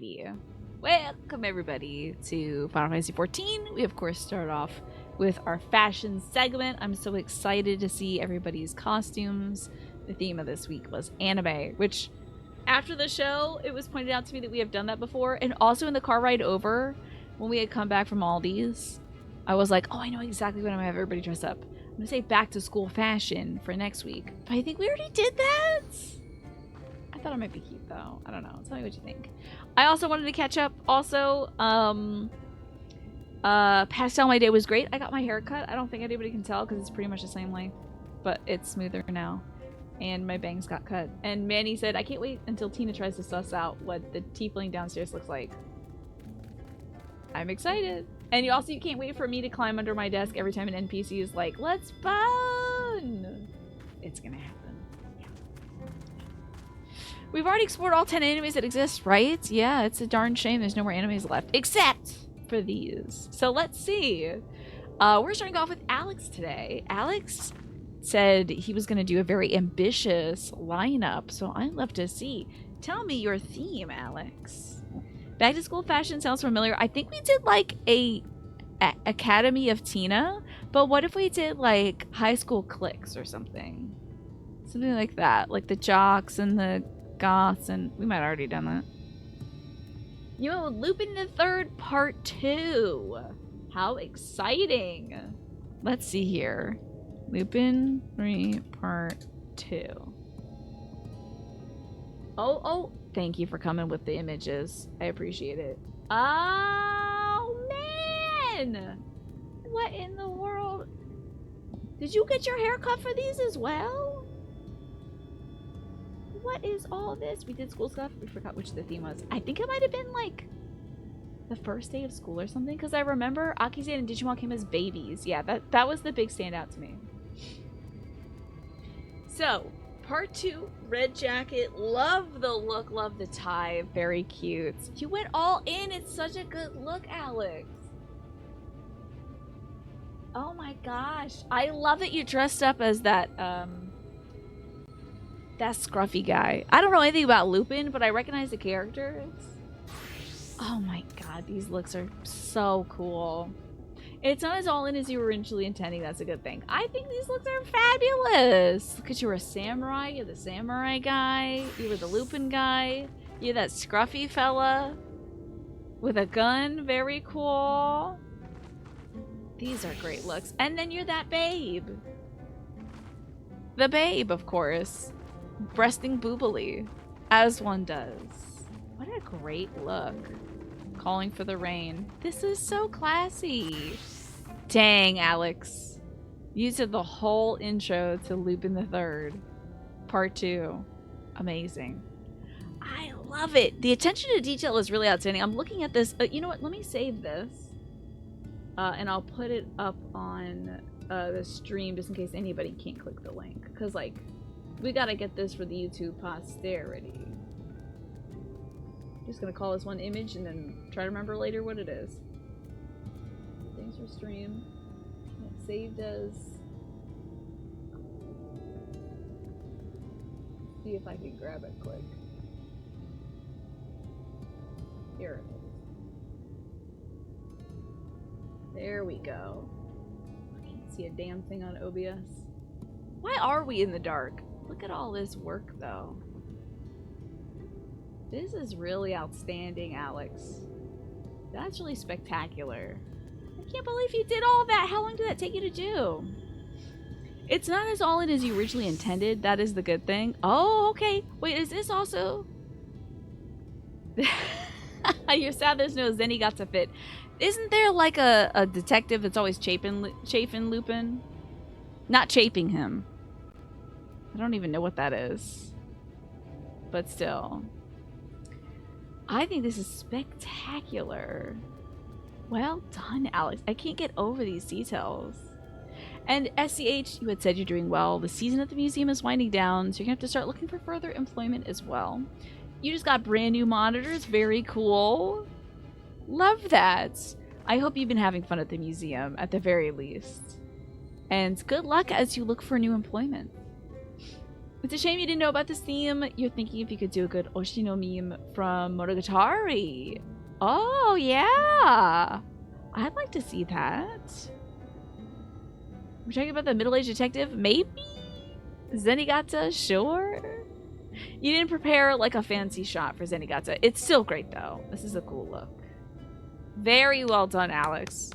Alrighty. Welcome everybody to Final Fantasy XIV. We of course start off with our fashion segment. I'm so excited to see everybody's costumes. The theme of this week was anime, which after the show, it was pointed out to me that we have done that before. And also in the car ride over, when we had come back from Aldi's, I was like, oh, I know exactly when I'm gonna have everybody dress up. I'm gonna say back to school fashion for next week. But I think we already did that. I thought it might be cute though. I don't know. Tell me what you think. I also wanted to catch up. Also, pastel my day was great. I got my hair cut. I don't think anybody can tell because it's pretty much the same length, but it's smoother now. And my bangs got cut. And Manny said, I can't wait until Tina tries to suss out what the tiefling downstairs looks like. I'm excited. And you can't wait for me to climb under my desk every time an NPC is like, let's bone. It's gonna happen. Yeah. We've already explored all 10 animes that exist, right? Yeah, it's a darn shame there's no more animes left. Except for these. So let's see. We're starting off with Alex today. Alex said he was going to do a very ambitious lineup, so I'd love to see. Tell me your theme, Alex. Back to school fashion sounds familiar. I think we did like a Academy of Tina, but what if we did like high school cliques or something? Something like that, like the jocks and the goths, and we might have already done that. You know, Lupin the Third Part 2. How exciting. Let's see here. Lupin 3 Part 2. Oh, thank you for coming with the images. I appreciate it. Oh, man! What in the world? Did you get your hair cut for these as well? What is all this? We did school stuff. We forgot which the theme was. I think it might have been like the first day of school or something, because I remember Aki-san and Digimon came as babies. Yeah, that was the big standout to me. So, part 2, red jacket. Love the look, love the tie. Very cute. You went all in. It's such a good look, Alex. Oh my gosh. I love that you dressed up as that scruffy guy. I don't know anything about Lupin, but I recognize the characters. Oh my god, these looks are so cool. It's not as all in as you were originally intending. That's a good thing. I think these looks are fabulous. Because you were a samurai. You're the samurai guy. You were the Lupin guy. You're that scruffy fella with a gun. Very cool. These are great looks. And then you're that babe. The babe, of course. Breasting boobily. As one does. What a great look. Calling for the rain. This is so classy. Dang, Alex. You did the whole intro to Lupin the Third, Part 2. Amazing. I love it. The attention to detail is really outstanding. I'm looking at this. You know what? Let me save this. And I'll put it up on the stream just in case anybody can't click the link. Because, like, we gotta get this for the YouTube posterity. Just gonna call this one image and then try to remember later what it is. Thanks for stream. It's saved as. See if I can grab it quick. Here it is. There we go. I can't see a damn thing on OBS. Why are we in the dark? Look at all this work though. This is really outstanding, Alex. That's really spectacular. I can't believe you did all that. How long did that take you to do? It's not as all in as you originally intended. That is the good thing. Oh, okay. Wait, is this also... You're sad there's no Zenny got to fit. Isn't there like a detective that's always chafing Lupin? Not chafing him. I don't even know what that is. But still... I think this is spectacular. Well done, Alex. I can't get over these details. And SCH, you had said you're doing well. The season at the museum is winding down, so you're going to have to start looking for further employment as well. You just got brand new monitors. Very cool. Love that. I hope you've been having fun at the museum, at the very least. And good luck as you look for new employment. It's a shame you didn't know about this theme. You're thinking if you could do a good Oshino meme from Monogatari. Oh, yeah. I'd like to see that. We're talking about the middle-aged detective? Maybe? Zenigata? Sure. You didn't prepare like a fancy shot for Zenigata. It's still great, though. This is a cool look. Very well done, Alex.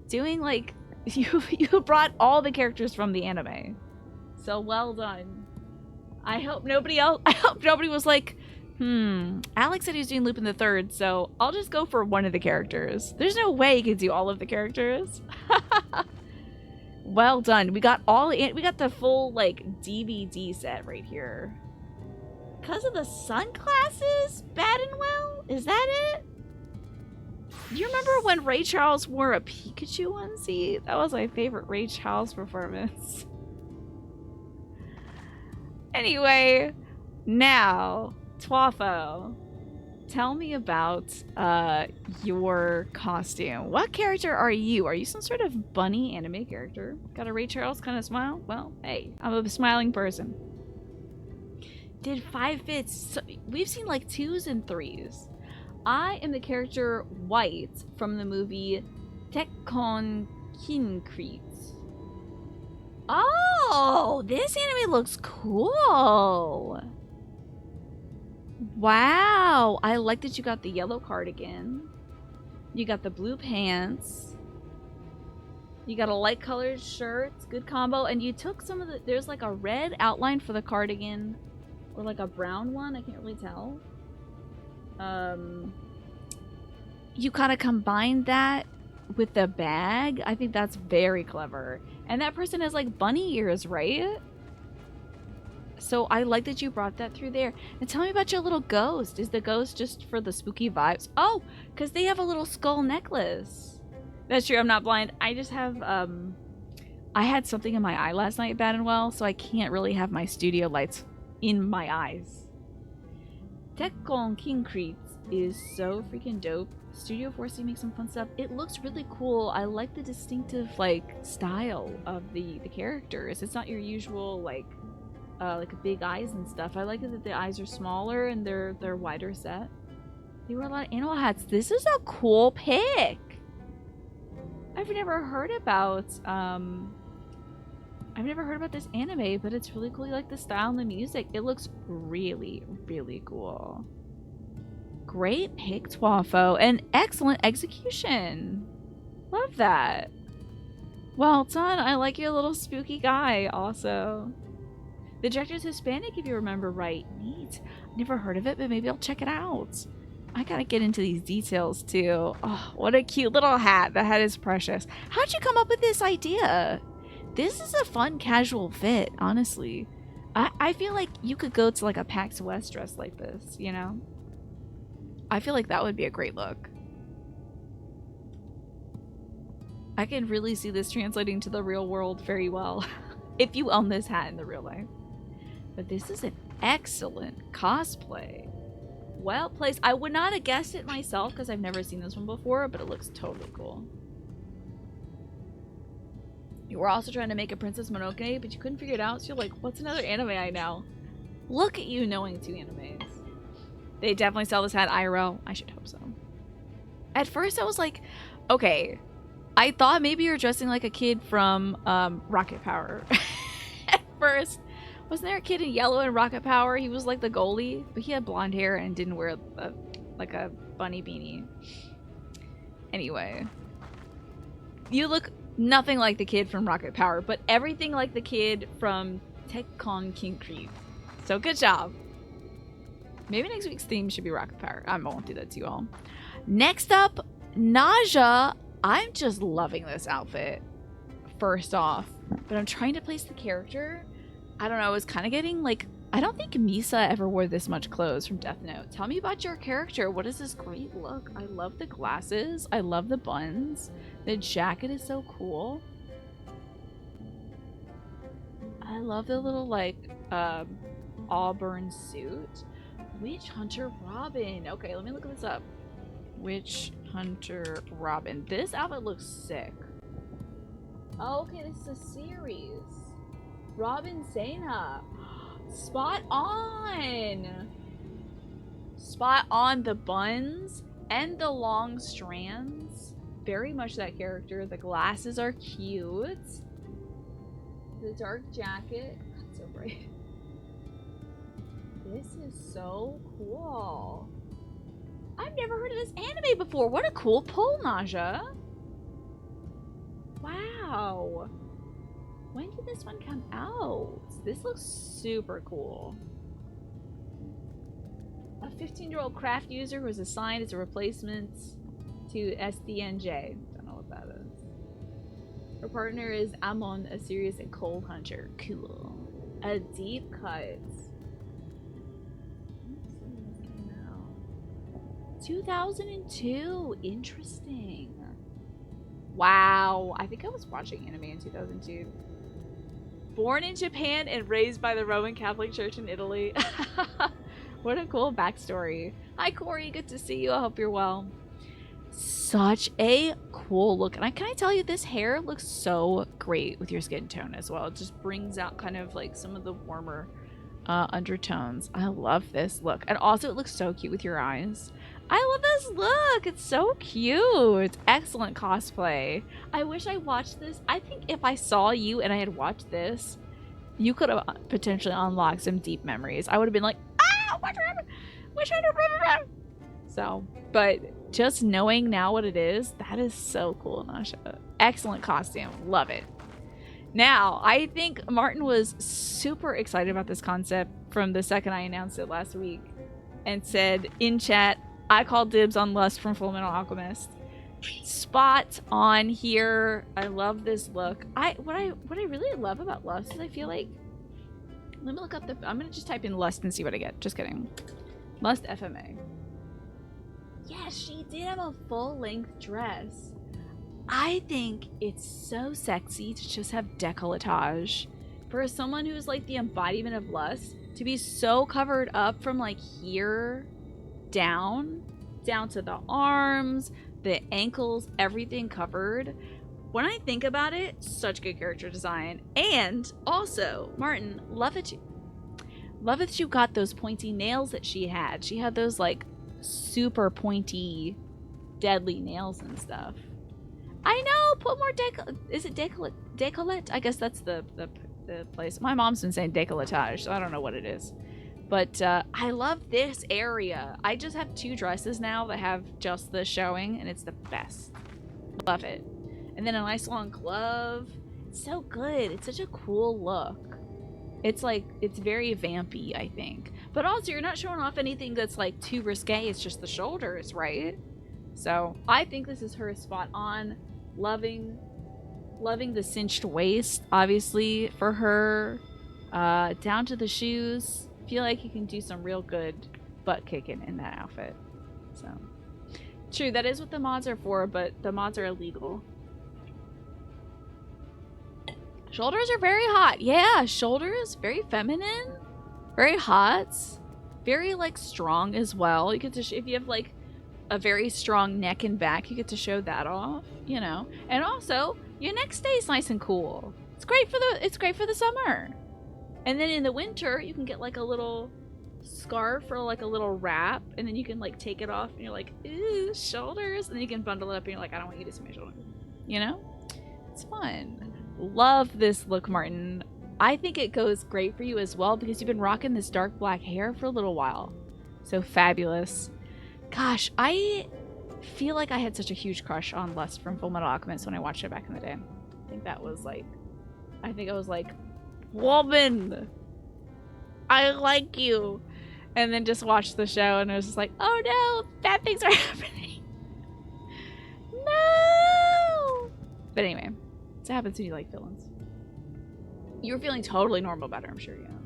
Doing like... You brought all the characters from the anime. So well done. I hope nobody was like, Alex said he was doing Lupin the Third, so I'll just go for one of the characters. There's no way he could do all of the characters. Well done. We got the full like DVD set right here. Because of the sunglasses? Bad and well? Is that it? Do you remember when Ray Charles wore a Pikachu onesie? That was my favorite Ray Charles performance. Anyway, now, Twafo, tell me about your costume. What character are you? Are you some sort of bunny anime character? Got a Ray Charles kind of smile? Well, hey, I'm a smiling person. Did 5 fits? So, we've seen like 2s and 3s. I am the character White from the movie Tekkon Kincrete. Oh, this anime looks cool. Wow. I like that you got the yellow cardigan. You got the blue pants. You got a light colored shirt. Good combo. And you took some of the... There's like a red outline for the cardigan. Or like a brown one. I can't really tell. You kind of combined that with the bag. I think that's very clever. And that person has like bunny ears, right? So I like that you brought that through there. And tell me about your little ghost. Is the ghost just for the spooky vibes? Oh, because they have a little skull necklace. That's true, I'm not blind. I just have, I had something in my eye last night, bad and well, so I can't really have my studio lights in my eyes. Tekkon Kincrete is so freaking dope. Studio 4C makes some fun stuff. It looks really cool. I like the distinctive like style of the characters. It's not your usual like big eyes and stuff. I like it that the eyes are smaller and they're wider set. There were a lot of animal hats. This is a cool pick. I've never heard about this anime, but it's really cool. You like the style and the music. It looks really, really cool. Great pick, Twafo, and excellent execution. Love that. Well done. I like your little spooky guy also. The director's Hispanic, if you remember right. Neat. Never heard of it, but maybe I'll check it out. I gotta get into these details too. Oh, what a cute little hat. The hat is precious. How'd you come up with this idea? This is a fun casual fit, honestly. I feel like you could go to like a PAX West dress like this, you know? I feel like that would be a great look. I can really see this translating to the real world very well. If you own this hat in the real life. But this is an excellent cosplay. Well placed. I would not have guessed it myself because I've never seen this one before, but it looks totally cool. You were also trying to make a Princess Mononoke, but you couldn't figure it out, so you're like, what's another anime I know? Look at you knowing 2 animes. They definitely sell this hat IRL. I should hope so. At first I was like, okay, I thought maybe you're dressing like a kid from Rocket Power. At first. Wasn't there a kid in yellow in Rocket Power? He was like the goalie, but he had blonde hair and didn't wear like a bunny beanie. Anyway. You look nothing like the kid from Rocket Power, but everything like the kid from Tekkon Kincrete. So good job. Maybe next week's theme should be Rocket Power. I won't do that to you all. Next up, Naja. I'm just loving this outfit, first off. But I'm trying to place the character. I don't know, I was kind of getting like... I don't think Misa ever wore this much clothes from Death Note. Tell me about your character. What is this great look? I love the glasses. I love the buns. The jacket is so cool. I love the little like auburn suit. Witch Hunter Robin. Okay, let me look this up. Witch Hunter Robin. This outfit looks sick. Oh, okay, this is a series. Robin Sena. Spot on! Spot on the buns and the long strands. Very much that character. The glasses are cute. The dark jacket. That's so bright. This is so cool. I've never heard of this anime before. What a cool pull, Naja. Wow. When did this one come out? This looks super cool. A 15-year-old craft user was assigned as a replacement to SDNJ. Don't know what that is. Her partner is Amon, a serious and cold hunter. Cool. A deep cut. 2002. Interesting. Wow. I think I was watching anime in 2002. Born in Japan and raised by the Roman Catholic Church in Italy. What a cool backstory. Hi, Corey. Good to see you. I hope you're well. Such a cool look. And can I tell you, this hair looks so great with your skin tone as well. It just brings out kind of like some of the warmer undertones. I love this look. And also it looks so cute with your eyes. I love this look. It's so cute. Excellent cosplay. I wish I watched this. I think if I saw you and I had watched this, you could have potentially unlocked some deep memories. I would have been like, ah, wish I remember. So, but just knowing now what it is, that is so cool, Nasha. Excellent costume. Love it. Now, I think Martin was super excited about this concept from the second I announced it last week and said in chat, I called dibs on Lust from Fullmetal Alchemist. Spot on here. I love this look. What I really love about Lust is I feel like, let me look up I'm gonna just type in Lust and see what I get. Just kidding. Lust FMA. Yeah, she did have a full-length dress. I think it's so sexy to just have décolletage. For someone who's like the embodiment of lust, to be so covered up from like here down to the arms, the ankles, everything covered. When I think about it, such good character design. And also, Martin, love that you got those pointy nails that she had. She had those like super pointy, deadly nails and stuff. I know, put more is it décolleté? I guess that's the place. My mom's been saying décolletage, so I don't know what it is. But I love this area. I just have 2 dresses now that have just this showing, and it's the best. Love it. And then a nice long glove. It's so good. It's such a cool look. It's like, it's very vampy, I think. But also, you're not showing off anything that's like too risque. It's just the shoulders, right? So I think this is her spot on. Loving the cinched waist, obviously, for her. Down to the shoes. Feel like you can do some real good butt kicking in that outfit. So true, that is what the mods are for, but the mods are illegal. Shoulders are very hot. Yeah, shoulders, very feminine, very hot, very like strong as well. You get to if you have like a very strong neck and back, you get to show that off, you know. And also, your neck stays nice and cool. It's great for the summer. And then in the winter, you can get like a little scarf or like a little wrap, and then you can like take it off and you're like, ooh, shoulders. And then you can bundle it up and you're like, I don't want you to see my shoulders. You know? It's fun. Love this look, Martin. I think it goes great for you as well because you've been rocking this dark black hair for a little while. So fabulous. Gosh, I feel like I had such a huge crush on Lust from Fullmetal Alchemist when I watched it back in the day. I think I was like, woman, I like you. And then just watched the show and I was just like, oh no, bad things are happening. No! But anyway, it happens when you like villains. You were feeling totally normal about her, I'm sure you know.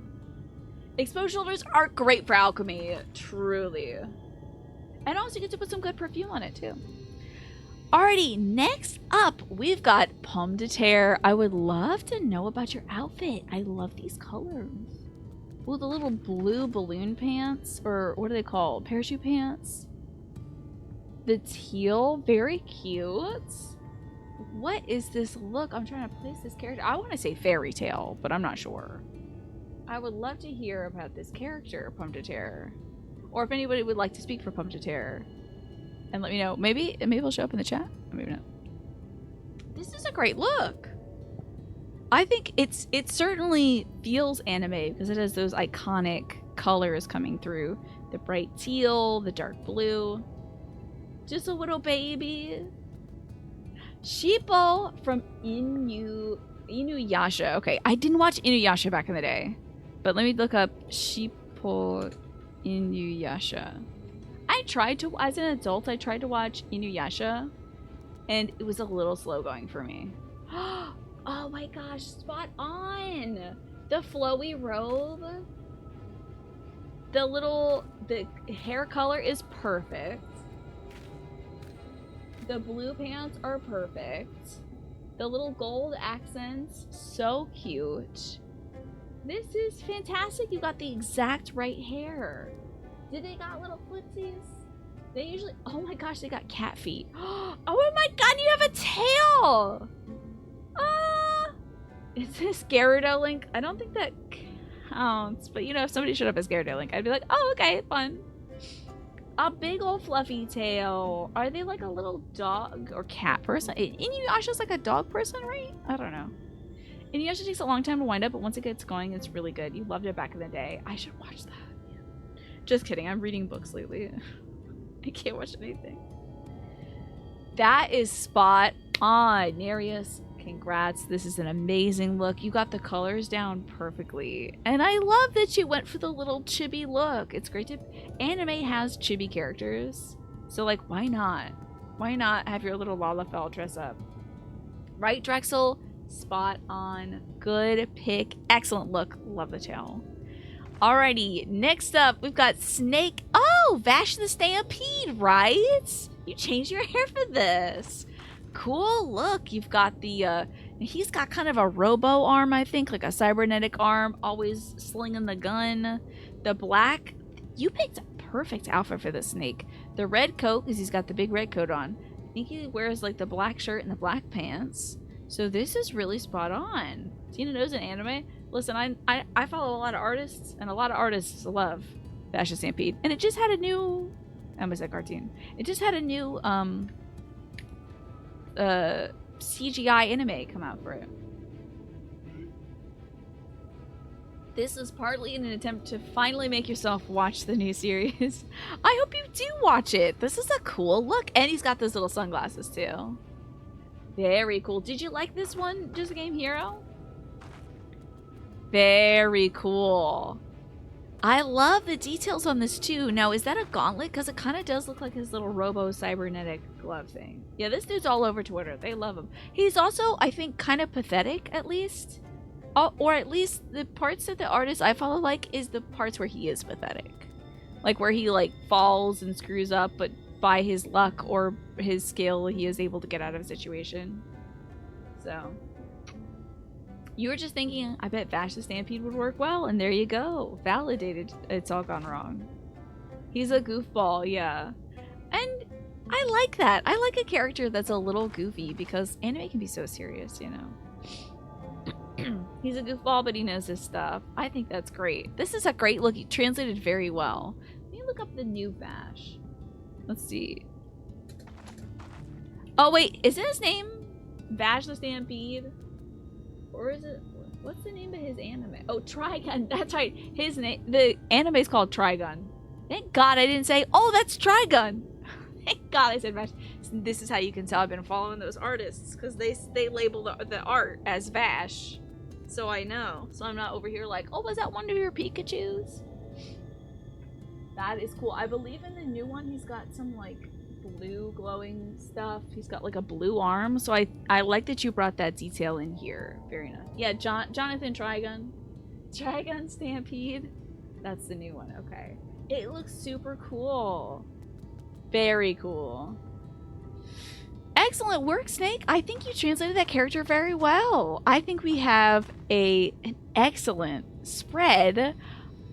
Exposed shoulders are great for alchemy, truly. And also you get to put some good perfume on it too. Alrighty, next up, we've got Pomme de Terre. I would love to know about your outfit. I love these colors. Ooh, the little blue balloon pants, or what are they called? Parachute pants? The teal, very cute. What is this look? I'm trying to place this character. I want to say fairy tale, but I'm not sure. I would love to hear about this character, Pump to Terror. Or if anybody would like to speak for Pump to Terror. And let me know. Maybe it'll show up in the chat. Maybe not. This is a great look. I think it certainly feels anime because it has those iconic colors coming through. The bright teal, the dark blue. Just a little baby. Shippo from Inuyasha. Okay, I didn't watch Inuyasha back in the day. But let me look up Shippo Inuyasha. I tried to, as an adult, I tried to watch Inuyasha. And it was a little slow going for me. Oh my gosh, spot on! The flowy robe. The hair color is perfect. The blue pants are perfect. The little gold accents, so cute. This is fantastic. You got the exact right hair. Did they got little footsies? They usually, oh my gosh, they got cat feet. Oh my god, you have a tail! Is this Gyarados Link? I don't think that counts, but you know, if somebody showed up as Gyarados Link, I'd be like, oh, okay, fun. A big old fluffy tail. Are they like a little dog or cat person? Inuyasha's like a dog person, right? I don't know. Inuyasha takes a long time to wind up, but once it gets going, it's really good. You loved it back in the day. I should watch that. Just kidding. I'm reading books lately. I can't watch anything. That is spot on, Nereus. Congrats. This is an amazing look. You got the colors down perfectly. And I love that you went for the little chibi look. It's great to... Anime has chibi characters. So, like, why not? Why not have your little Lalafell dress up? Right, Drexel? Spot on. Good pick. Excellent look. Love the tail. Alrighty. Next up, we've got Snake. Oh, Vash the Stampede, right? You changed your hair for this. Cool look. You've got the he's got kind of a robo arm, I think, like a cybernetic arm, always slinging the gun. The black, you picked a perfect outfit for the Snake. The red coat, because he's got the big red coat on. I think he wears like the black shirt and the black pants. So this is really spot on. Tina knows an anime. Listen, I follow a lot of artists, and a lot of artists love Vash the Stampede. And it just had a new, I almost said cartoon. It just had a new CGI anime come out for it. This is partly in an attempt to finally make yourself watch the new series. I hope you do watch it. This is a cool look. And he's got those little sunglasses too. Very cool. Did you like this one, Just a Game Hero? Very cool. I love the details on this too. Now, is that a gauntlet? Because it kind of does look like his little robo-cybernetic glove thing. Yeah, this dude's all over Twitter. They love him. He's also, I think, kind of pathetic, at least. Or at least the parts that the artist I follow like is the parts where he is pathetic. Like where he like falls and screws up, but by his luck or his skill, he is able to get out of a situation. So... You were just thinking, I bet Vash the Stampede would work well, and there you go. Validated. It's all gone wrong. He's a goofball, yeah. And I like that. I like a character that's a little goofy, because anime can be so serious, you know. He's a goofball, but he knows his stuff. I think that's great. This is a great look. He translated very well. Let me look up the new Vash. Let's see. Oh, wait. Isn't his name Vash the Stampede? Or is it, what's the name of his anime? Oh, Trigun. That's right. His name, the anime is called Trigun. Thank God I didn't say, oh, that's Trigun. Thank God I said Vash. This is how you can tell I've been following those artists, because they label the art as Vash. So I know. So I'm not over here like, oh, was that one of your Pikachus? That is cool. I believe in the new one he's got some like blue glowing stuff. He's got like a blue arm, so I like that you brought that detail in here. Very nice. Yeah, Jonathan Trigun Stampede, that's the new one. Okay, it looks super cool. Very cool. Excellent work, Snake. I think you translated that character very well. I think we have an excellent spread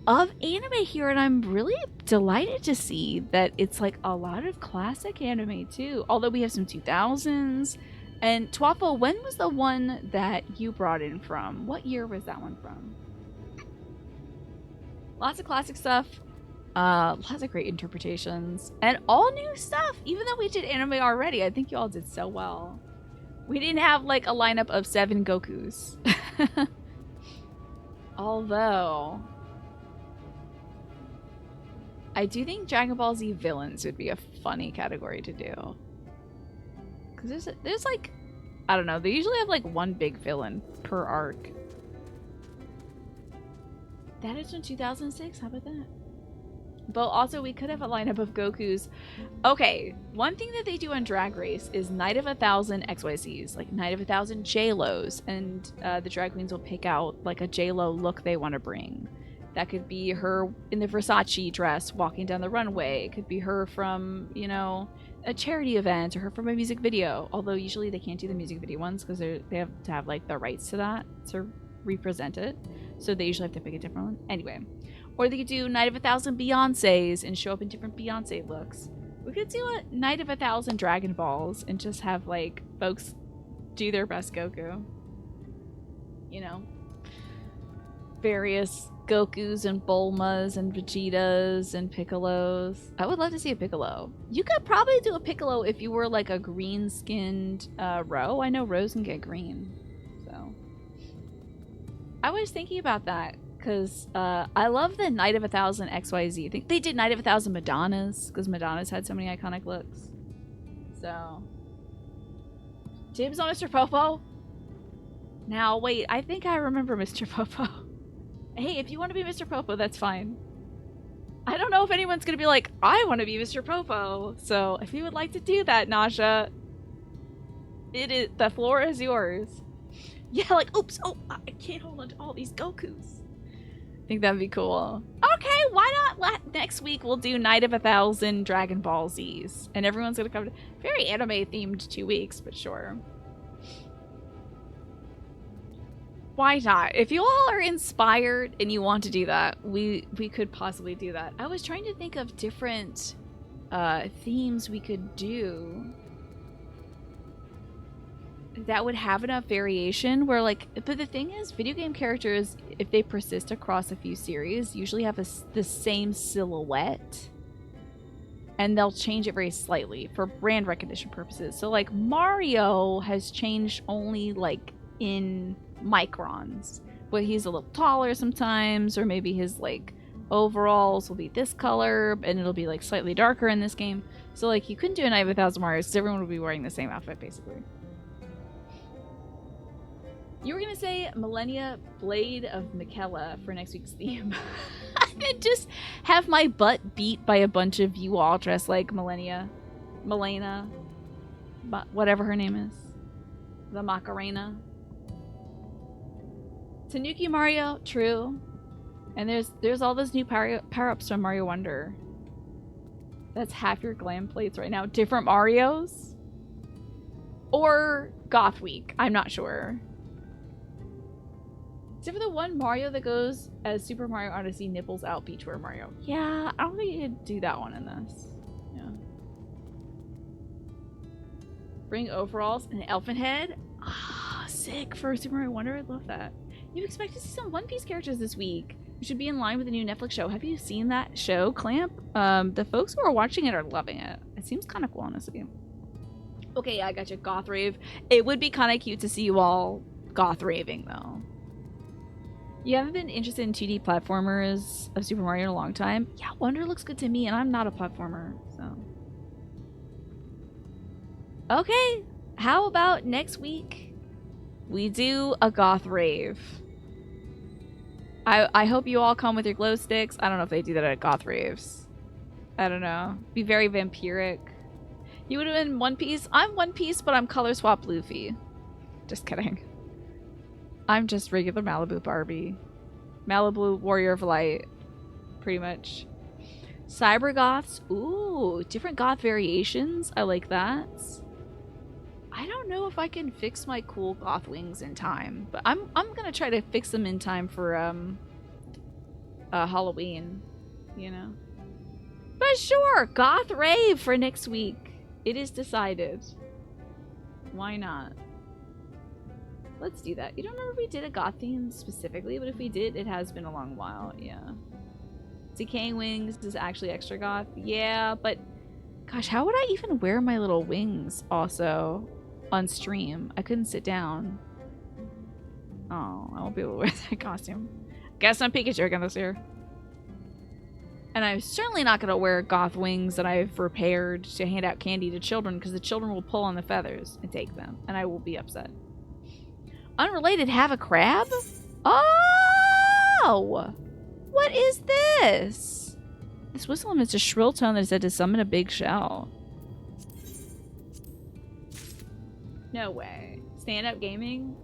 of anime here, and I'm really delighted to see that it's like a lot of classic anime too, although we have some 2000s. And Twaffle, when was the one that you brought in from? What year was that one from? Lots of classic stuff. Lots of great interpretations. And all new stuff. Even though we did anime already, I think you all did so well. We didn't have like a lineup of 7 Gokus. Although, I do think Dragon Ball Z villains would be a funny category to do. Because there's like, I don't know, they usually have like one big villain per arc. That is from 2006? How about that? But also, we could have a lineup of Gokus. Okay, one thing that they do on Drag Race is Night of 1,000 XYZs, like Night of 1,000 J-Los, and the drag queens will pick out like a J-Lo look they want to bring. That could be her in the Versace dress walking down the runway. It could be her from, you know, a charity event, or her from a music video. Although usually they can't do the music video ones because they have to have like the rights to that to represent it. So they usually have to pick a different one. Anyway. Or they could do Night of 1,000 Beyoncés and show up in different Beyonce looks. We could do a Night of 1,000 Dragon Balls and just have, like, folks do their best Goku. You know? Various Gokus and Bulmas and Vegetas and Piccolos. I would love to see a Piccolo. You could probably do a Piccolo if you were, like, a green-skinned Ro. I know Rose can get green. So. I was thinking about that. Because I love the Night of 1,000 XYZ. I think they did Night of 1,000 Madonnas, because Madonna's had so many iconic looks. So. Dibs on Mr. Popo? Now, wait, I think I remember Mr. Popo. Hey, if you want to be Mr. Popo, that's fine. I don't know if anyone's going to be like, I want to be Mr. Popo. So, if you would like to do that, Nasha, the floor is yours. Yeah, like, oops, oh, I can't hold on to all these Gokus. I think that'd be cool. Okay, why not next week we'll do Night of 1,000 Dragon Ball Z's. And everyone's gonna come to very anime themed 2 weeks, but sure. Why not? If you all are inspired and you want to do that, we could possibly do that. I was trying to think of different themes we could do that would have enough variation where, like, but the thing is, video game characters, if they persist across a few series, usually have the same silhouette, and they'll change it very slightly for brand recognition purposes. So like Mario has changed only like in microns, but he's a little taller sometimes, or maybe his like overalls will be this color and it'll be like slightly darker in this game. So like you couldn't do a Night of 1,000 Marios because everyone would be wearing the same outfit basically. You were gonna say Millennia Blade of Mikela for next week's theme. And just have my butt beat by a bunch of you all dressed like Millennia. Milena. Whatever her name is. The Macarena. Tanuki Mario, true. And there's all those new power-ups from Mario Wonder. That's half your glam plates right now. Different Marios? Or Goth Week, I'm not sure. Except for the one Mario that goes as Super Mario Odyssey nipples out Beachwear Mario. Yeah, I don't think you could do that one in this. Yeah. Bring overalls and an elephant head. Ah, sick for Super Mario Wonder. I love that. You expect to see some One Piece characters this week. We should be in line with the new Netflix show. Have you seen that show, Clamp? The folks who are watching it are loving it. It seems kind of cool, honestly. Okay, yeah, I got you. Goth rave. It would be kind of cute to see you all goth raving, though. You haven't been interested in 2D platformers of Super Mario in a long time? Yeah, Wonder looks good to me, and I'm not a platformer, so. Okay, how about next week we do a goth rave? I hope you all come with your glow sticks. I don't know if they do that at goth raves. I don't know. Be very vampiric. You would have been One Piece. I'm One Piece, but I'm color swap Luffy. Just kidding. I'm just regular Malibu Barbie. Malibu Warrior of Light. Pretty much. Cyber Goths. Ooh, different goth variations. I like that. I don't know if I can fix my cool goth wings in time, but I'm gonna try to fix them in time for Halloween, you know. But sure, goth rave for next week. It is decided. Why not? Let's do that. You don't remember if we did a goth theme specifically, but if we did, it has been a long while. Yeah. Decaying wings is actually extra goth. Yeah, but gosh, how would I even wear my little wings also on stream? I couldn't sit down. Oh, I won't be able to wear that costume. Guess I'm Pikachu again this year. And I'm certainly not going to wear goth wings that I've repaired to hand out candy to children because the children will pull on the feathers and take them, and I will be upset. Unrelated, have a crab? Oh! What is this? This whistle emits a shrill tone that is said to summon a big shell. No way. Stand-up gaming?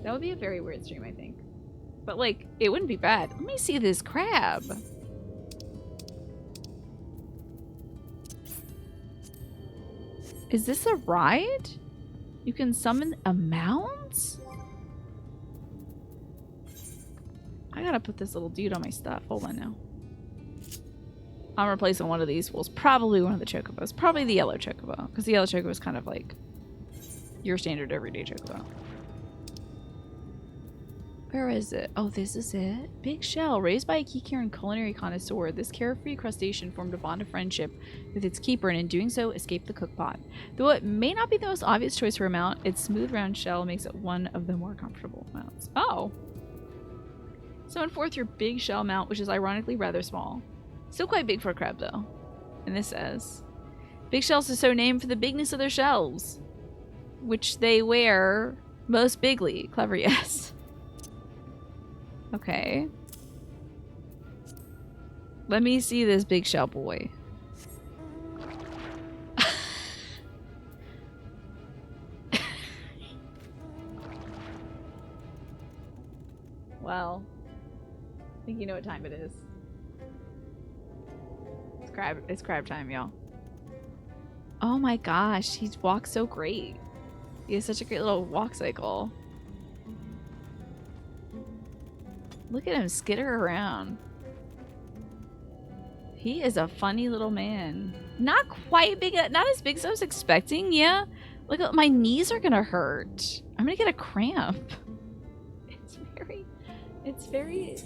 That would be a very weird stream, I think. But, like, it wouldn't be bad. Let me see this crab. Is this a ride? You can summon a mount? I gotta put this little dude on my stuff. Hold on now. I'm replacing one of these fools. Probably one of the chocobos. Probably the yellow chocobo. Because the yellow chocobo is kind of like your standard everyday chocobo. Where is it? Oh, this is it. Big shell. Raised by a Kikiran culinary connoisseur, this carefree crustacean formed a bond of friendship with its keeper and in doing so escaped the cookpot. Though it may not be the most obvious choice for a mount, its smooth round shell makes it one of the more comfortable mounts. Oh. Summon forth your big shell mount, which is ironically rather small. Still quite big for a crab though. And this says, big shells are so named for the bigness of their shells, which they wear most bigly. Clever, yes. Okay. Let me see this big shell boy. Well, I think you know what time it is. It's crab time, y'all. Oh my gosh, he walks so great. He has such a great little walk cycle. Look at him skitter around. He is a funny little man. Not quite big, not as big as I was expecting, yeah? Look, my knees are gonna hurt. I'm gonna get a cramp. It's very...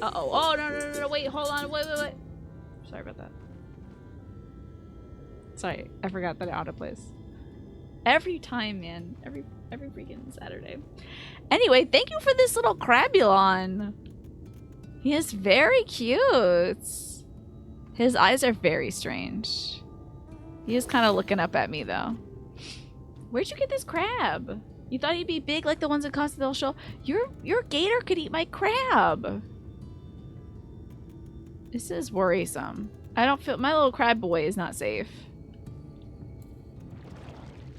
Uh-oh. Oh, no, wait, hold on, wait. Sorry about that. Sorry, I forgot that it autoplays. Every time, man. Every freaking Saturday. Anyway, thank you for this little Crabulon. He is very cute. His eyes are very strange. He is kind of looking up at me, though. Where'd you get this crab? You thought he'd be big like the ones in Costa del Sol? Your gator could eat my crab. This is worrisome. I don't feel... My little crab boy is not safe.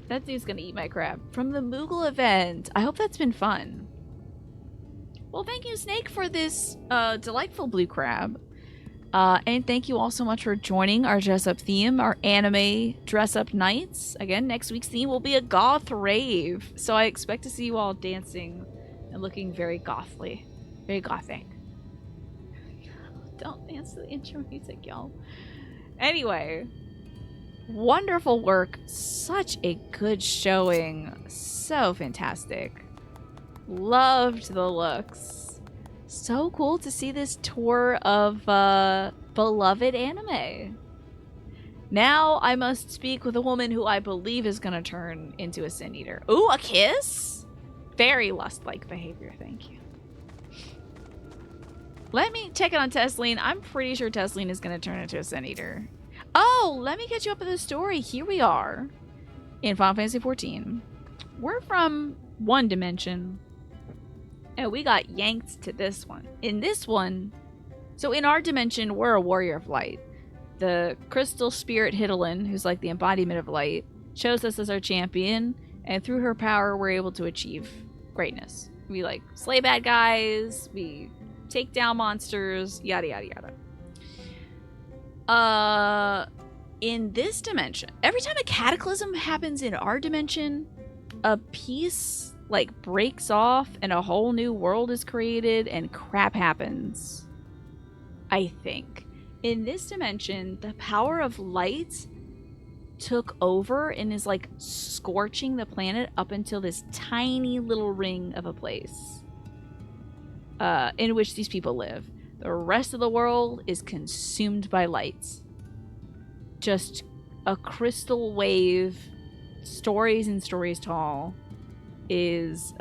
That dude's gonna eat my crab. From the Moogle event. I hope that's been fun. Well, thank you, Snake, for this delightful blue crab. And thank you all so much for joining our dress-up theme, our anime dress-up nights. Again, next week's theme will be a goth rave. So I expect to see you all dancing and looking very gothly. Very gothic. Don't dance to the intro music, y'all. Anyway, wonderful work. Such a good showing. So fantastic. Loved the looks. So cool to see this tour of beloved anime. Now I must speak with a woman who I believe is going to turn into a Sin Eater. Ooh, a kiss? Very lust-like behavior, thank you. Let me check it on Tesleen. I'm pretty sure Tesleen is going to turn into a Sin Eater. Oh, let me catch you up with the story. Here we are in Final Fantasy XIV. We're from one dimension. And we got yanked to this one. In this one, so in our dimension, we're a warrior of light. The crystal spirit Hidalin, who's like the embodiment of light, chose us as our champion. And through her power, we're able to achieve greatness. We like slay bad guys. We take down monsters. Yada, yada, yada. In this dimension, every time a cataclysm happens in our dimension, a piece like breaks off and a whole new world is created and crap happens. I think. In this dimension, the power of light took over and is like scorching the planet up until this tiny little ring of a place in which these people live. The rest of the world is consumed by lights. Just a crystal wave, stories and stories tall, is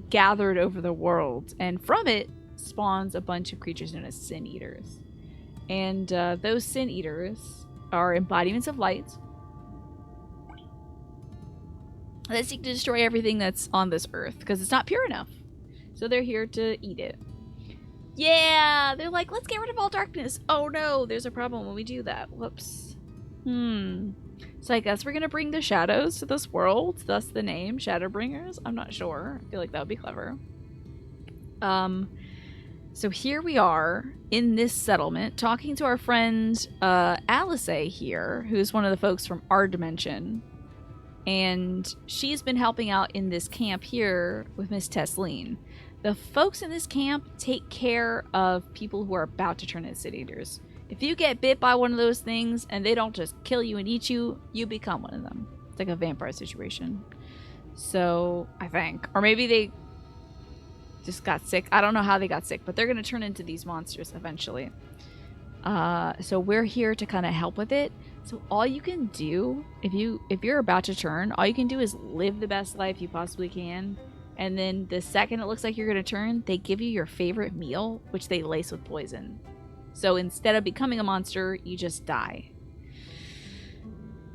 gathered over the world, and from it spawns a bunch of creatures known as Sin Eaters. And those Sin Eaters are embodiments of light that seek to destroy everything that's on this earth because it's not pure enough. So they're here to eat it. Yeah, they're like, let's get rid of all darkness. Oh no, there's a problem when we do that. Whoops. So I guess we're gonna bring the shadows to this world, thus the name Shadowbringers. I'm not sure. I feel like that would be clever. So here we are in this settlement talking to our friend Alice here, who's one of the folks from our dimension. And she's been helping out in this camp here with Miss Tesleen. The folks in this camp take care of people who are about to turn into Sin Eaters. If you get bit by one of those things and they don't just kill you and eat you, you become one of them. It's like a vampire situation. So, I think. Or maybe they just got sick. I don't know how they got sick, but they're going to turn into these monsters eventually. So we're here to kind of help with it. So all you can do, if you're about to turn, all you can do is live the best life you possibly can. And then the second it looks like you're going to turn, they give you your favorite meal, which they lace with poison. So instead of becoming a monster, you just die.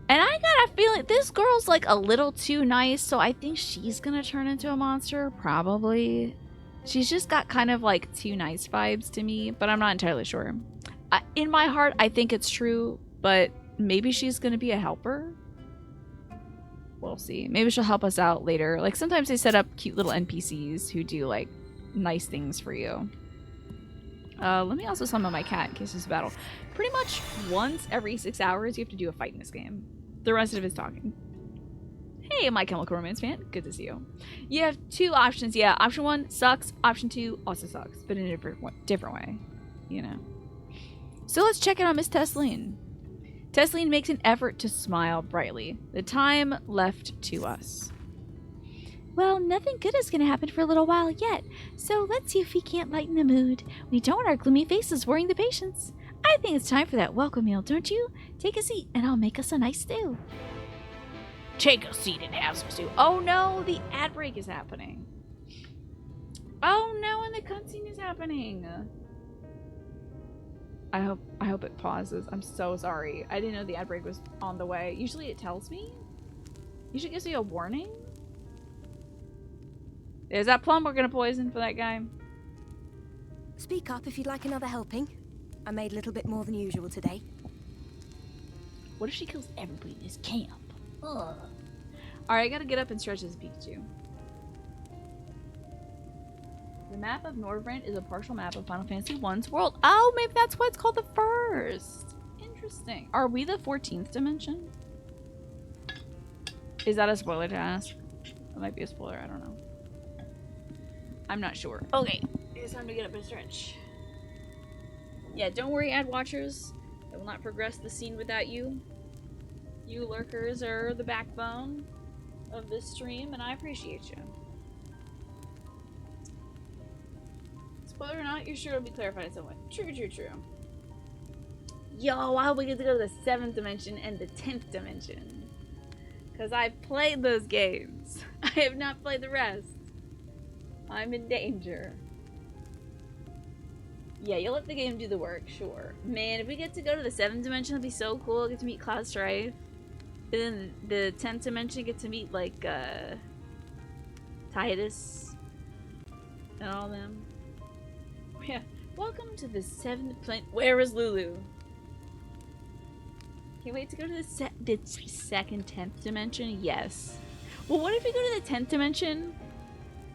And I got a feeling this girl's like a little too nice, so I think she's going to turn into a monster, probably. She's just got kind of like too nice vibes to me, but I'm not entirely sure. In my heart, I think it's true, but maybe she's going to be a helper. We'll see. Maybe she'll help us out later. Like sometimes they set up cute little NPCs who do like nice things for you. Let me also summon my cat in case there's a battle. Pretty much once every 6 hours, you have to do a fight in this game. The rest of it is talking. Hey, My Chemical Romance fan. Good to see you. You have two options. Yeah, option 1 sucks. Option 2 also sucks, but in a different way. You know. So let's check in on Miss Tesleen. Tesleen makes an effort to smile brightly. The time left to us. Well, nothing good is going to happen for a little while yet, so let's see if we can't lighten the mood. We don't want our gloomy faces worrying the patients. I think it's time for that welcome meal, don't you? Take a seat and I'll make us a nice stew. Take a seat and have some stew. Oh no, the ad break is happening. Oh no, and the cutscene is happening. I hope it pauses. I'm so sorry. I didn't know the ad break was on the way. Usually it tells me. Usually it gives me a warning. Is that plum we're gonna poison for that guy? Speak up if you'd like another helping. I made a little bit more than usual today. What if she kills everybody in this camp? Ugh. Alright, I gotta get up and stretch this Pikachu. The map of Norvrent is a partial map of Final Fantasy I's world. Oh, maybe that's why it's called the first. Interesting. Are we the 14th dimension? Is that a spoiler to ask? That might be a spoiler, I don't know. I'm not sure. Okay, it's time to get up and stretch. Yeah, don't worry, ad watchers. I will not progress the scene without you. You lurkers are the backbone of this stream, and I appreciate you. Spoiler or not, you're sure it'll be clarified in some way. True, true, true. Yo, I hope we get to go to the 7th dimension and the 10th dimension. Because I've played those games. I have not played the rest. I'm in danger. Yeah, you'll let the game do the work, sure. Man, if we get to go to the 7th dimension, it'll be so cool. I'll get to meet Cloud Strife. And then the 10th dimension, get to meet, like, Titus. And all them. Yeah. Welcome to the 7th planet. Where is Lulu? Can't wait to go to the second 10th dimension? Yes. Well, what if we go to the 10th dimension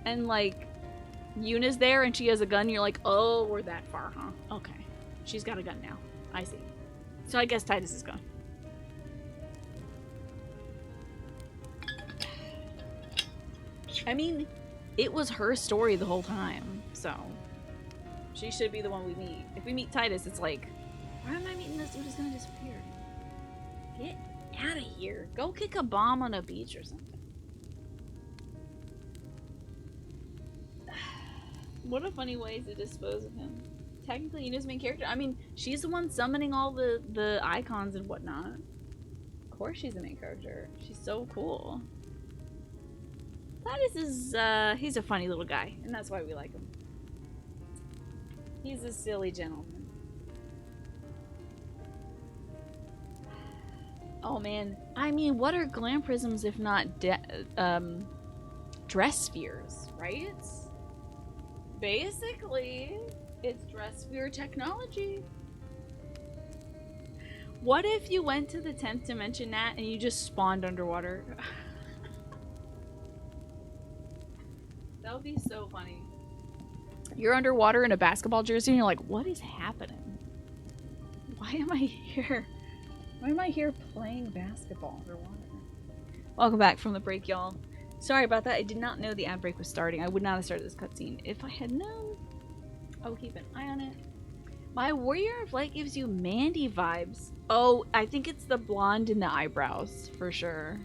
and, like, Yuna's there and she has a gun? You're like, oh, we're that far, huh? Okay. She's got a gun now. I see. So I guess Titus is gone. I mean, it was her story the whole time, so she should be the one we meet. If we meet Titus, it's like, why am I meeting this dude who's gonna disappear? Get out of here. Go kick a bomb on a beach or something. What a funny way to dispose of him. Technically, Yuna's main character. I mean, she's the one summoning all the icons and whatnot. Of course she's the main character. She's so cool. Thaddeus is, he's a funny little guy, and that's why we like him. He's a silly gentleman. Oh man, I mean, what are glam prisms if not dress spheres, right? Basically, it's dress sphere technology. What if you went to the 10th dimension, Nat, and you just spawned underwater? That would be so funny. You're underwater in a basketball jersey and you're like, what is happening? Why am I here? Why am I here playing basketball underwater? Welcome back from the break, y'all. Sorry about that. I did not know the ad break was starting. I would not have started this cutscene. If I had known, I will keep an eye on it. My Warrior of Light gives you Mandy vibes. Oh, I think it's the blonde in the eyebrows, for sure.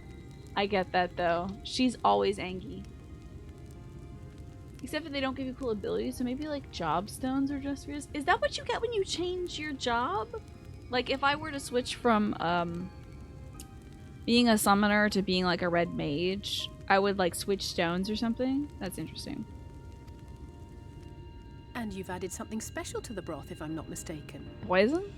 I get that, though. She's always Angie. Except for they don't give you cool abilities, so maybe like job stones or just spheres. Is that what you get when you change your job? Like if I were to switch from being a summoner to being like a red mage, I would like switch stones or something? That's interesting. And you've added something special to the broth, if I'm not mistaken. Poison?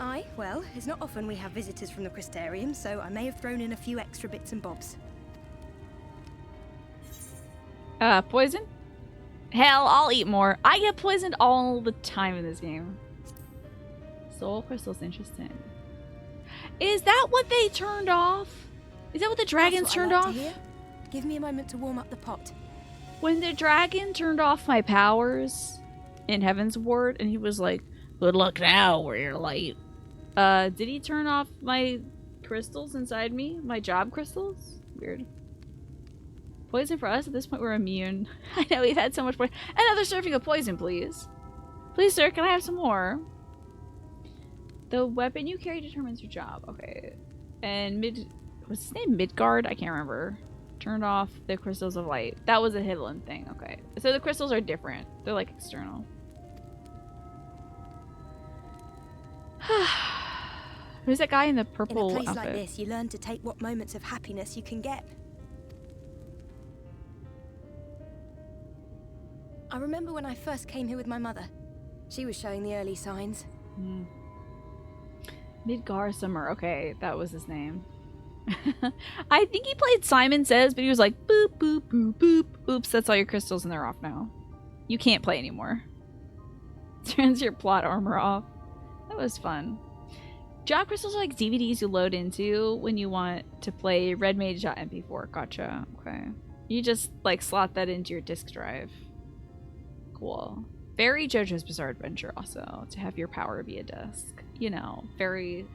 Aye, well, it's not often we have visitors from the Crystarium, so I may have thrown in a few extra bits and bobs. Poison? Hell, I'll eat more. I get poisoned all the time in this game. Soul crystal's interesting. Is that what they turned off? Is that what the dragons turned off? Give me a moment to warm up the pot. When the dragon turned off my powers in Heaven's Ward, and he was like, good luck now, Warrior Light. Did he turn off my crystals inside me? My job crystals? Weird. Poison for us? At this point, we're immune. I know, we've had so much poison. Another serving of poison, please. Please, sir, can I have some more? The weapon you carry determines your job. Okay. And what's his name? Midgard? I can't remember. Turned off the crystals of light. That was a hidden thing. Okay. So the crystals are different. They're like external. Who's that guy in the purple outfit? In a place outfit? like this, you learn to take what moments of happiness you can get. I remember when I first came here with my mother. She was showing the early signs. Midgar Summer. Okay, that was his name. I think he played Simon Says, but he was like, boop, boop, boop, boop. Oops, that's all your crystals and they're off now. You can't play anymore. Turns your plot armor off. That was fun. Job crystals are like DVDs you load into when you want to play redmage.mp4. Gotcha. Okay. You just like slot that into your disk drive. Cool. Very JoJo's Bizarre Adventure also, to have your power be a disc. You know, very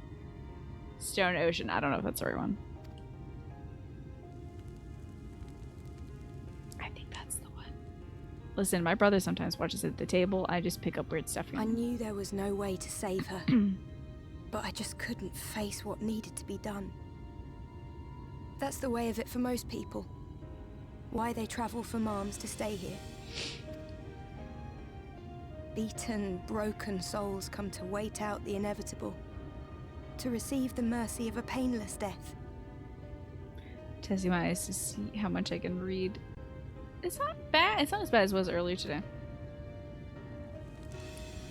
Stone Ocean. I don't know if that's the right one. I think that's the one. Listen, my brother sometimes watches at the table. I just pick up weird stuff from him. I knew there was no way to save her, but I just couldn't face what needed to be done. That's the way of it for most people. Why they travel for moms to stay here. Beaten, broken souls come to wait out the inevitable, to receive the mercy of a painless death. Testing my eyes to see how much I can read. It's not bad. It's not as bad as it was earlier today.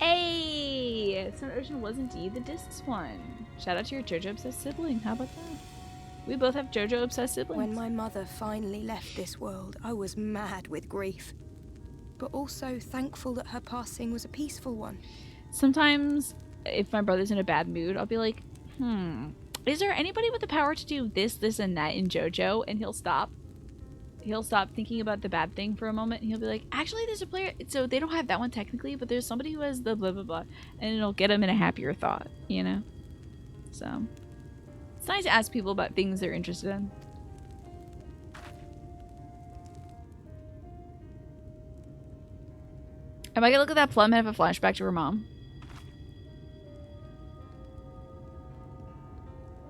Hey! Stone Ocean was indeed the discs one. Shout out to your JoJo obsessed sibling. How about that? We both have JoJo obsessed siblings. When my mother finally left this world, I was mad with grief, but also thankful that her passing was a peaceful one. Sometimes, if my brother's in a bad mood, I'll be like, is there anybody with the power to do this, this, and that in JoJo? And he'll stop. He'll stop thinking about the bad thing for a moment, and he'll be like, actually, there's a player, so they don't have that one technically, but there's somebody who has the blah, blah, blah. And it'll get him in a happier thought, you know? So, it's nice to ask people about things they're interested in. Am I gonna look at that plum and have a flashback to her mom?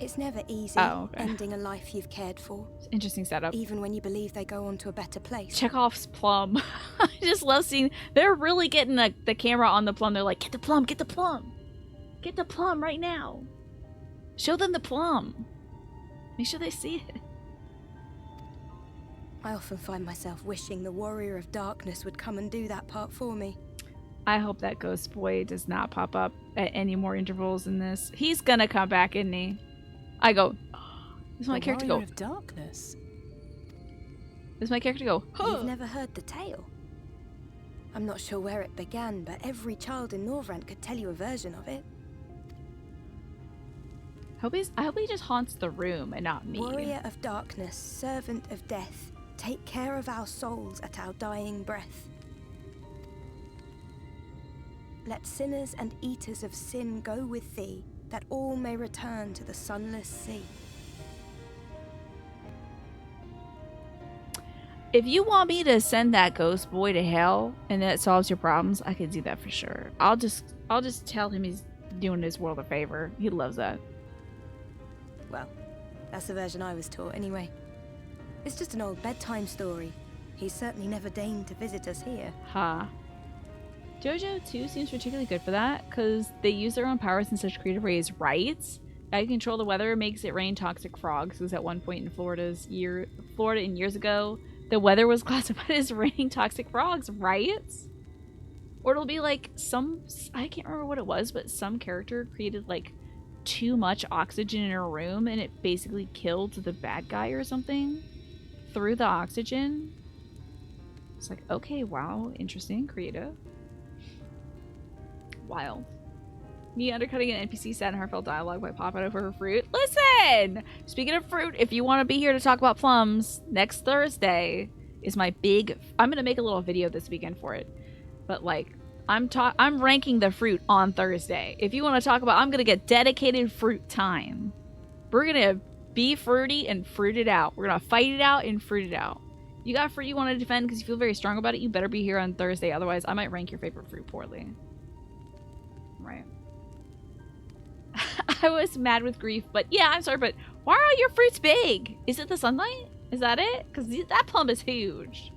It's never easy ending a life you've cared for. Interesting setup. Even when you believe they go on to a better place. Chekhov's plum. I just love seeing... They're really getting the camera on the plum. They're like, get the plum, get the plum. Get the plum right now. Show them the plum. Make sure they see it. I often find myself wishing the Warrior of Darkness would come and do that part for me. I hope that ghost boy does not pop up at any more intervals in this. He's gonna come back, isn't he? I go, oh, this is my character go. Warrior of Darkness. This is my character go, huh. You've never heard the tale? I'm not sure where it began, but every child in Norvrent could tell you a version of it. I hope he just haunts the room and not me. Warrior of Darkness, servant of death, take care of our souls at our dying breath. Let sinners and eaters of sin go with thee, that all may return to the sunless sea. If you want me to send that ghost boy to hell and that solves your problems, I could do that for sure. I'll just tell him he's doing his world a favor. He loves that. Well, that's the version I was taught anyway. It's just an old bedtime story. He's certainly never deigned to visit us here. Ha. JoJo 2 seems particularly good for that, because they use their own powers in such creative ways, right? I can control the weather, makes it rain toxic frogs, because at one point in Florida and years ago, the weather was classified as raining toxic frogs, right? Or it'll be like I can't remember what it was, but some character created like too much oxygen in a room and it basically killed the bad guy or something through the oxygen. It's like, okay, wow, interesting, creative. Wild. Me undercutting an NPC sad and heartfelt dialogue by popping over her fruit. Listen! Speaking of fruit, if you want to be here to talk about plums, next Thursday is my big... I'm going to make a little video this weekend for it. But, like, I'm ranking the fruit on Thursday. If you want to talk about... I'm going to get dedicated fruit time. We're going to be fruity and fruit it out. We're going to fight it out and fruit it out. You got fruit you want to defend because you feel very strong about it, you better be here on Thursday. Otherwise, I might rank your favorite fruit poorly. Right. I was mad with grief, but yeah, I'm sorry, but why are all your fruits big? Is it the sunlight? Is that it? Because that plum is huge.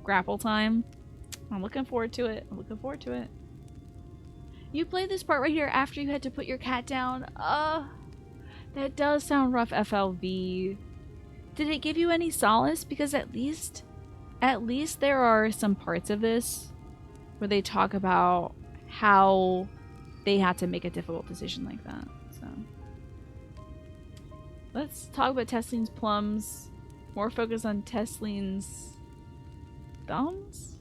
Grapple time. I'm looking forward to it. I'm looking forward to it. You played this part right here after you had to put your cat down. That does sound rough, FLV. Did it give you any solace? Because at least there are some parts of this where they talk about how they had to make a difficult decision like that. So let's talk about Tesleen's plums. More focus on Tesleen's thumbs?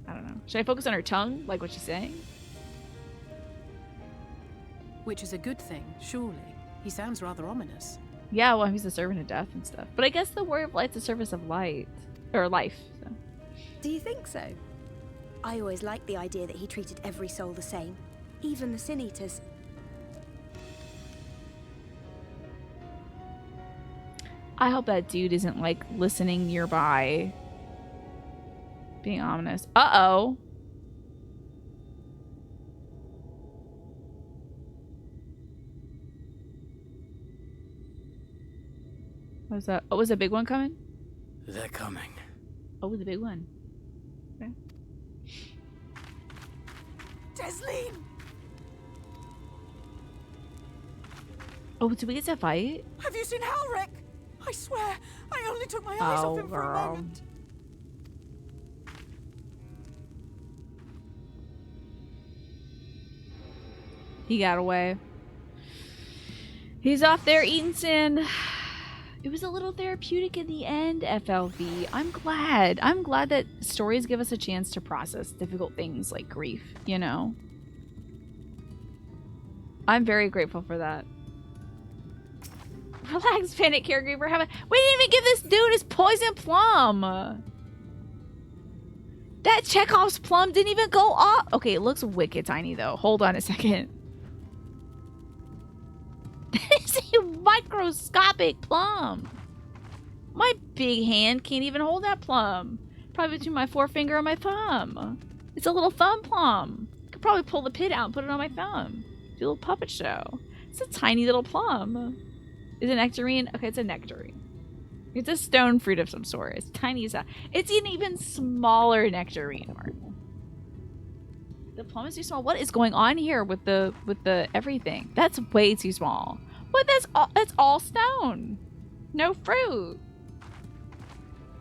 I don't know. Should I focus on her tongue, like what she's saying? Which is a good thing, surely. He sounds rather ominous. Yeah, well, he's a servant of death and stuff. But I guess the Warrior of Light's a service of light. Or life, so. Do you think so? I always liked the idea that he treated every soul the same. Even the Sin Eaters. I hope that dude isn't, like, listening nearby. Being ominous. Uh-oh. What's that? Oh, was a big one coming? They're coming. Oh, the big one. Okay. Tesleen! Oh, did we get to fight? Have you seen Halric? I swear, I only took my eyes off him for a moment. He got away. He's off there eating sin. It was a little therapeutic in the end, FLV. I'm glad. I'm glad that stories give us a chance to process difficult things like grief, you know? I'm very grateful for that. Relax, Panic Caregiver. We didn't even give this dude his poison plum. That Chekhov's plum didn't even go off. Okay, it looks wicked tiny, though. Hold on a second. This is a microscopic plum. My big hand can't even hold that plum. Probably between my forefinger and my thumb. It's a little thumb plum. I could probably pull the pit out and put it on my thumb. Do a little puppet show. It's a tiny little plum. Is it nectarine? Okay, it's a nectarine. It's a stone fruit of some sort. It's tiny as that. It's an even smaller nectarine. The plum is too small. What is going on here with the everything? That's way too small. But that's all stone. No fruit.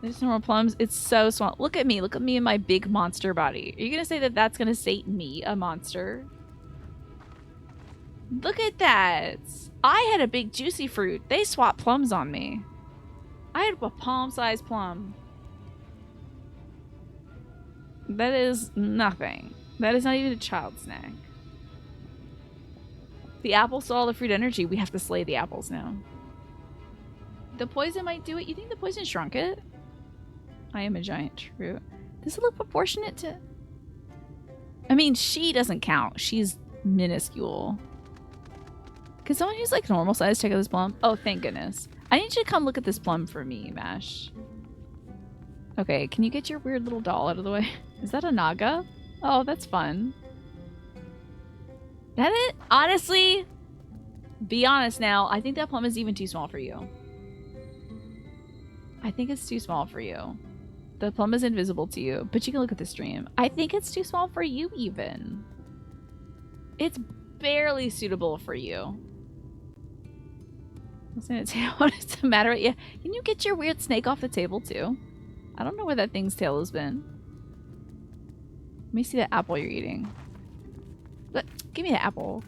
There's no more plums. It's so small. Look at me. Look at me in my big monster body. Are you gonna say that that's gonna sate me, a monster? Look at that. I had a big juicy fruit. They swapped plums on me. I had a palm-sized plum. That is nothing. That is not even a child snack. The apple saw the fruit energy. We have to slay the apples now. The poison might do it. You think the poison shrunk it? I am a giant fruit. Does it look proportionate to... I mean, she doesn't count. She's minuscule. Can someone who's like normal size check out this plum? Oh, thank goodness. I need you to come look at this plum for me, Mash. Okay, can you get your weird little doll out of the way? Is that a naga? Oh, that's fun. That it? Honestly, be honest now. I think that plum is even too small for you. I think it's too small for you. The plum is invisible to you, but you can look at the stream. I think it's too small for you even. It's barely suitable for you. What is the matter with you? Can you get your weird snake off the table too? I don't know where that thing's tail has been. Let me see the apple you're eating. But give me the apple.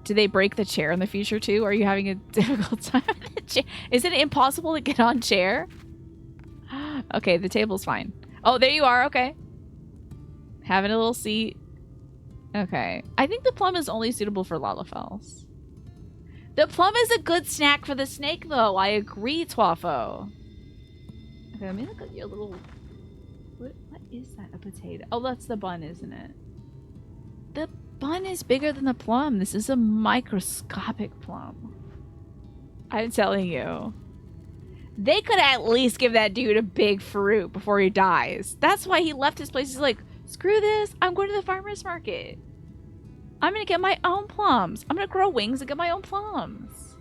Do they break the chair in the future too? Are you having a difficult time with the chair? Is it impossible to get on chair? Okay, the table's fine. Oh, there you are. Okay. Having a little seat. Okay. I think the plum is only suitable for Lalafels. The plum is a good snack for the snake, though. I agree, Twafo. Okay, let me look at your little... What is that? A potato? Oh, that's the bun, isn't it? The bun is bigger than the plum. This is a microscopic plum. I'm telling you. They could at least give that dude a big fruit before he dies. That's why he left his place. He's like, screw this. I'm going to the farmer's market. I'm going to get my own plums. I'm going to grow wings and get my own plums.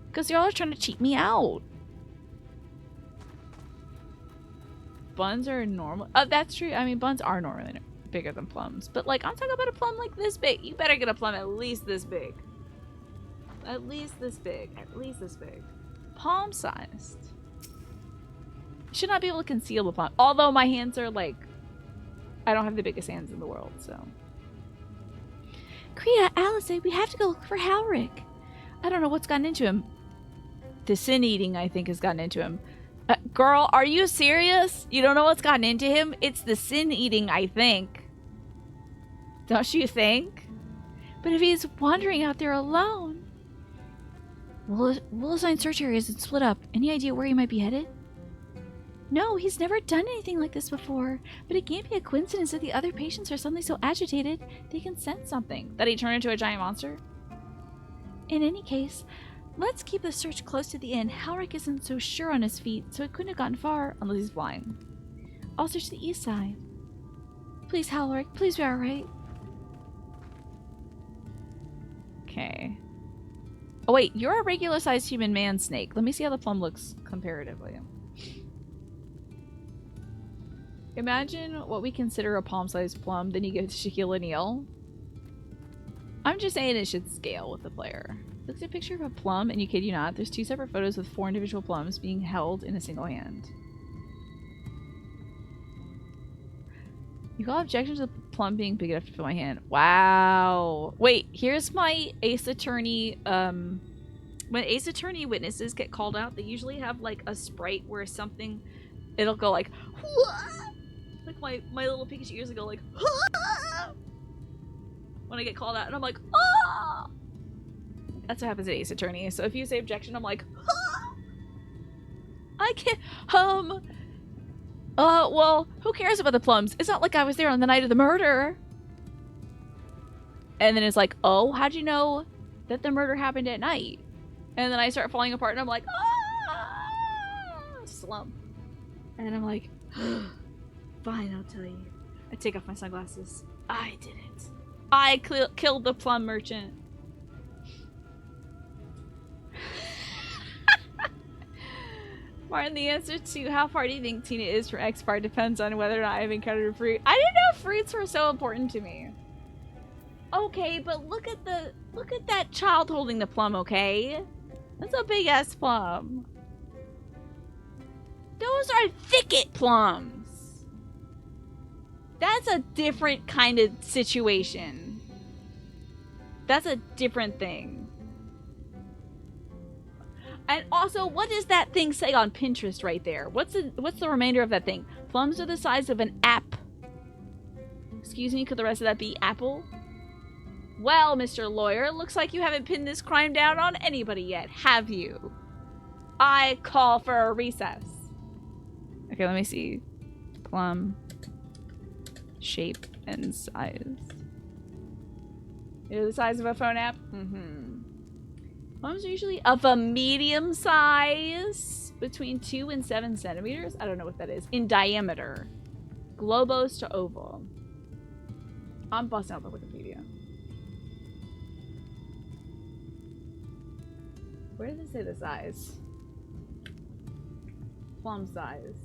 Because y'all are trying to cheat me out. Buns are normal. That's true. I mean, buns are normally bigger than plums. But, like, I'm talking about a plum like this big. You better get a plum at least this big. At least this big. At least this big. Palm-sized. You should not be able to conceal the plum. Although my hands are, like... I don't have the biggest hands in the world, so... Krita, Alice, we have to go look for Halric. I don't know what's gotten into him. The sin eating, I think, has gotten into him. Girl, are you serious? You don't know what's gotten into him? It's the sin eating, I think. Don't you think? But if he's wandering out there alone... We'll assign search areas and split up. Any idea where he might be headed? No, he's never done anything like this before. But it can't be a coincidence that the other patients are suddenly so agitated they can sense something. That he turned into a giant monster? In any case, let's keep the search close to the inn. Halric isn't so sure on his feet, so it couldn't have gotten far unless he's blind. I'll search the east side. Please, Halric, please be alright. Okay. Oh wait, you're a regular-sized human man snake. Let me see how the plum looks comparatively. Imagine what we consider a palm-sized plum, then you get Shaquille O'Neal. I'm just saying it should scale with the player. Looks at a picture of a plum, and you kid you not, there's 2 separate photos with 4 individual plums being held in a single hand. You got objections to the plum being big enough to fill my hand. Wow. Wait, here's my Ace Attorney. When Ace Attorney witnesses get called out, they usually have like a sprite where something, it'll go like, like my little Pikachu ears will go like, when I get called out, and I'm like, ah! That's what happens at Ace Attorney. So if you say objection, I'm like, ah! I can't, well, who cares about the plums? It's not like I was there on the night of the murder. And then it's like, oh, how'd you know that the murder happened at night? And then I start falling apart and I'm like, ah! Slump. And I'm like, fine, I'll tell you. I take off my sunglasses. I did it. I killed the plum merchant. Martin, the answer to how far do you think Tina is from X part depends on whether or not I've encountered a fruit. I didn't know fruits were so important to me. Okay, but look at that child holding the plum, okay? That's a big ass plum. Those are thicket plums. That's a different kind of situation. That's a different thing. And also, what does that thing say on Pinterest right there? What's the remainder of that thing? Plums are the size of an app. Excuse me, could the rest of that be apple? Well, Mr. Lawyer, looks like you haven't pinned this crime down on anybody yet, have you? I call for a recess. Okay, let me see. Plum. Shape and size. They're the size of a phone app? Mm-hmm. Plums are usually of a medium size, between 2 and 7 centimeters. I don't know what that is. In diameter. Globose to oval. I'm busting out the Wikipedia. Where does it say the size? Plum size.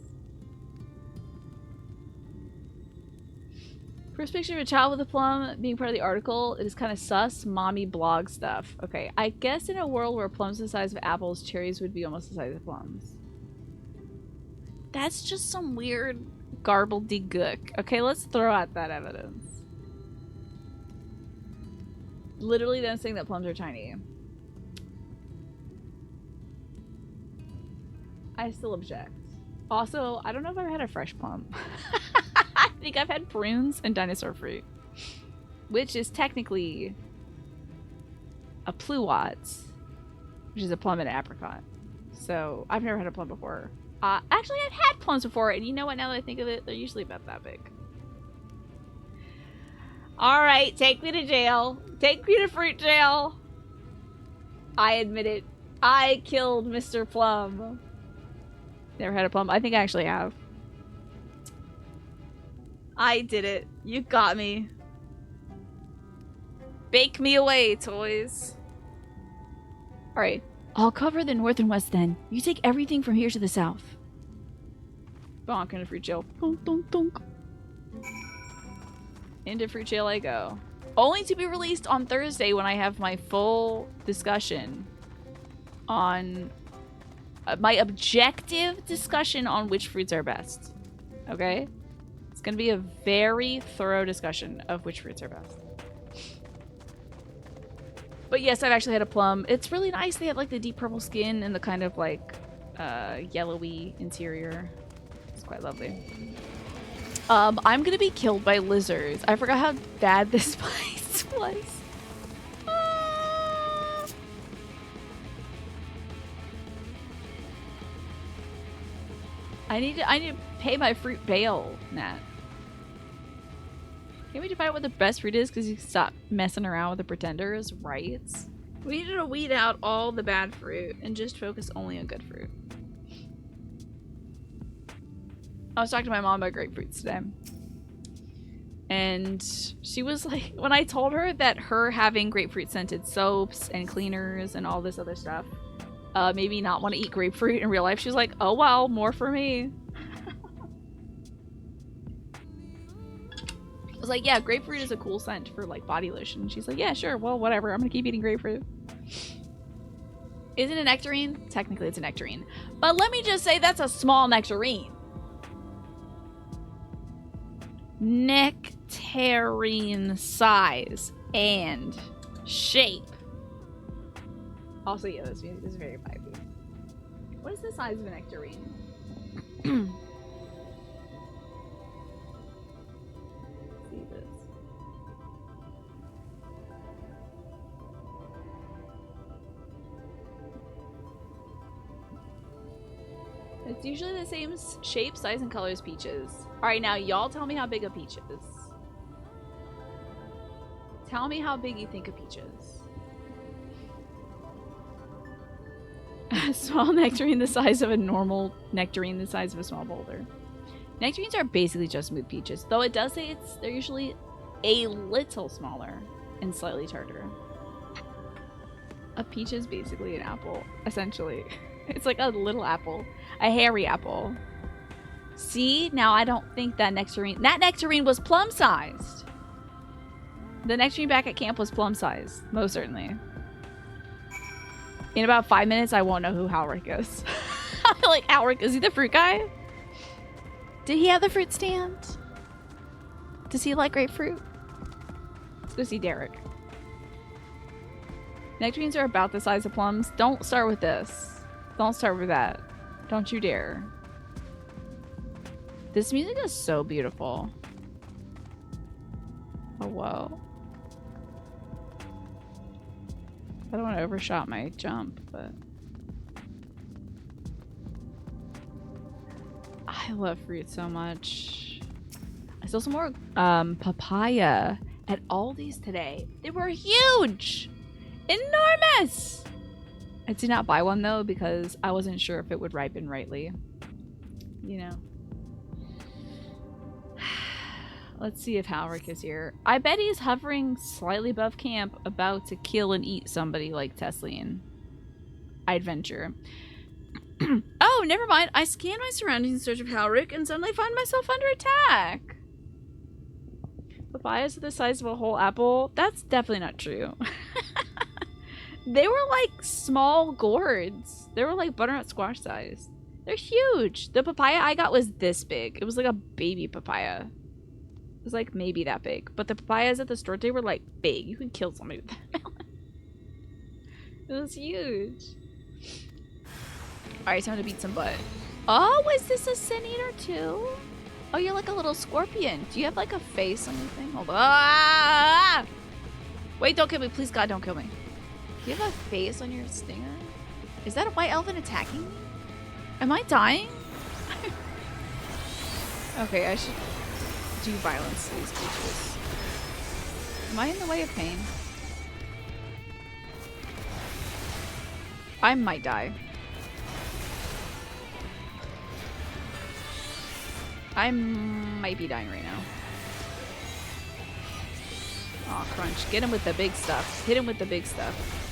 First picture of a child with a plum being part of the article. It is kind of sus, mommy blog stuff. Okay, I guess in a world where plums are the size of apples, cherries would be almost the size of plums. That's just some weird garbledy-gook. Okay, let's throw out that evidence. Literally them saying that plums are tiny. I still object. Also, I don't know if I've ever had a fresh plum. I think I've had prunes and dinosaur fruit, which is technically a pluot, which is a plum and an apricot. So I've never had a plum before. Actually, I've had plums before, and you know what? Now that I think of it, they're usually about that big. All right, take me to jail. Take me to fruit jail. I admit it. I killed Mr. Plum. Never had a plum. I think I actually have. I did it. You got me. Bake me away, toys. Alright. I'll cover the north and west then. You take everything from here to the south. Bonk into fruit jail. Donk, donk, donk. Into fruit jail I go. Only to be released on Thursday when I have my full discussion on... my objective discussion on which fruits are best. Okay? It's gonna be a very thorough discussion of which fruits are best. But yes, I've actually had a plum. It's really nice. They have like the deep purple skin and the kind of like yellowy interior. It's quite lovely. I'm gonna be killed by lizards. I forgot how bad this place was. I need to pay my fruit bail, Nat. Can't we define what the best fruit is because you stop messing around with the pretenders, right? We need to weed out all the bad fruit and just focus only on good fruit. I was talking to my mom about grapefruits today. And she was like, when I told her that her having grapefruit scented soaps and cleaners and all this other stuff made me not want to eat grapefruit in real life, she was like, oh well, more for me. I was like, yeah, grapefruit is a cool scent for like body lotion. She's like, yeah, sure, well, whatever. I'm gonna keep eating grapefruit. Is it a nectarine? Technically it's a nectarine. But let me just say that's a small nectarine. Nectarine size and shape. Also, yeah, this is very vibey. What is the size of a nectarine? See this. It's usually the same shape, size, and color as peaches. Alright, now y'all tell me how big a peach is. Tell me how big you think a peach is. A small nectarine the size of a normal nectarine the size of a small boulder. Nectarines are basically just smooth peaches, though it does say they're usually a little smaller and slightly tartar. A peach is basically an apple, essentially. It's like a little apple. A hairy apple. See? Now I don't think that nectarine... That nectarine was plum-sized! The nectarine back at camp was plum-sized. Most certainly. In about 5 minutes, I won't know who Halric is. I feel like Halric... Is he the fruit guy? Did he have the fruit stand? Does he like grapefruit? Let's go see Derek. Nectarines are about the size of plums. Don't start with this. Don't start with that. Don't you dare. This music is so beautiful. Oh, whoa. I don't want to overshot my jump, but... I love fruit so much. I saw some more papaya at Aldi's today. They were huge! Enormous! I did not buy one though because I wasn't sure if it would ripen rightly. You know. Let's see if Halric is here. I bet he's hovering slightly above camp, about to kill and eat somebody like Tesleen. I'd venture. Oh, never mind. I scanned my surroundings in search of Halric and suddenly find myself under attack. Papayas are the size of a whole apple? That's definitely not true. They were like small gourds. They were like butternut squash size. They're huge. The papaya I got was this big. It was like a baby papaya. It was like maybe that big. But the papayas at the store, they were like big. You could kill somebody with that melon. It was huge. Alright, time to beat some butt. Oh, is this a sin eater too? Oh, you're like a little scorpion. Do you have like a face on your thing? Hold on. Ah! Wait, don't kill me. Please, God, don't kill me. Do you have a face on your stinger? Is that a white elven attacking me? Am I dying? Okay, I should do violence to these creatures. Am I in the way of pain? I might die. I might be dying right now. Aw, crunch. Get him with the big stuff. Hit him with the big stuff.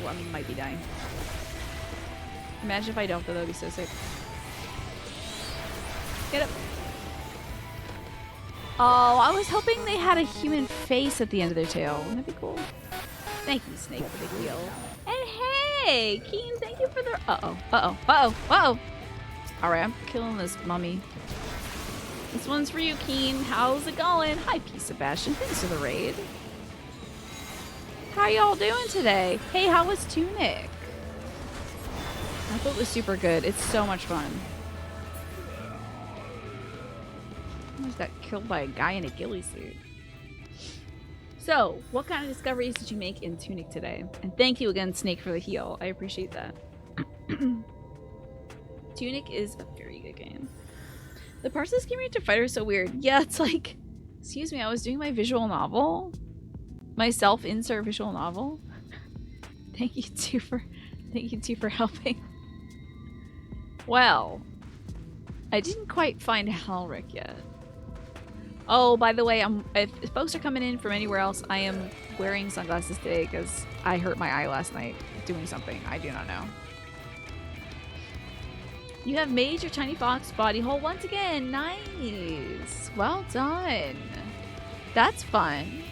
Well, I might be dying. Imagine if I don't, though. That would be so sick. Get up. Oh, I was hoping they had a human face at the end of their tail. Wouldn't that be cool? Thank you, Snake, for the heal. And hey, Keen, thank you for the... Uh-oh, uh-oh, uh-oh, uh-oh. Alright, I'm killing this mummy. This one's for you, Keen. How's it going? Hi, P. Sebastian. Thanks for the raid. How y'all doing today? Hey, how was Tunic? I thought it was super good. It's so much fun. I almost got killed by a guy in a ghillie suit. So, what kind of discoveries did you make in Tunic today? And thank you again, Snake, for the heal. I appreciate that. Tunic is a very good game. The parts of this game to fight are so weird. Yeah, it's like... Excuse me, I was doing my visual novel. My self-insert visual novel. Thank you two for helping. Well, I didn't quite find Halric yet. Oh, by the way, if folks are coming in from anywhere else, I am wearing sunglasses today because I hurt my eye last night doing something. I do not know. You have made your tiny fox body hole once again. Nice. Well done. That's fun.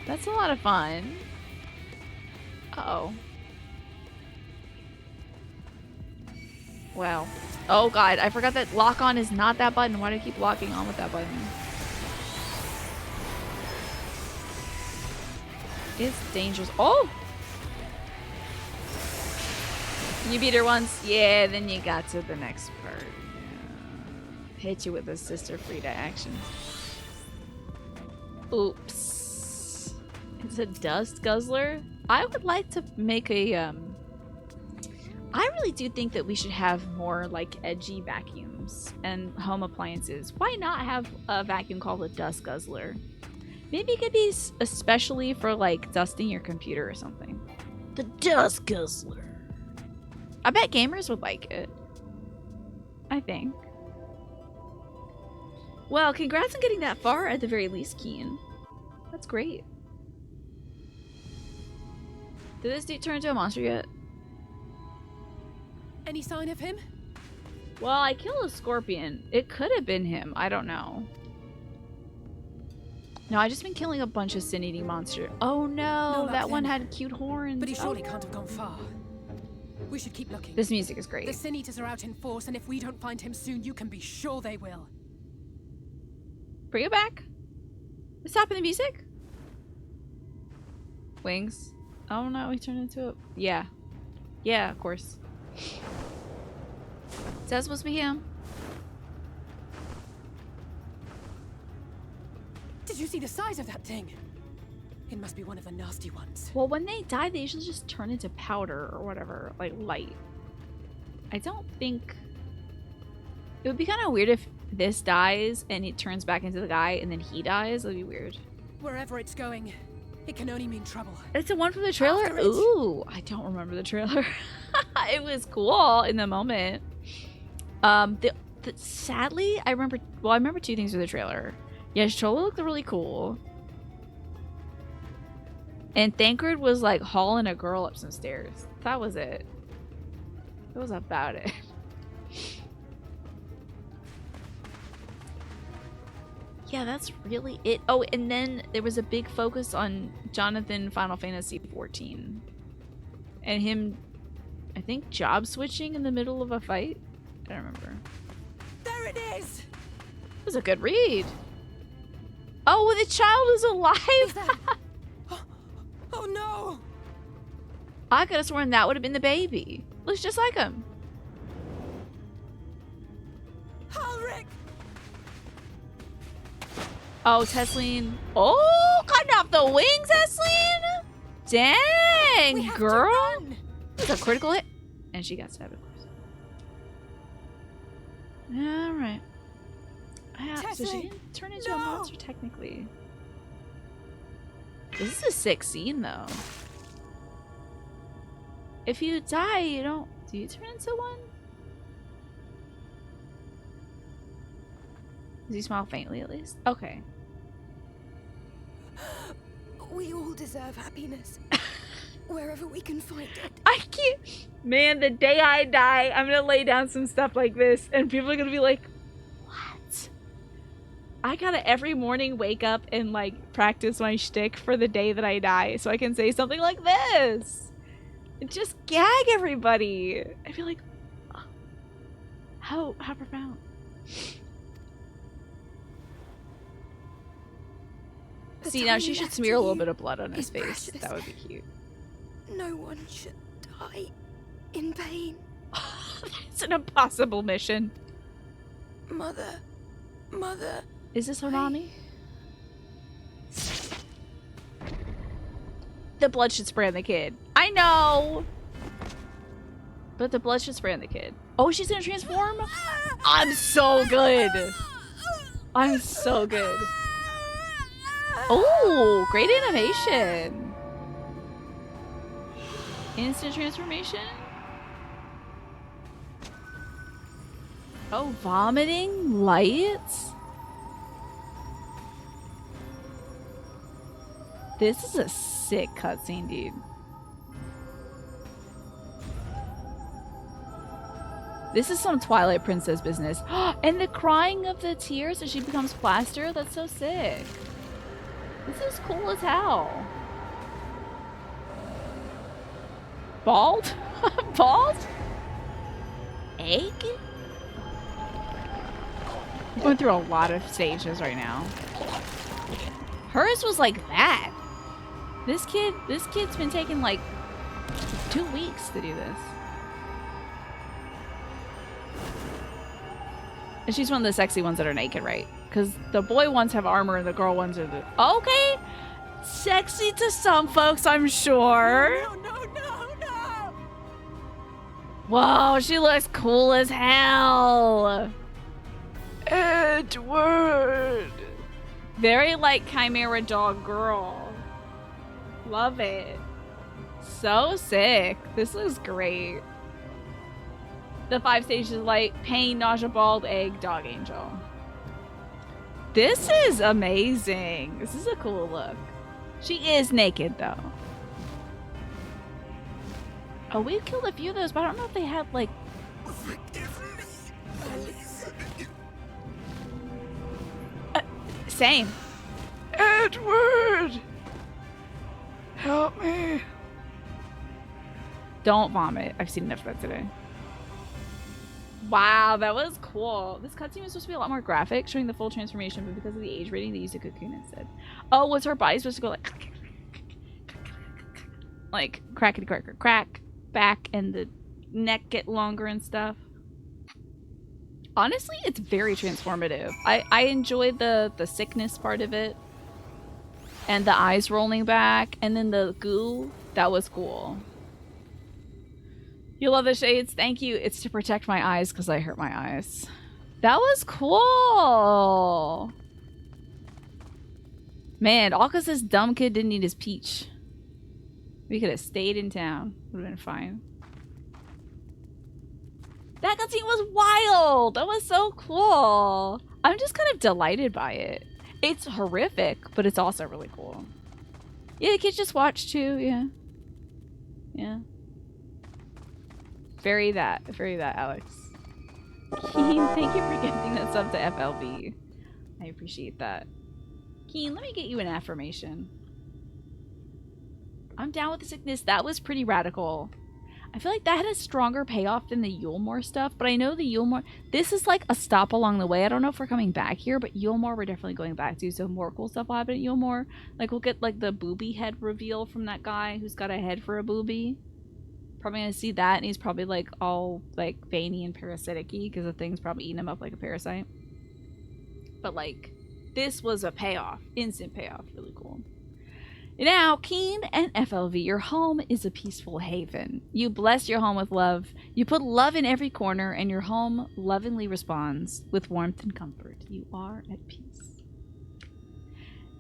That's a lot of fun. Uh-oh. Wow. Oh god, I forgot that lock on is not that button. Why do I keep locking on with that button? It's dangerous. Oh! You beat her once? Yeah, then you got to the next part. Yeah. Hit you with a Sister Frida action. Oops. It's a dust guzzler? I would like to make a, I really do think that we should have more, like, edgy vacuums and home appliances. Why not have a vacuum called a dust guzzler? Maybe it could be especially for, like, dusting your computer or something. The dust guzzler. I bet gamers would like it. I think. Well, congrats on getting that far at the very least, Keen. That's great. Did this dude turn into a monster yet? Any sign of him? Well, I killed a scorpion. It could have been him. I don't know. No, I just been killing a bunch of sin-eating monsters. Oh no, that one had cute horns. But he surely can't have gone far. We should keep looking. This music is great. The Sin Eaters are out in force, and if we don't find him soon, you can be sure they will. Bring it back. Stop in the music. Wings. Oh no, he turned into a... Yeah. Yeah, of course. Is that supposed to be him? Did you see the size of that thing? It must be one of the nasty ones. Well, when they die, they usually just turn into powder or whatever, like light. I don't think... It would be kind of weird if this dies and it turns back into the guy and then he dies. That'd be weird. Wherever it's going, it can only mean trouble. It's the one from the trailer? Ooh, I don't remember the trailer. It was cool in the moment. Sadly, I remember... Well, I remember two things from the trailer. Yeah, Shola looked really cool. And Thancred was like hauling a girl up some stairs. That was it. That was about it. Yeah, that's really it. Oh, and then there was a big focus on Jonathan Final Fantasy XIV. And him, I think, job switching in the middle of a fight. I don't remember. There it is! It was a good read. Oh, the child is alive! Oh no! I could have sworn that would have been the baby. Looks just like him. Ulrich! Oh, Tesleen. Oh, cutting off the wings, Tesleen! Dang, girl. It's a critical hit. And she got stabbed, of course. Alright. So she didn't turn into a monster, technically. This is a sick scene, though. If you die, you don't... Do you turn into one? Does he smile faintly, at least? Okay. We all deserve happiness. Wherever we can find it. I can't... Man, the day I die, I'm gonna lay down some stuff like this, and people are gonna be like, what? I gotta every morning wake up and, like, practice my shtick for the day that I die, so I can say something like this. And just gag everybody. I'd be like, oh, how profound. See, now she should smear a little bit of blood on his face. Precious. That would be cute. No one should die in pain. It's an impossible mission. Mother. Is this her mommy? The blood should spray on the kid. I know! But the blood should spray on the kid. Oh, she's gonna transform? I'm so good! I'm so good. Oh, great animation. Instant transformation? Oh, vomiting lights? This is a sick cutscene, dude. This is some Twilight Princess business. And the crying of the tears as she becomes plaster? That's so sick. This is cool as hell. Bald? Bald? Egg? I'm going through a lot of stages right now. Hers was like that. This kid's been taking like 2 weeks to do this. And she's one of the sexy ones that are naked, right? Because the boy ones have armor and the girl ones are the... Okay! Sexy to some folks, I'm sure. No! Whoa, she looks cool as hell. Edward. Very like Chimera Dog Girl. Love it. So sick. This looks great. The 5 stages of light: pain, nausea, bald, egg, dog angel. This is amazing. This is a cool look. She is naked though. Oh, we've killed a few of those, but I don't know if they had like... Same. Edward! Help me. Don't vomit. I've seen enough of that today. Wow, that was cool. This cutscene was supposed to be a lot more graphic, showing the full transformation, but because of the age rating, they used a cocoon instead. Oh, was her body supposed to go like crackety crack crack back, and the neck get longer and stuff? Honestly, it's very transformative. I enjoyed the sickness part of it, and the eyes rolling back, and then the goo. That was cool. You love the shades? Thank you. It's to protect my eyes because I hurt my eyes. That was cool. Man, all because this dumb kid didn't eat his peach. We could have stayed in town. Would have been fine. That cutscene was wild. That was so cool. I'm just kind of delighted by it. It's horrific, but it's also really cool. Yeah, the kids just watched too. Yeah. Yeah. Very that, Alex. Keen, thank you for getting that sub to FLB. I appreciate that. Keen, let me get you an affirmation. I'm down with the sickness. That was pretty radical. I feel like that had a stronger payoff than the Yulmore stuff, but I know the Yulmore... This is like a stop along the way. I don't know if we're coming back here, but Yulmore we're definitely going back to, so more cool stuff will happen at Yulmore. Like, we'll get like the booby head reveal from that guy who's got a head for a booby. Probably gonna see that, and he's probably like all like veiny and parasitic-y because the thing's probably eating him up like a parasite. But like, this was a payoff. Instant payoff. Really cool. Now, Keen and FLV, your home is a peaceful haven. You bless your home with love. You put love in every corner, and your home lovingly responds with warmth and comfort. You are at peace.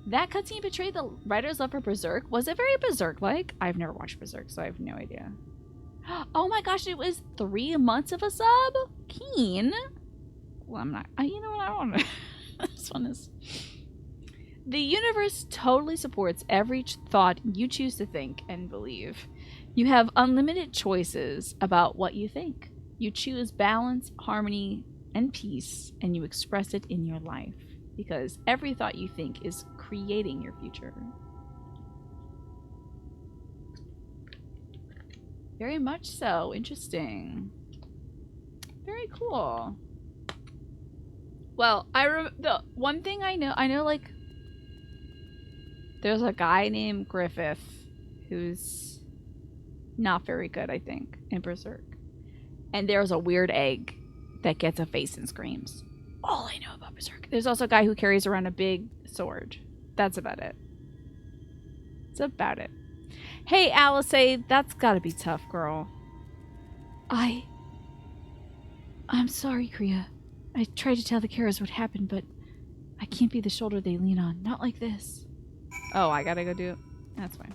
That cutscene betrayed the writer's love for Berserk. Was it very Berserk-like? I've never watched Berserk, so I have no idea. Oh my gosh, it was 3 months of a sub? Keen? Well, I'm not... you know what? I don't know. This one is... The universe totally supports every thought you choose to think and believe. You have unlimited choices about what you think. You choose balance, harmony, and peace, and you express it in your life. Because every thought you think is creating your future. Very much so. Interesting. Very cool. Well, the one thing I know like there's a guy named Griffith who's not very good, I think, in Berserk. And there's a weird egg that gets a face and screams. All I know about Berserk. There's also a guy who carries around a big sword. That's about it. That's about it. Hey, Alice, that's gotta be tough, girl. I'm sorry, Kriya. I tried to tell the Karas what happened, but I can't be the shoulder they lean on. Not like this. Oh, I gotta go do it? That's fine.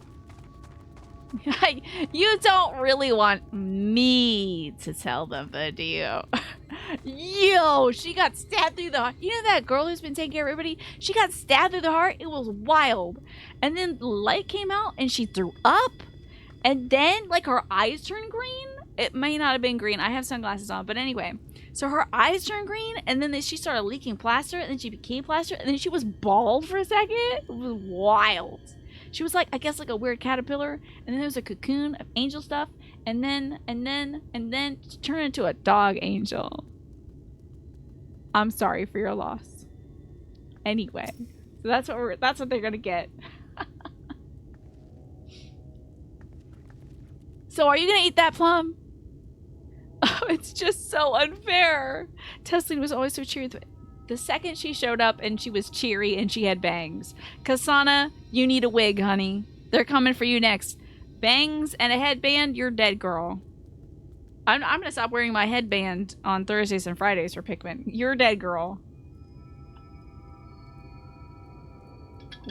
You don't really want me to tell them, though, do you? Yo, she got stabbed through the heart. You know that girl who's been taking care of everybody? She got stabbed through the heart. It was wild. And then the light came out and she threw up. And then, like, her eyes turned green. It may not have been green. I have sunglasses on. But anyway, so her eyes turned green. And then she started leaking plaster. And then she became plaster. And then she was bald for a second. It was wild. She was like, I guess like a weird caterpillar. And then there was a cocoon of angel stuff. And then she turned into a dog angel. I'm sorry for your loss. Anyway, so that's what they're gonna get. So are you gonna eat that plum? Oh, it's just so unfair. Tesleen was always so cheery. The second she showed up and she was cheery and she had bangs. Kasana, you need a wig, honey. They're coming for you next. Bangs and a headband, you're dead, girl. I'm gonna stop wearing my headband on Thursdays and Fridays for Pikmin. You're dead, girl.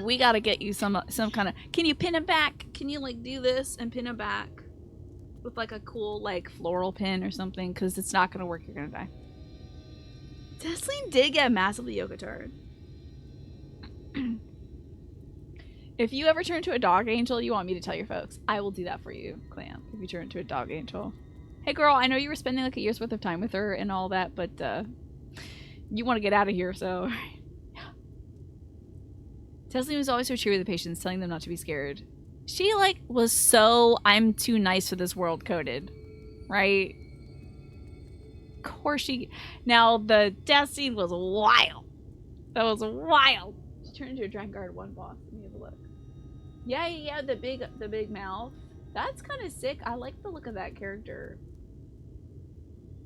We gotta get you some kind of... Can you pin him back? Can you like do this and pin him back? with like a cool like floral pin or something, because it's not gonna work. You're gonna die. Tesleen did get massively Yokotard. If you ever turn to a dog angel, you want me to tell your folks, I will do that for you, Clam. If you turn into a dog angel. Hey girl, I know you were spending like a year's worth of time with her and all that, but you want to get out of here, so. Tesleen was always so cheery with the patients, telling them not to be scared. She like was so I'm too nice for this world coded, right? Of course she. Now the death scene was wild. That was wild. She turned into a Dragon Guard 1 boss. Let me have a look. Yeah, the big mouth. That's kind of sick. I like the look of that character.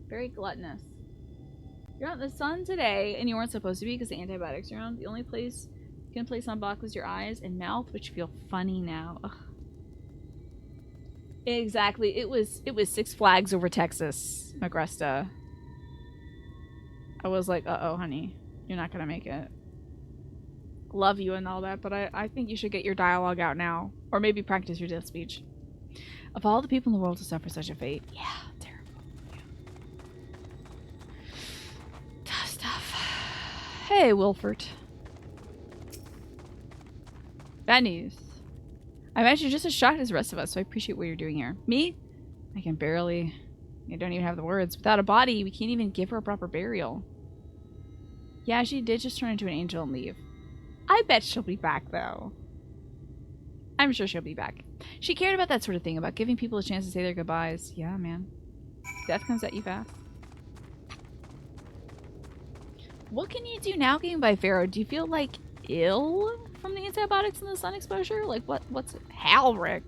Very gluttonous. You're out in the sun today, and you weren't supposed to be because the antibiotics are around. The only place you can place sunblock was your eyes and mouth, which feel funny now. Ugh. Exactly. It was Six Flags over Texas, Agresta. I was like, uh-oh, honey. You're not gonna make it. Love you and all that, but I think you should get your dialogue out now. Or maybe practice your death speech. Of all the people in the world to suffer such a fate. Yeah, terrible. Yeah. Tough stuff. Hey, Wilford. Bad news. I imagine you're just as shocked as the rest of us, so I appreciate what you're doing here. Me? I can barely... I don't even have the words. Without a body, we can't even give her a proper burial. Yeah, she did just turn into an angel and leave. I bet she'll be back, though. I'm sure she'll be back. She cared about that sort of thing, about giving people a chance to say their goodbyes. Yeah, man. Death comes at you fast. What can you do now getting by Pharaoh? Do you feel, like, ill from the antibiotics and the sun exposure? Like, what's... Halric.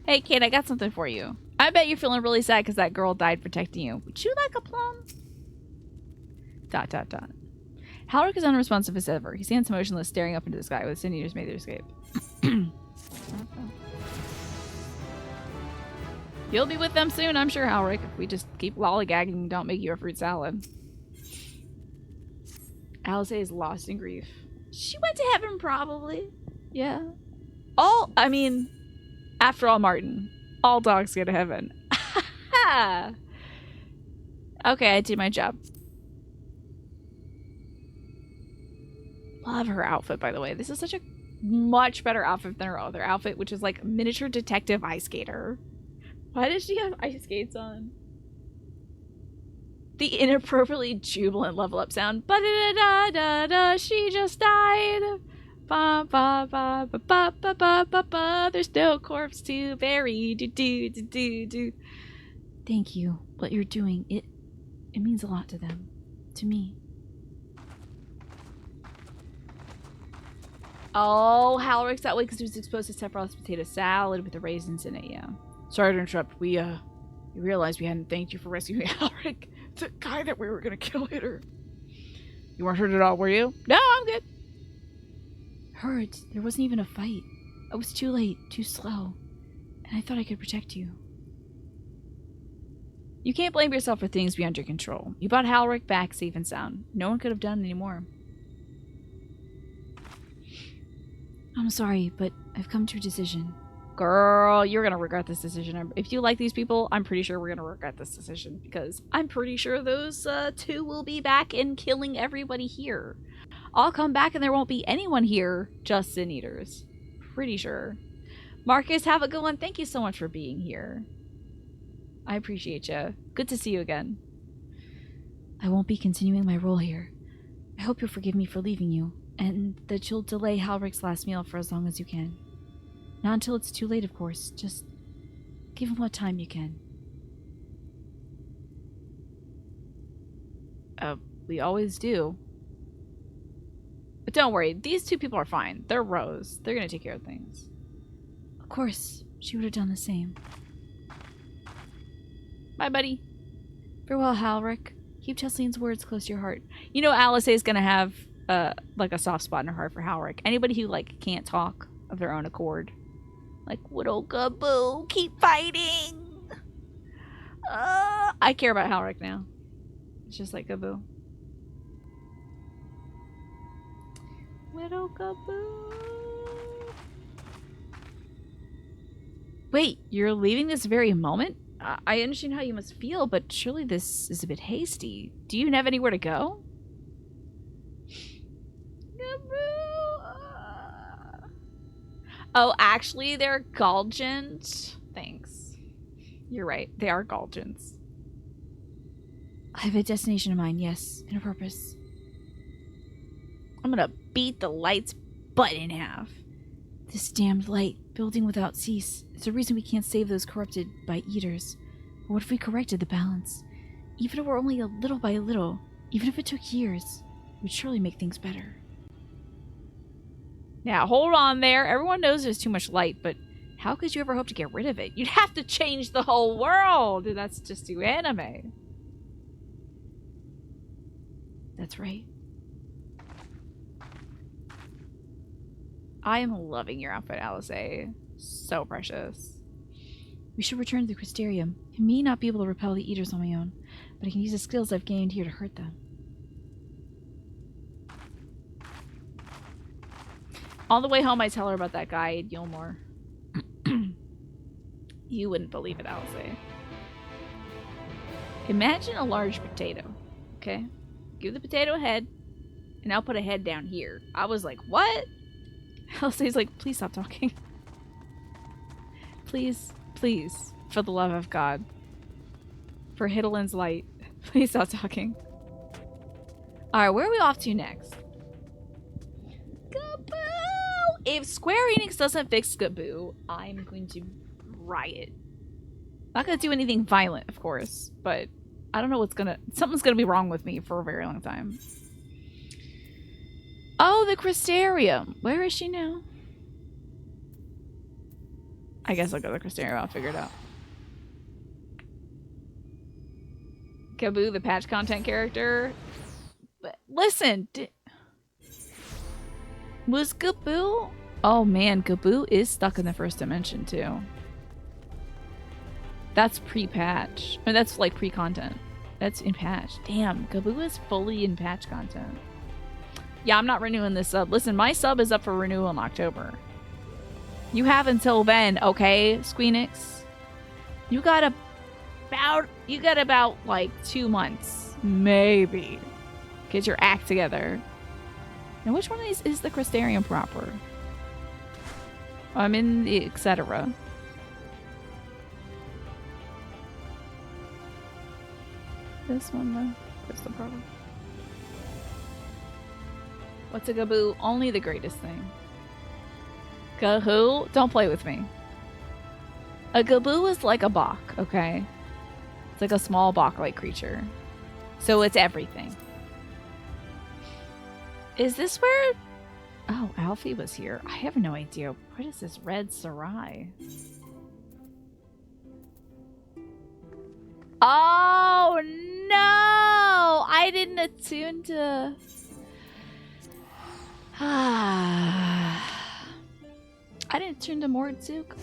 Hey, kid, I got something for you. I bet you're feeling really sad because that girl died protecting you. Would you like a plum? ... Halric is unresponsive as ever. He stands motionless, staring up into the sky with Sin Eaters made their escape. You'll be with them soon, I'm sure, Halric, if we just keep lollygagging and don't make you a fruit salad. Alice is lost in grief. She went to heaven, probably. Yeah. I mean, after all, Martin, all dogs go to heaven. Okay, I did my job. Love her outfit, by the way. This is such a much better outfit than her other outfit, which is like miniature detective ice skater. Why does she have ice skates on? The inappropriately jubilant level up sound. Ba-da-da-da-da-da, she just died. Ba-ba-ba-ba-ba-ba-ba-ba-ba. There's no corpse to bury. Do-do-do-do-do. Thank you. What you're doing, it means a lot to them. To me. Oh, Halric's that way because he was exposed to Sephiroth's potato salad with the raisins in it, yeah. Sorry to interrupt. We realized we hadn't thanked you for rescuing Halric, the guy that we were gonna kill later. You weren't hurt at all, were you? No, I'm good. Hurt? There wasn't even a fight. I was too late, too slow, and I thought I could protect you. You can't blame yourself for things beyond your control. You brought Halric back safe and sound. No one could have done any more. I'm sorry, but I've come to a decision. Girl, you're gonna regret this decision. If you like these people, I'm pretty sure we're gonna regret this decision because I'm pretty sure those two will be back and killing everybody here. I'll come back and there won't be anyone here, just Sin Eaters. Pretty sure. Marcus, have a good one. Thank you so much for being here. I appreciate you. Good to see you again. I won't be continuing my role here. I hope you'll forgive me for leaving you, and that you'll delay Halric's last meal for as long as you can. Not until it's too late, of course. Just give him what time you can. We always do. But don't worry, these two people are fine. They're Rose. They're gonna take care of things. Of course, she would have done the same. Bye, buddy. Farewell, Halric. Keep Tesleen's words close to your heart. You know Alice is gonna have like a soft spot in her heart for Halric. Anybody who like can't talk of their own accord. Like, Widowga boo, keep fighting. I care about Halric now. It's just like Gaboo. Widowga boo. Wait, you're leaving this very moment? I understand how you must feel, but surely this is a bit hasty. Do you have anywhere to go? Oh, actually, they're Galgant. Thanks. You're right. They are Galgants. I have a destination in mind, yes, and a purpose. I'm gonna beat the light's butt in half. This damned light, building without cease. It's the reason we can't save those corrupted by eaters. But what if we corrected the balance? Even if it were only a little by little, even if it took years, it would surely make things better. Now, hold on there. Everyone knows there's too much light, but how could you ever hope to get rid of it? You'd have to change the whole world. That's just too anime. That's right. I am loving your outfit, Alice. So precious. We should return to the Crystarium. I may not be able to repel the eaters on my own, but I can use the skills I've gained here to hurt them. On the way home, I tell her about that guy at Yulmore. You wouldn't believe it, Alice. Imagine a large potato, okay? Give the potato a head, and I'll put a head down here. I was like, what? Alice's like, please stop talking. Please, please, for the love of God. For Hiddlin's light, please stop talking. Alright, where are we off to next? Gaboo! If Square Enix doesn't fix Gaboo, I'm going to riot. Not gonna do anything violent, of course, but I don't know what's gonna... Something's gonna be wrong with me for a very long time. Oh, the Crystarium. Where is she now? I guess I'll go to the Crystarium. I'll figure it out. Gaboo, the patch content character. But listen, was Gaboo? Oh man, Gaboo is stuck in the first dimension too. That's pre-patch. I mean, that's like pre-content. That's in patch. Damn, Gaboo is fully in patch content. Yeah, I'm not renewing this sub. Listen, my sub is up for renewal in October. You have until then, okay, Squeenix? You got about like 2 months, maybe. Get your act together. Now, which one of these is the Crystarium proper? I'm in the etc. This one, though. Crystal proper. What's a Gaboo? Only the greatest thing. Gahoo? Don't play with me. A Gaboo is like a Bok, okay? It's like a small Bok-like creature. So it's everything. Is this where... Oh, Alfie was here. I have no idea. What is this red Sarai? Oh, no! I didn't attune to... I didn't turn to Mordzook.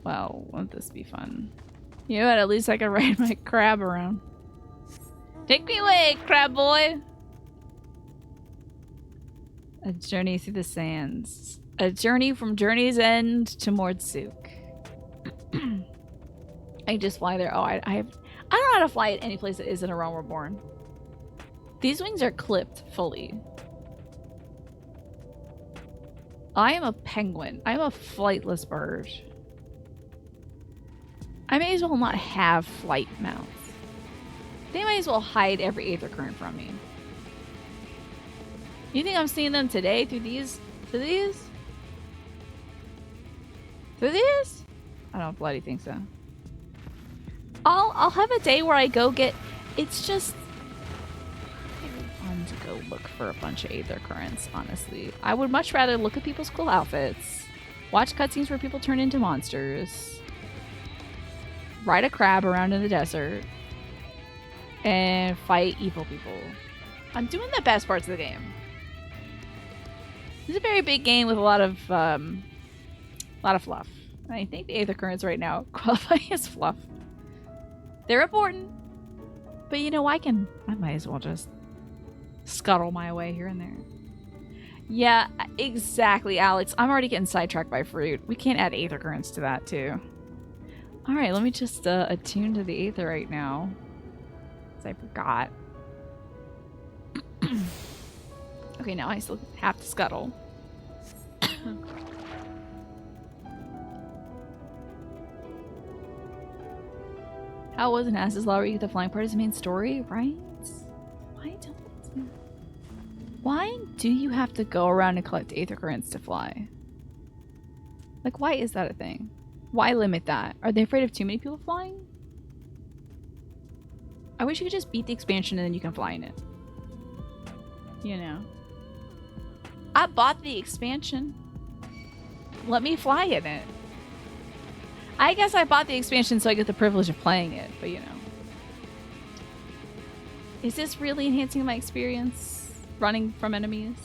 Well, won't this be fun? You know what? At least I can ride my crab around. Take me away, crab boy! A journey through the sands. A journey from Journey's End to Mordzook. I just fly there. Oh, I don't know how to fly at any place that isn't a Realm Reborn. These wings are clipped fully. I am a penguin. I'm a flightless bird. I may as well not have flight mounts. They might as well hide every aether current from me. You think I'm seeing them today through these? Through these? Through these? I don't bloody think so. I'll have a day where I go get... It's just... fun to go look for a bunch of aether currents, honestly. I would much rather look at people's cool outfits, watch cutscenes where people turn into monsters, ride a crab around in the desert, and fight evil people. I'm doing the best parts of the game. It's a very big game with a lot of fluff. I think the aether currents right now qualify as fluff. They're important, but you know, I might as well just scuttle my way here and there. Yeah, exactly, Alex. I'm already getting sidetracked by fruit. We can't add aether currents to that, too. Alright, let me just attune to the aether right now. Because I forgot. Okay, now I still have to scuttle. How was an Ass's Law where you get the flying part as the main story, right? Why do you have to go around and collect aether currents to fly? Like, why is that a thing? Why limit that? Are they afraid of too many people flying? I wish you could just beat the expansion and then you can fly in it. You know. I bought the expansion. Let me fly in it. I guess I bought the expansion so I get the privilege of playing it, but you know. Is this really enhancing my experience? Running from enemies?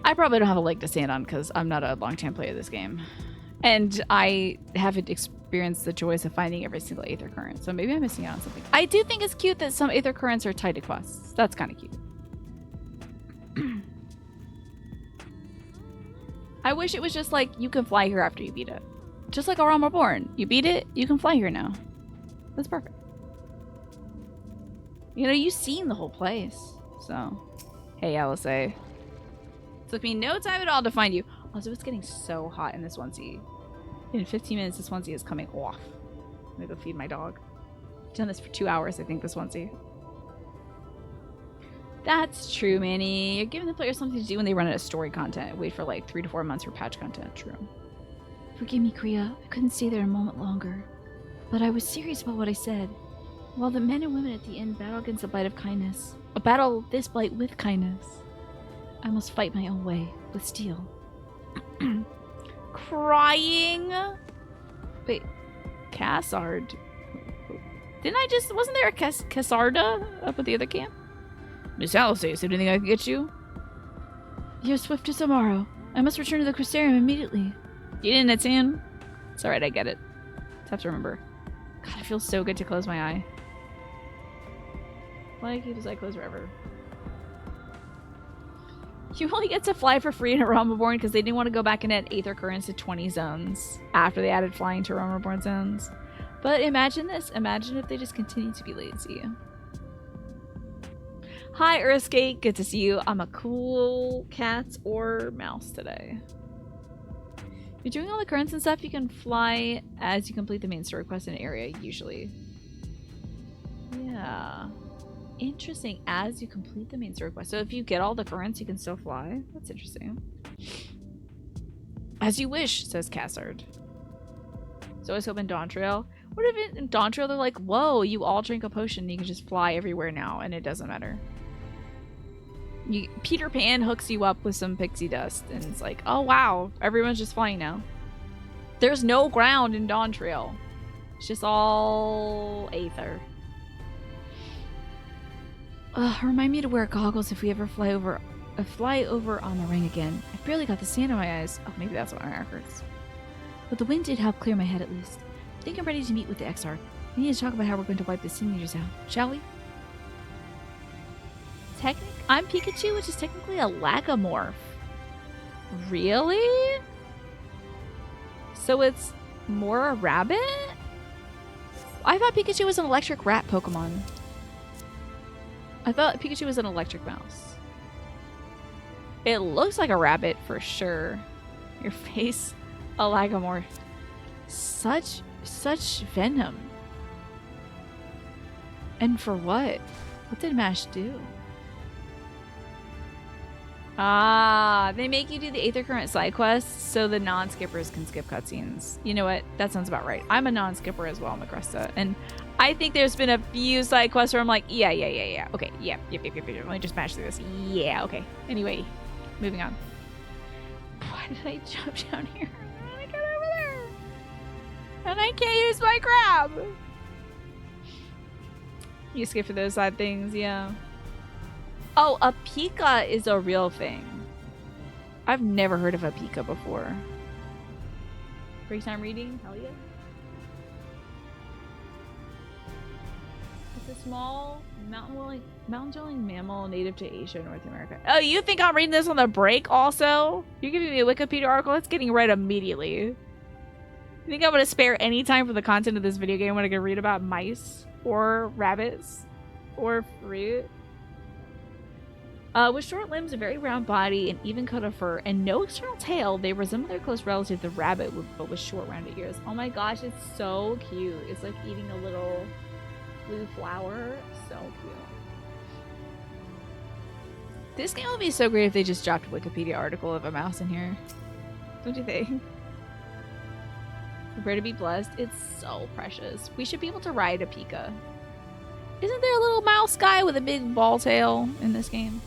I probably don't have a leg to stand on because I'm not a long-time player of this game. And I haven't experienced the joys of finding every single aether current, so maybe I'm missing out on something. I do think it's cute that some aether currents are tied to quests. That's kind of cute. I wish it was just like, you can fly here after you beat it. Just like A Realm Reborn. You beat it, you can fly here now. That's perfect. You know, you've seen the whole place, so. Hey, LSA. Took me no time at all to find you. Also, it's getting so hot in this onesie. In 15 minutes, this onesie is coming off. I'm gonna go feed my dog. I've done this for 2 hours, I think, this onesie. That's true, Manny. You're giving the players something to do when they run out of story content. Wait for like 3 to 4 months for patch content. True. Forgive me, Kriya. I couldn't stay there a moment longer. But I was serious about what I said. While the men and women at the inn battle against the blight of kindness, a battle this blight with kindness, I must fight my own way with steel. Crying? Wait, Cassard? Didn't I just... Wasn't there a Cassarda up at the other camp? Miss Alice, is there anything I can get you? You're swift as tomorrow. I must return to the Crystarium immediately. You didn't, it's in. It's alright, I get it. Tough to remember. God, it feels so good to close my eye. Why keep his eye closed forever? You only get to fly for free in A Realm Reborn because they didn't want to go back and add aether currents to 20 zones after they added flying to Realm Reborn zones. But imagine this. Imagine if they just continue to be lazy. Hi, Earthskate. Good to see you. I'm a cool cat or mouse today. You're doing all the currents and stuff. You can fly as you complete the main story quest in an area, usually. Yeah. Interesting. As you complete the main story quest. So if you get all the currents, you can still fly. That's interesting. As you wish, says Cassard. So I hope in Dawn Trail. What if in Dawn Trail they're like, whoa, you all drink a potion, you can just fly everywhere now, and it doesn't matter. Peter Pan hooks you up with some pixie dust, and it's like, oh wow, everyone's just flying now. There's no ground in Dawn Trail. It's just all aether. Remind me to wear goggles if we ever fly over on the ring again. I barely got the sand in my eyes. Oh, maybe that's what my eye hurts. But the wind did help clear my head at least. I think I'm ready to meet with the Exarch. We need to talk about how we're going to wipe the seniors out, shall we? I'm Pikachu, which is technically a Lagomorph. Really? So it's more a rabbit? I thought Pikachu was an electric rat Pokemon. I thought Pikachu was an electric mouse. It looks like a rabbit for sure. Your face, a Lagomorph. Such venom. And for what? What did Mash do? Ah, they make you do the Aether Current side quests so the non-skippers can skip cutscenes. You know what? That sounds about right. I'm a non-skipper as well, Macresta. And I think there's been a few side quests where I'm like, yeah. Okay, yep. Let me just smash through this. Yeah, okay. Anyway, moving on. Why did I jump down here? I want to get over there. And I can't use my grab. You skip for those side things, yeah. Oh, a Pika is a real thing. I've never heard of a Pika before. Break time reading? Hell yeah. It's a small mountain-dwelling mammal native to Asia and North America. Oh, you think I'm reading this on the break also? You're giving me a Wikipedia article? That's getting read immediately. You think I'm going to spare any time for the content of this video game when I can read about mice or rabbits or fruit? With short limbs, a very round body, an even coat of fur, and no external tail, they resemble their close relative, the rabbit, but with short, rounded ears. Oh my gosh, it's so cute. It's like eating a little blue flower. So cute. This game would be so great if they just dropped a Wikipedia article of a mouse in here. Don't you think? Prepare to be blessed. It's so precious. We should be able to ride a Pika. Isn't there a little mouse guy with a big ball tail in this game?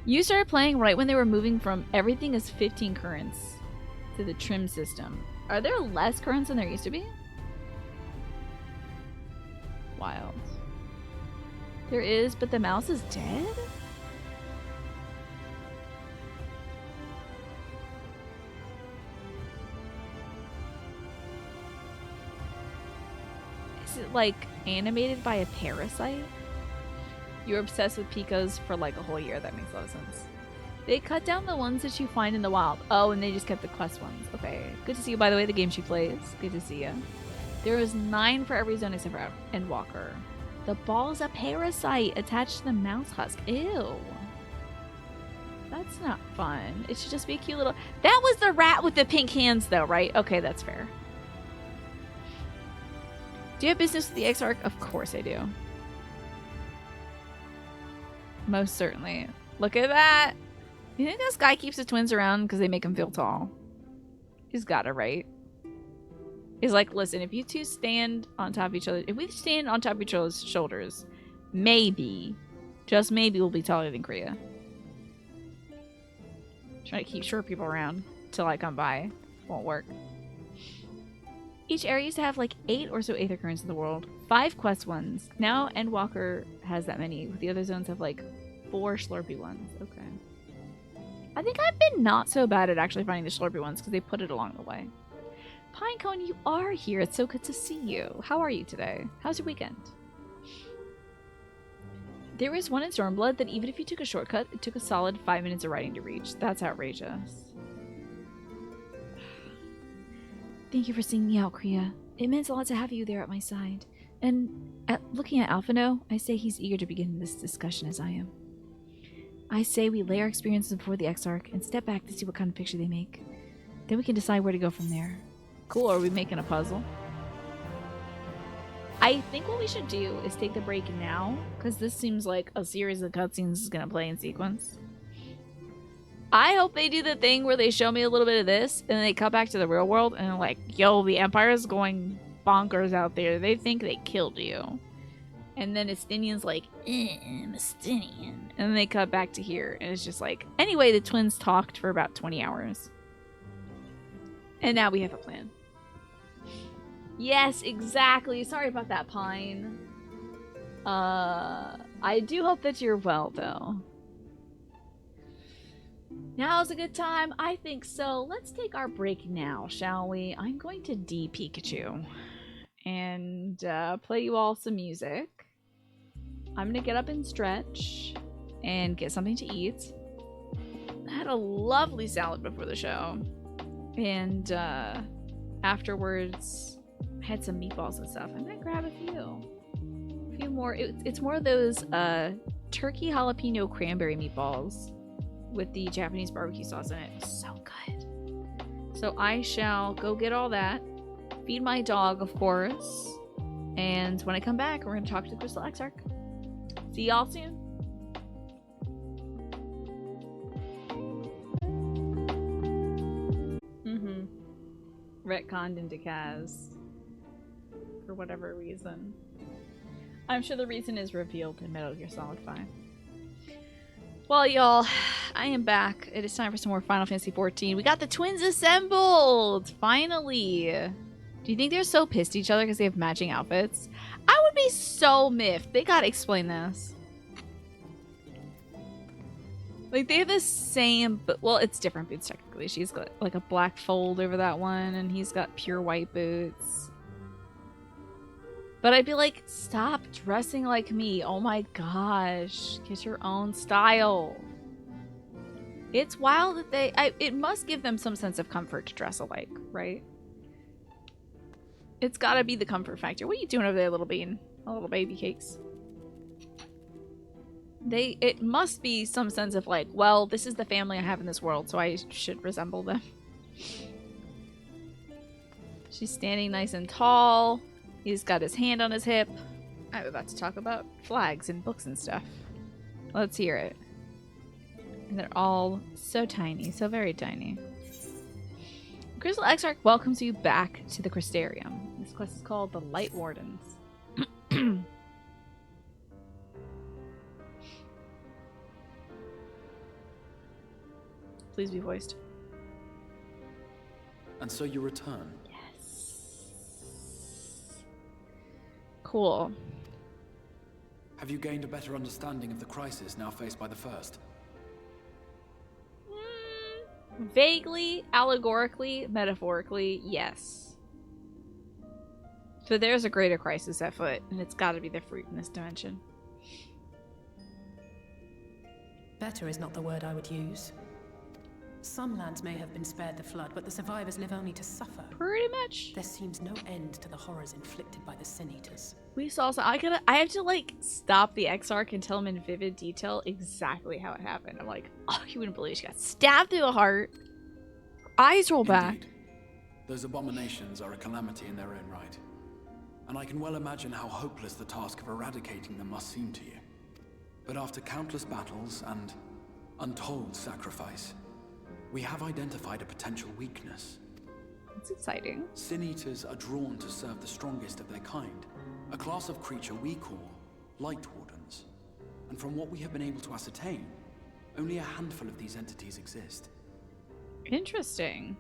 You started playing right when they were moving from everything is 15 currents to the trim system. Are there less currents than there used to be? Wild. There is, but the mouse is dead? Is it like animated by a parasite? You're obsessed with Pikas for like a whole year. That makes a lot of sense. They cut down the ones that you find in the wild. Oh, and they just kept the quest ones. Okay. Good to see you, by the way, the game she plays. Good to see you. There was 9 for every zone except for Endwalker. The ball is a parasite attached to the mouse husk. Ew. That's not fun. It should just be a cute little... That was the rat with the pink hands, though, right? Okay, that's fair. Do you have business with the Exarch? Of course I do. Most certainly. Look at that. You think this guy keeps the twins around because they make him feel tall? He's got it right. He's like, listen, if you two stand on top of each other, if we stand on top of each other's shoulders, maybe, just maybe we'll be taller than Kriya. Trying to keep short people around till I come by. Won't work. Each area used to have like 8 or so Aether Currents in the world. 5 quest ones. Now Endwalker has that many. The other zones have like 4 Slurpy ones. Okay. I think I've been not so bad at actually finding the Slurpy ones because they put it along the way. Pinecone, you are here. It's so good to see you. How are you today? How's your weekend? There is one in Stormblood that even if you took a shortcut, it took a solid 5 minutes of riding to reach. That's outrageous. Thank you for seeing me out, Kriya. It meant a lot to have you there at my side. And looking at Alphino, I say he's eager to begin this discussion as I am. I say we lay our experiences before the Exarch and step back to see what kind of picture they make. Then we can decide where to go from there. Cool, are we making a puzzle? I think what we should do is take the break now, because this seems like a series of cutscenes is going to play in sequence. I hope they do the thing where they show me a little bit of this, and then they cut back to the real world, and they're like, yo, the Empire is going bonkers out there. They think they killed you. And then Estinian's like, I'm Estinian. And then they cut back to here, and it's just like, anyway, the twins talked for about 20 hours. And now we have a plan. Yes, exactly. Sorry about that, Pine. I do hope that you're well, though. Now's a good time. I think so. Let's take our break now, shall we? I'm going to de-Pikachu and play you all some music. I'm gonna get up and stretch and get something to eat. I had a lovely salad before the show, and afterwards I had some meatballs and stuff. I might grab a few more. It's more of those turkey jalapeno cranberry meatballs with the Japanese barbecue sauce in it. So good. So I shall go get all that, feed my dog, of course, and when I come back, we're going to talk to the Crystal Exarch. See y'all soon. Retconned into Kaz for whatever reason. I'm sure the reason is revealed in Metal Gear Solid 5. Well, y'all, I am back. It is time for some more Final Fantasy XIV. We got the twins assembled! Finally! Do you think they're so pissed at each other because they have matching outfits? I would be so miffed. They gotta explain this. Like, they have the same, but, well, it's different boots, technically. She's got, like, a black fold over that one, and he's got pure white boots. But I'd be like, stop dressing like me. Oh my gosh. Get your own style. It's wild that it must give them some sense of comfort to dress alike, right? It's gotta be the comfort factor. What are you doing over there, little bean? Oh, little baby cakes. It must be some sense of like, well, this is the family I have in this world, so I should resemble them. She's standing nice and tall. He's got his hand on his hip. I'm about to talk about flags and books and stuff. Let's hear it. And they're all so tiny, so very tiny. Crystal Exarch welcomes you back to the Crystarium. This quest is called the Light Wardens. Please be voiced. And so you return. Yes. Cool. Have you gained a better understanding of the crisis now faced by the First? Vaguely, allegorically, metaphorically, yes. So there's a greater crisis at foot, and it's got to be the fruit in this dimension. Better is not the word I would use. Some lands may have been spared the flood, but the survivors live only to suffer. Pretty much. There seems no end to the horrors inflicted by the Sin Eaters. We saw some. I have to like stop the Exarch and tell him in vivid detail exactly how it happened. I'm like, oh, you wouldn't believe she got stabbed through the heart. Eyes roll back. Indeed. Those abominations are a calamity in their own right. And I can well imagine how hopeless the task of eradicating them must seem to you. But after countless battles and untold sacrifice, we have identified a potential weakness. That's exciting. Sin Eaters are drawn to serve the strongest of their kind, a class of creature we call Light Wardens. And from what we have been able to ascertain, only a handful of these entities exist. Interesting.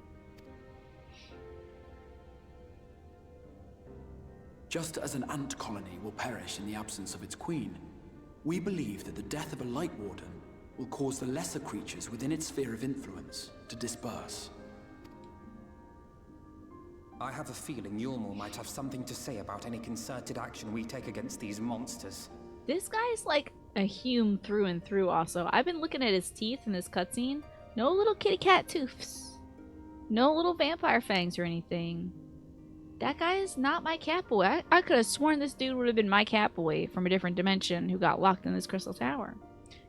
Just as an ant colony will perish in the absence of its queen, we believe that the death of a Light Warden will cause the lesser creatures within its sphere of influence to disperse. I have a feeling Yulmor might have something to say about any concerted action we take against these monsters. This guy's like a Hume through and through also. I've been looking at his teeth in this cutscene. No little kitty cat tooths. No little vampire fangs or anything. That guy is not my cat boy. I could have sworn this dude would have been my cat boy from a different dimension who got locked in this crystal tower.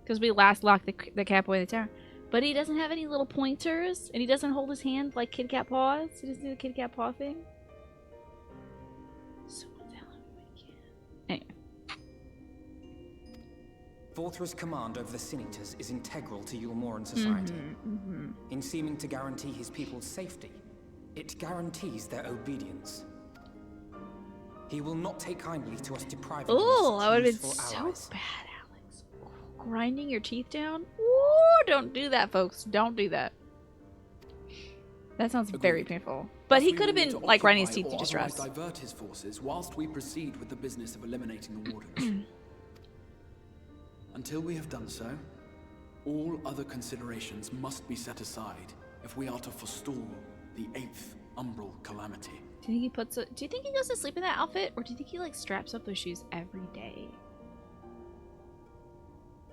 Because we last locked the cat boy in the tower. But he doesn't have any little pointers, and he doesn't hold his hand like kitty cat paws. He doesn't do the kitty cat paw thing. So anyway. Vorthra's command over the Sin Eaters is integral to Yulmoran society. In seeming to guarantee his people's safety, it guarantees their obedience. He will not take kindly to us depriving him Oh, of that would have such been useful so allies. bad, Alex. Grinding your teeth down? Ooh, don't do that, folks. Don't do that. That sounds very painful. But he We could have will need been, to like, grinding his occupy teeth to or distress. otherwise divert his forces whilst we proceed with the business of eliminating the wardens. Until we have done so, all other considerations must be set aside if we are to forestall the 8th Umbral calamity. Do you think he goes to sleep in that outfit? Or do you think he, like, straps up those shoes every day?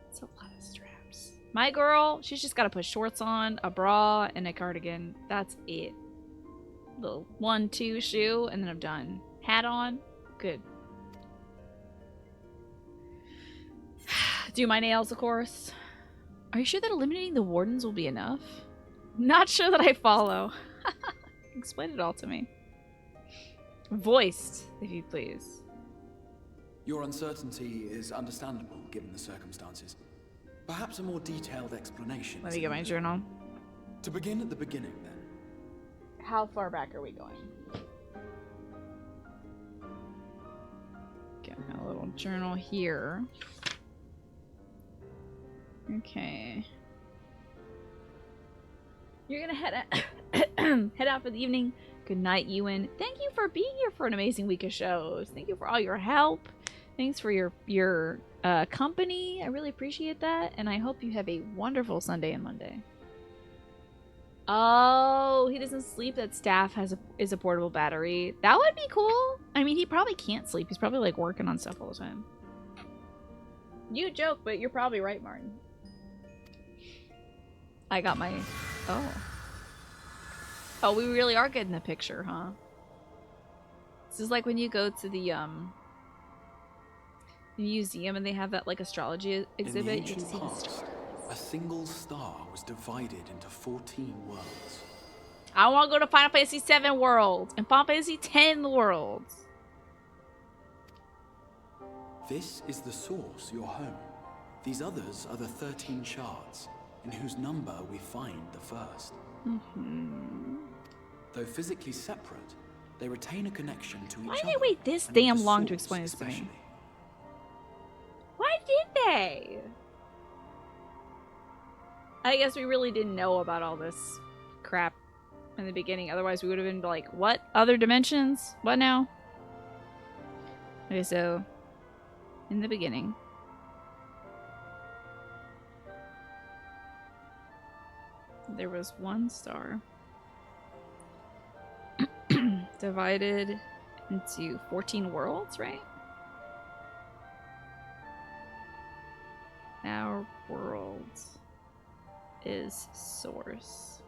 It's a lot of straps. My girl, she's just got to put shorts on, a bra, and a cardigan. That's it. Little 1-2 shoe, and then I'm done. Hat on, good. Do my nails, of course. Are you sure that eliminating the wardens will be enough? Not sure that I follow. Explain it all to me. Voiced, if you please. Your uncertainty is understandable given the circumstances. Perhaps a more detailed explanation. Let me get my journal. To begin at the beginning, then. How far back are we going? Get my little journal here. Okay. You're gonna head out for the evening. Good night, Ewan. Thank you for being here for an amazing week of shows. Thank you for all your help. Thanks for your company. I really appreciate that, and I hope you have a wonderful Sunday and Monday. Oh, he doesn't sleep. That staff is a portable battery. That would be cool. I mean, he probably can't sleep. He's probably like working on stuff all the time. You joke, but you're probably right, Martin. I got my... Oh. Oh, we really are getting the picture, huh? This is like when you go to the museum and they have that like astrology exhibit. You get to see the stars. A single star was divided into 14 worlds. I want to go to Final Fantasy VII worlds and Final Fantasy X worlds. This is the source, your home. These others are the 13 shards, in whose number we find the first. Though physically separate, they retain a connection to each other. Why did they wait this and damn the long to source explain this to me? especially. Why did they? I guess we really didn't know about all this crap in the beginning. Otherwise, we would have been like, what? Other dimensions? What now? Okay, so in the beginning, there was one star divided into 14 worlds, right? Our world is source.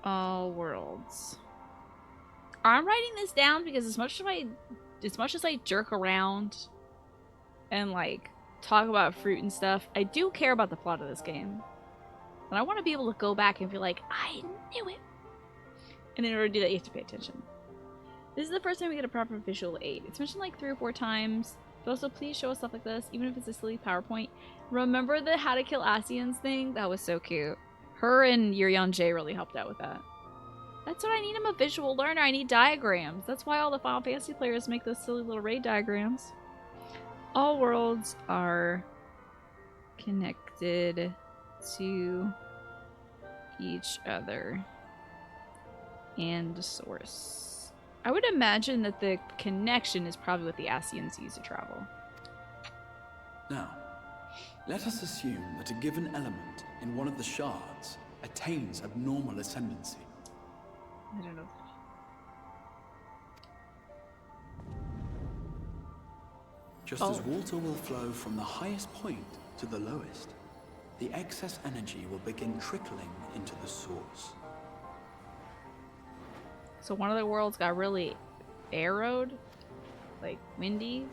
All worlds. I'm writing this down because as much as I jerk around and like talk about fruit and stuff, I do care about the plot of this game. And I want to be able to go back and be like, I knew it. And in order to do that, you have to pay attention. This is the first time we get a proper visual aid. It's mentioned like 3 or 4 times. But also, please show us stuff like this, even if it's a silly PowerPoint. Remember the How to Kill Asians thing? That was so cute. Her and Yurion J really helped out with that. That's what I need. I'm a visual learner. I need diagrams. That's why all the Final Fantasy players make those silly little raid diagrams. All worlds are connected to each other and source. I would imagine that the connection is probably what the Asians use to travel. Now, let us assume that a given element in one of the shards attains abnormal ascendancy. I don't know. Just as water will flow from the highest point to the lowest, the excess energy will begin trickling into the source. So one of the worlds got really arrowed, like windy.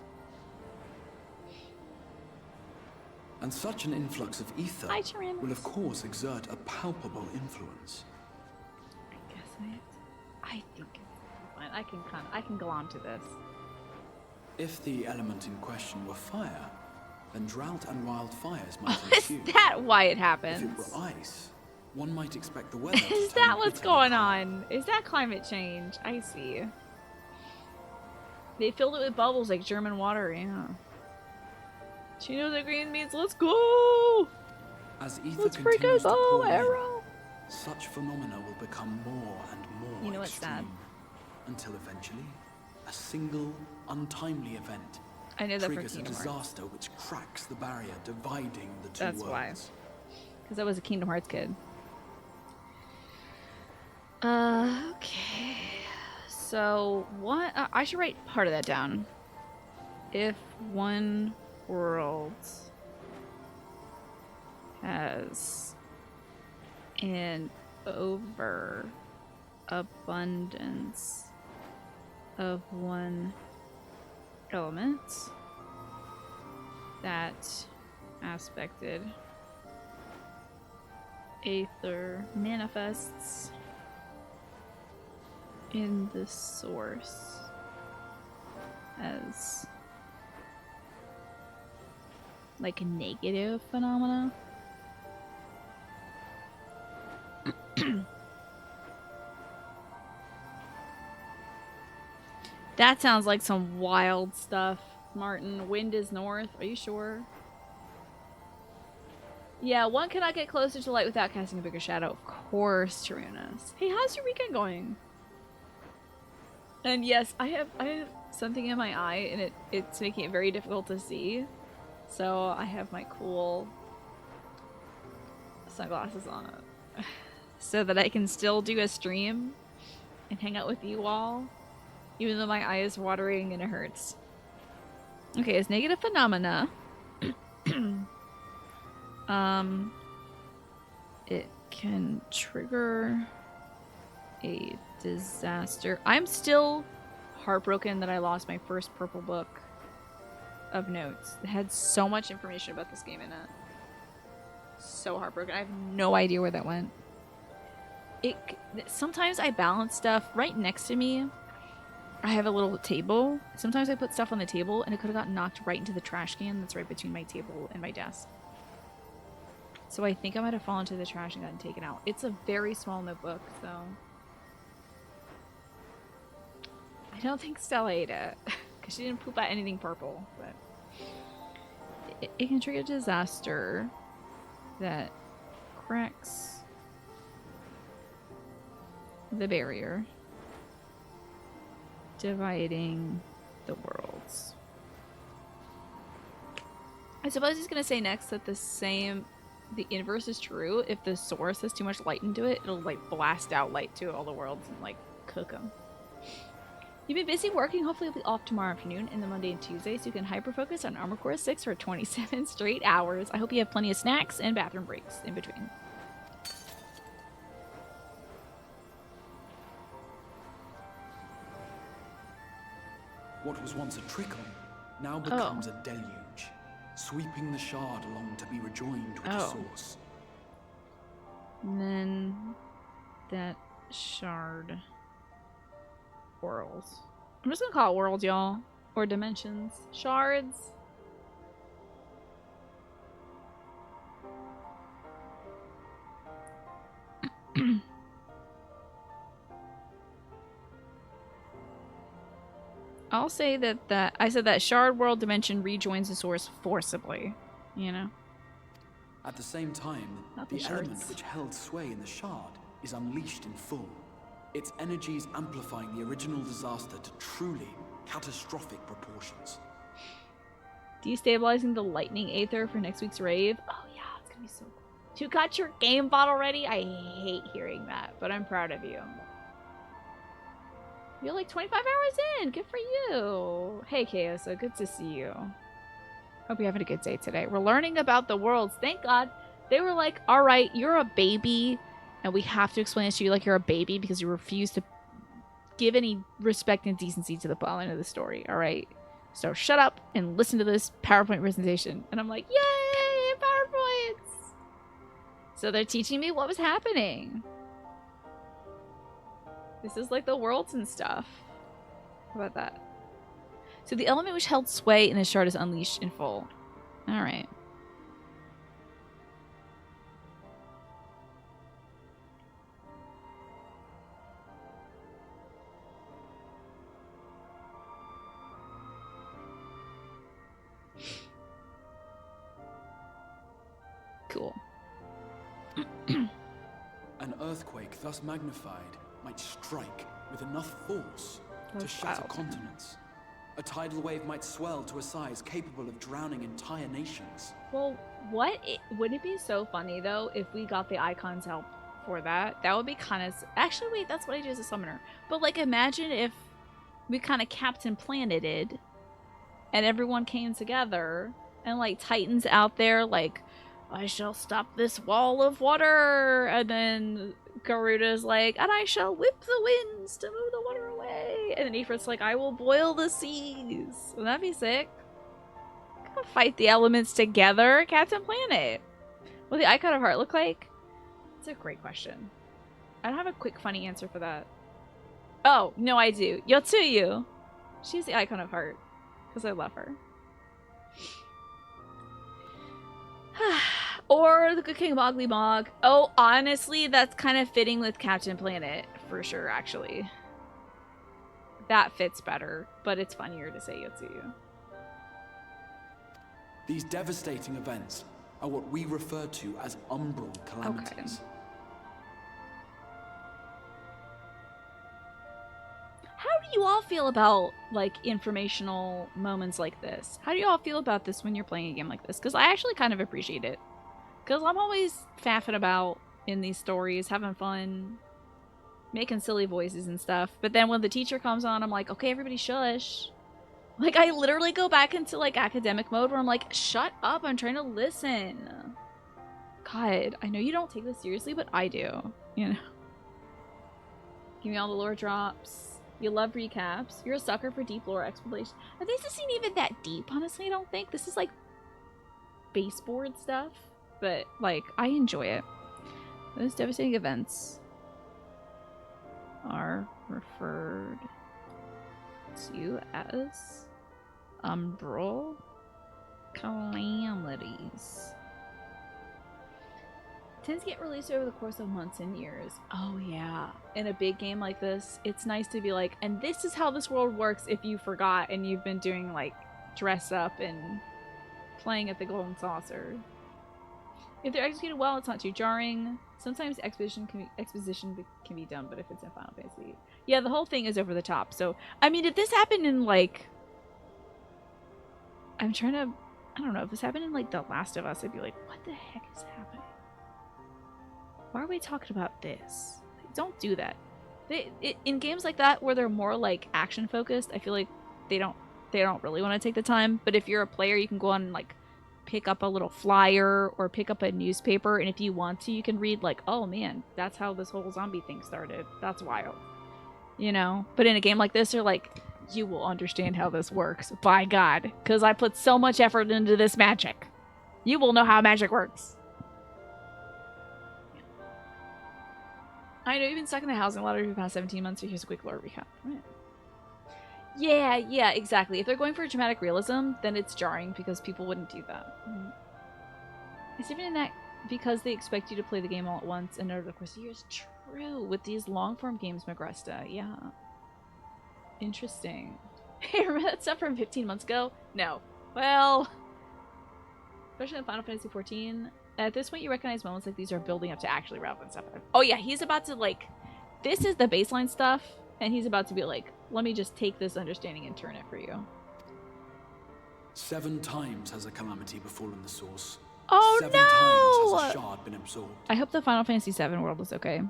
And such an influx of ether Hi, Tyrannos. will of course exert a palpable influence. I guess I think it's fine. I can go on to this. If the element in question were fire, then drought and wildfires might Is ensue. that why it If happens? it were ice, one might expect the weather to Is turn that what's bitterly going cold. on? Is that climate change? I see. They filled it with bubbles like German water, yeah. She knows what green means. Let's go! As ether Let's continues freaking to go, pour in, Arrow! such phenomena will become more and more You know what's sad? extreme, until eventually, a single, untimely event I know that for triggers a Kingdom Hearts. disaster which cracks the barrier dividing the two That's worlds. why. Because I was a Kingdom Hearts kid. Okay. So, what? I should write part of that down. If one world has an overabundance of one element, that aspected aether manifests in the source as like a negative phenomena. That sounds like some wild stuff, Martin. Wind is north. Are you sure? Yeah, one cannot get closer to light without casting a bigger shadow. Of course, Tarunas. Hey, how's your weekend going? And yes, I have something in my eye and it's making it very difficult to see. So I have my cool sunglasses on so that I can still do a stream and hang out with you all, even though my eye is watering and it hurts. Okay, it's negative phenomena. It can trigger a disaster. I'm still heartbroken that I lost my first purple book of notes. It had so much information about this game in it. So heartbroken. I have no idea where that went. Sometimes I balance stuff right next to me. I have a little table. Sometimes I put stuff on the table and it could have gotten knocked right into the trash can that's right between my table and my desk. So I think I might have fallen into the trash and gotten taken out. It's a very small notebook, so I don't think Stella ate it because she didn't poop out anything purple. But it can trigger a disaster that cracks the barrier dividing the worlds. I suppose he's gonna say next that the inverse is true. If the source has too much light into it, it'll like blast out light to all the worlds and like cook them. You've been busy working. Hopefully you'll be off tomorrow afternoon and the Monday and Tuesday so you can hyper-focus on Armor Core 6 for 27 straight hours. I hope you have plenty of snacks and bathroom breaks in between. What was once a trickle now becomes a deluge, sweeping the shard along to be rejoined with the source. And then that shard worlds. I'm just gonna call it worlds, y'all. Or dimensions. Shards. I'll say that I said that shard world dimension rejoins the source forcibly, you know? At the same time, the element which held sway in the shard is unleashed in full. Its energies amplifying the original disaster to truly catastrophic proportions. Destabilizing the lightning aether for next week's rave. Oh yeah, it's gonna be so cool. You got your game bot already? I hate hearing that, but I'm proud of you. You're like 25 hours in. Good for you. Hey, Chaosa. Good to see you. Hope you're having a good day today. We're learning about the worlds. Thank God. They were like, all right, you're a baby, and we have to explain this to you like you're a baby because you refuse to give any respect and decency to the plotline of the story, all right? So shut up and listen to this PowerPoint presentation. And I'm like, yay, PowerPoints! So they're teaching me what was happening. This is like the worlds and stuff. How about that? So the element which held sway in the shard is unleashed in full. Alright. Cool. An earthquake thus magnified might strike with enough force to shatter continents. A tidal wave might swell to a size capable of drowning entire nations. Well, wouldn't it be so funny though if we got the Icon's help for that? That would be kind of... Actually, wait, that's what I do as a summoner. But like, imagine if we kind of Captain Planeted and everyone came together and like Titan's out there like, I shall stop this wall of water, and then Garuda's like, and I shall whip the winds to move the water away, and then Ifrit's like, I will boil the seas. Wouldn't that be sick? Go fight the elements together, Captain Planet. What the Icon of Heart look like? It's a great question. I don't have a quick funny answer for that. Oh, no, I do. Yotsuyu. She's the Icon of Heart because I love her. Or the Good King Moggly Mog. Oh, honestly, that's kind of fitting with Captain Planet, for sure, actually. That fits better, but it's funnier to say Yotsuyu. These devastating events are what we refer to as umbral calamities. How do you all feel about, like, informational moments like this? How do you all feel about this when you're playing a game like this? Because I actually kind of appreciate it. Because I'm always faffing about in these stories, having fun, making silly voices and stuff. But then when the teacher comes on, I'm like, okay, everybody shush. Like, I literally go back into, like, academic mode where I'm like, shut up, I'm trying to listen. God, I know you don't take this seriously, but I do, you know? Give me all the lore drops. You love recaps. You're a sucker for deep lore exploration. And this isn't even that deep, honestly, I don't think. This is, like, baseboard stuff. But, like, I enjoy it. Those devastating events are referred to as umbral calamities. Tends to get released over the course of months and years. Oh yeah. In a big game like this, it's nice to be like, and this is how this world works if you forgot and you've been doing like dress up and playing at the Golden Saucer. If they're executed well, it's not too jarring. Sometimes exposition can be done, but if it's in Final Fantasy. Yeah, the whole thing is over the top. So, I mean, if this happened in like... I don't know, if this happened in like The Last of Us, I'd be like, what the heck is happening? Why are we talking about this? Like, don't do that. In games like that where they're more like action focused, I feel like they don't really want to take the time. But if you're a player, you can go on and like pick up a little flyer or pick up a newspaper, and if you want to, you can read like, oh man, that's how this whole zombie thing started. That's wild. You know? But in a game like this, they're like, you will understand how this works. By God. Because I put so much effort into this magic. You will know how magic works. I know you've been stuck in the housing lottery for the past 17 months, so here's a quick lore recap. Right. Yeah, exactly. If they're going for dramatic realism, then it's jarring because people wouldn't do that. It's even in that because they expect you to play the game all at once and over the course of years. True. With these long-form games, Magresta. Yeah. Interesting. Hey, remember that stuff from 15 months ago? No. Well, especially in Final Fantasy XIV. At this point, you recognize moments like these are building up to actually relevant stuff. Oh yeah, he's about to like, this is the baseline stuff, and he's about to be like, let me just take this understanding and turn it for you. 7 times has a calamity befallen the source. Oh 7 no! times has a shard been absorbed. I hope the Final Fantasy VII world is okay.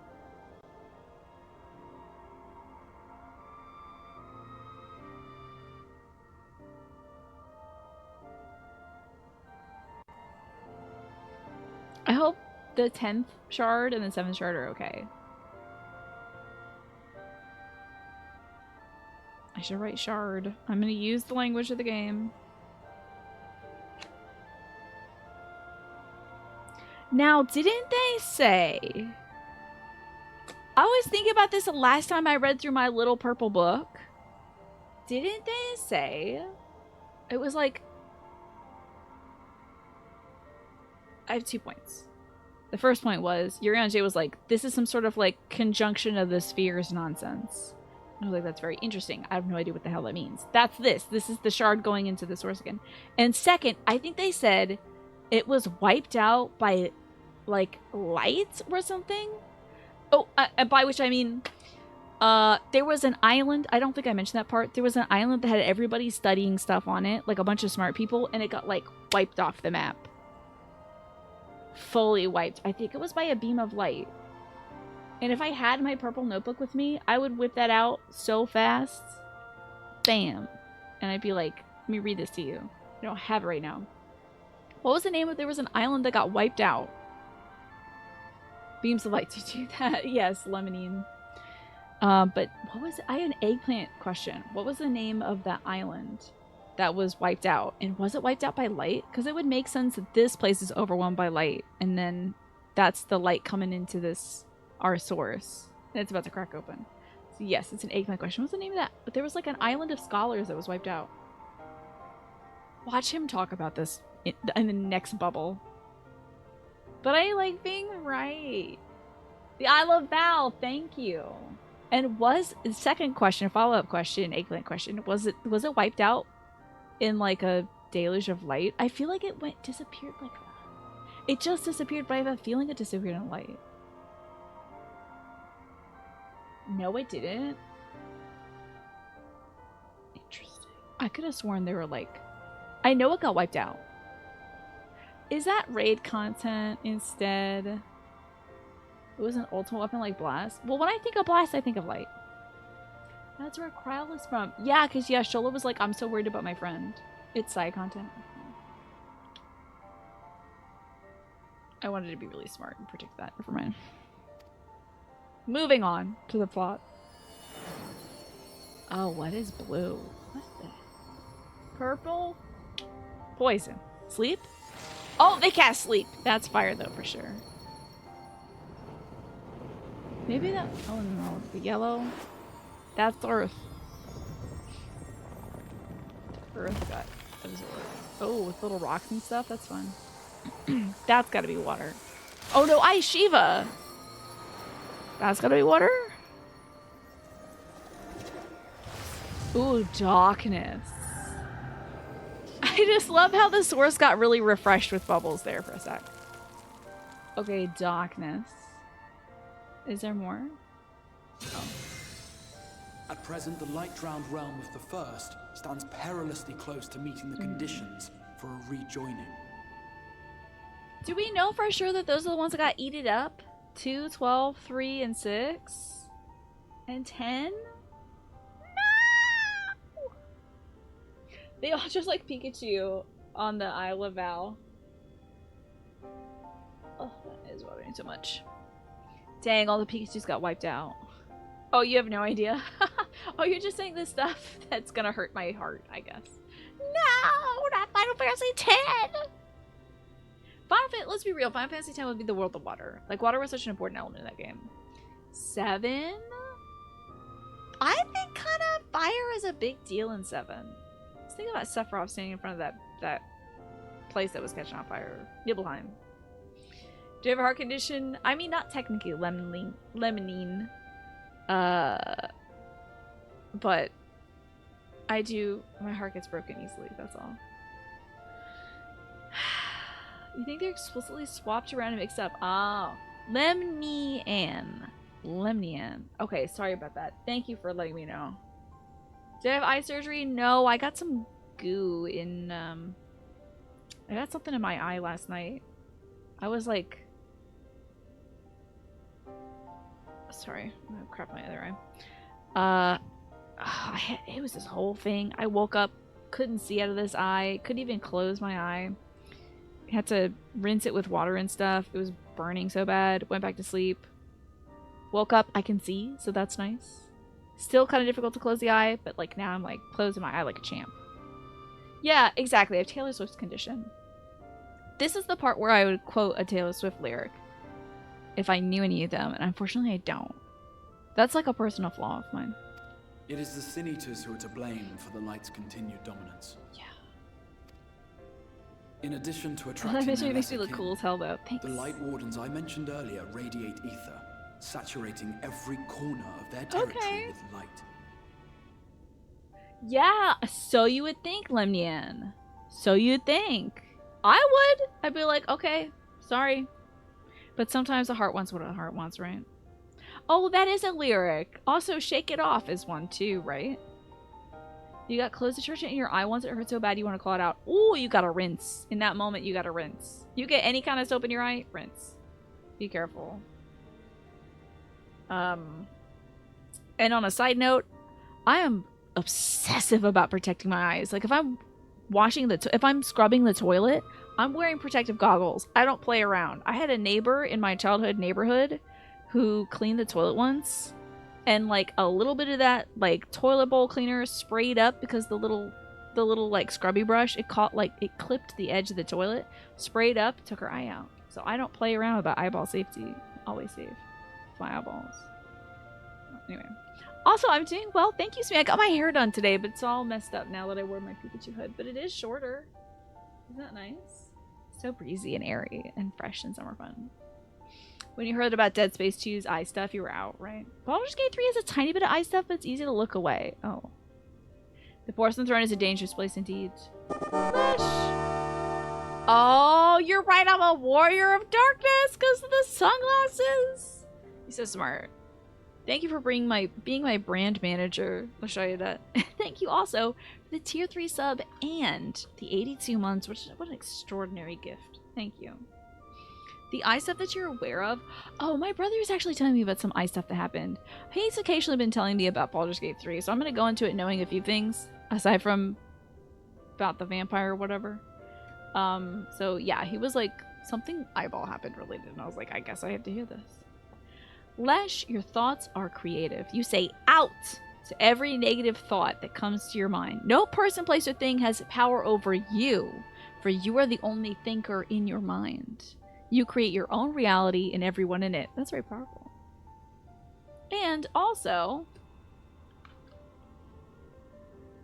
I hope the 10th shard and the 7th shard are okay. I should write shard. I'm gonna use the language of the game. Now, didn't they say... I was thinking about this the last time I read through my little purple book. Didn't they say... It was like... I have 2 points. The first point was, Yurion J was like, this is some sort of like conjunction of the spheres nonsense. I was like, that's very interesting. I have no idea what the hell that means. That's this. This is the shard going into the source again. And second, I think they said it was wiped out by like light or something. Oh, by which I mean, there was an island. I don't think I mentioned that part. There was an island that had everybody studying stuff on it, like a bunch of smart people, and it got like wiped off the map. Fully wiped. I think it was by a beam of light. And if I had my purple notebook with me, I would whip that out so fast. Bam. And I'd be like, let me read this to you. I don't have it right now. What was the name of... There was an island that got wiped out. Beams of light to do that. Yes, Lemonine. But what was it? I had an eggplant question. What was the name of that island that was wiped out? And was it wiped out by light? Because it would make sense that this place is overwhelmed by light. And then that's the light coming into this... our source. And it's about to crack open. So yes, it's an eggplant question. What's the name of that? But there was like an island of scholars that was wiped out. Watch him talk about this in the next bubble. But I like being right. The Isle of Val, thank you. And was the second question, follow-up question, eggplant question, was it wiped out in like a deluge of light? I feel like it disappeared like that. It just disappeared, but I have a feeling it disappeared in light. No, it didn't. I could have sworn they were like... I know it got wiped out. Is that raid content instead? It was an ultimate weapon like Blast? Well, when I think of Blast, I think of Light. That's where Kryl is from. Yeah, because yeah, Shola was like, I'm so worried about my friend. It's side content. I wanted to be really smart and predict that. Never mind. Moving on to the plot. Oh, what is blue? What the? Purple? Poison. Sleep? Oh, they cast sleep. That's fire though, for sure. Maybe that... Oh no, the yellow. That's earth. Earth got absorbed. Oh, with little rocks and stuff? That's fun. That's gotta be water. Oh no, Ice Shiva! That's gotta be water? Ooh, darkness. I just love how the source got really refreshed with bubbles there for a sec. Okay, darkness. Is there more? Oh. At present, the light-drowned realm of the First stands perilously close to meeting the conditions for a rejoining. Do we know for sure that those are the ones that got eaten up? 2, 12, 3, and 6? And 10? No! They all just like Pikachu on the Isle of Val. Oh, that is bothering so much. Dang, all the Pikachus got wiped out. Oh, you have no idea? Oh, you're just saying this stuff that's gonna hurt my heart, I guess. No, not Final Fantasy X! Let's be real, Final Fantasy X would be the world of water. Like, water was such an important element in that game. 7? I think kind of fire is a big deal in 7. Let's think about Sephiroth standing in front of that place that was catching on fire. Nibelheim. Do you have a heart condition? I mean, not technically lemonine. But I do. My heart gets broken easily. That's all. You think they're explicitly swapped around and mixed up? Oh, Lemnian. Okay, sorry about that. Thank you for letting me know. Did I have eye surgery? No, I got some goo in. I got something in my eye last night. I was like. Sorry, I'm gonna crap my other eye. It was this whole thing. I woke up, couldn't see out of this eye, couldn't even close my eye. Had to rinse it with water and stuff. It was burning so bad. Went back to sleep. Woke up, I can see, so that's nice. Still kind of difficult to close the eye, but like now I'm like closing my eye like a champ. Yeah, exactly. I have Taylor Swift's condition. This is the part where I would quote a Taylor Swift lyric if I knew any of them, and unfortunately I don't. That's like a personal flaw of mine. It is the Sin Eaters who are to blame for the light's continued dominance. Yeah. In addition to That attracting makes their me lesser look kin, cool as hell though. Thanks. the Light Wardens I mentioned earlier radiate ether, saturating every corner of their territory with light. Yeah, so you would think, Lemnian. So you'd think. I would. I'd be like, okay, sorry. But sometimes the heart wants what a heart wants, right? Oh, that is a lyric. Also, Shake It Off is one too, right? You got close detergent in your eye once it hurt so bad you want to claw it out. Ooh, you gotta rinse. In that moment, you gotta rinse. You get any kind of soap in your eye, rinse. Be careful. And on a side note, I am obsessive about protecting my eyes. Like if I'm washing if I'm scrubbing the toilet, I'm wearing protective goggles. I don't play around. I had a neighbor in my childhood neighborhood who cleaned the toilet once, and like a little bit of that like toilet bowl cleaner sprayed up because the little like scrubby brush, it clipped the edge of the toilet, sprayed up, took her eye out. So I don't play around about eyeball safety. Always safe. My eyeballs. Anyway. Also, I'm doing well. Thank you, Smee. I got my hair done today, but it's all messed up now that I wore my Pikachu hood. But it is shorter. Isn't that nice? So breezy and airy and fresh and summer fun. When you heard about Dead Space 2's eye stuff, you were out, right? Baldur's Gate 3 has a tiny bit of eye stuff, but it's easy to look away. Oh. The Porcelain Throne is a dangerous place indeed. Flesh. Oh, you're right. I'm a warrior of darkness because of the sunglasses. He's so smart. Thank you for being my brand manager. I'll show you that. Thank you also for the tier 3 sub and the 82 months, what an extraordinary gift. Thank you. The eye stuff that you're aware of? Oh, my brother is actually telling me about some eye stuff that happened. He's occasionally been telling me about Baldur's Gate 3, so I'm going to go into it knowing a few things, aside from about the vampire or whatever. So yeah, he was like, something eyeball happened related, and I was like, I guess I have to hear this. Lesh, your thoughts are creative. You say out to every negative thought that comes to your mind. No person, place, or thing has power over you, for you are the only thinker in your mind. You create your own reality and everyone in it. That's very powerful. And also,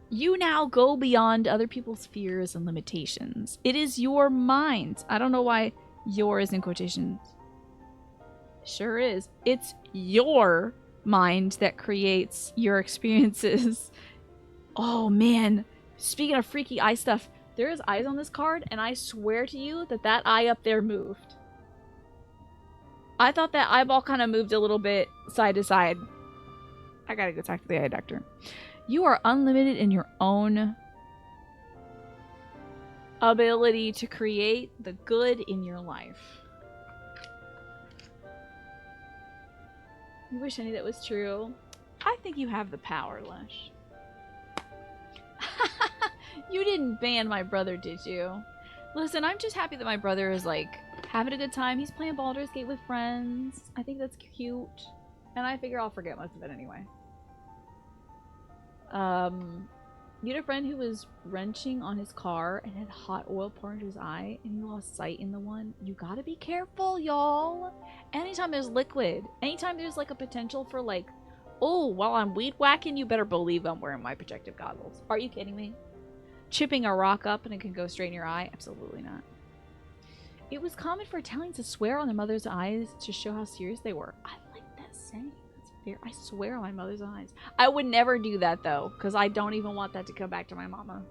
you now go beyond other people's fears and limitations. It is your mind. I don't know why your is in quotations. Sure is. It's your mind that creates your experiences. Oh man. Speaking of freaky eye stuff, there is eyes on this card, and I swear to you that that eye up there moved. I thought that eyeball kind of moved a little bit side to side. I gotta go talk to the eye doctor. You are unlimited in your own ability to create the good in your life. You wish I knew that was true. I think you have the power, Lesh. You didn't ban my brother, did you? Listen, I'm just happy that my brother is, like, having a good time. He's playing Baldur's Gate with friends. I think that's cute. And I figure I'll forget most of it anyway. You had a friend who was wrenching on his car and had hot oil pour into his eye, and he lost sight in the one. You gotta be careful, y'all. Anytime there's liquid, anytime there's, like, a potential for, like, oh, while I'm weed whacking, you better believe I'm wearing my protective goggles. Are you kidding me? Chipping a rock up and it can go straight in your eye? Absolutely not. It was common for Italians to swear on their mother's eyes to show how serious they were. I like that saying. That's fair. I swear on my mother's eyes. I would never do that, though, because I don't even want that to come back to my mama.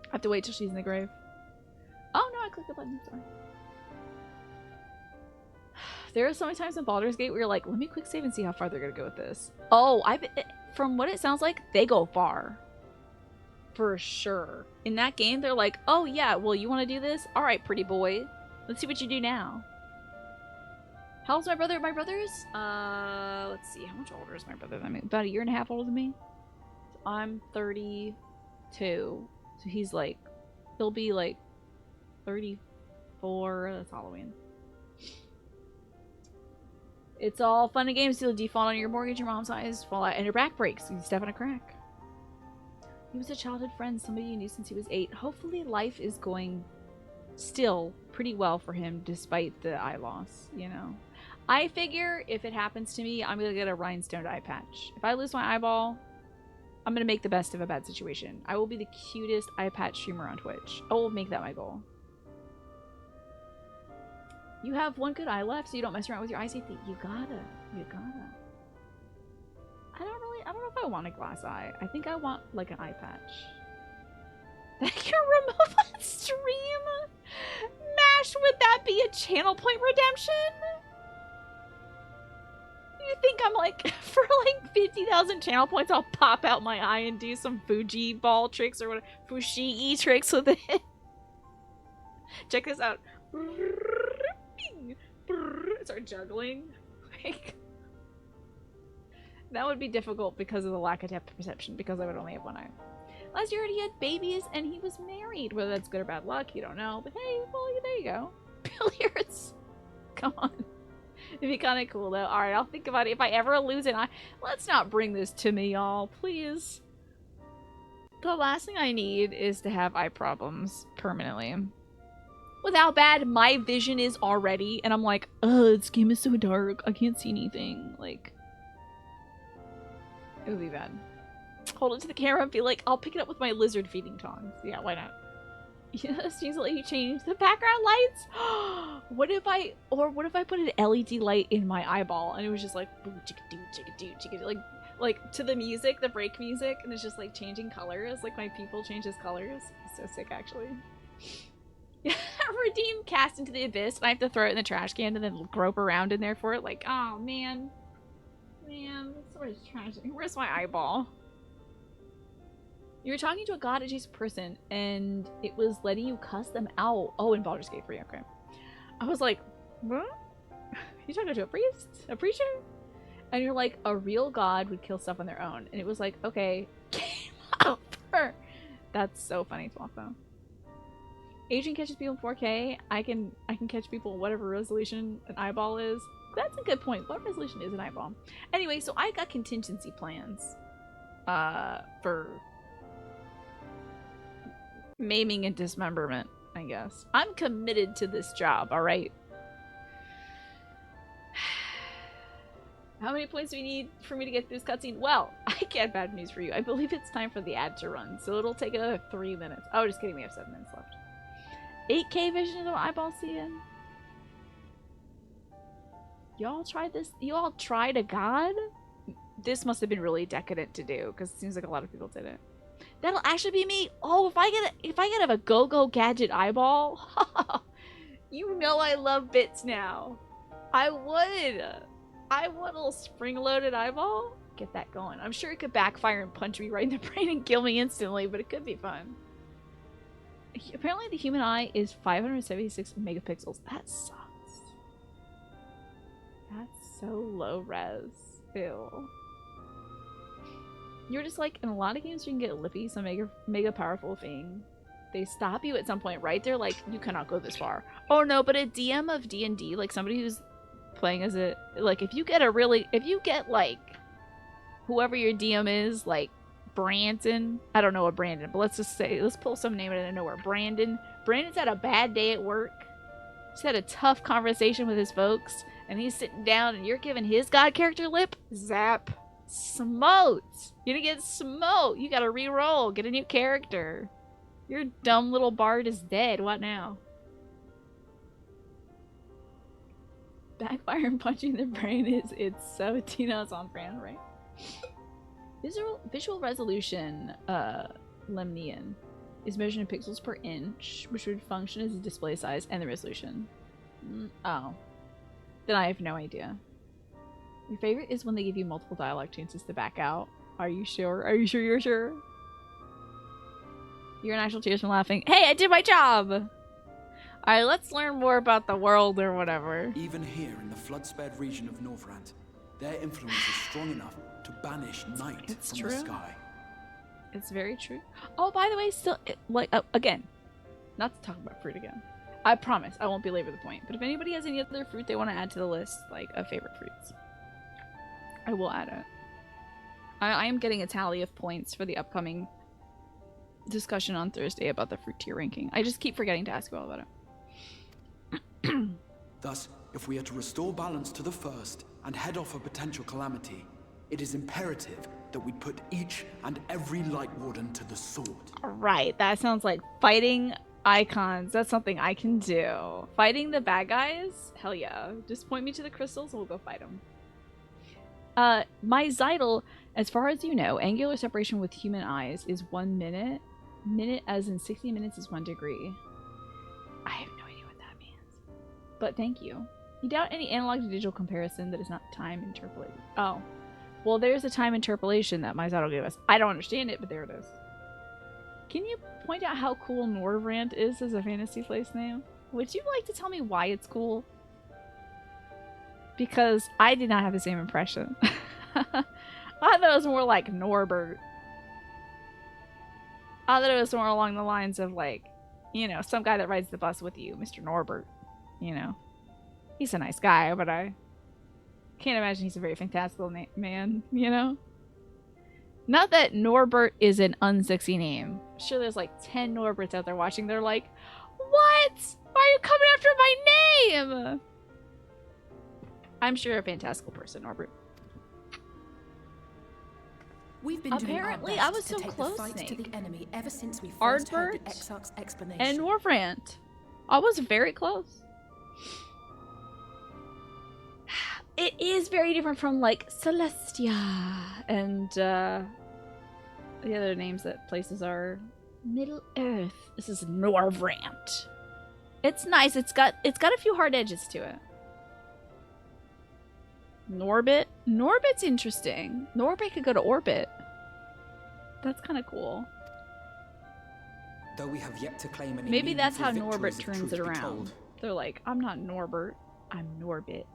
I have to wait till she's in the grave. Oh, no, I clicked the button. Sorry. There are so many times in Baldur's Gate where you're like, let me quick save and see how far they're going to go with this. Oh, from what it sounds like, they go far. For sure. In that game, they're like, oh yeah, well, you want to do this? All right, pretty boy. Let's see what you do now. How old's my brother? My brother's, let's see. How much older is my brother than me? About a year and a half older than me. I'm 32. So he's like, he'll be like 34. That's Halloween. It's all fun and games till you default on your mortgage, your mom's eyes fall out, and your back breaks. You step on a crack. He was a childhood friend, somebody you knew since he was 8. Hopefully life is going still pretty well for him despite the eye loss, you know. I figure if it happens to me, I'm going to get a rhinestone eye patch. If I lose my eyeball, I'm going to make the best of a bad situation. I will be the cutest eye patch streamer on Twitch. I will make that my goal. You have one good eye left, so you don't mess around with your eye safety. You gotta. I don't know if I want a glass eye. I think I want, like, an eye patch. That can remove on stream? Mash, would that be a channel point redemption? You think I'm, like, for, like, 50,000 channel points, I'll pop out my eye and do some Fuji ball tricks or whatever. Fushigi tricks with it. Check this out. Start juggling. Like... That would be difficult because of the lack of depth perception, because I would only have one eye. Last year he had babies and he was married. Whether that's good or bad luck, you don't know. But hey, well, there you go. Billiards. Come on. It'd be kind of cool, though. Alright, I'll think about it. If I ever lose an eye... Let's not bring this to me, y'all. Please. The last thing I need is to have eye problems permanently. With how bad my vision is already, and I'm like, ugh, this game is so dark. I can't see anything. Like... It would be bad. Hold it to the camera and be like, I'll pick it up with my lizard feeding tongs. Yeah, why not? Yes, seems like you changed the background lights. What if I put an LED light in my eyeball and it was just like, boo, chicka-doo, chicka-doo, chicka-doo, like to the music, the break music, and it's just like changing colors, like my pupil changes colors. It's so sick, actually. Redeem cast into the abyss, and I have to throw it in the trash can and then grope around in there for it. Like, oh man. Man, this story is tragic. Where's my eyeball? You're talking to a god-adjacent person, and it was letting you cuss them out. Oh, in Baldur's Gate 3, okay. I was like, what? You talking to a priest? A preacher? And you're like, a real god would kill stuff on their own. And it was like, okay, game over. That's so funny to walk though. Adrian catches people in 4K. I can catch people whatever resolution an eyeball is. That's a good point. What resolution is an eyeball? Anyway, so I got contingency plans for maiming and dismemberment, I guess. I'm committed to this job, alright? How many points do we need for me to get through this cutscene? Well, I get bad news for you. I believe it's time for the ad to run, so it'll take another 3 minutes. Oh, just kidding, we have 7 minutes left. 8K vision of eyeball seeing? Y'all tried this? You all tried a god? This must have been really decadent to do, because it seems like a lot of people did it. That'll actually be me. Oh, if I get a go-go gadget eyeball, you know I love bits now. I would a little spring-loaded eyeball. Get that going. I'm sure it could backfire and punch me right in the brain and kill me instantly, but it could be fun. Apparently the human eye is 576 megapixels. That sucks. That's so low res. Ew. You're just like, in a lot of games you can get Lippy, some mega powerful thing. They stop you at some point, right? They're like, you cannot go this far. Oh no, but a DM of D&D, like somebody who's playing as a, like if you get like, whoever your DM is, like Brandon, I don't know a Brandon, but let's pull some name out of nowhere. Brandon's had a bad day at work. He's had a tough conversation with his folks, and he's sitting down and you're giving his god character lip, zap. Smote! You're gonna get smote! You gotta re-roll, get a new character. Your dumb little bard is dead, what now? Backfire and punching the brain it's so Tino's on brand, right? Visual resolution, Lemnian, is measured in pixels per inch, which would function as a display size and the resolution. Oh. Then I have no idea. Your favorite is when they give you multiple dialogue chances to back out. Are you sure? Are you sure you're sure? You're in actual tears from laughing. Hey, I did my job! Alright, let's learn more about the world or whatever. Even here in the flood-spared region of Northrant, their influence is strong enough to banish night from the sky. It's very true. Oh, by the way, still, again, not to talk about fruit again. I promise I won't belabor the point. But if anybody has any other fruit they want to add to the list, like, of favorite fruits, I will add it. I am getting a tally of points for the upcoming discussion on Thursday about the fruit tier ranking. I just keep forgetting to ask you all about it. Thus, if we are to restore balance to the first and head off a potential calamity, it is imperative that we put each and every Light Warden to the sword. Alright, that sounds like fighting icons. That's something I can do. Fighting the bad guys? Hell yeah. Just point me to the crystals and we'll go fight them. My Zydle, as far as you know, angular separation with human eyes is 1 minute. Minute as in 60 minutes is 1 degree. I have no idea what that means. But thank you. You doubt any analog to digital comparison that is not time interpolated. Oh. Well, there's a time interpolation that my Zydle gave us. I don't understand it, but there it is. Can you point out how cool Norvrant is as a fantasy place name? Would you like to tell me why it's cool? Because I did not have the same impression. I thought it was more like Norbert. I thought it was more along the lines of like, you know, some guy that rides the bus with you, Mr. Norbert. You know, he's a nice guy, but I can't imagine he's a very fantastical man, you know? Not that Norbert is an unsexy name. I'm sure there's like 10 Norberts out there watching. They're like, what? Why are you coming after my name? I'm sure a fantastical person, Norbert. We've been apparently doing our I was best so to take close, the fight Snake. to the enemy ever since we first heard the Exarch's explanation. And Norvrant. I was very close. It is very different from like Celestia and the other names that places are. Middle Earth. This is Norvrant. It's nice. It's got a few hard edges to it. Norbit? Norbit's interesting. Norbit could go to orbit. That's kind of cool. Though we have yet to claim any Maybe that's how meaningful Norbit victories, if turns truth it be around. told. They're like, I'm not Norbert, I'm Norbit.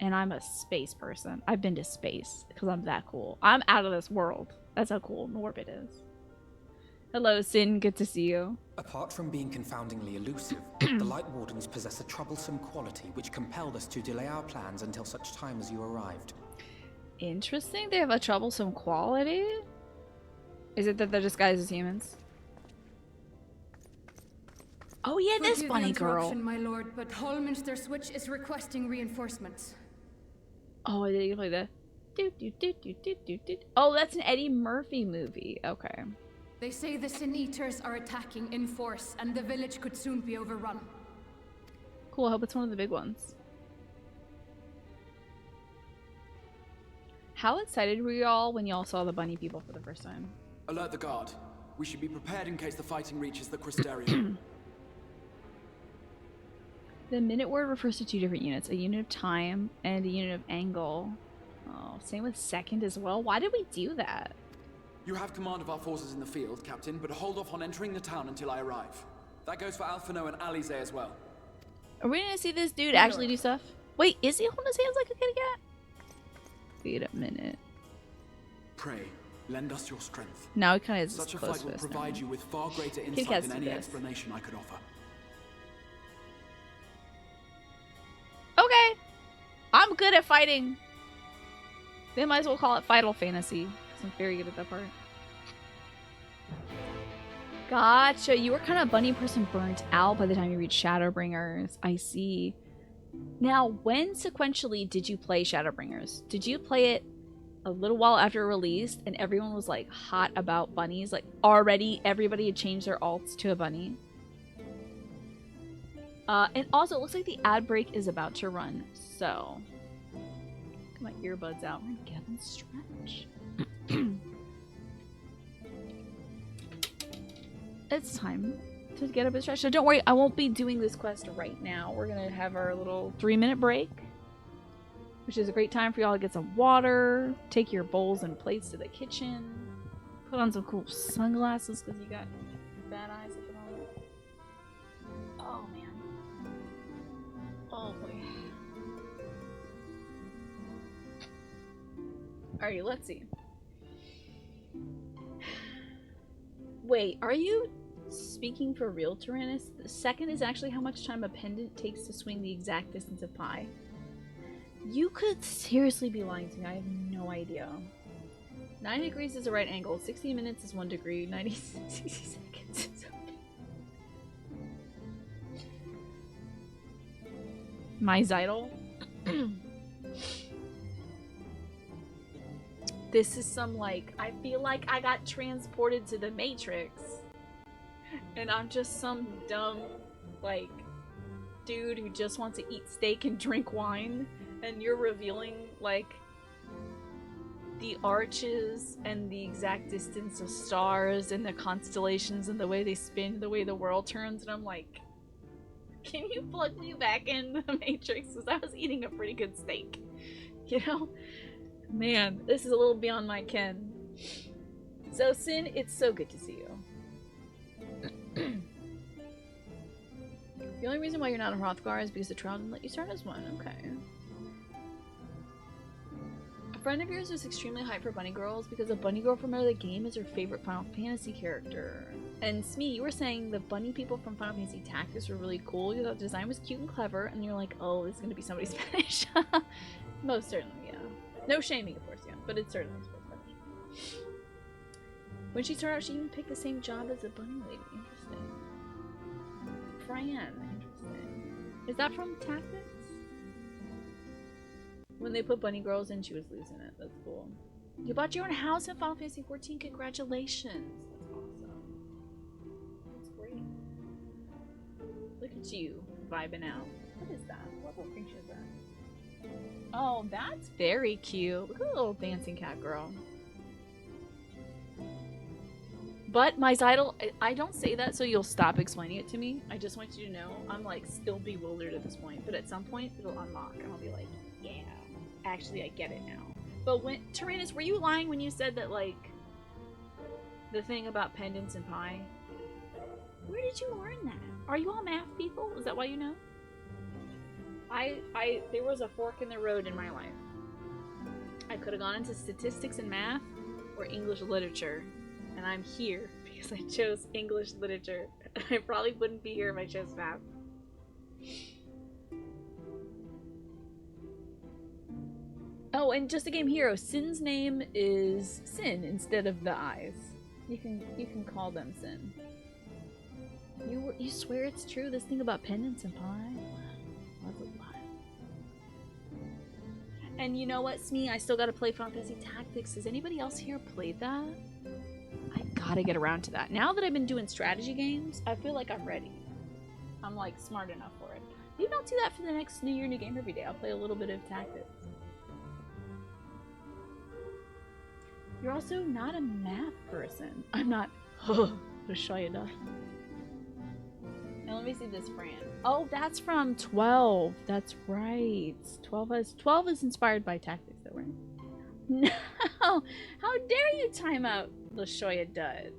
And I'm a space person. I've been to space because I'm that cool. I'm out of this world. That's how cool Norbit is. Hello, Sin. Good to see you. Apart from being confoundingly elusive, the Light Wardens possess a troublesome quality which compelled us to delay our plans until such time as you arrived. Interesting. They have a troublesome quality? Is it that they're disguised as humans? Oh yeah, this Forgive bunny the girl. interruption, my lord, but Hallminster Switch is requesting reinforcements. Oh, I didn't play the... Oh, that's an Eddie Murphy movie. Okay. They say the Sin Eaters are attacking in force, and the village could soon be overrun. Cool, I hope it's one of the big ones. How excited were y'all when y'all saw the bunny people for the first time? Alert the guard. We should be prepared in case the fighting reaches the Crystarium. The minute word refers to two different units, a unit of time and a unit of angle. Oh, same with second as well. Why did we do that? You have command of our forces in the field, Captain, but hold off on entering the town until I arrive. That goes for Alphino and Alize as well. Are we gonna see this dude actually do stuff? Wait, is he holding his hands like a kitty cat? Wait a minute. Pray, lend us your strength. Now he kind of is Such a close fight will fist provide now. you with far greater Kitty insight cats than do any this. explanation I could offer. Okay. I'm good at fighting. They might as well call it Final Fantasy. 'Cause I'm very good at that part. Gotcha. You were kind of bunny person burnt out by the time you reached Shadowbringers. I see. Now, when sequentially did you play Shadowbringers? Did you play it a little while after it released and everyone was like hot about bunnies? Like already everybody had changed their alts to a bunny? And also, it looks like the ad break is about to run, so... Get my earbuds out. We're gonna get and stretch. It's time to get up and stretch. So don't worry, I won't be doing this quest right now. We're gonna have our little 3-minute break, which is a great time for y'all to get some water, take your bowls and plates to the kitchen, put on some cool sunglasses because you got bad eyes at the moment. Oh man. Oh boy. Alright, let's see. Wait, are you speaking for real, Tyrannus? The second is actually how much time a pendant takes to swing the exact distance of pi. You could seriously be lying to me. I have no idea. 90 degrees is a right angle. 60 minutes is 1 degree. 60 seconds is my Zidal. This is some like, I feel like I got transported to the Matrix and I'm just some dumb like dude who just wants to eat steak and drink wine, and you're revealing like the arches and the exact distance of stars and the constellations and the way they spin, the way the world turns, and I'm like, can you plug me back in the Matrix? Because I was eating a pretty good steak. You know? Man, this is a little beyond my ken. So, Sin, it's so good to see you. The only reason why you're not a Hrothgar is because the trial didn't let you start as one. Okay. A friend of yours was extremely hyped for bunny girls because a bunny girl from another game is her favorite Final Fantasy character. And Smee, you were saying the bunny people from Final Fantasy Tactics were really cool. You thought the design was cute and clever, and you're like, oh, this is gonna be somebody Spanish. Most certainly, yeah. No shaming, of course, yeah, but it's certainly Spanish. When she started out, she even picked the same job as a bunny lady. Interesting. Fran. Interesting. Is that from Tactics? When they put bunny girls in, she was losing it. That's cool. You bought your own house in Final Fantasy XIV. Congratulations. That's awesome. That's great. Look at you vibing out. What is that? What little creature is that? Oh, that's very cute. Look at the little dancing cat girl. But my Zidal, I don't say that so you'll stop explaining it to me. I just want you to know I'm like still bewildered at this point. But at some point it'll unlock and I'll be like, yeah. actually I get it now. But when Tyrannus, were you lying when you said that, like, the thing about pendants and pie? Where did you learn that? Are you all math people? Is that why you know? There was a fork in the road in my life. I could have gone into statistics and math or English literature, and I'm here because I chose English literature. I probably wouldn't be here if I chose math. Oh, and just a game hero. Sin's name is Sin instead of the eyes. You can call them Sin. You swear it's true? This thing about pendants and pie? That's a lie. And you know what, Smee? I still gotta play Final Fantasy Tactics. Has anybody else here played that? I gotta get around to that. Now that I've been doing strategy games, I feel like I'm ready. I'm like smart enough for it. Maybe I'll do that for the next New Year, New Game every day. I'll play a little bit of Tactics. You're also not a math person. I'm not. I'll show you that. Now let me see this Fran. Oh, that's from 12. That's right. 12 is inspired by Tactics, though, right? No! How dare you time out LaShoya Duds?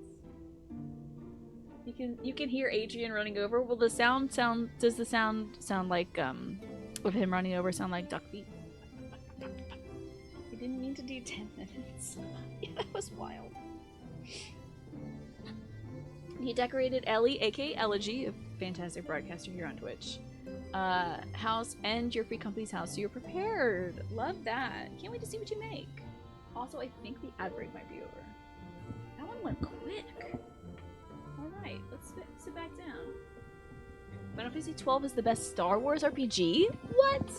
You can hear Adrian running over. Will the sound does the sound sound like of him running over sound like duck feet? I didn't mean to do 10 minutes. Yeah, that was wild. He decorated Ellie, aka Elegy, a fantastic broadcaster here on Twitch. House and your free company's house, so you're prepared. Love that. Can't wait to see what you make. Also, I think the ad break might be over. That one went quick. Alright, let's sit back down. Final Fantasy XII is the best Star Wars RPG? What?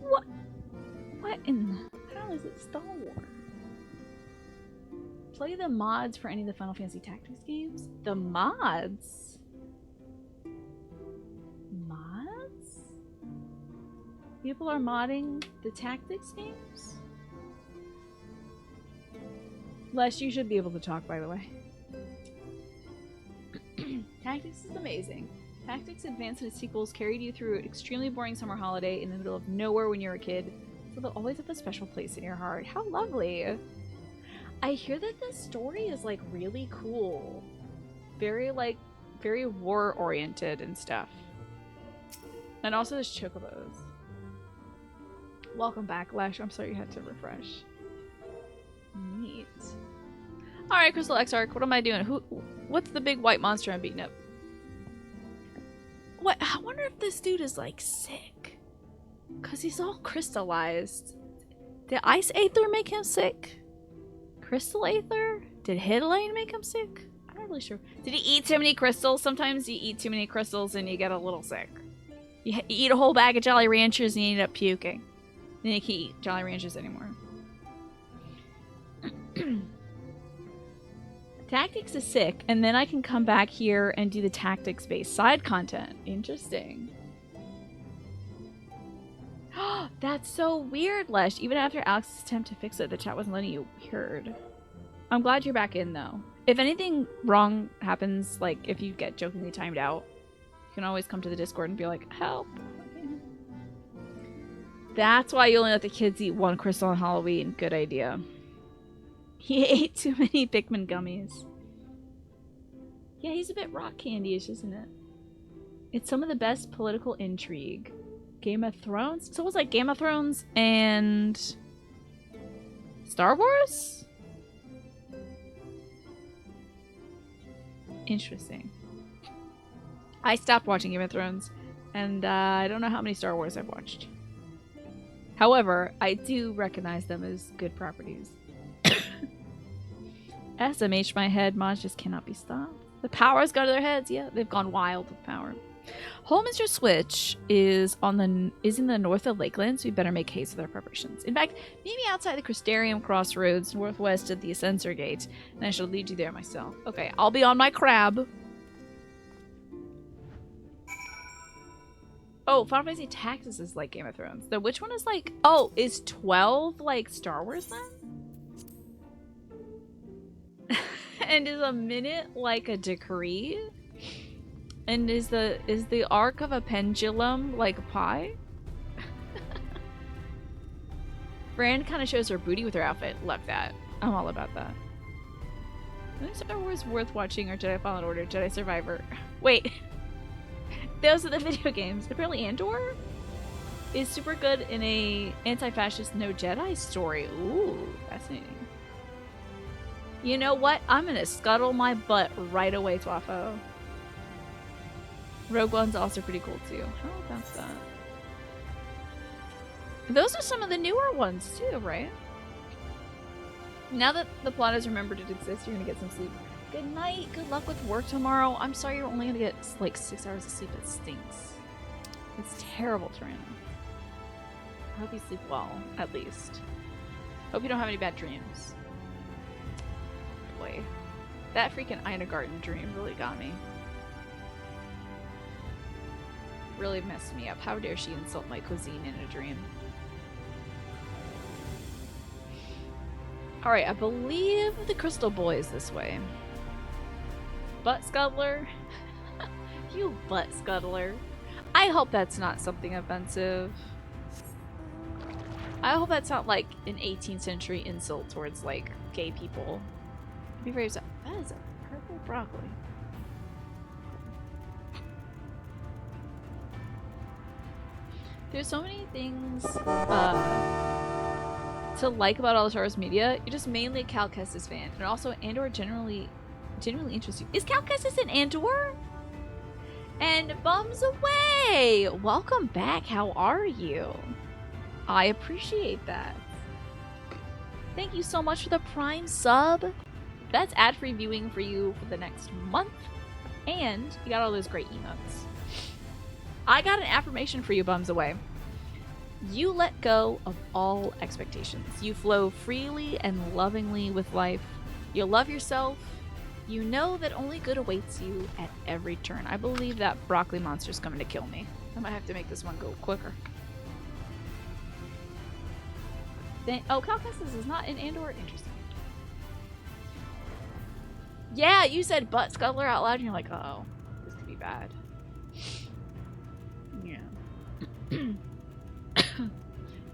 What? What in the hell is it Star Wars? Play the mods for any of the Final Fantasy Tactics games? The mods? Mods? People are modding the Tactics games? Les, you should be able to talk, by the way. Tactics is amazing. Tactics Advanced and its sequels carried you through an extremely boring summer holiday in the middle of nowhere when you were a kid, so they'll always have a special place in your heart. How lovely! I hear that the story is, like, really cool. Very war-oriented and stuff. And also there's chocobos. Welcome back, Lash. I'm sorry you had to refresh. Neat. Alright, Crystal Exarch, what am I doing? What's the big white monster I'm beating up? What? I wonder if this dude is, like, sick. Because he's all crystallized. Did Ice Aether make him sick? Crystal Aether? Did Hidlane make him sick? I'm not really sure. Did he eat too many crystals? Sometimes you eat too many crystals and you get a little sick. You eat a whole bag of Jolly Ranchers and you end up puking. Then you can't eat Jolly Ranchers anymore. Tactics is sick, and then I can come back here and do the tactics-based side content. Interesting. That's so weird, Lesh. Even after Alex's attempt to fix it, the chat wasn't letting you. Weird. I'm glad you're back in, though. If anything wrong happens, like if you get jokingly timed out, you can always come to the Discord and be like, help. That's why you only let the kids eat one crystal on Halloween. Good idea. He ate too many Pikmin gummies. Yeah, he's a bit rock candy-ish, isn't it? It's some of the best political intrigue. Game of Thrones? So it was like Game of Thrones and Star Wars? Interesting. I stopped watching Game of Thrones, and I don't know how many Star Wars I've watched. However, I do recognize them as good properties. SMH my head, mods just cannot be stopped. The power's gone to their heads. Yeah, they've gone wild with power. Holminster Switch is in the north of Lakeland, so we better make haste with our preparations. In fact, meet me outside the Crystarium Crossroads, northwest of the Ascensor Gate, and I shall lead you there myself. Okay, I'll be on my crab. Oh, Final Fantasy Tactics is like Game of Thrones. So which one is like... Oh, is 12 like Star Wars then? And is a minute like a decree? And is the arc of a pendulum like a pie? Fran kind of shows her booty with her outfit. Love that. I'm all about that. I think Star Wars worth watching are Jedi Fallen Order, Jedi Survivor. Wait. Those are the video games. Apparently Andor is super good in a anti-fascist no Jedi story. Ooh, fascinating. You know what? I'm gonna scuttle my butt right away, Twafo. Rogue One's also pretty cool too. How about that? Those are some of the newer ones too, right? Now that the plot has remembered it exists, you're gonna get some sleep. Good night. Good luck with work tomorrow. I'm sorry you're only gonna get like 6 hours of sleep. It stinks. It's terrible, Tarana. I hope you sleep well, at least. Hope you don't have any bad dreams. Boy, that freaking Ina Garten dream really got me. Really messed me up. How dare she insult my cuisine in a dream? Alright, I believe the Crystal Boy is this way. Butt scuttler? You butt scuttler. I hope that's not something offensive. I hope that's not like an 18th century insult towards like gay people. Be very upset. That is a purple broccoli. There's so many things to like about all the Star Wars media. You're just mainly a Cal Kestis fan, and also Andor genuinely interests you. Is Cal Kestis in Andor? And Bums Away! Welcome back. How are you? I appreciate that. Thank you so much for the Prime sub. That's ad-free viewing for you for the next month, and you got all those great emotes. I got an affirmation for you, Bums Away. You let go of all expectations. You flow freely and lovingly with life. You love yourself. You know that only good awaits you at every turn. I believe that broccoli monster's coming to kill me. I might have to make this one go quicker. Oh, Cal Kestis is not in Andor? Interesting. Yeah, you said butt scuttler out loud and you're like, uh-oh, this could be bad. Yeah.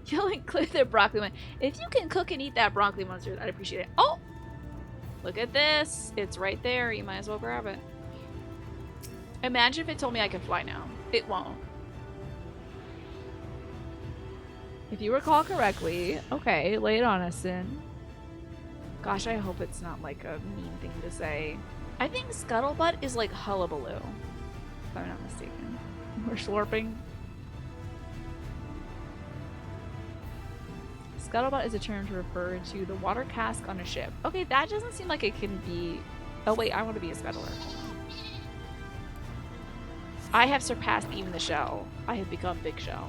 You'll include the broccoli one. If you can cook and eat that broccoli monster, I'd appreciate it. Oh! Look at this. It's right there. You might as well grab it. Imagine if it told me I could fly now. It won't. If you recall correctly, okay, lay it on us then. Gosh, I hope it's not like a mean thing to say. I think scuttlebutt is like hullabaloo, if I'm not mistaken. We're slurping. Scuttlebutt is a term to refer to the water cask on a ship. Okay, that doesn't seem like it can be... Oh wait, I want to be a scuttler. I have surpassed even the shell. I have become Big Shell.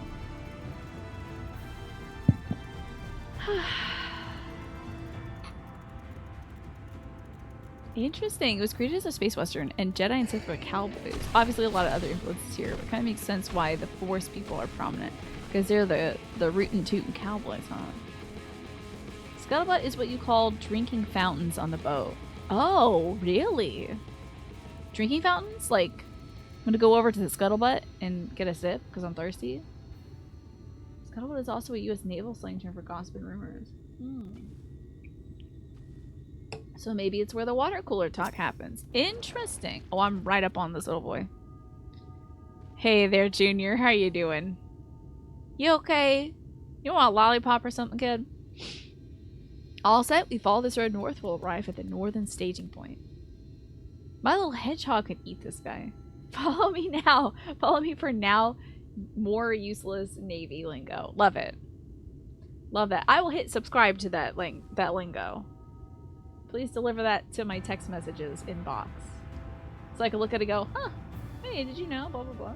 Interesting. It was created as a space western, and Jedi and Sith were cowboys. Obviously, a lot of other influences here, but it kind of makes sense why the Force people are prominent, because they're the rootin' tootin' cowboys, huh? Scuttlebutt is what you call drinking fountains on the boat. Oh, really? Drinking fountains? Like, I'm gonna go over to the Scuttlebutt and get a sip because I'm thirsty. Scuttlebutt is also a U.S. naval slang term for gossip and rumors. So maybe it's where the water cooler talk happens. Interesting. Oh, I'm right up on this little boy. Hey there, Junior. How you doing? You okay? You want a lollipop or something, kid? All set. We follow this road north. We'll arrive at the northern staging point. My little hedgehog could eat this guy. Follow me now. Follow me for now. More useless Navy lingo. Love it. Love that. I will hit subscribe to that lingo. Please deliver that to my text messages inbox. So I can look at it and go, huh, hey, did you know? Blah, blah,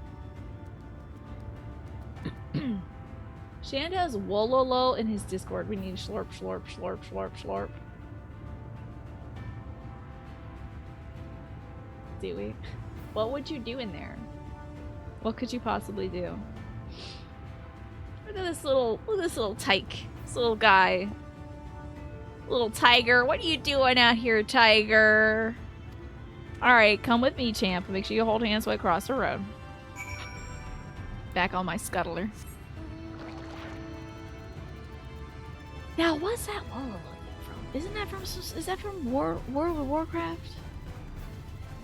blah. Shand has Wololo in his Discord. We need slurp, slurp, slurp, slurp, slurp. Do we? What would you do in there? What could you possibly do? Look at this little tyke. This little guy. Little tiger. What are you doing out here, tiger? Alright, come with me, champ. Make sure you hold hands while I cross the road. Back on my scuttler. Now, what's that wall looking from? Isn't that from? Is that from World of Warcraft?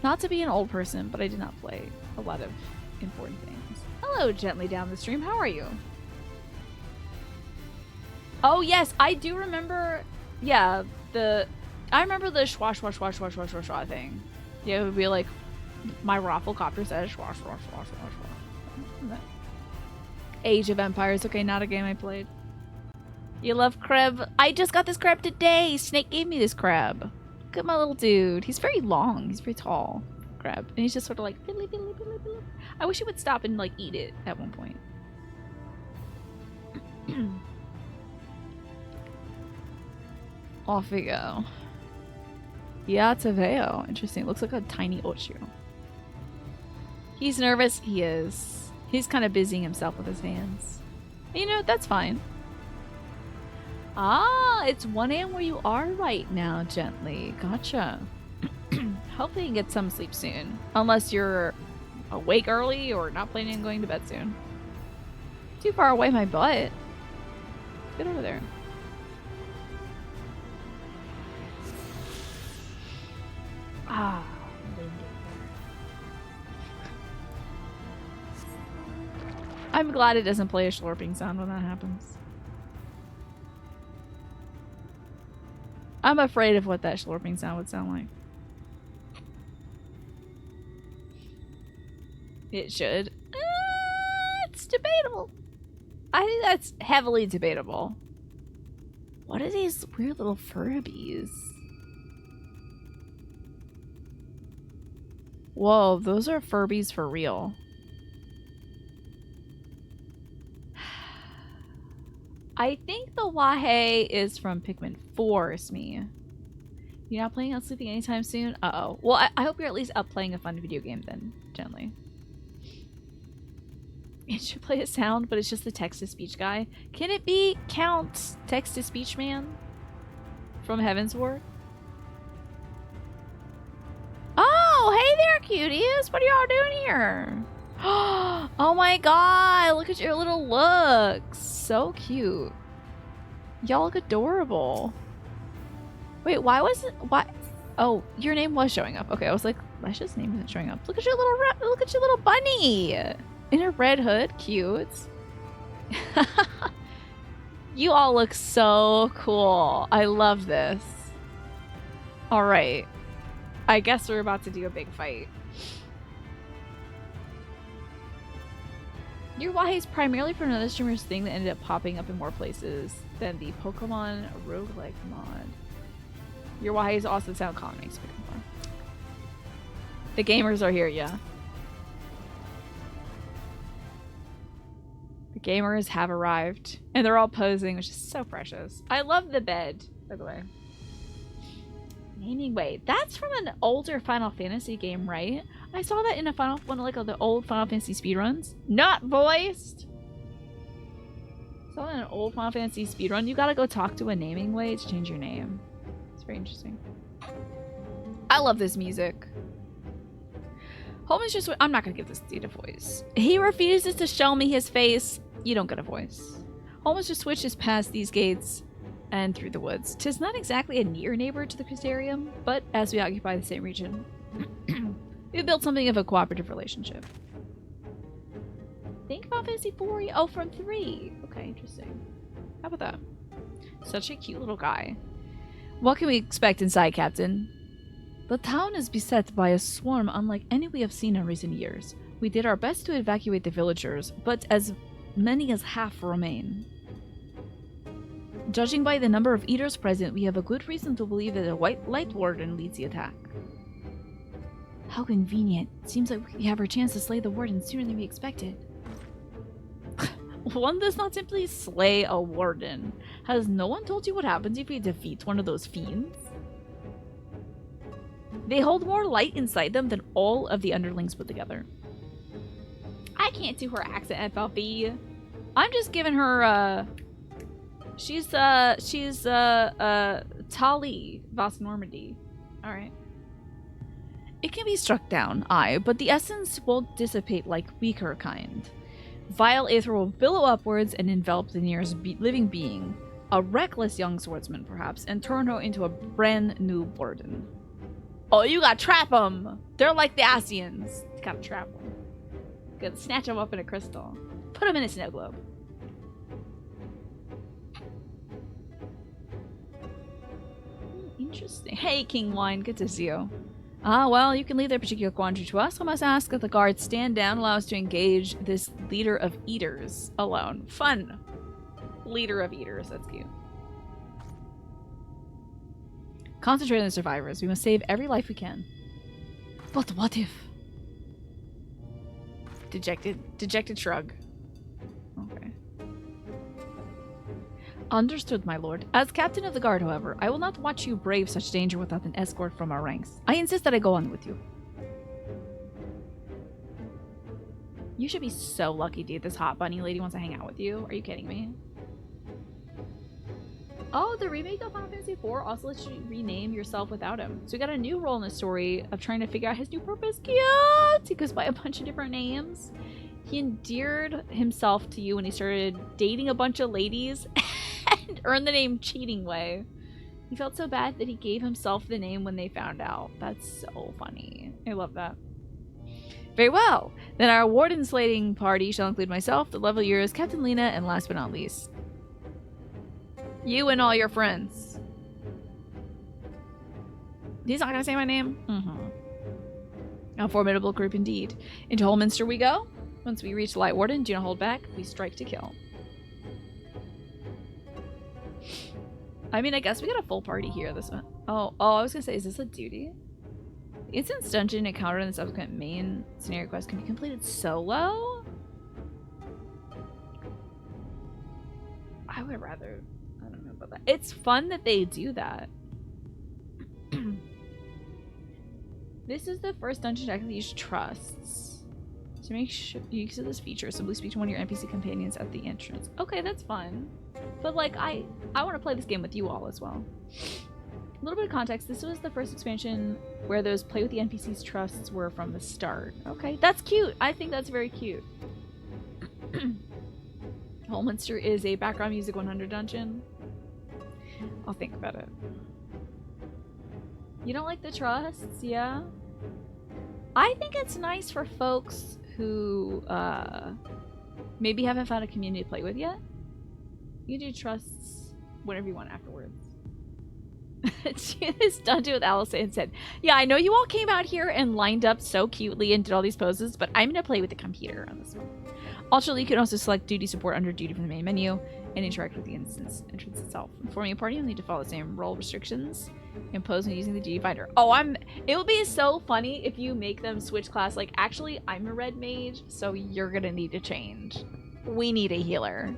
Not to be an old person, but I did not play a lot of important things. Hello, gently down the stream. How are you? Oh yes, I do remember. Yeah, I remember the schwa schwa schwa schwa schwa schwa schwa thing. Yeah, it would be like my rafflecopter says schwa schwa schwa schwa schwa. Age of Empires. Okay, not a game I played. You love crab? I just got this crab today. Snake gave me this crab. Look at my little dude. He's very long. He's very tall. Crab. And he's just sort of like fiddly, fiddly, fiddly, fiddly. I wish he would stop and like eat it at one point. Off we go. Yeah, Taveo. Interesting. Looks like a tiny Ocho. He's nervous. He is. He's kind of busying himself with his hands. You know, that's fine. Ah, it's 1 a.m. where you are right now, gently. Gotcha. Hopefully you can get some sleep soon. Unless you're awake early or not planning on going to bed soon. Too far away, my butt. Get over there. Ah. I'm glad it doesn't play a slurping sound when that happens. I'm afraid of what that slurping sound would sound like. It should. It's debatable. I think that's heavily debatable. What are these weird little Furbies? Whoa, those are Furbies for real. I think the Wahei is from Pikmin 4, Smee. You're not planning on sleeping anytime soon? Uh-oh. Well, I hope you're at least up playing a fun video game then, gently. It should play a sound, but it's just the text-to-speech guy. Can it be Count Text-to-Speech Man from Heavensward? Oh, hey there, cuties! What are y'all doing here? Oh my god, look at your little looks. So cute. Y'all look adorable. Wait, why was it? Why? Oh, your name was showing up. Okay, I was like, Lesha's name isn't showing up. Look at your little bunny in a red hood. Cute. You all look so cool. I love this. All right. I guess we're about to do a big fight. Your Wahei is primarily from another streamer's thing that ended up popping up in more places than the Pokemon roguelike mod. Your Wahei's awesome sound comment makes me fun. The gamers are here, yeah. The gamers have arrived. And they're all posing, which is so precious. I love the bed, by the way. Naming Way. That's from an older Final Fantasy game, right? I saw that in a one of the old Final Fantasy speedruns. Not voiced! Saw that in an old Final Fantasy speedrun. You gotta go talk to a Naming Way to change your name. It's very interesting. I love this music. Holman's just... I'm not gonna give this dude a voice. He refuses to show me his face. You don't get a voice. Holman's just switches past these gates and through the woods. 'Tis not exactly a near neighbor to the Crystarium, but as we occupy the same region, we built something of a cooperative relationship. Think about Fantasy 4? Oh, from 3. Okay, interesting. How about that? Such a cute little guy. What can we expect inside, Captain? The town is beset by a swarm unlike any we have seen in recent years. We did our best to evacuate the villagers, but as many as half remain. Judging by the number of eaters present, we have a good reason to believe that a white light warden leads the attack. How convenient. Seems like we have our chance to slay the warden sooner than we expected. One does not simply slay a warden. Has no one told you what happens if you defeat one of those fiends? They hold more light inside them than all of the underlings put together. I can't do her accent, FLB. I'm just giving her, She's Tali Vos Normandy. Alright. It can be struck down, aye, but the essence won't dissipate like weaker kind. Vile aether will billow upwards and envelop the nearest living being. a reckless young swordsman, perhaps, and turn her into a brand new warden. Oh, you gotta trap them! They're like the Asians. You gotta trap them. You gotta snatch them up in a crystal. Put them in a snow globe. Interesting. Hey, King Wine, good to see you. Ah, well, you can leave that particular quandary to us. I must ask that the guards stand down, allow us to engage this leader of eaters alone. Fun. Leader of eaters, that's cute. Concentrate on the survivors. We must save every life we can. But what if? Dejected shrug. Okay. Understood, my lord. As captain of the guard, however, I will not watch you brave such danger without an escort from our ranks. I insist that I go on with you. You should be so lucky, dude. This hot bunny lady wants to hang out with you. Are you kidding me? Oh, the remake of Final Fantasy IV also lets you rename yourself without him. So we got a new role in the story of trying to figure out his new purpose. Cute! He goes by a bunch of different names. He endeared himself to you when he started dating a bunch of ladies and earned the name Cheating Way. He felt so bad that he gave himself the name when they found out. That's so funny. I love that. Very well. Then our warden slating party shall include myself, the level years, Captain Lena, and last but not least, you and all your friends. He's not gonna say my name? A formidable group indeed. Into Holminster we go. Once we reach the Light Warden, do not hold back. We strike to kill. I mean, I guess we got a full party here this one. Oh, I was gonna say, is this a duty? The instance dungeon encountered in the subsequent main scenario quest can be completed solo? I would rather... I don't know about that. It's fun that they do that. This is the first dungeon to actually use trusts. To make sure use of this feature, simply speak to one of your NPC companions at the entrance. Okay, that's fun. But like, I want to play this game with you all as well. A little bit of context. This was the first expansion where those play with the NPCs trusts were from the start. Okay, that's cute. I think that's very cute. Holminster is a background music 100 dungeon. I'll think about it. You don't like the trusts? Yeah? I think it's nice for folks who maybe haven't found a community to play with yet. You do trusts whenever you want afterwards. This dungeon with Alice and said, yeah, I know you all came out here and lined up so cutely and did all these poses, but I'm going to play with the computer on this one. Alternatively, you can also select duty support under duty from the main menu and interact with the instance entrance itself. Forming a party, you'll need to follow the same role restrictions imposed when using the duty finder. Oh, it would be so funny if you make them switch class. Like, actually, I'm a red mage, so you're gonna need to change. We need a healer.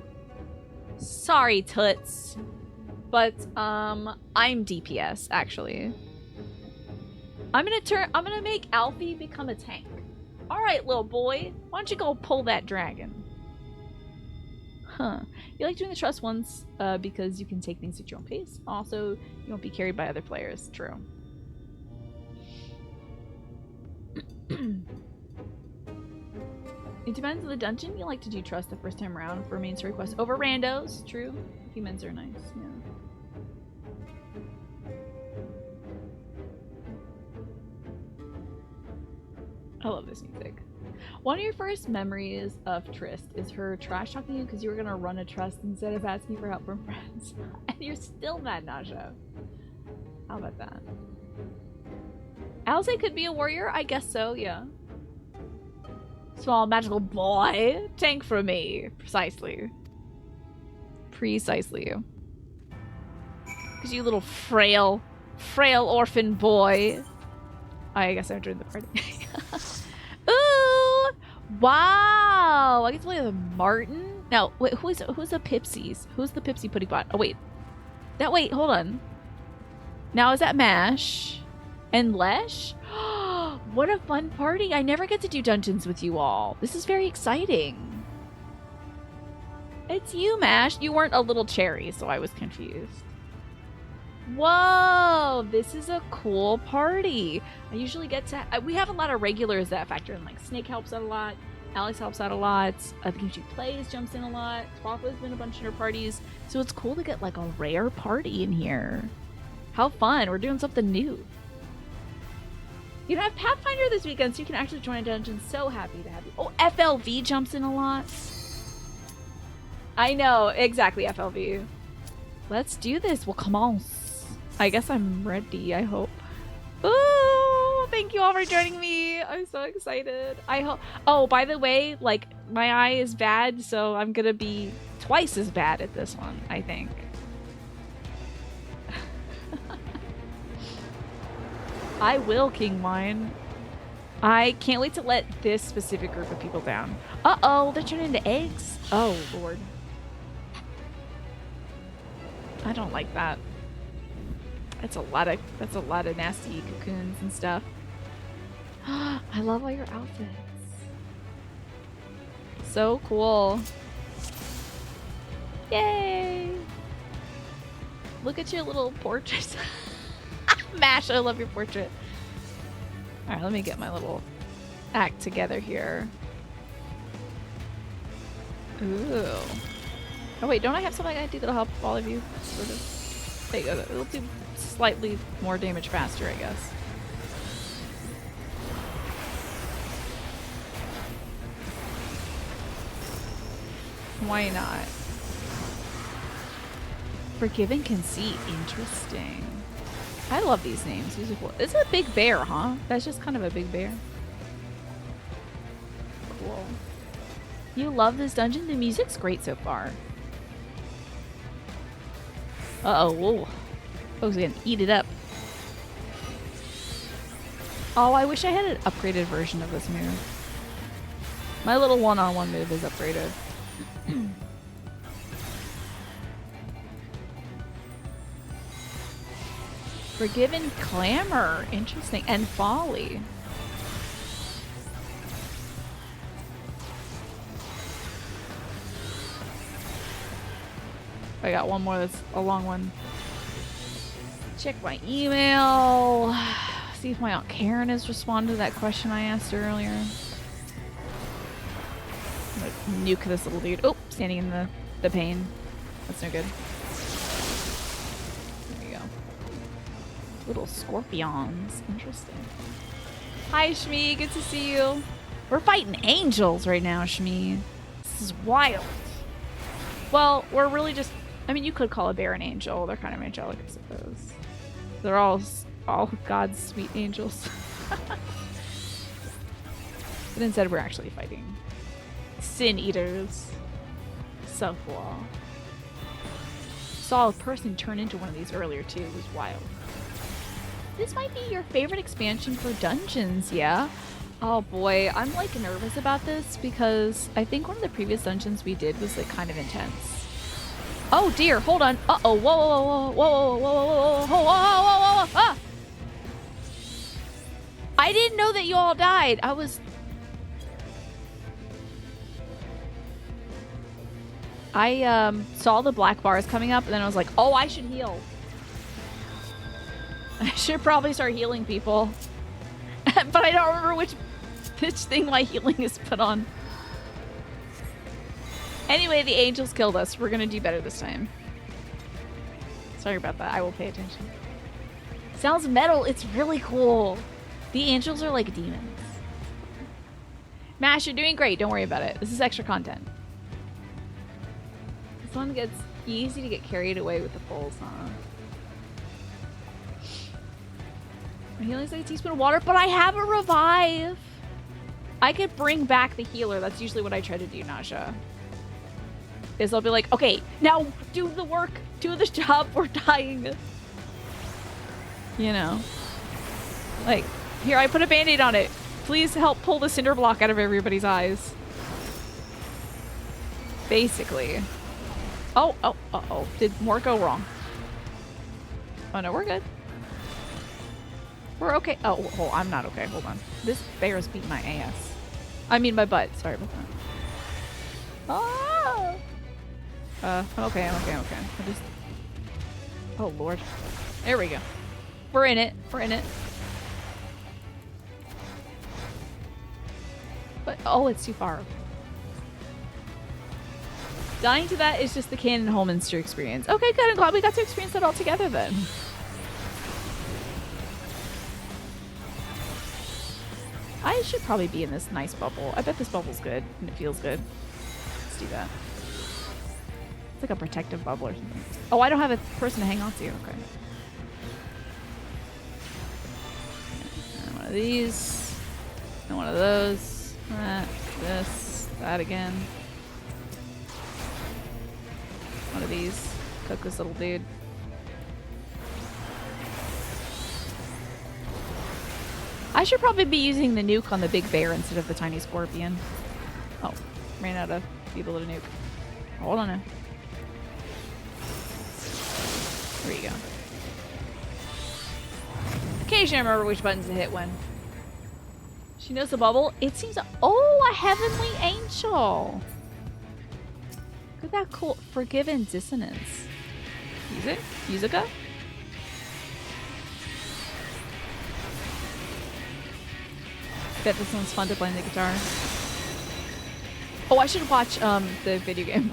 Sorry, toots. But, I'm DPS, actually. I'm gonna make Alfie become a tank. Alright, little boy. Why don't you go pull that dragon? Huh. You like doing the trust once because you can take things at your own pace. Also, you won't be carried by other players. True. It depends on the dungeon. You like to do trust the first time around for main story quests over randos. True. Humans are nice. Yeah. I love this music. One of your first memories of Trist is her trash talking you because you were gonna run a trust instead of asking for help from friends. And you're still mad, Nasha. How about that? Alice could be a warrior? I guess so, yeah. Small magical boy. Tank for me. Precisely. Precisely you. Because you little frail orphan boy. I guess I joined the party. Ooh! Wow! I get to play with Martin. Now, wait, who's the Pipsies? Who's the Pipsy Putty Bot? Oh, wait. Wait, hold on. Now, is that Mash? And Lesh? What a fun party. I never get to do dungeons with you all. This is very exciting. It's you, Mash. You weren't a little cherry, so I was confused. Whoa, this is a cool party. I usually get to... we have a lot of regulars that factor in. Like, Snake helps out a lot. Alex helps out a lot. I think she plays, jumps in a lot. Twapa's been a bunch of her parties. So it's cool to get like a rare party in here. How fun. We're doing something new. You don't have Pathfinder this weekend, so you can actually join a dungeon. So happy to have you. Oh, FLV jumps in a lot. I know. Exactly, FLV. Let's do this. Well, come on. I guess I'm ready, I hope. Ooh, thank you all for joining me. I'm so excited. I hope. Oh, by the way, like, my eye is bad, so I'm gonna be twice as bad at this one, I think. I will, King Wine. I can't wait to let this specific group of people down. Uh-oh, they're turning into eggs? Oh, Lord. I don't like that. That's a lot of nasty cocoons and stuff. I love all your outfits. So cool. Yay! Look at your little portrait. Mash, I love your portrait. Alright, let me get my little act together here. Ooh. Oh wait, don't I have something I do that'll help all of you? Sort of. There you go. It'll do slightly more damage faster, I guess. Why not? Forgiven Conceit. Interesting. I love these names. These are cool. This is a big bear, huh? That's just kind of a big bear. Cool. You love this dungeon? The music's great so far. Uh-oh. Whoa. Folks are gonna eat it up. Oh, I wish I had an upgraded version of this move. My little one-on-one move is upgraded. Forgiven Clamor. Interesting. And Folly. I got one more that's a long one. Check my email. See if my Aunt Karen has responded to that question I asked her earlier. I'm gonna nuke this little dude. Oh, standing in the pain. That's no good. There you go. Little scorpions. Interesting. Hi, Shmi. Good to see you. We're fighting angels right now, Shmi. This is wild. Well, we're really just... I mean, you could call a bear an angel. They're kind of angelic, I suppose. They're all God's sweet angels. But instead, we're actually fighting sin eaters. So cool. Saw a person turn into one of these earlier too. It was wild. This might be your favorite expansion for dungeons, yeah? Oh boy, I'm like nervous about this because I think one of the previous dungeons we did was like kind of intense. Oh dear, hold on. Uh-oh, whoa, whoa, whoa, whoa, whoa, whoa, whoa, whoa, whoa, whoa, ah! I didn't know that you all died. I saw the black bars coming up and then I was like, oh, I should heal. I should probably start healing people. But I don't remember which thing my healing is put on. Anyway, the angels killed us. We're gonna do better this time. Sorry about that. I will pay attention. Sounds metal. It's really cool. The angels are like demons. Mash, you're doing great. Don't worry about it. This is extra content. This one gets easy to get carried away with the pulls, huh? My healing's like a teaspoon of water, but I have a revive. I could bring back the healer. That's usually what I try to do, Nasha. Is I'll be like, okay, now do the work, do the job, we're dying. You know. Like, here, I put a band-aid on it. Please help pull the cinder block out of everybody's eyes. Basically. Oh, uh-oh. Did more go wrong? Oh no, we're good. We're okay. Oh, I'm not okay. Hold on. This bear's beat my ass. I mean my butt. Sorry about that. Ah! I'm okay. I just... Oh, Lord. There we go. We're in it. We're in it. But Oh, it's too far. Dying to that is just the Canon Holminster experience. Okay, good. I'm glad we got to experience that all together then. I should probably be in this nice bubble. I bet this bubble's good and it feels good. Let's do that. It's like a protective bubble or something. Oh, I don't have a person to hang on to. Okay. And one of these. And one of those. That. This. That again. One of these. Cook this little dude. I should probably be using the nuke on the big bear instead of the tiny scorpion. Oh, ran out of people to nuke. Hold on now. There you go. Occasionally I remember which buttons to hit when. She knows the bubble. It seems... Oh, a heavenly angel! Look at that cool Forgiven Dissonance. Music? Musica? Bet this one's fun to play on the guitar. Oh, I should watch the video game.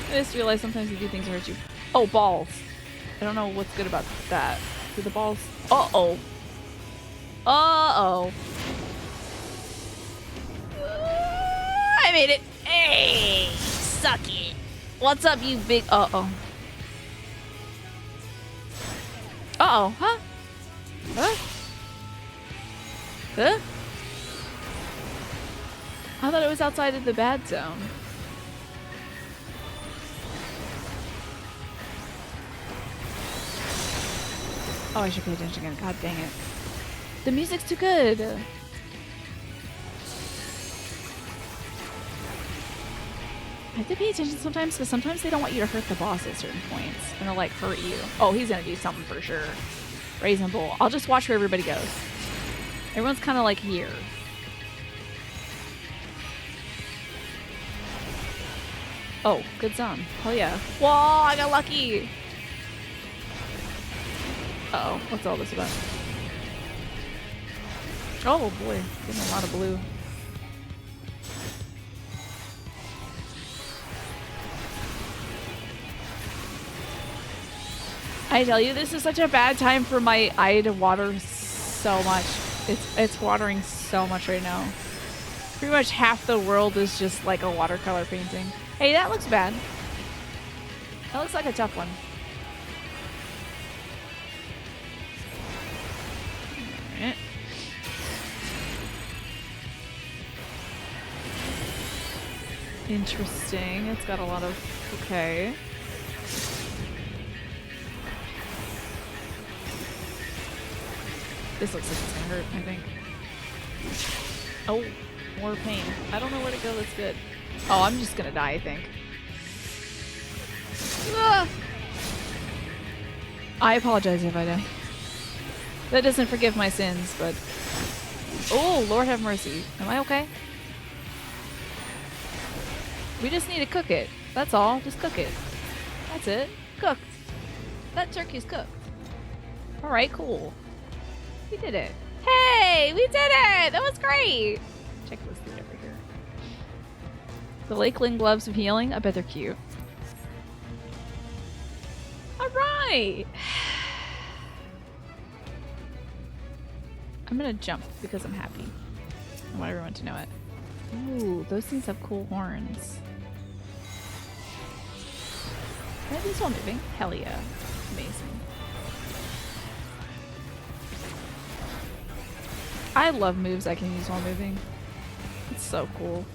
I just realized sometimes you do things that hurt you. Oh, balls. I don't know what's good about that. Do the balls... Uh-oh. Uh-oh. I made it. Hey, suck it. What's up, you big... Uh-oh. Uh-oh, huh? Huh? Huh? I thought it was outside of the bad zone. Oh, I should pay attention again. God dang it. The music's too good. I have to pay attention sometimes because sometimes they don't want you to hurt the boss at certain points. And they'll like hurt you. Oh, he's gonna do something for sure. Raisin Bull. I'll just watch where everybody goes. Everyone's kind of like here. Oh, good zone. Hell yeah. Whoa, I got lucky. Uh-oh, what's all this about? Oh boy, getting a lot of blue. I tell you, this is such a bad time for my eye to water so much. It's watering so much right now. Pretty much half the world is just like a watercolor painting. Hey, that looks bad. That looks like a tough one. Alright. Interesting. It's got a lot of... Okay. This looks like it's gonna hurt, I think. Oh, more pain. I don't know where to go that's good. Oh, I'm just gonna die, I think. Ah! I apologize if I die. That doesn't forgive my sins, but... Oh, Lord have mercy. Am I okay? We just need to cook it. That's all. Just cook it. That's it. Cooked. That turkey's cooked. Alright, cool. We did it. Hey, we did it! That was great! Check this dude over here. The Lakeland Gloves of Healing. I bet they're cute. Alright! I'm gonna jump because I'm happy. I want everyone to know it. Ooh, those things have cool horns. Are these all moving? Hell yeah. Amazing. I love moves I can use while moving. It's so cool.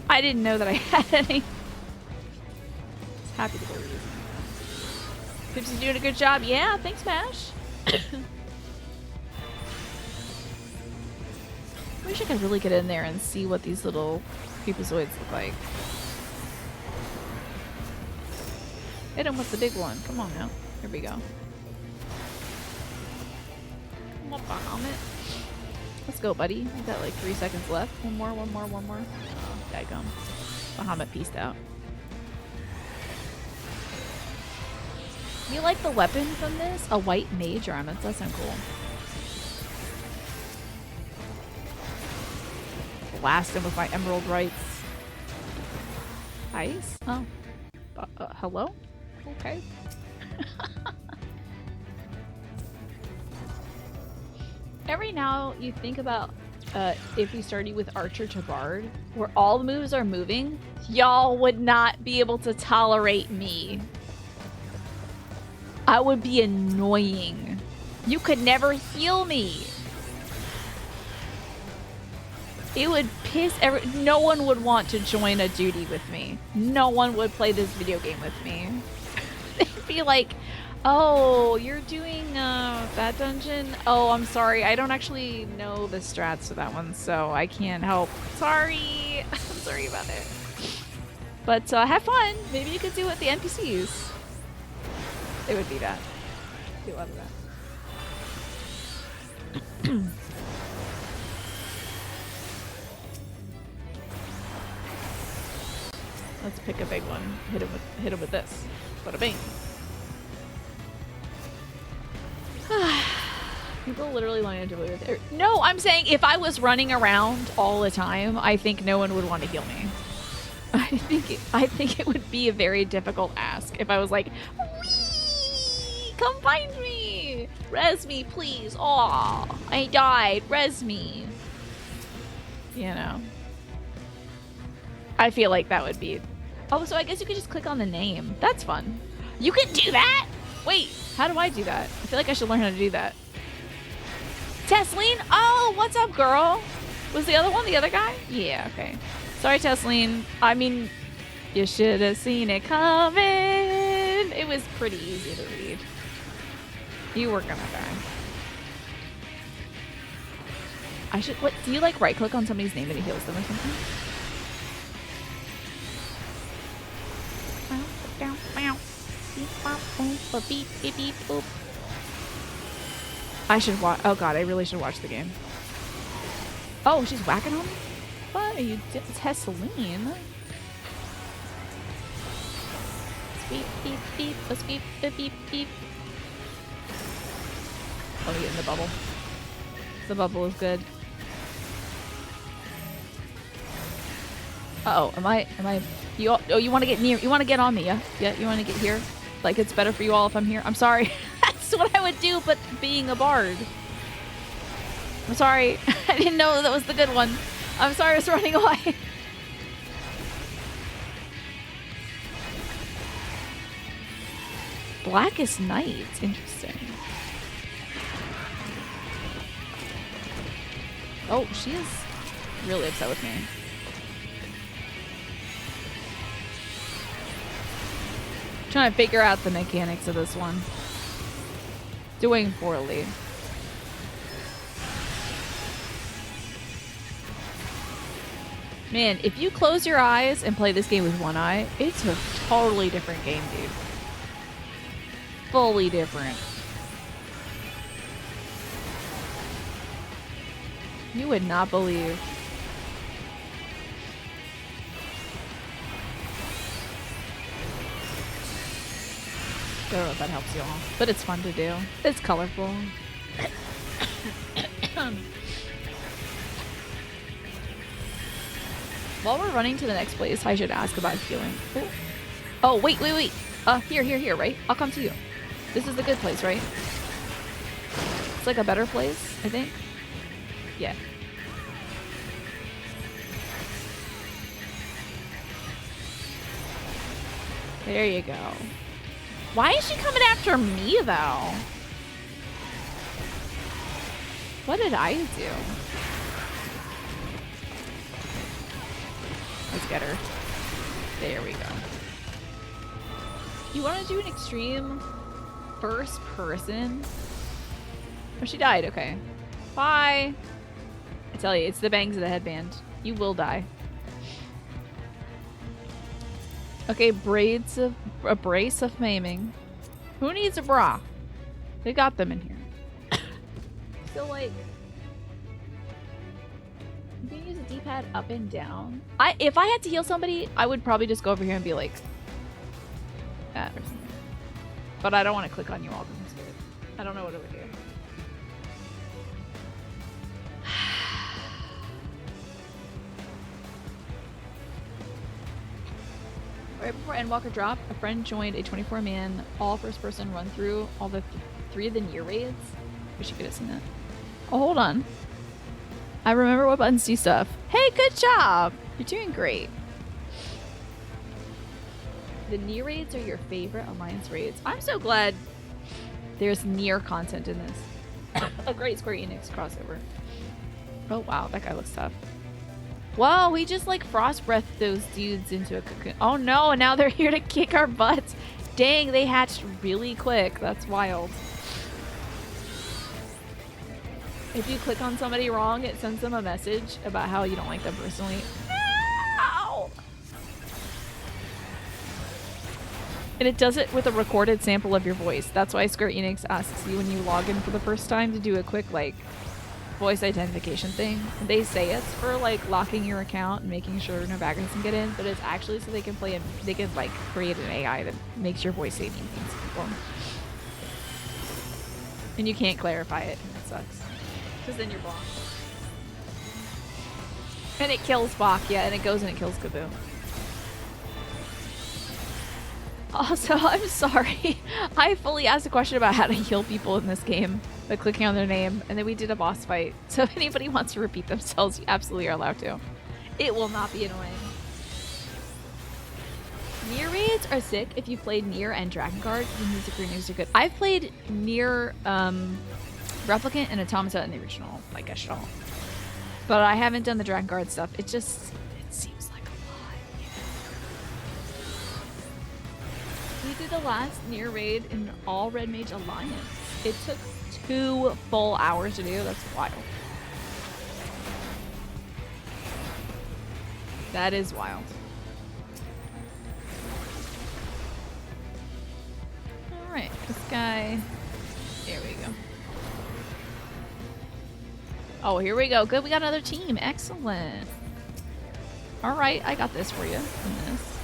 I didn't know that I had any. Happy to go using. Pipsy's doing a good job. Yeah, thanks, Mash. I wish I could really get in there and see what these little creepazoids look like. Hit him with the big one. Come on now. Here we go. Come on, Bahamut. Let's go, buddy. We've got like 3 seconds left. One more. Oh, daggum. Bahamut pieced out. You like the weapon from this? A white mage arm. That does sound cool. blast him with my emerald rights. Ice? Oh. Hello? Okay. Every now you think about if you started with Archer to Bard, where all the moves are moving, y'all would not be able to tolerate me. I would be annoying. You could never heal me. It would piss no one would want to join a duty with me. No one would play this video game with me. They'd be like, oh, you're doing that dungeon? Oh, I'm sorry. I don't actually know the strats for that one, so I can't help. Sorry. I'm sorry about it. But have fun. Maybe you could do it with the NPCs. They would be that. Do love that. Let's pick a big one. Hit him with this. Bada bing. People literally wanted to believe it. No, I'm saying if I was running around all the time, I think no one would want to heal me. I think it would be a very difficult ask if I was like, wee, come find me, res me, please. Aw, I died. Res me. You know. I feel like that would be. Oh, so I guess you could just click on the name. That's fun. You can do that? Wait, how do I do that? I feel like I should learn how to do that. Tesleen? Oh, what's up, girl? Was the other one the other guy? Yeah, okay. Sorry, Tesleen. I mean, you should have seen it coming. It was pretty easy to read. You were gonna die. I should, what, do you like right click on somebody's name and it heals them or something? I should watch. Oh god, I really should watch the game. Oh, she's whacking on me? What are you doing? Tesleen? Beep, beep, beep. Let's beep, beep, beep, beep. Let me get in the bubble. The bubble is good. Uh-oh, am I, you want to get near, you want to get on me, yeah? Yeah, you want to get here? Like, it's better for you all if I'm here? I'm sorry. That's what I would do, but being a bard. I'm sorry. I didn't know that was the good one. I'm sorry I was running away. Blackest Night. Interesting. Oh, she is really upset with me. Trying to figure out the mechanics of this one. Doing poorly. Man, if you close your eyes and play this game with one eye, it's a totally different game, dude. Fully different. You would not believe. I don't know if that helps you all, but it's fun to do. It's colorful. While we're running to the next place, I should ask about healing. Ooh. Oh, wait. Here, right? I'll come to you. This is the good place, right? It's like a better place, I think. Yeah. There you go. Why is she coming after me, though? What did I do? Let's get her. There we go. You want to do an extreme first person? Oh, she died. Okay. Bye. I tell you, it's the bangs of the headband. You will die. Okay, a brace of maiming. Who needs a bra? They got them in here. So, like, you can use a D-pad up and down. If I had to heal somebody, I would probably just go over here and be like that or something. But I don't want to click on you all because I'm scared. I don't know what it would do. Right before Endwalker dropped, a friend joined a 24-man all first-person run-through all the 3 of the near raids. Wish you could have seen that. Oh, hold on. I remember what buttons do stuff. Hey, good job! You're doing great. The near raids are your favorite Alliance raids. I'm so glad there's near content in this. A great Square Enix crossover. Oh wow, that guy looks tough. Whoa, we just like frost breathed those dudes into a cocoon. Oh no, now they're here to kick our butts. Dang, they hatched really quick. That's wild. If you click on somebody wrong, it sends them a message about how you don't like them personally. Ow! And it does it with a recorded sample of your voice. That's why Square Enix asks you when you log in for the first time to do a quick like voice identification thing. They say it's for like locking your account and making sure no backers can get in, but it's actually so they can play and they can like create an AI that makes your voice say mean things to people. And you can't clarify it, and it sucks. Because then you're blocked. And it kills Bach, yeah, and it goes and it kills Kaboo. Also, I'm sorry. I fully asked a question about how to heal people in this game by clicking on their name, and then we did a boss fight. So if anybody wants to repeat themselves, you absolutely are allowed to. It will not be annoying. Nier raids are sick if you played Nier and Drakengard. The music remakes are good. I've played Nier Replicant and Automata in the original, like Gestalt. But I haven't done the Drakengard stuff. It just, it seems like a lot. Yeah. We did the last Nier raid in all Red Mage Alliance. It took 2 full hours to do. That's wild. That is wild. Alright, this guy. There we go. Oh, here we go. Good, we got another team. Excellent. Alright, I got this for you. And this.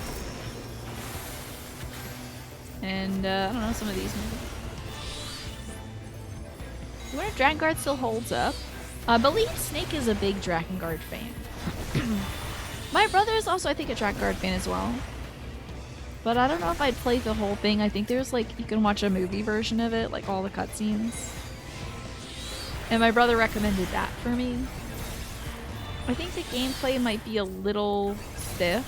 And, I don't know, some of these maybe. I wonder if Drakengard still holds up. I believe Snake is a big Drakengard fan. My brother is also, I think, a Drakengard fan as well. But I don't know if I'd play the whole thing. I think there's like, you can watch a movie version of it, like all the cutscenes. And my brother recommended that for me. I think the gameplay might be a little stiff.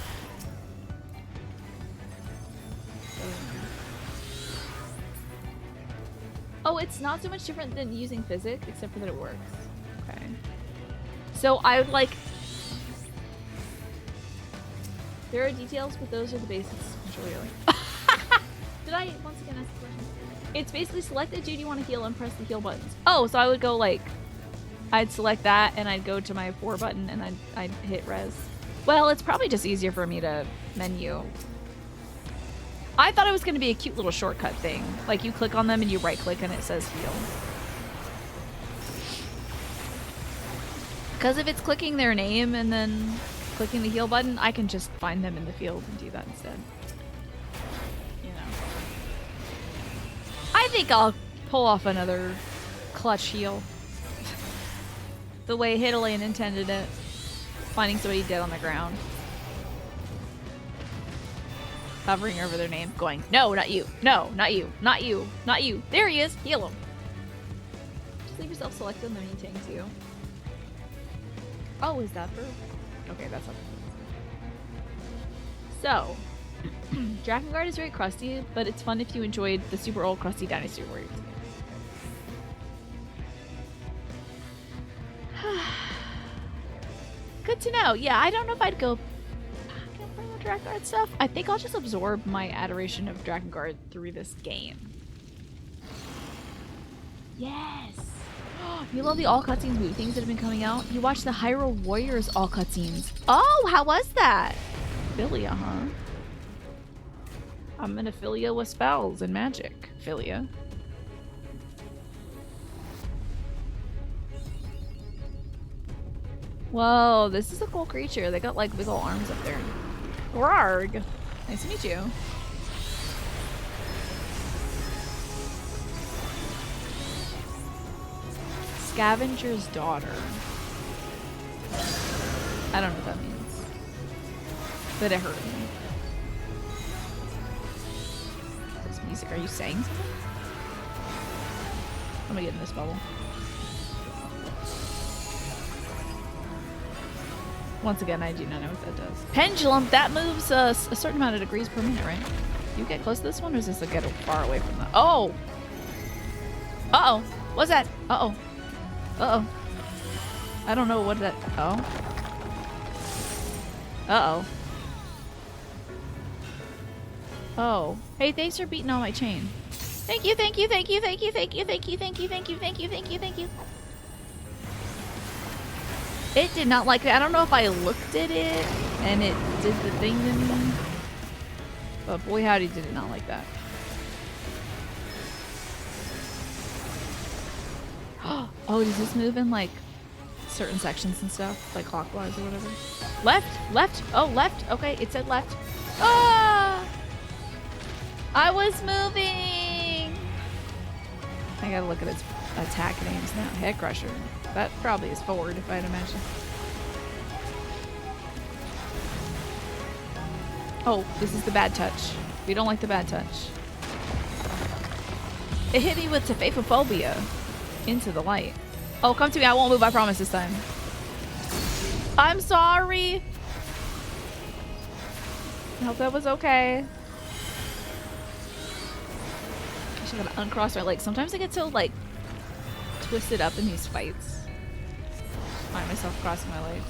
Oh, it's not so much different than using physics, except for that it works. Okay. So I would like... There are details, but those are the basics. Did I once again ask the question? It's basically select the dude you want to heal and press the heal buttons. Oh, so I would go like, I'd select that and I'd go to my 4 button and I'd hit res. Well, it's probably just easier for me to menu. I thought it was going to be a cute little shortcut thing. Like you click on them and you right click and it says heal. Because if it's clicking their name and then clicking the heal button, I can just find them in the field and do that instead. You know. I think I'll pull off another clutch heal. The way Hidalane intended it. Finding somebody dead on the ground. Hovering over their name, going, no, not you, no, not you, not you, not you. There he is, heal him. Just leave yourself selected on the main tank too. Oh, is that for... Okay, that's not. So, Drakengard is very crusty, but it's fun if you enjoyed the super old crusty Dynasty Warriors. Good to know. Yeah, I don't know if I'd go back and play the Drakengard stuff. I think I'll just absorb my adoration of Drakengard through this game. Yes! You love the all cutscenes movie things that have been coming out? You watched the Hyrule Warriors all cutscenes. Oh, how was that? Philia, huh? I'm an Ophilia with spells and magic. Philia. Whoa, this is a cool creature. They got like big ol' arms up there. Rarg. Nice to meet you. Scavenger's daughter. I don't know what that means. But it hurt me. music. Are you saying something? Let me get in this bubble. Once again, I do not know what that does. Pendulum, that moves a certain amount of degrees per minute, right? You get close to this one, or is this a get far away from that? Oh! Uh-oh! What's that? Uh-oh. Uh-oh. I don't know what that... Oh. Uh-oh. Oh. Hey, thanks for beating on my chain. Thank you, thank you, thank you, thank you, thank you, thank you, thank you, thank you, thank you, thank you, thank you. It did not like it. I don't know if I looked at it and it did the thing to me. But boy howdy did it not like that. Oh, does this move in like certain sections and stuff? Like clockwise or whatever? Left? Left? Oh, left. Okay, it said left. Ah! I was moving! I gotta look at its attack names now. Head Crusher. That probably is forward, if I'd imagine. Oh, this is the bad touch. We don't like the bad touch. It hit me with Taphophobia. Into the light. Oh, come to me. I won't move. I promise this time. I'm sorry. I hope that was okay. I should gotta uncross my legs. Sometimes I get so, like, twisted up in these fights. Find myself crossing my legs.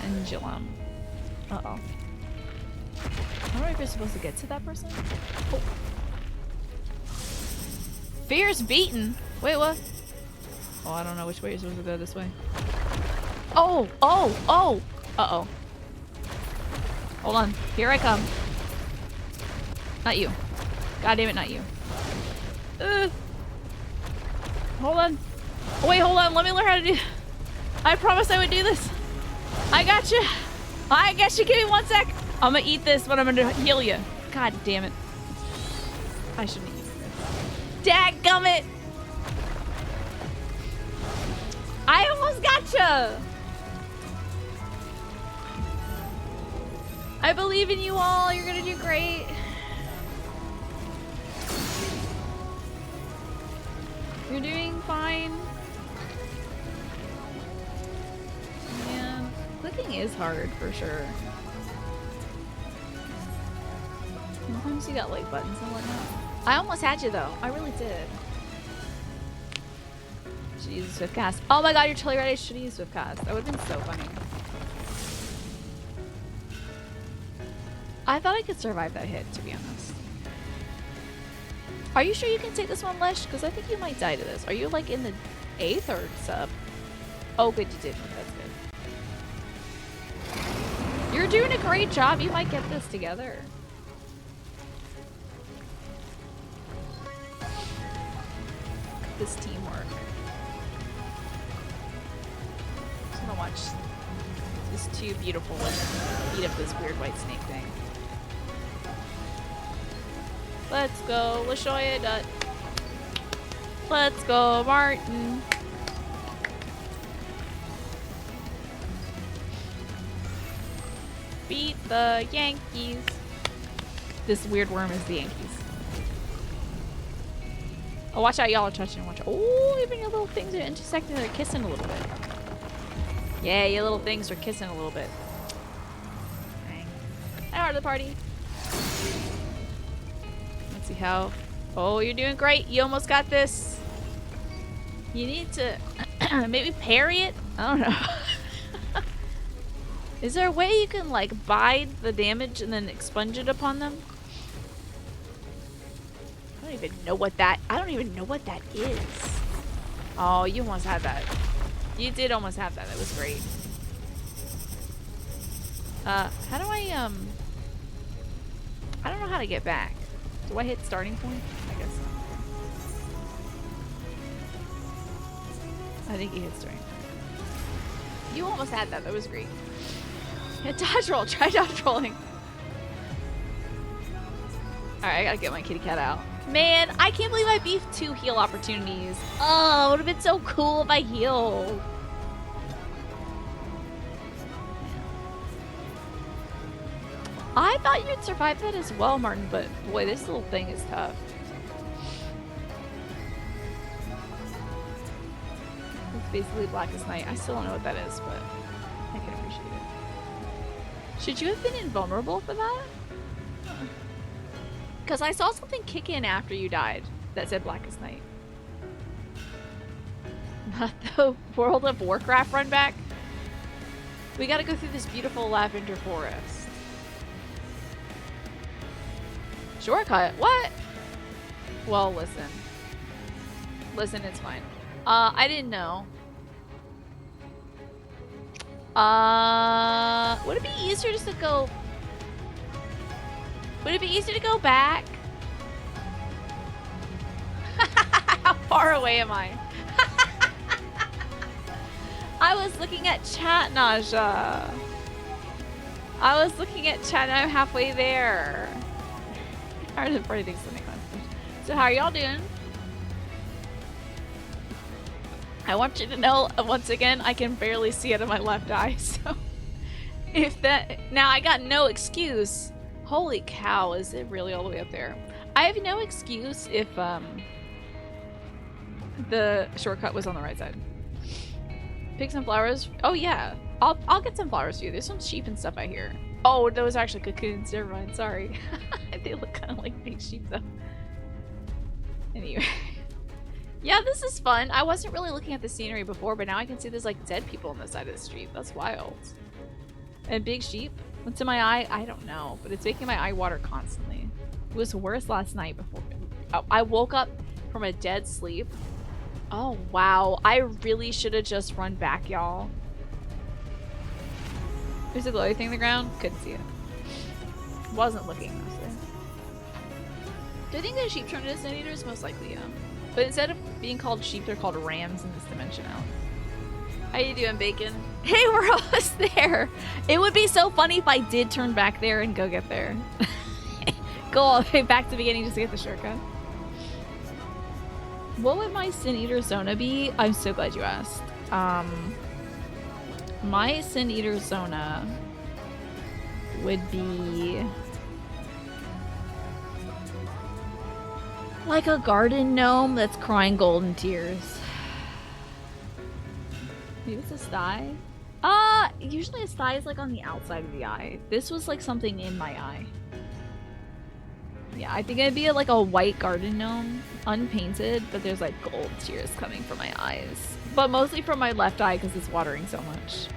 Pendulum. Uh-oh. I don't know if you're supposed to get to that person. Oh. Fear's beaten. Wait, what? Oh, I don't know which way you're supposed to go. This way. Oh! Oh! Oh! Uh-oh. Hold on. Here I come. Not you. God damn it, not you. Hold on. Oh, wait, hold on. Let me learn how to do... I promised I would do this. I got you. I got you. Give me 1 sec. I'm gonna eat this, but I'm gonna heal you. God damn it. I shouldn't eat this. Dadgummit. I almost gotcha. I believe in you all. You're gonna do great. You're doing fine. Yeah, clicking is hard for sure. Sometimes you got like buttons and whatnot. I almost had you though. I really did. Should use a swift cast. Oh my god, you're totally right. I should use swift cast. That would have been so funny. I thought I could survive that hit, to be honest. Are you sure you can take this one, Lesh? Because I think you might die to this. Are you like in the 8th or sub? Oh, good, you did. That's good. You're doing a great job. You might get this together. This teamwork. Just gonna watch these two beautiful women beat up this weird white snake thing. Let's go, Lashoya Dutt. Let's go, Martin. Beat the Yankees. This weird worm is the Yankees. Oh, watch out, y'all are touching. Watch out. Oh, even your little things are intersecting. They're kissing a little bit. Yeah, your little things are kissing a little bit. Dang. Now the party. Let's see how. Oh, you're doing great. You almost got this. You need to maybe parry it. I don't know. Is there a way you can like bide the damage and then expunge it upon them? I don't even know what that is. Oh, you almost had that. You did almost have that. That was great. How do I don't know how to get back. Do I hit starting point? I guess so. I think you hit starting point. You almost had that. That was great. Hit dodge roll. Try dodge rolling. Alright, I gotta get my kitty cat out. Man, I can't believe I beefed 2 heal opportunities. Oh, it would have been so cool if I healed. I thought you'd survive that as well, Martin, but boy, this little thing is tough. It's basically Blackest Night. I still don't know what that is, but I can appreciate it. Should you have been invulnerable for that? Because I saw something kick in after you died that said Blackest Night. Not the World of Warcraft run back. We gotta go through this beautiful lavender forest. Shortcut? What? Well, listen. Listen, it's fine. I didn't know. Would it be easier just to go... Would it be easier to go back? How far away am I? I was looking at chat, Naja. I was looking at chat and I'm halfway there. I was pretty something. So how are y'all doing? I want you to know, once again, I can barely see out of my left eye, so if that... Now, I got no excuse. Holy cow, is it really all the way up there? I have no excuse if, the shortcut was on the right side. Pick some flowers. Oh, yeah. I'll get some flowers for you. There's some sheep and stuff I hear. Oh, those are actually cocoons. Never mind. Sorry. They look kind of like big sheep, though. Anyway. Yeah, this is fun. I wasn't really looking at the scenery before, but now I can see there's like dead people on the side of the street. That's wild. And big sheep. What's in my eye? I don't know, but it's making my eye water constantly. It was worse last night before. Oh, I woke up from a dead sleep. Oh, wow. I really should have just run back, y'all. There's a glowy thing on the ground. Couldn't see it. Wasn't looking, mostly. Do I think that sheep turn into sin eaters? Most likely, yeah. But instead of being called sheep, they're called rams in this dimension now. How you doing, Bacon? Hey, we're almost there! It would be so funny if I did turn back there and go get there. Go all the way back to the beginning just to get the shortcut. What would my Sin Eater Zona be? I'm so glad you asked. My Sin Eater Zona would be... like a garden gnome that's crying golden tears. Maybe it's a sty? Usually a sty is like on the outside of the eye. This was like something in my eye. Yeah, I think it'd be like a white garden gnome, unpainted, but there's like gold tears coming from my eyes. But mostly from my left eye because it's watering so much.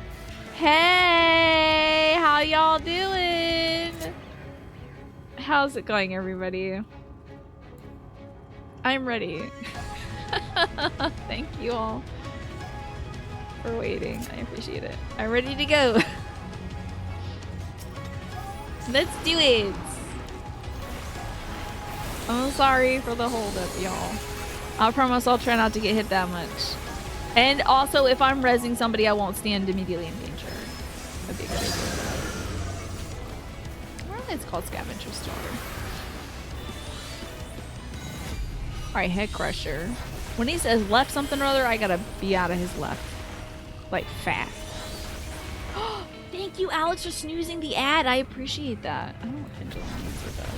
Hey, how y'all doing? How's it going, everybody? I'm ready. Thank you all for waiting. I appreciate it. I'm ready to go. Let's do it. I'm sorry for the holdup, y'all. I promise I'll try not to get hit that much. And also, if I'm rezzing somebody, I won't stand immediately in danger. That'd be a good idea. I don't think it's called Scavenger Store. Alright, Head Crusher. When he says left something or other, I gotta be out of his left. Like, fast. Thank you, Alex, for snoozing the ad. I appreciate that. I don't know what Pendulum means or does.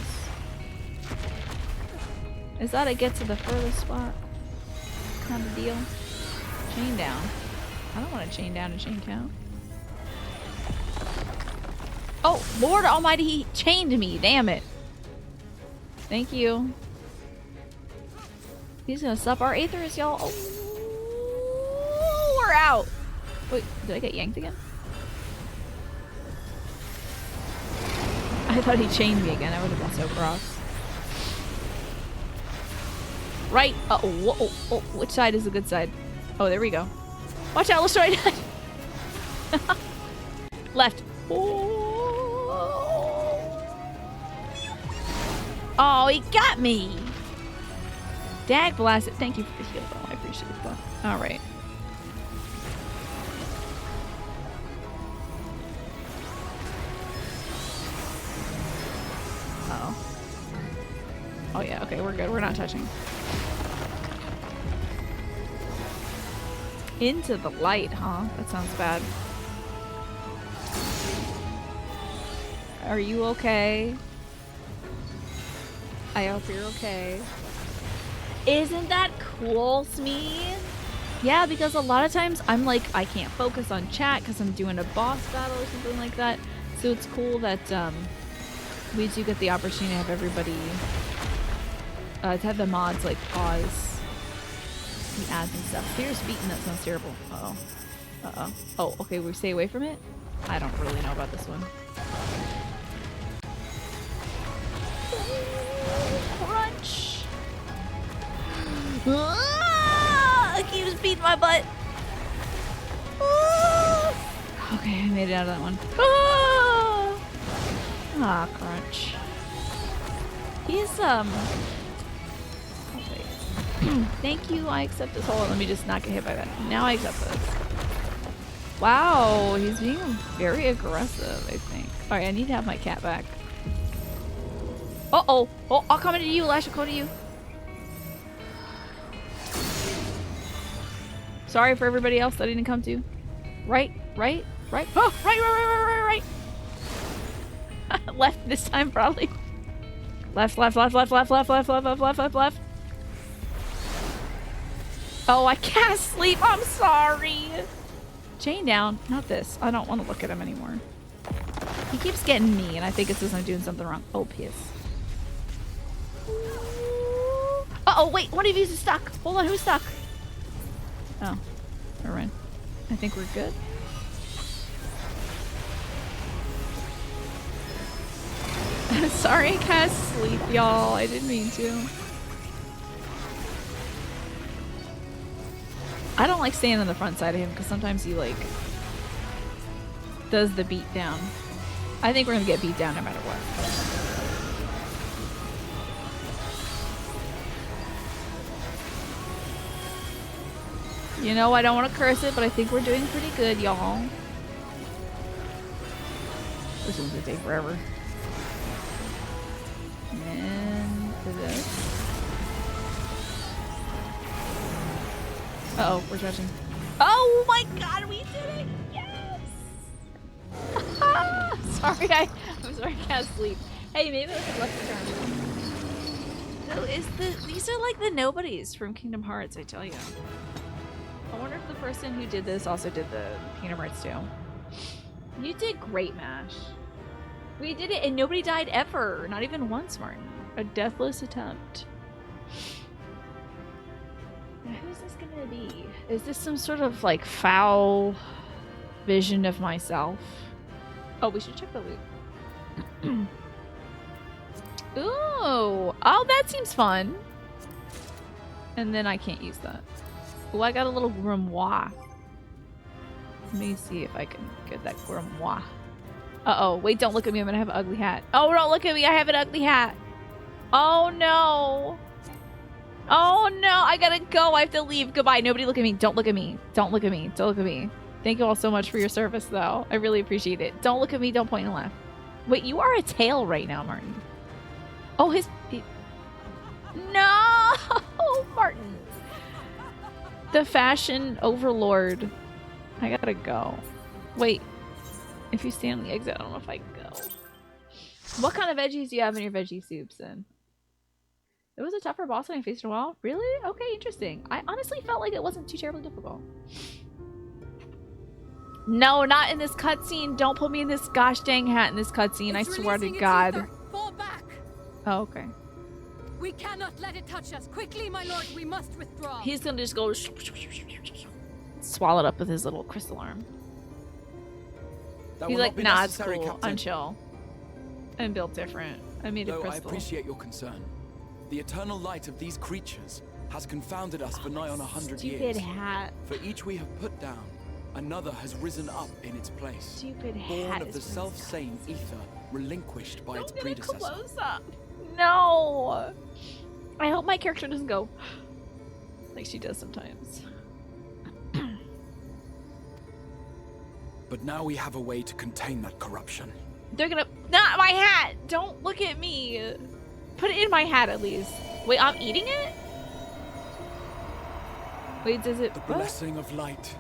Is that a get to the furthest spot kind of deal? Chain down. I don't want to chain down and chain count. Oh, Lord Almighty, he chained me. Damn it. Thank you. He's gonna sup our Aethers, y'all. Oh, we're out. Wait, did I get yanked again? I thought he chained me again. I would have been so cross. Right. Whoa, oh, which side is the good side? Oh, there we go. Watch out, let's try that. Left. Oh, he got me. Dag blasted. Thank you for the heal, though. I appreciate that. All right. Uh-oh. Oh, yeah. Okay, we're good. We're not touching. Into the light, huh? That sounds bad. Are you okay? I hope you're okay. Isn't that cool, Smee? Yeah, because a lot of times I'm like, I can't focus on chat because I'm doing a boss battle or something like that. So it's cool that we do get the opportunity to have everybody, to have the mods like pause the ads and stuff. Fierce beaten, that sounds terrible. Uh-oh. Uh-oh. Oh, okay, we stay away from it? I don't really know about this one. Crunch! It keeps beating my butt. Okay, I made it out of that one. Ah, crunch. He's okay. Thank you. I accept this. Hold on, let me just not get hit by that. Now I accept this. Wow, he's being very aggressive, I think. Alright, I need to have my cat back. Uh-oh. Oh, I'll come into you, Lash. I'll go to you. Sorry for everybody else that I didn't come to. Right. Oh, right. Left this time, probably. Left. Oh, I can't sleep. I'm sorry. Chain down. Not this. I don't want to look at him anymore. He keeps getting me, and I think it's because I'm doing something wrong. Oh, piss. Uh-oh, wait. One of you is stuck. Hold on, who's stuck? Oh, never mind. I think we're good. Sorry I can't sleep, y'all. I didn't mean to. I don't like staying on the front side of him because sometimes he like does the beat down. I think we're gonna get beat down no matter what. You know, I don't want to curse it, but I think we're doing pretty good, y'all. This one's gonna take forever. And this. Uh-oh, we're touching. Oh my god, we did it! Yes! Sorry, I'm sorry I can't sleep. Hey, maybe I could left the turn. So these are like the nobodies from Kingdom Hearts, I tell you. I wonder if the person who did this also did the Kingdom Hearts 2. You did great, Mash. We did it and nobody died ever. Not even once, Martin. A deathless attempt. Now, who's this gonna be? Is this some sort of like foul vision of myself? Oh, we should check the loot. Ooh. Oh, that seems fun. And then I can't use that. Oh, I got a little grimoire. Let me see if I can get that grimoire. Uh-oh. Wait, don't look at me. I'm gonna have an ugly hat. Oh, don't look at me. I have an ugly hat. Oh, no. Oh, no. I gotta go. I have to leave. Goodbye. Nobody look at me. Don't look at me. Don't look at me. Don't look at me. Thank you all so much for your service, though. I really appreciate it. Don't look at me. Don't point and laugh. Wait, you are a tail right now, Martin. Oh, No! Martin. The fashion overlord. I gotta go. Wait. If you stand on the exit, I don't know if I can go. What kind of veggies do you have in your veggie soups then? It was a tougher boss than I faced in a while. Really? Okay, interesting. I honestly felt like it wasn't too terribly difficult. No, not in this cutscene. Don't put me in this gosh dang hat in this cutscene. I swear to God. Fall back. Oh, okay. We cannot let it touch us. Quickly, my lord, we must withdraw. He's gonna just go swallow it up with his little crystal arm. He's like, nah, it's cool. Captain. I'm chill. I'm built different. I made a crystal. I appreciate your concern. The eternal light of these creatures has confounded us for nigh on 100 years. Stupid hat. For each we have put down, another has risen up in its place. Stupid hat. Born of the self-same ether, relinquished by its predecessor. Close up. No. I hope my character doesn't go like she does sometimes. But now we have a way to contain that corruption. They're gonna... Not my hat! Don't look at me! Put it in my hat at least. Wait, I'm eating it? Wait, does it... The blessing of light.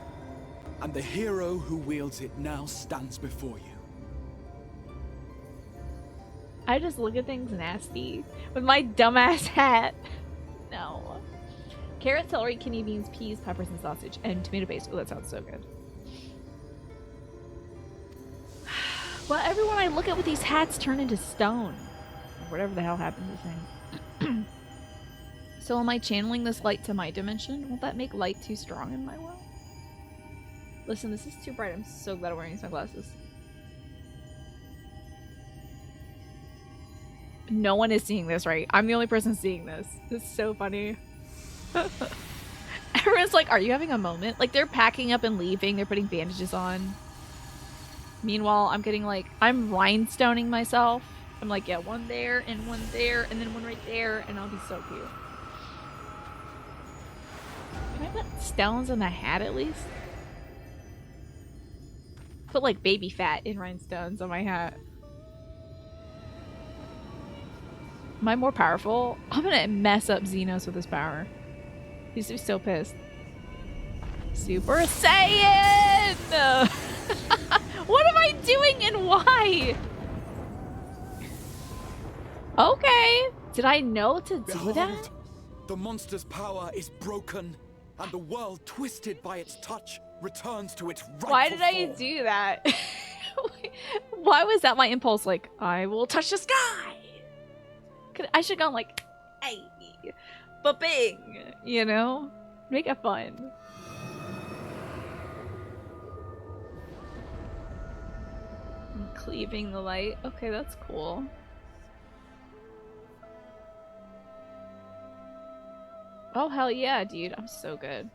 And the hero who wields it now stands before you. I just look at things nasty. With my dumbass hat. No. Carrot, celery, kidney beans, peas, peppers, and sausage. And tomato paste. Oh, that sounds so good. Well, everyone I look at with these hats turn into stone. Or whatever the hell happened to this thing. So am I channeling this light to my dimension? Won't that make light too strong in my world? Listen, this is too bright. I'm so glad I'm wearing sunglasses. No one is seeing this, right? I'm the only person seeing this. It's so funny. Everyone's like, are you having a moment? Like, they're packing up and leaving. They're putting bandages on. Meanwhile, I'm getting like, I'm rhinestoning myself. I'm like, yeah, one there, and then one right there, and I'll be so cute. Can I put stones in the hat at least? Put like baby fat in rhinestones on my hat. Am I more powerful? I'm gonna mess up Xenos with his power. He's so pissed. Super Saiyan! What am I doing and why? Okay. Did I know to do Behold, that? the monster's power is broken, and the world, twisted by its touch, returns to its rightful Why did I form. do that? Why was that my impulse? Like, I will touch the sky! I should have gone like, hey, ba-bing, you know? Make it fun. I'm cleaving the light. Okay, that's cool. Oh, hell yeah, dude. I'm so good.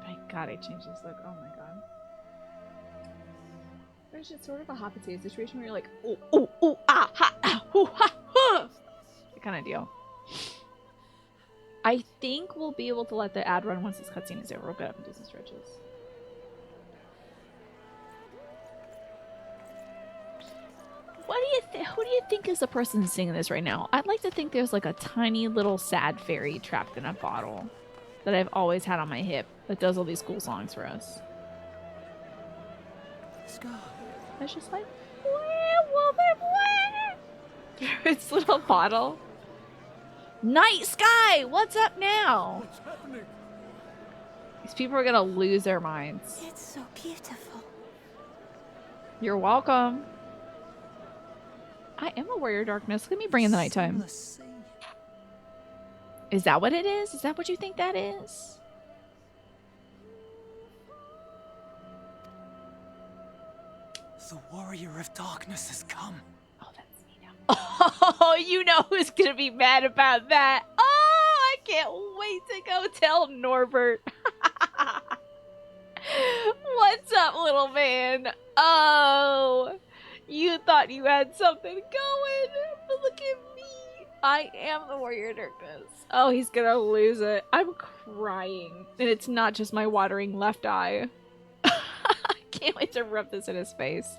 My god, I changed this look. Oh my god. There's just sort of a hot potato situation where you're like, ooh, ooh, ooh, ah, ha, ah, ooh, ha, ha. That kind of deal. I think we'll be able to let the ad run once this cutscene is over. We'll get up and do some stretches. Who do you think is the person singing this right now? I'd like to think there's like a tiny little sad fairy trapped in a bottle that I've always had on my hip that does all these cool songs for us. It's just like, its little bottle. Night Sky, what's up now? What's happening? These people are gonna lose their minds. It's so beautiful. You're welcome. I am a warrior darkness. Let me bring in the nighttime. Is that what it is? Is that what you think that is? The warrior of darkness has come. Oh, that's me now. Oh, you know who's gonna be mad about that. Oh, I can't wait to go tell Norbert. What's up, little man? Oh, you thought you had something going, but look at me. I am the warrior of darkness. Oh, he's gonna lose it. I'm crying. And it's not just my watering left eye. Can't wait to rub this in his face.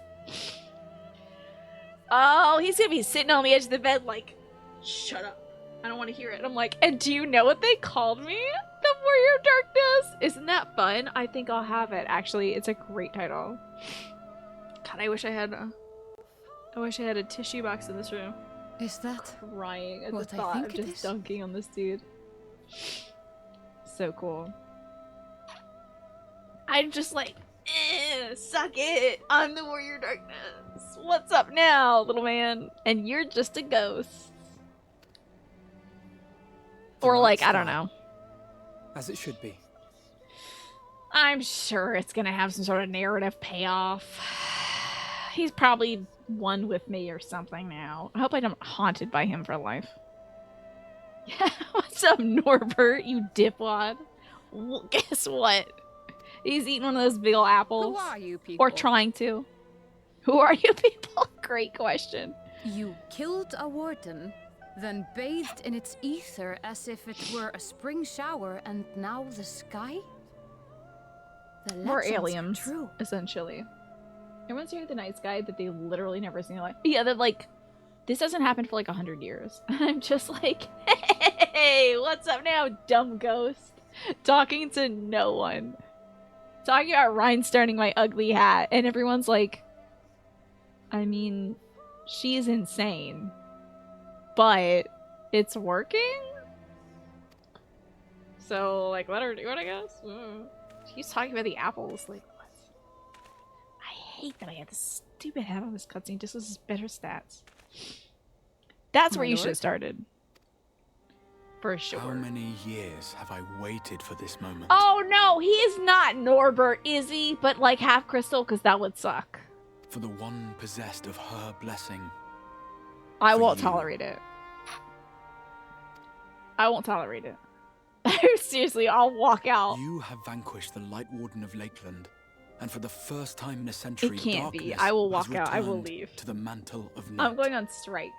Oh, he's gonna be sitting on the edge of the bed like, shut up. I don't want to hear it. I'm like, and do you know what they called me? The Warrior of Darkness. Isn't that fun? I think I'll have it. Actually, it's a great title. God, I wish I had a tissue box in this room. Is that Crying at the what I thought think of it just is? dunking on this dude. So cool. I'm just like, suck it. I'm the Warrior of Darkness. What's up now, little man? And you're just a ghost. Or like, I don't know. As it should be. I'm sure it's gonna have some sort of narrative payoff. He's probably one with me or something now. I hope I'm not haunted by him for life. Yeah, what's up, Norbert, you dipwad? Well, guess what? He's eating one of those big ol' apples. Who are you people? Or trying to. Who are you people? Great question. You killed a warden, then bathed in its ether as if it were a spring shower, and now the sky? The We're legends are aliens, true. essentially. Everyone's hearing the night sky that they literally never seen in their life. Yeah, they're like, this doesn't happen for like 100 years. I'm just like, hey, what's up now, dumb ghost? Talking to no one. Talking about rhinestoning my ugly hat, and everyone's like, I mean, she's insane. But it's working? So, like, let her do it, I guess? She's talking about the apples. Like, what? I hate that I had this stupid hat on this cutscene just as better stats. That's where you should have started. For sure. How many years have I waited for this moment? Oh no, he is not Norbert, is he? But like half crystal, because that would suck. For the one possessed of her blessing. I For won't you. tolerate it. I won't tolerate it. Seriously, I'll walk out. You have vanquished the Light Warden of Lakeland, and for the first time in a century, It can't be. darkness I will has walk out. I will returned leave. to the mantle of night. I'm going on strike.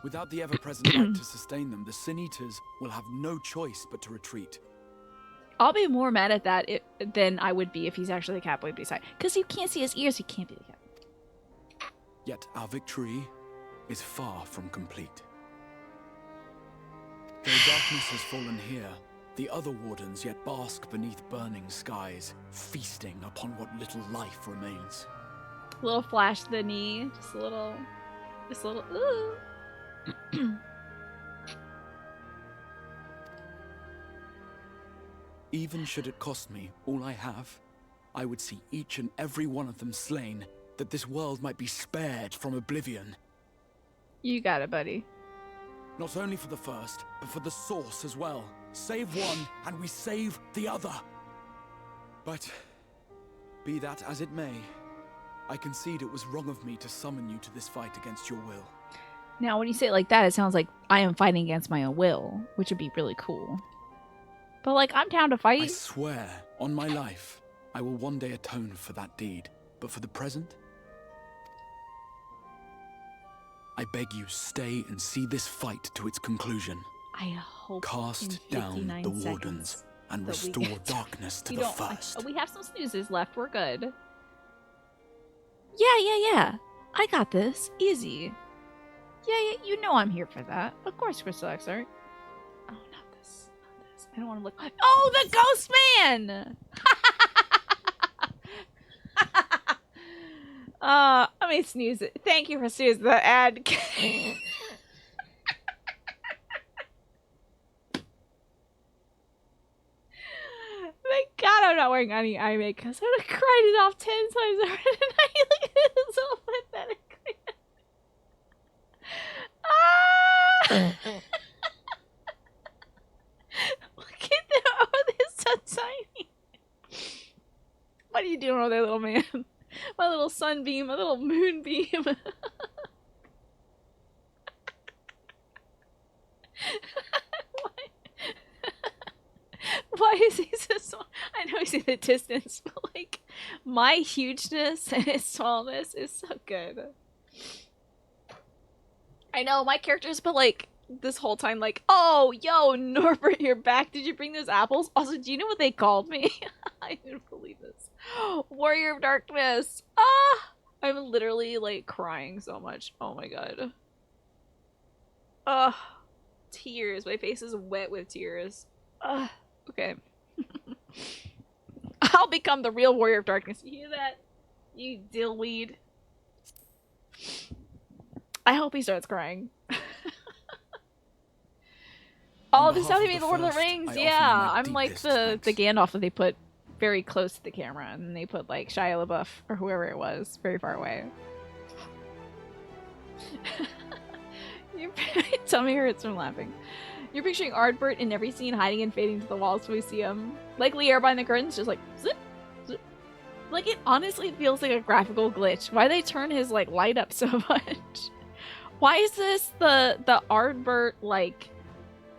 Without the ever-present light to sustain them, the Sin Eaters will have no choice but to retreat. I'll be more mad at that than I would be if he's actually the Catboy beside. Because you can't see his ears, he can't be the cat. Yet our victory is far from complete. Though darkness has fallen here, the other wardens yet bask beneath burning skies, feasting upon what little life remains. A little flash to the knee, just a little, ooh. Even should it cost me all I have, I would see each and every one of them slain, that this world might be spared from oblivion. You got it, buddy. Not only for the first, but for the source as well. Save one, and we save the other. But, be that as it may, I concede it was wrong of me to summon you to this fight against your will. Now, when you say it like that, it sounds like I am fighting against my own will, which would be really cool. But, like, I'm down to I fight. swear, on my life, I will one day atone for that deed. But for the present, I beg you, stay and see this fight to its conclusion. I hope Cast in down 59 the wardens seconds and that we restore get- darkness to You the don't- first. we have some snoozes left. We're good. Yeah. I got this. Easy. Yeah, you know I'm here for that. Of course, Crystal Exarch. Oh, not this. I don't want to look. Oh, the Ghost Man! Let me snooze it. Thank you for snoozing the ad. Thank God I'm not wearing any eye makeup because I would have cried it off 10 times over tonight. Look at it, it's so pathetic. Look at that. Oh, they're so tiny. What are you doing over there, little man? My little sunbeam, my little moonbeam. Why is he so small? I know he's in the distance, but like my hugeness and his smallness is so good. I know my character's but like this whole time like, oh yo Norbert, you're back. Did you bring those apples? Also, do you know what they called me? I didn't believe this. Warrior of Darkness. Ah, I'm literally like crying so much. Oh my god. Ugh. Tears. My face is wet with tears. Ugh. Okay. I'll become the real Warrior of Darkness. You hear that? You dillweed. I hope he starts crying. Oh, this is how they made Lord of the Rings. Yeah, I'm like the Gandalf that they put very close to the camera, and then they put like Shia LaBeouf or whoever it was very far away. Your tummy hurts from laughing. You're picturing Ardbert in every scene hiding and fading to the walls so we see him. Like Lier behind the curtains, just like zip, zip. Like it honestly feels like a graphical glitch. Why they turn his like light up so much? Why is this the Ardbert like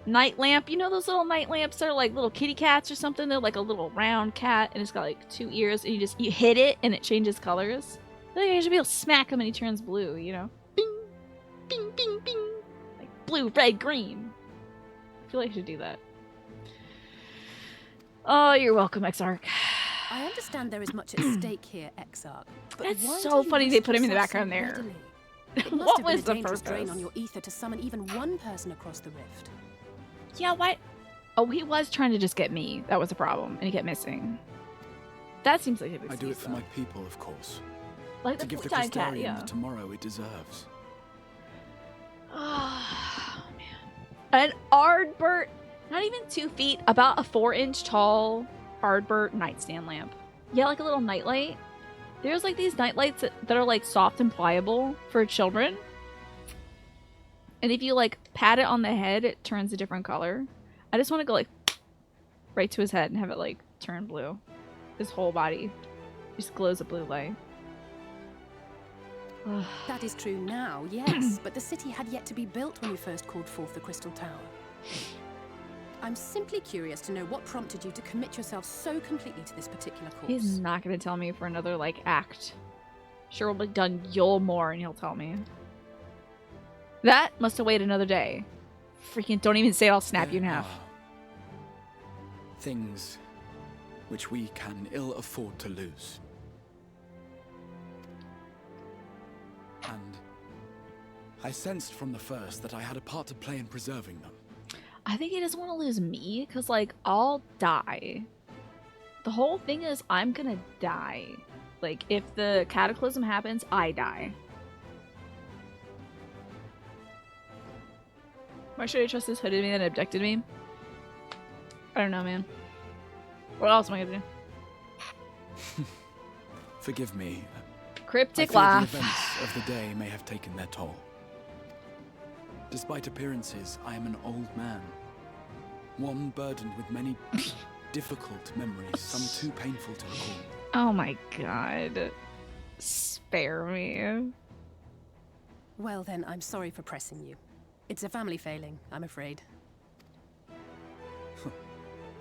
night lamp? You know those little night lamps that are like little kitty cats or something? They're like a little round cat and it's got like 2 ears and you hit it and it changes colors. I think I should be able to smack him and he turns blue, you know? Bing, bing, bing, bing. Like blue, red, green. I feel like I should do that. Oh, you're welcome, Exarch. I understand there is much at stake here, Exarch. But That's why so do you funny risk they put him in the yourself background so there. readily? It must What have been was a the dangerous purpose? drain on your ether to summon even one person across the rift. Yeah, why? Oh, he was trying to just get me. That was the problem, and he kept missing. That seems like a big I do it for though. my people, of course. Like to the give the full-time cat, Crystarium yeah. the tomorrow it deserves. Oh, man. An Ardbert, not even 2 feet, about a 4-inch tall Ardbert nightstand lamp. Yeah, like a little nightlight. There's like these nightlights that are like soft and pliable for children. And if you like pat it on the head, it turns a different color. I just want to go like right to his head and have it like turn blue. His whole body just glows a blue light. That is true now, yes, but the city had yet to be built when you first called forth the Crystal Tower. I'm simply curious to know what prompted you to commit yourself so completely to this particular course. He's not going to tell me for another like act. Sure, we'll be done Yule more and he'll tell me. That must have waited another day. Freaking don't even say it, I'll snap you in half. Things which we can ill afford to lose. And I sensed from the first that I had a part to play in preserving them. I think he doesn't want to lose me, because, like, I'll die. The whole thing is I'm gonna die. Like, if the cataclysm happens, I die. Why should I trust this hooded man that abducted me? I don't know, man. What else am I gonna do? Forgive me. Cryptic I fear laugh. the events of the day may have taken their toll. Despite appearances, I am an old man. One burdened with many difficult memories, some too painful to recall. Oh my god. Spare me. Well then, I'm sorry for pressing you. It's a family failing, I'm afraid.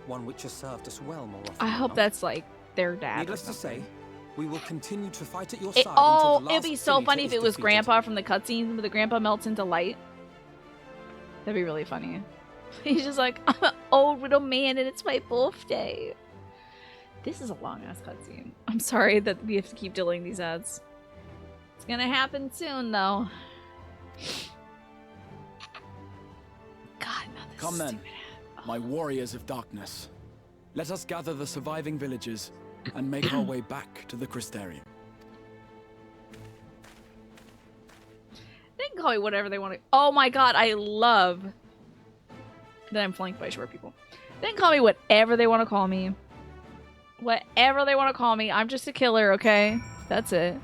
One which has served us well more often. I than hope not. that's like their dad. Needless to say, we will continue to fight at your It, side oh, until the it'd last be so Senator funny if is it was defeated. Grandpa from the cutscene, where the Grandpa melts into light. That'd be really funny. He's just like, I'm an old little man and it's my birthday. This is a long ass cutscene. I'm sorry that we have to keep delaying these ads. It's gonna happen soon though. God, not this Come then, stupid ad. my warriors of darkness. Let us gather the surviving villagers and make our way back to the Crystarium. They can call me whatever they want to. Oh my god, I love that I'm flanked by short people. They can call me whatever they want to call me. Whatever they want to call me. I'm just a killer, okay? That's it.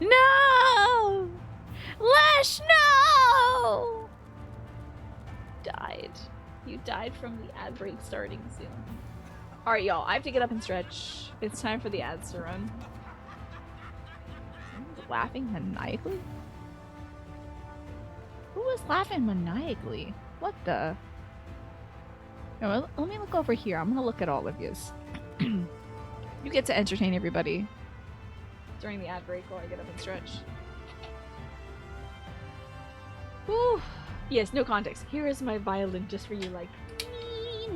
No! Lash, no! Died. You died from the ad break starting soon. Alright, y'all. I have to get up and stretch. It's time for the ads to run. Someone's laughing maniacally? Who was laughing maniacally? What the? No, let me look over here. I'm gonna look at all of yous. You get to entertain everybody during the ad break while I get up and stretch. Woo! Yes, no context. Here is my violin just for you, like. Let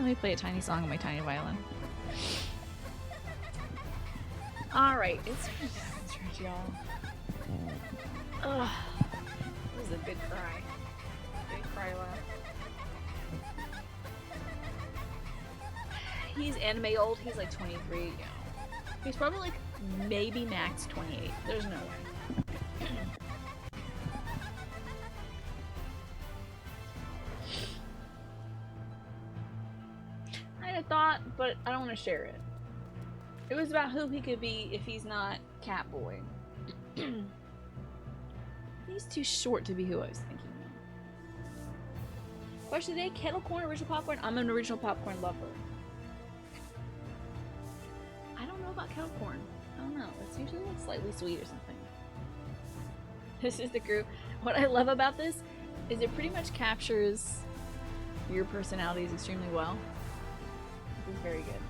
me play a tiny song on my tiny violin. Alright, it's time to get up and stretch, y'all. Ugh. This is a good cry. Big cry laugh. He's anime old. He's like 23. Yeah. He's probably like maybe max 28. There's no way. I had a thought, but I don't want to share it. It was about who he could be if he's not Catboy. He's too short to be who I was thinking of. Question today, kettle corn, original popcorn? I'm an original popcorn lover. I don't know about kettle corn. I don't know. It's usually like slightly sweet or something. This is the group. What I love about this is it pretty much captures your personalities extremely well. This is very good.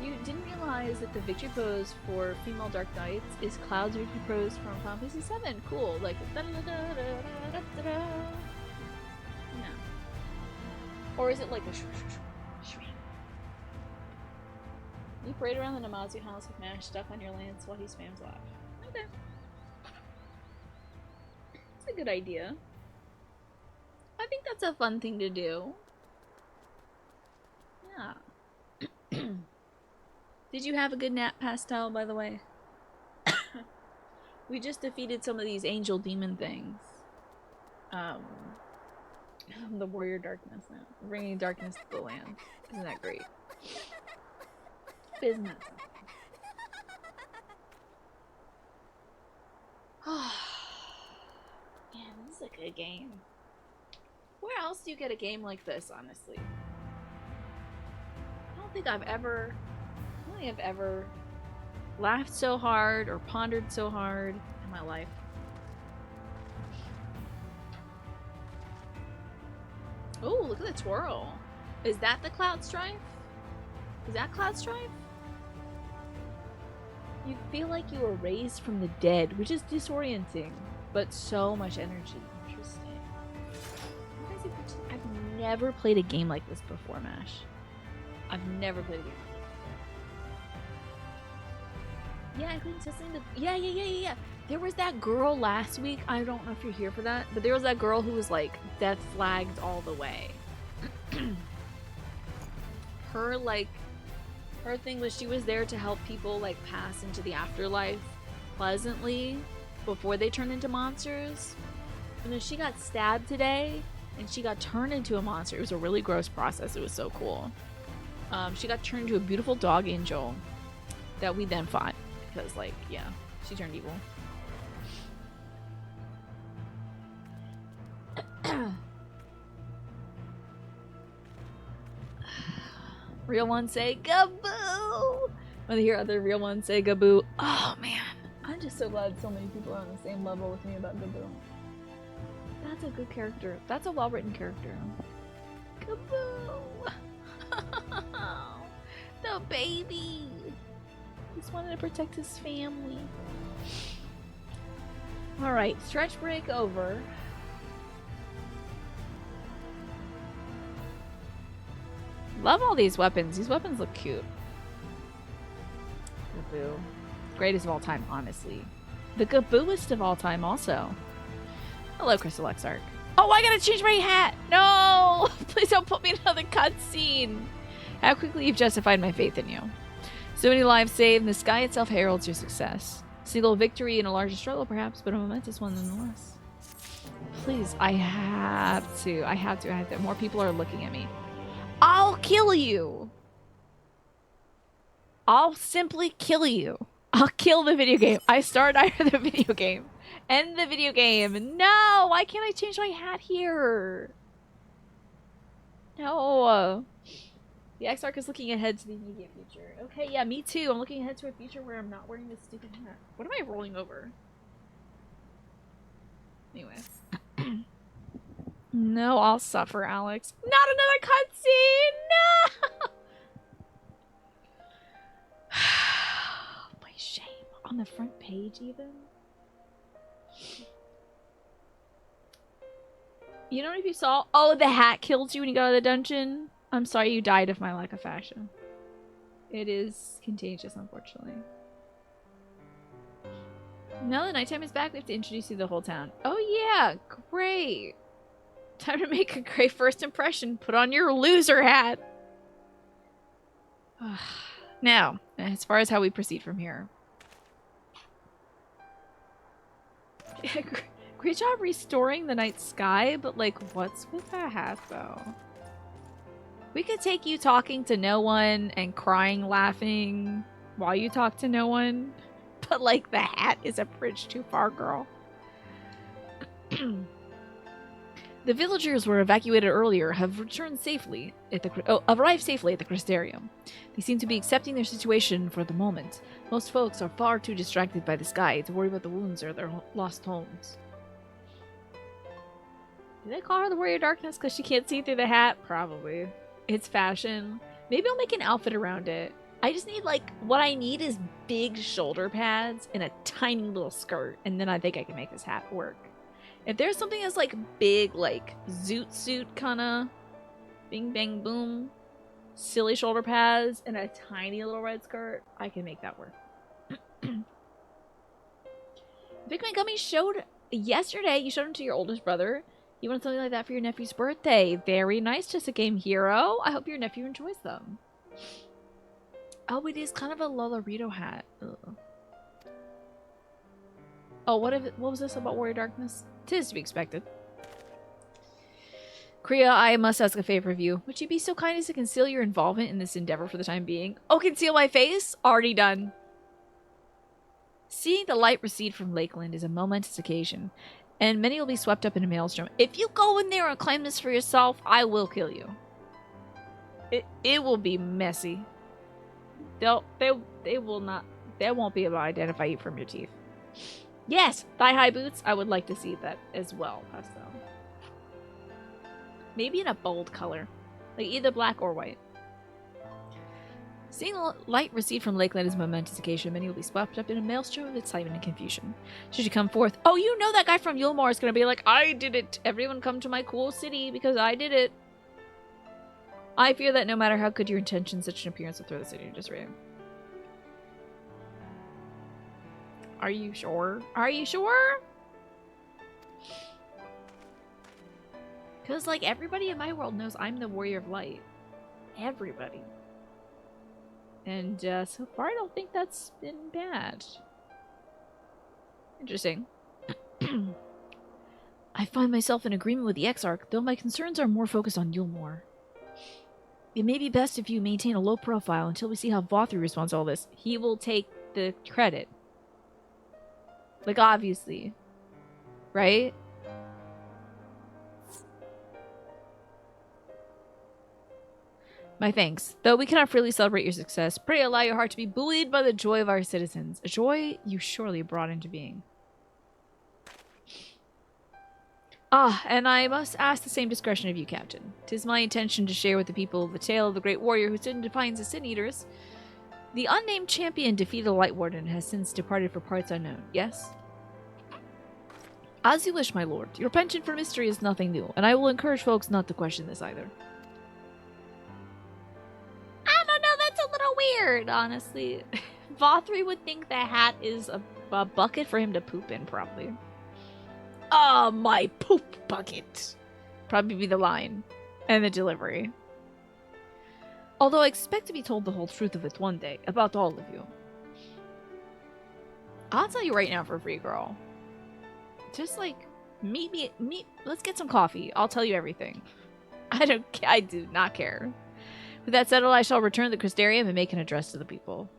You didn't realize that the victory pose for female Dark Knights is Cloud's victory pose from Final Fantasy VII. Cool, like da da da da da da da. No. Or is it like a shoo shoo shoo shoo? You parade around the Namazu house with Mash stuck on your lance while he spams laugh. Okay. It's a good idea. I think that's a fun thing to do. Yeah. Did you have a good nap, Pastel, by the way? We just defeated some of these angel demon things. The warrior darkness now. Bringing darkness to the land. Isn't that great? Isn't that something? Man, this is a good game. Where else do you get a game like this, honestly? I don't think I've ever laughed so hard or pondered so hard in my life. Oh, look at the twirl. Is that the Cloud Strife? Is that Cloud Strife? You feel like you were raised from the dead, which is disorienting, but so much energy. Interesting. I've never played a game like this before, Mash. I've never played a game like this. Yeah, including Tesleen. Yeah. There was that girl last week. I don't know if you're here for that, but there was that girl who was like death flagged all the way. Her thing was she was there to help people like pass into the afterlife pleasantly before they turn into monsters. And then she got stabbed today and she got turned into a monster. It was a really gross process. It was so cool. She got turned into a beautiful dog angel that we then fought because, like, yeah, she turned evil. Real ones say Gaboo when they hear other real ones say Gaboo. Oh man, I'm just so glad so many people are on the same level with me about Gaboo. That's a good character. That's a well-written character. Gaboo! The baby! Just wanted to protect his family. Alright, stretch break over. Love all these weapons. These weapons look cute. Gaboo. Greatest of all time, honestly. The Gabooist of all time, also. Hello, Crystal Exarch. Oh, I gotta change my hat! No! Please don't put me in another cutscene! How quickly you've justified my faith in you. So many lives saved, and the sky itself heralds your success. Single victory in a larger struggle, perhaps, but a momentous one nonetheless. Please, I have to. More people are looking at me. I'll kill you! I'll simply kill you. I'll kill the video game. I start either the video game. End the video game. No! Why can't I change my hat here? No. The Exarch is looking ahead to the immediate future. Okay, yeah, me too. I'm looking ahead to a future where I'm not wearing this stupid hat. What am I rolling over? Anyway. No, I'll suffer, Alex. Not another cutscene! No! My shame. On the front page, even? You know if you saw? Oh, the hat killed you when you got out of the dungeon? I'm sorry you died of my lack of fashion. It is contagious, unfortunately. Now that nighttime is back, we have to introduce you to the whole town. Oh yeah, great. Time to make a great first impression. Put on your loser hat. Now, as far as how we proceed from here. Great job restoring the night sky, but like, what's with the hat though? We could take you talking to no one and crying, laughing while you talk to no one. But like, the hat is a bridge too far, girl. The villagers were evacuated earlier have returned safely at arrived safely at the Crystarium. They seem to be accepting their situation for the moment. Most folks are far too distracted by the sky to worry about the wounds or their lost homes. Did they call her the Warrior Darkness because she can't see through the hat? Probably. It's fashion. Maybe I'll make an outfit around it. I just need, like, what I need is big shoulder pads and a tiny little skirt, and then I think I can make this hat work. If there's something that's, like, big, like, zoot suit kind of bing bang boom, silly shoulder pads, and a tiny little red skirt, I can make that work. Vic Megumi showed yesterday you showed them to your oldest brother. You want something like that for your nephew's birthday. Very nice, just a game hero. I hope your nephew enjoys them. Oh, it is kind of a Lolorito hat. Ugh. Oh, what was this about Warrior Darkness? 'Tis to be expected. Kriya, I must ask a favor of you. Would you be so kind as to conceal your involvement in this endeavor for the time being? Oh, conceal my face? Already done. Seeing the light recede from Lakeland is a momentous occasion, and many will be swept up in a maelstrom. If you go in there and claim this for yourself, I will kill you. It will be messy. They will not. They won't be able to identify you from your teeth. Yes, thigh-high boots. I would like to see that as well, Pastel. Maybe in a bold color, like either black or white. Seeing the light recede from Lakeland is a momentous occasion. Many will be swept up in a maelstrom of excitement and confusion. Should you come forth, oh, you know that guy from Yulmore is going to be like, I did it. Everyone come to my cool city because I did it. I fear that no matter how good your intentions, such an appearance will throw the city into disarray. Are you sure? Are you sure? Because, like, everybody in my world knows I'm the Warrior of Light. Everybody. And, so far I don't think that's been bad. Interesting. I find myself in agreement with the Exarch, though my concerns are more focused on Yulmore. It may be best if you maintain a low profile until we see how Vothri responds to all this. He will take the credit. Like, obviously. Right? My thanks. Though we cannot freely celebrate your success, pray allow your heart to be buoyed by the joy of our citizens. A joy you surely brought into being. Ah, and I must ask the same discretion of you, Captain. 'Tis my intention to share with the people the tale of the great warrior who stood in defiance of Sin Eaters. The unnamed champion defeated the Light Warden and has since departed for parts unknown, yes? As you wish, my lord. Your penchant for mystery is nothing new, and I will encourage folks not to question this either. I don't know, that's a little weird, honestly. Vothri would think the hat is a bucket for him to poop in, probably. Ah, my poop bucket. Probably be the line. And the delivery. Although I expect to be told the whole truth of it one day, about all of you. I'll tell you right now for free, girl. Just, like, meet, let's get some coffee. I'll tell you everything. I do not care. With that settled, I shall return to the Crystarium and make an address to the people.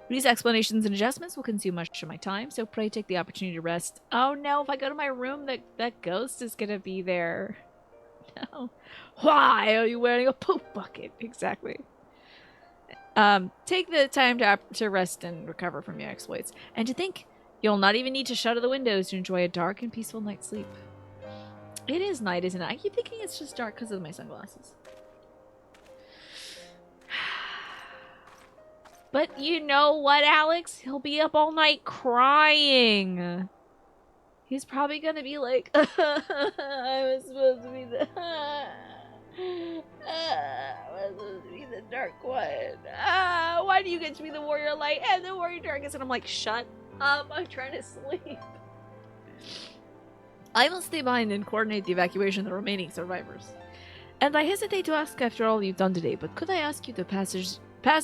These explanations and adjustments will consume much of my time, so pray take the opportunity to rest. Oh no, if I go to my room, that ghost is gonna be there. No. Why are you wearing a poop bucket? Exactly. Take the time to rest and recover from your exploits. And to think, you'll not even need to shutter the windows to enjoy a dark and peaceful night's sleep. It is night, isn't it? I keep thinking it's just dark because of my sunglasses. But you know what, Alex? He'll be up all night crying. He's probably gonna be like, I was supposed to be the... I was supposed to be the Dark One. Why do you get to be the Warrior Light and the Warrior Darkness? And I'm like, shut up, I'm trying to sleep. I must stay behind and coordinate the evacuation of the remaining survivors. And I hesitate to ask after all you've done today, but could I ask you to pass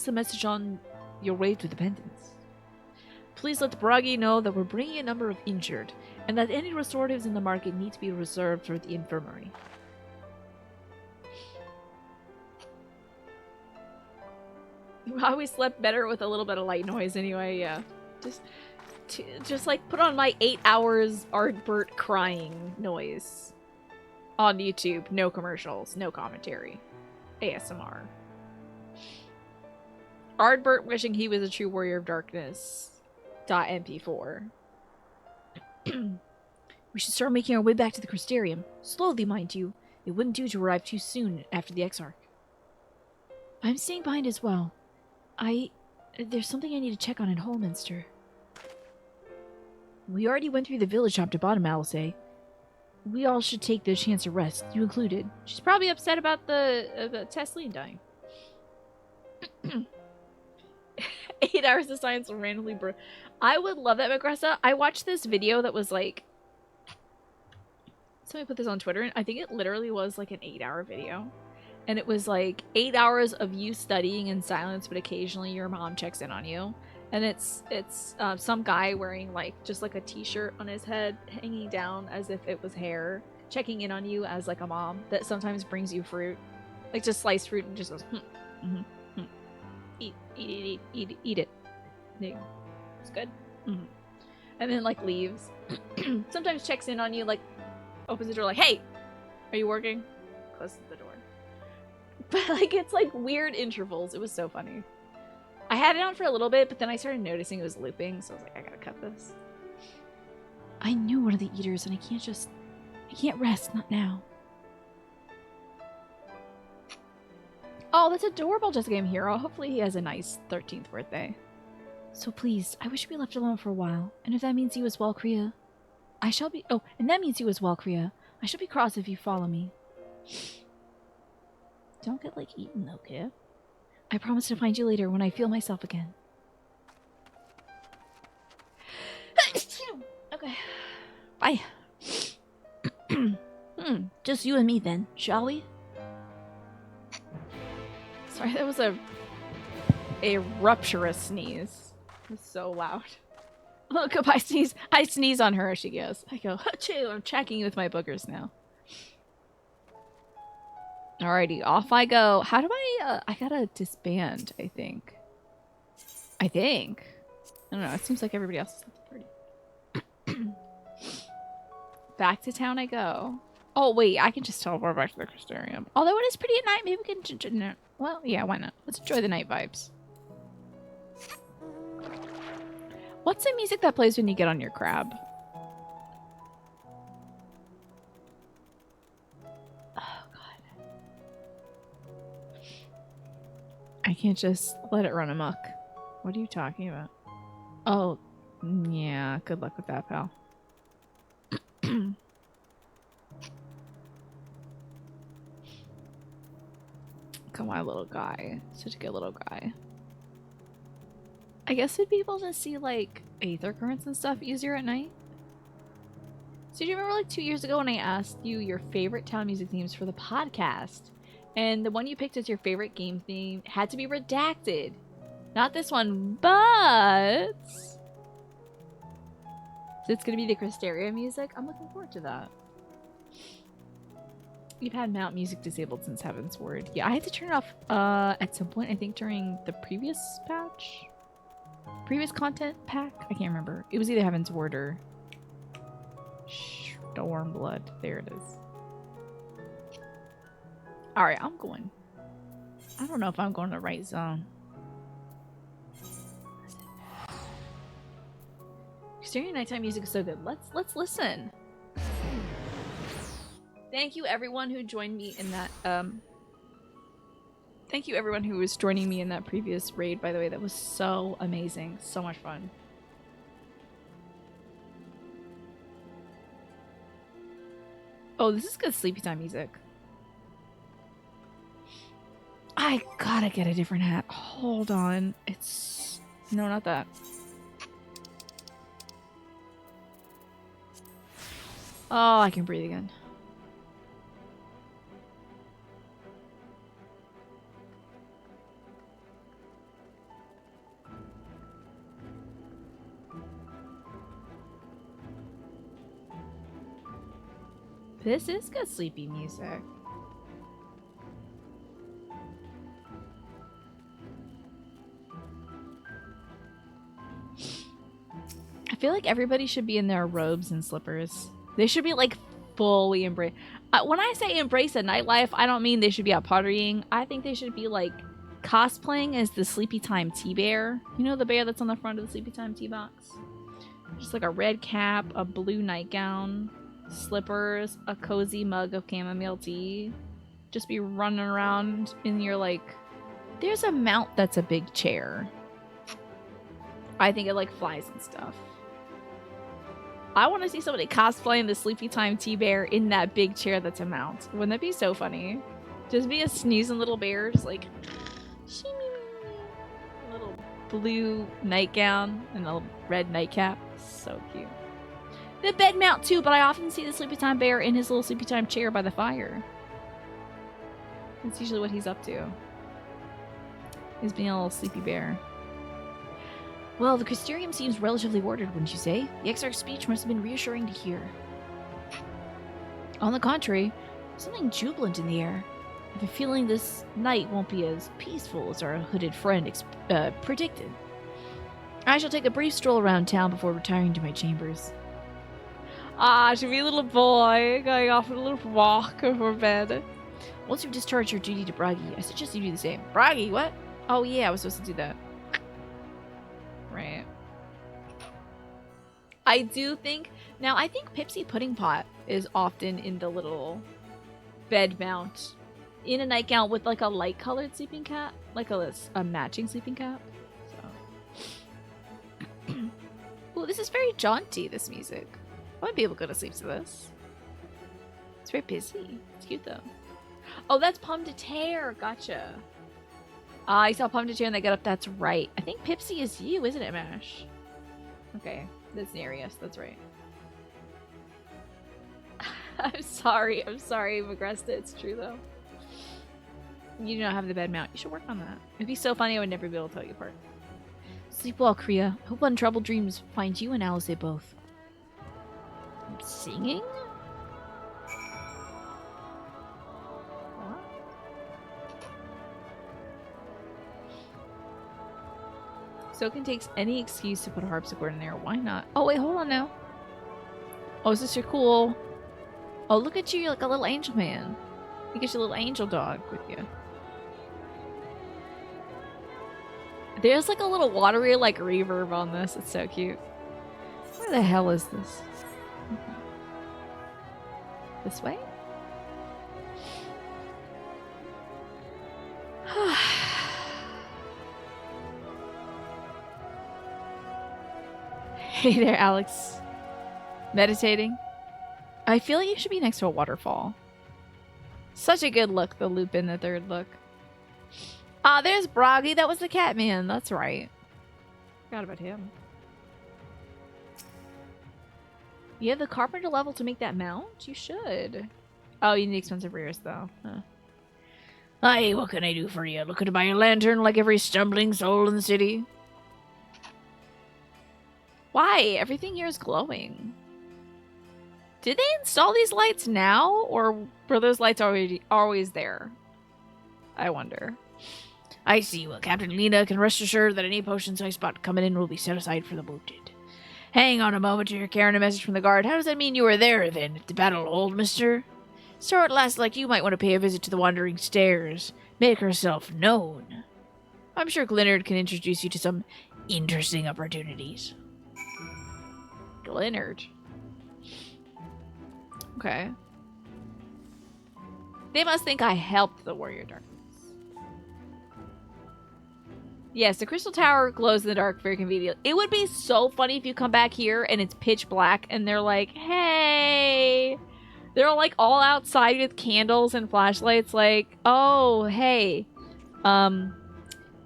the message on your way to the Pendants? Please let the Baragi know that we're bringing a number of injured, and that any restoratives in the market need to be reserved for the infirmary. I always slept better with a little bit of light noise anyway, yeah. Just like put on my 8 hours Ardbert crying noise on YouTube. No commercials, no commentary. ASMR. Ardbert wishing he was a true warrior of darkness. .mp4. We should start making our way back to the Crystarium. Slowly, mind you. It wouldn't do to arrive too soon after the Exarch. I'm staying behind as well. There's something I need to check on in Holminster. We already went through the village top to bottom, I'll say. We all should take the chance to rest, you included. She's probably upset about the Tesleen dying. 8 hours of science will randomly I would love that, Magressa. I watched this video that was like... Somebody put this on Twitter, and I think it literally was like an 8-hour video. And it was like 8 hours of you studying in silence, but occasionally your mom checks in on you. And it's some guy wearing like just like a t-shirt on his head, hanging down as if it was hair, checking in on you as like a mom that sometimes brings you fruit, like just sliced fruit, and just goes, eat it. There you go. It's good. And then like leaves. Sometimes checks in on you, like opens the door, like, hey, are you working? Closes the door. But like it's like weird intervals. It was so funny. I had it on for a little bit, but then I started noticing it was looping, so I was like, I gotta cut this. I knew one of the eaters, and I can't rest, not now. Oh, that's adorable, Jessica Game Hero. Hopefully he has a nice 13th birthday. So please, I wish we left alone for a while, and if that means you as well, Kriya, I shall be- oh, and that means you as well, Kriya. I shall be cross if you follow me. Don't get, like, eaten, though, kid. I promise to find you later when I feel myself again. Okay. Bye. Just you and me, then, shall we? Sorry, that was a rupturous sneeze. It was so loud. Look up, I sneeze on her as she goes. I go, achoo, I'm tracking you with my boogers now. Alrighty, off I go. How do I gotta disband, I think. I don't know, it seems like everybody else is at the party. Back to town I go. Oh, wait, I can just teleport back to the Crystarium. Although it is pretty at night, maybe we can... Well, yeah, why not? Let's enjoy the night vibes. What's the music that plays when you get on your crab? Oh, God. I can't just let it run amok. What are you talking about? Oh, yeah. Good luck with that, pal. Come on, little guy. Such a good little guy. I guess we'd be able to see, like, aether currents and stuff easier at night. So do you remember, like, 2 years ago when I asked you your favorite town music themes for the podcast? And the one you picked as your favorite game theme had to be redacted. Not this one, but... So it's going to be the Crystarium music? I'm looking forward to that. You've had mount music disabled since Heaven's Word. Yeah, I had to turn it off at some point, I think during the previous patch? Previous content pack? I can't remember. It was either Heaven's Word or Stormblood. There it is. Alright, I'm going. I don't know if I'm going to the right zone. Crystarium nighttime music is so good. Let's listen. Thank you everyone who joined me in that thank you everyone who was joining me in that previous raid, by the way. That was so amazing. So much fun. Oh, this is good sleepy time music. I gotta get a different hat. Hold on. It's... No, not that. Oh, I can breathe again. This is good sleepy music. I feel like everybody should be in their robes and slippers. They should be like fully embrace. When I say embrace a nightlife, I don't mean they should be out partying. I think they should be like cosplaying as the Sleepy Time tea bear. You know the bear that's on the front of the Sleepy Time tea box? Just like a red cap, a blue nightgown, slippers, a cozy mug of chamomile tea. Just be running around in your like... There's a mount that's a big chair. I think it like flies and stuff. I want to see somebody cosplaying the Sleepy Time tea bear in that big chair that's a mount. Wouldn't that be so funny? Just be a sneezing little bear, just like... Little blue nightgown and a red nightcap. So cute. The bed mount too, but I often see the Sleepy Time bear in his little Sleepy Time chair by the fire. That's usually what he's up to. He's being a little sleepy bear. Well, the Crystarium seems relatively ordered, wouldn't you say? The Exarch's speech must have been reassuring to hear. On the contrary, something jubilant in the air. I have a feeling this night won't be as peaceful as our hooded friend predicted. I shall take a brief stroll around town before retiring to my chambers. Ah, should be a little boy going off on a little walk before bed. Once you've discharged your duty to Bragi, I suggest you do the same. Bragi, what? Oh yeah, I was supposed to do that. Right. I do think... Now, I think Pipsy Pudding Pot is often in the little bed mount. In a nightgown with like a light-colored sleeping cap. Like a matching sleeping cap. So. Ooh, this is very jaunty, this music. I might be able to go to sleep to this. It's very busy. It's cute, though. Oh, that's Pomme de Terre. Gotcha. I saw Pomme de Terre and they got up. That's right. I think Pipsy is you, isn't it, Mash? Okay. That's Nereus. That's right. I'm sorry. I'm sorry, Magresta. It's true, though. You do not have the bed mount. You should work on that. It'd be so funny. I would never be able to tell you apart. Sleep well, Kriya. Hope untroubled dreams find you and Alice both. Singing? What? Soken takes any excuse to put a harpsichord in there. Why not? Oh, wait, hold on now. Oh, is this your cool? Oh, look at you. You're like a little angel man. You get your little angel dog with you. There's like a little watery like reverb on this. It's so cute. Where the hell is this? This way? Hey there, Alex. Meditating? I feel like you should be next to a waterfall. Such a good look, the Lupin, the third look. Ah, there's Bragi. That was the Catman. That's right. Forgot about him. You have the carpenter level to make that mount? You should. Oh, you need expensive rears, though. Huh. Aye, what can I do for you? Looking to buy a lantern like every stumbling soul in the city? Why? Everything here is glowing. Did they install these lights now? Or were those lights already always there? I wonder. I see. Well, Captain Lena can rest assured that any potions I spot coming in will be set aside for the wounded. Hang on a moment, you're carrying a message from the guard. How does that mean you were there, then, at the battle hold, mister? So at last, like you might want to pay a visit to the Wandering Stairs. Make herself known. I'm sure Glennard can introduce you to some interesting opportunities. Glennard. Okay. They must think I helped the Warrior Darkness. Yes, the Crystal Tower glows in the dark very conveniently. It would be so funny if you come back here and it's pitch black and they're like, hey. They're like all outside with candles and flashlights like, oh, hey.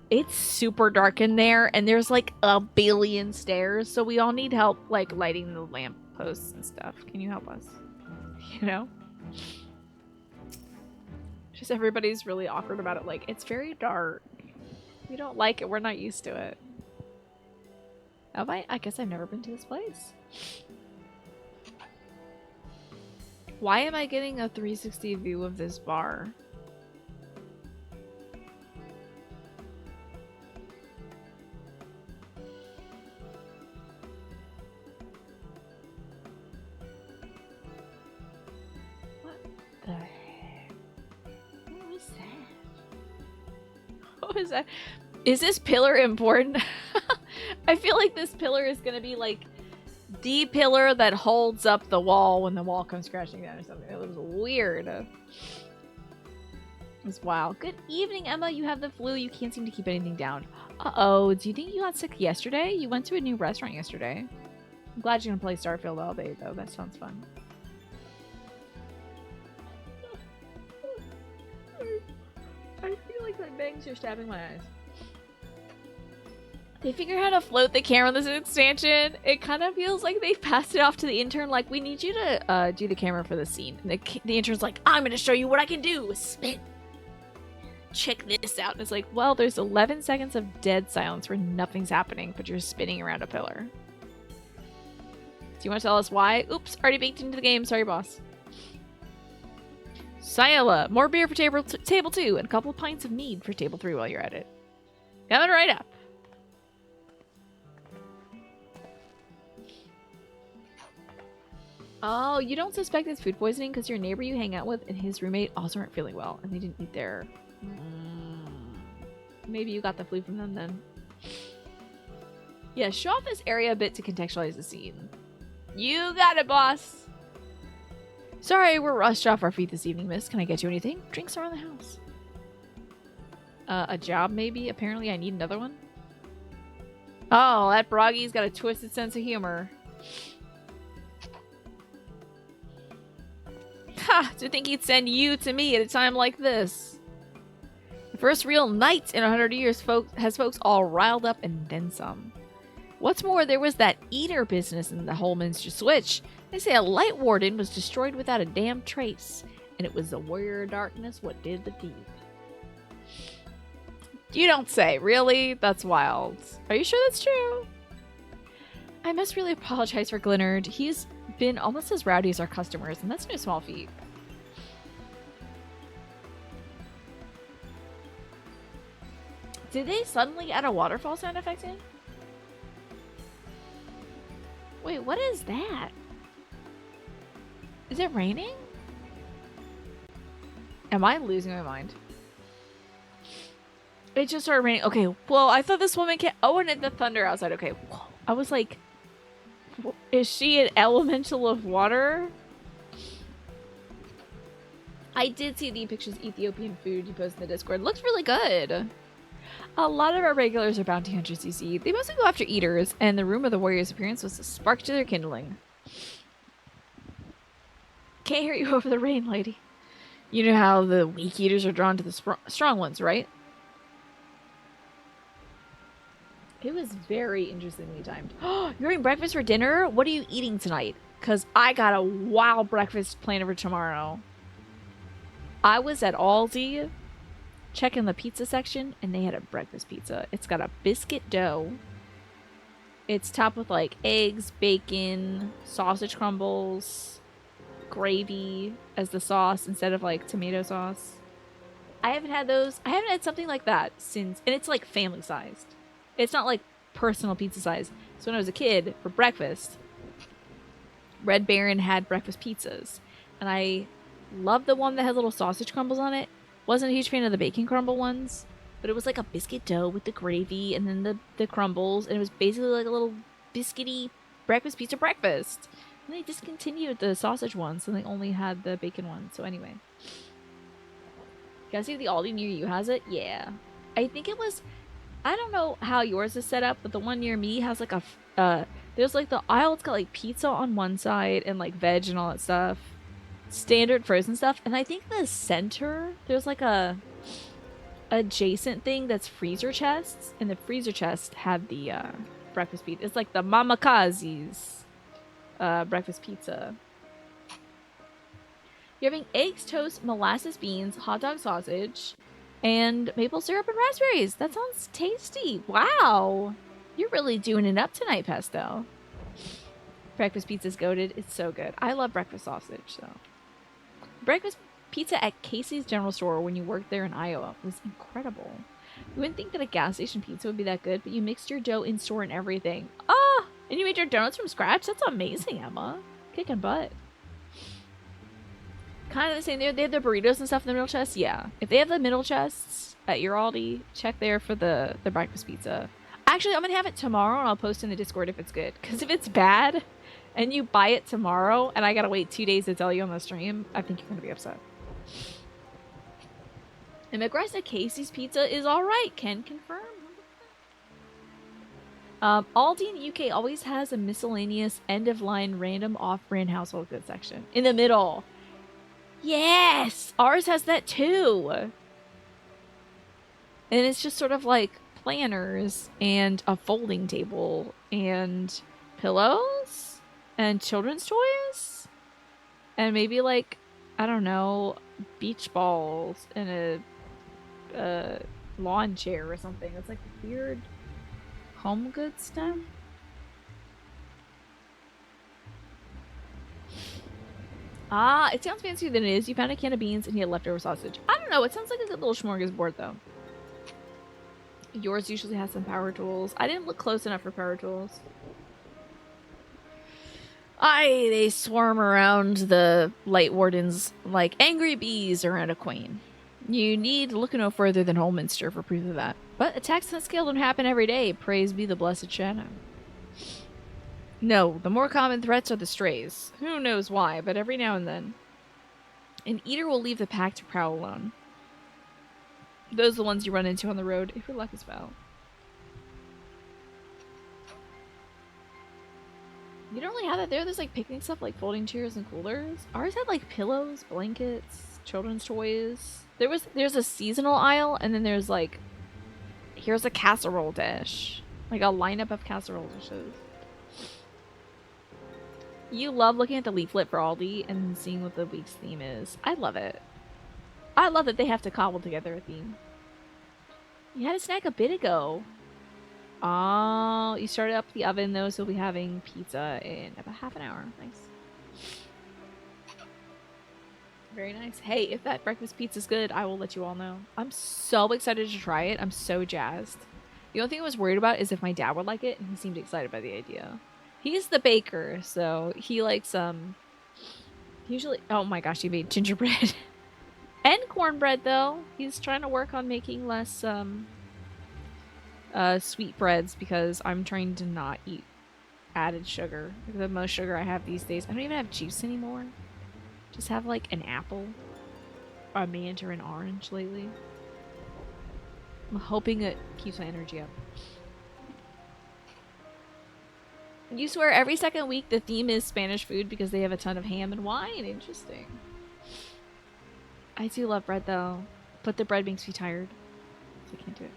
It's super dark in there and there's like a billion stairs. So we all need help like lighting the lamp posts and stuff. Can you help us? You know? Just everybody's really awkward about it. Like, it's very dark. We don't like it. We're not used to it. Have I? I guess I've never been to this place. Why am I getting a 360 view of this bar? What the heck? What was that? What was that? Is this pillar important? I feel like this pillar is gonna be like the pillar that holds up the wall when the wall comes crashing down or something. It was weird. It was wild. Good evening, Emma. You have the flu. You can't seem to keep anything down. Uh-oh. Do you think you got sick yesterday? You went to a new restaurant yesterday. I'm glad you're gonna play Starfield all day, though. That sounds fun. I feel like my bangs are stabbing my eyes. They figure out how to float the camera in this expansion. It kind of feels like they passed it off to the intern, like, we need you to do the camera for the scene. And the intern's like, I'm going to show you what I can do. Spin. Check this out. And it's like, well, there's 11 seconds of dead silence where nothing's happening, but you're spinning around a pillar. Do you want to tell us why? Oops, already baked into the game. Sorry, boss. Sayala, more beer for table 2 and a couple pints of mead for table 3 while you're at it. Coming right up. Oh, you don't suspect it's food poisoning because your neighbor you hang out with and his roommate also aren't feeling well and they didn't eat their... Maybe you got the flu from them then. Yeah, show off this area a bit to contextualize the scene. You got it, boss! Sorry, we're rushed off our feet this evening, miss. Can I get you anything? Drinks around the house. A job, maybe? Apparently I need another one. Oh, that Broggy's got a twisted sense of humor. Ha! To think he'd send you to me at a time like this. The first real night in 100 years has folks all riled up and then some. What's more, there was that eater business in the Holman's Switch. They say a light warden was destroyed without a damn trace. And it was the warrior of darkness what did the deed. You don't say. Really? That's wild. Are you sure that's true? I must really apologize for Glennard. He's been almost as rowdy as our customers, and that's no small feat. Did they suddenly add a waterfall sound effect in? Wait, what is that? Is it raining? Am I losing my mind? It just started raining. Okay, well, I thought this woman can't... Oh, and the thunder outside. Okay, whoa. I was like... Is she an elemental of water? I did see the pictures of Ethiopian food you posted in the Discord. Looks really good. A lot of our regulars are bounty hunters, you see. They mostly go after eaters, and the room of the warrior's appearance was a spark to their kindling. Can't hear you over the rain, lady. You know how the weak eaters are drawn to the strong ones, right? It was very interestingly timed. You're eating breakfast for dinner? What are you eating tonight? Because I got a wild breakfast planned for tomorrow. I was at Aldi checking the pizza section, and they had a breakfast pizza. It's got a biscuit dough. It's topped with like eggs, bacon, sausage crumbles, gravy as the sauce instead of like tomato sauce. I haven't had those. I haven't had something like that since, and it's like family sized. It's not like personal pizza size. So when I was a kid, for breakfast, Red Baron had breakfast pizzas. And I loved the one that had little sausage crumbles on it. Wasn't a huge fan of the bacon crumble ones. But it was like a biscuit dough with the gravy and then the crumbles. And it was basically like a little biscuity breakfast pizza breakfast. And they discontinued the sausage ones, so they only had the bacon one. So anyway. You guys see if the Aldi near you has it? Yeah. I think it was... I don't know how yours is set up, but the one near me has like a, there's like the aisle, it's got like pizza on one side and like veg and all that stuff. Standard frozen stuff. And I think the center, there's like a adjacent thing that's freezer chests. And the freezer chest had the breakfast pizza. It's like the Mama Kazi's breakfast pizza. You're having eggs, toast, molasses, beans, hot dog sausage, and maple syrup and raspberries. That sounds tasty. Wow. You're really doing it up tonight, Pesto. Breakfast pizza's goated. It's so good. I love breakfast sausage, so. Breakfast pizza at Casey's General Store when you worked there in Iowa was incredible. You wouldn't think that a gas station pizza would be that good, but you mixed your dough in store and everything. Ah! And you made your donuts from scratch? That's amazing, Emma. Kicking butt. Kind of the same there. They have the burritos and stuff in the middle chest. Yeah. If they have the middle chests at your Aldi, check there for the breakfast pizza. Actually, I'm going to have it tomorrow and I'll post in the Discord if it's good. Because if it's bad and you buy it tomorrow and I got to wait 2 days to tell you on the stream, I think you're going to be upset. And McGrath Casey's pizza is alright. Can confirm. Aldi in the UK always has a miscellaneous end-of-line random off-brand household goods section. In the middle. Yes! Ours has that too! And it's just sort of like planners and a folding table and pillows and children's toys and maybe like, I don't know, beach balls and a lawn chair or something. It's like weird home goods stuff. Ah, it sounds fancier than it is. You found a can of beans and he had leftover sausage. I don't know. It sounds like a good little smorgasbord, though. Yours usually has some power tools. I didn't look close enough for power tools. Aye, they swarm around the Light Wardens like angry bees around a queen. You need look no further than Holminster for proof of that. But attacks on that scale don't happen every day. Praise be the blessed Shadow. No, the more common threats are the strays. Who knows why, but every now and then. An eater will leave the pack to prowl alone. Those are the ones you run into on the road if your luck is foul. You don't really have that there. There's like picnic stuff like folding chairs and coolers. Ours had like pillows, blankets, children's toys. There's a seasonal aisle and then there's like, here's a casserole dish. Like a lineup of casserole dishes. You love looking at the leaflet for Aldi and seeing what the week's theme is. I love it. I love that they have to cobble together a theme. You had a snack a bit ago. Oh, you started up the oven though, so we'll be having pizza in about half an hour. Nice. Very nice. Hey, if that breakfast pizza's good, I will let you all know. I'm so excited to try it. I'm so jazzed. The only thing I was worried about is if my dad would like it, and he seemed excited by the idea. He's the baker, so he likes, usually, oh my gosh, he made gingerbread. And cornbread, though. He's trying to work on making less, sweet breads, because I'm trying to not eat added sugar. The most sugar I have these days. I don't even have juice anymore. Just have, like, an apple, or a mint, or an orange lately. I'm hoping it keeps my energy up. You swear every second week the theme is Spanish food because they have a ton of ham and wine. Interesting. I do love bread though, but the bread makes me tired. So I can't do it.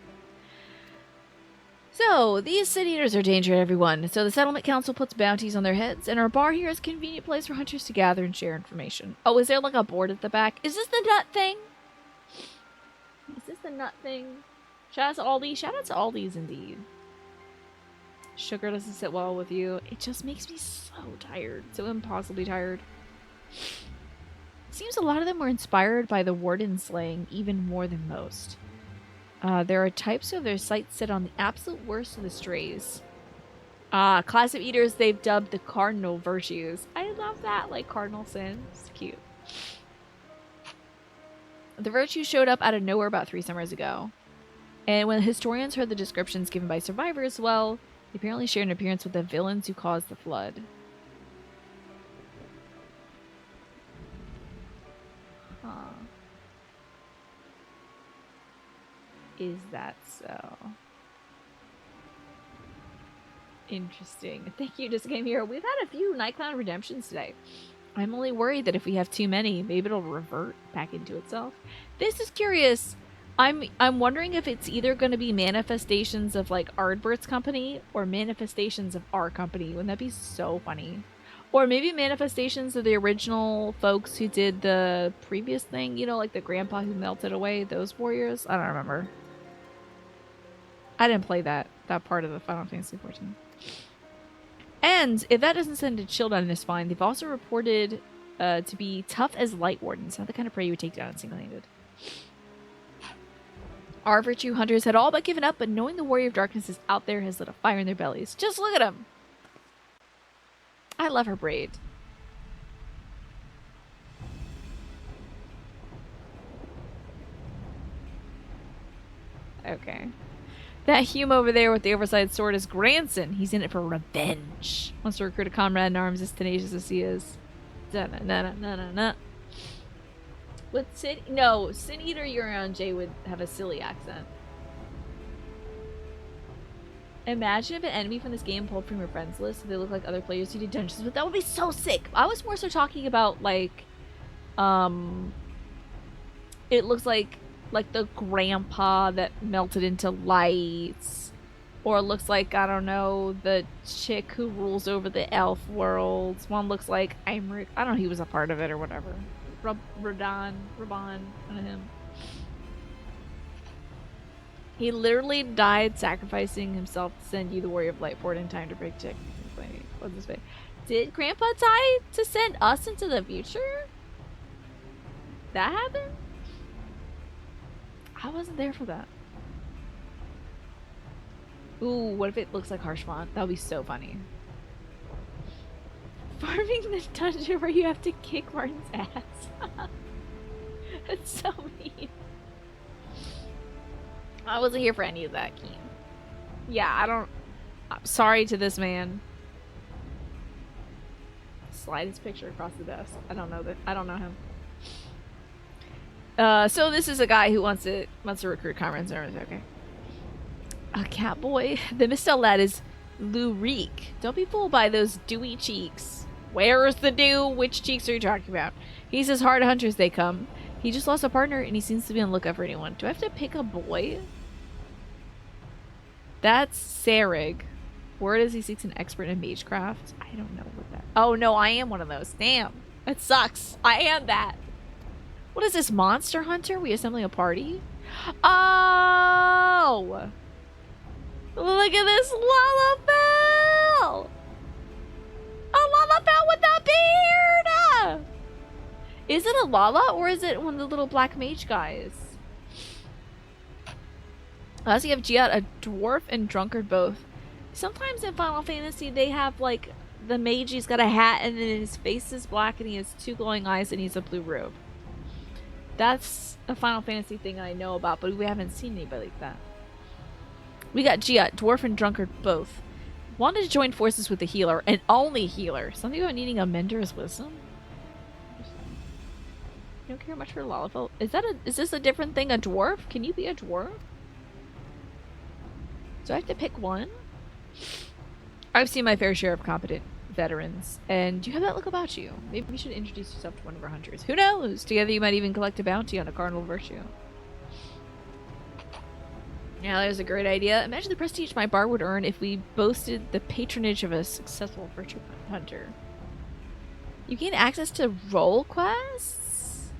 So, these city eaters are danger to everyone. So the settlement council puts bounties on their heads, and our bar here is a convenient place for hunters to gather and share information. Oh, is there like a board at the back? Is this the nut thing? Is this the nut thing? Shout out to Aldi. Shout out to Aldi's indeed. Sugar doesn't sit well with you. It just makes me so tired. So impossibly tired. Seems a lot of them were inspired by the warden slaying even more than most. There are types of their sights set on the absolute worst of the strays. Class of eaters they've dubbed the cardinal virtues. I love that, like cardinal sins. Cute. The virtues showed up out of nowhere about 3 summers ago. And when historians heard the descriptions given by survivors, well, they apparently shared an appearance with the villains who caused the flood. Huh. Is that so? Interesting. Thank you, Just Game Hero. We've had a few Night Cloud redemptions today. I'm only worried that if we have too many, maybe it'll revert back into itself. This is curious. I'm wondering if it's either going to be manifestations of like Ardbert's company or manifestations of our company. Wouldn't that be so funny? Or maybe manifestations of the original folks who did the previous thing, you know, like the grandpa who melted away those warriors. I don't remember. I didn't play that part of the Final Fantasy XIV. And if that doesn't send a chill down his spine, they've also reported to be tough as light wardens, not the kind of prey you would take down single-handed. Our virtue hunters had all but given up, but knowing the warrior of darkness is out there has lit a fire in their bellies. Just look at them. I love her braid. Okay. That Hume over there with the oversized sword is Granson. He's in it for revenge. Wants to recruit a comrade in arms as tenacious as he is. Da-na-na-na-na-na. With Sin... No, Sin Eater Euron J would have a silly accent. Imagine if an enemy from this game pulled from your friends list so they look like other players who did dungeons, but that would be so sick. I was more so talking about, like, it looks like Like the grandpa that melted into lights. Or looks like, I don't know, the chick who rules over the elf worlds. One looks like Imric. I don't know, he was a part of it or whatever. Raban, I don't know him. He literally died sacrificing himself to send you the Warrior of Light forward in time to break chick. Wait, what's this way? Did Grandpa die to send us into the future? That happened? I wasn't there for that. Ooh, what if it looks like Harshmont? That would be so funny. Farming the dungeon where you have to kick Martin's ass. That's so mean. I wasn't here for any of that, Keen. Yeah, I'm sorry to this man. Slide his picture across the desk. I don't know him. So this is a guy who wants to recruit comrades and everything. Okay. A catboy. The Mistel lad is Lurik. Don't be fooled by those dewy cheeks. Where's the dew? Which cheeks are you talking about? He's as hard a hunter as they come. He just lost a partner and he seems to be on the lookout for anyone. Do I have to pick a boy? That's Sarig. Word is he seeks an expert in magecraft. I don't know what that... Oh no, I am one of those. Damn. That sucks. I am that. What is this, Monster Hunter? We assembling a party? Oh! Look at this Lalafell! A Lalafell with a beard! Is it a Lala or is it one of the little black mage guys? So you have Giat, a dwarf and drunkard both. Sometimes in Final Fantasy they have like the mage, he's got a hat and then his face is black and he has two glowing eyes and he's a blue robe. That's a Final Fantasy thing I know about, but we haven't seen anybody like that. We got Giat, dwarf and drunkard both. Wanted to join forces with the healer, and only healer. Something about needing a mentor's wisdom? You don't care much for Lalafell. Is this a different thing? A dwarf? Can you be a dwarf? Do I have to pick one? I've seen my fair share of competent veterans, and you have that look about you. Maybe you should introduce yourself to one of our hunters. Who knows? Together you might even collect a bounty on a cardinal virtue. Yeah, there's a great idea. Imagine the prestige my bar would earn if we boasted the patronage of a successful virtue hunter. You gain access to role quests?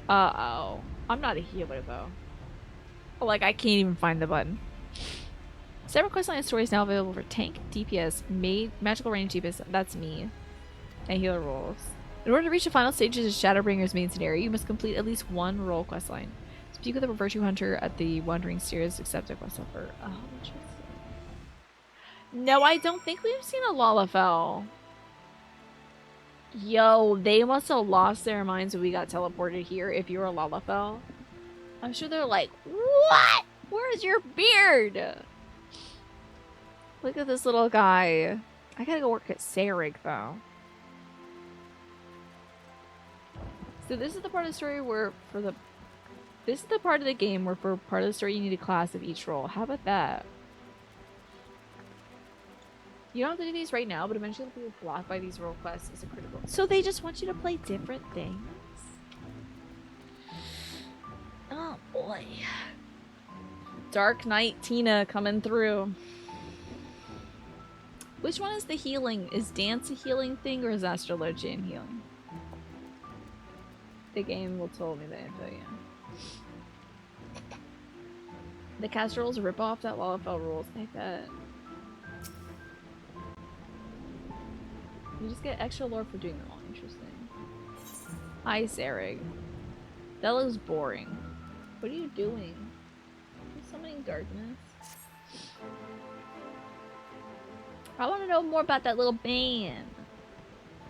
Uh-oh. I'm not a healer, though. Like, I can't even find the button. Several questline stories now available for tank, DPS, magical range DPS, that's me, and healer roles. In order to reach the final stages of Shadowbringer's main scenario, you must complete at least one role questline. Speak with a virtue hunter at the Wandering Seers, accept a quest offer. Oh, interesting. No, I don't think we've seen a Lalafell. Yo, they must have lost their minds when we got teleported here if you're a Lalafell. I'm sure they're like, what? Where's your beard? Look at this little guy. I gotta go work at Sarig, though. So this is the part of the story where this is the part of the game where for part of the story you need a class of each role. How about that? You don't have to do these right now, but eventually you'll be blocked by these role quests as a critical. So they just want you to play different things? Oh boy. Dark Knight Tina coming through. Which one is the healing? Is dance a healing thing or is astrologian healing? The game will tell me the info, yeah. The cast rules rip off that Lalafell rules. I bet. You just get extra lore for doing them all. Interesting. Hi, Sarig. That looks boring. What are you doing? There's summoning darkness. I want to know more about that little band.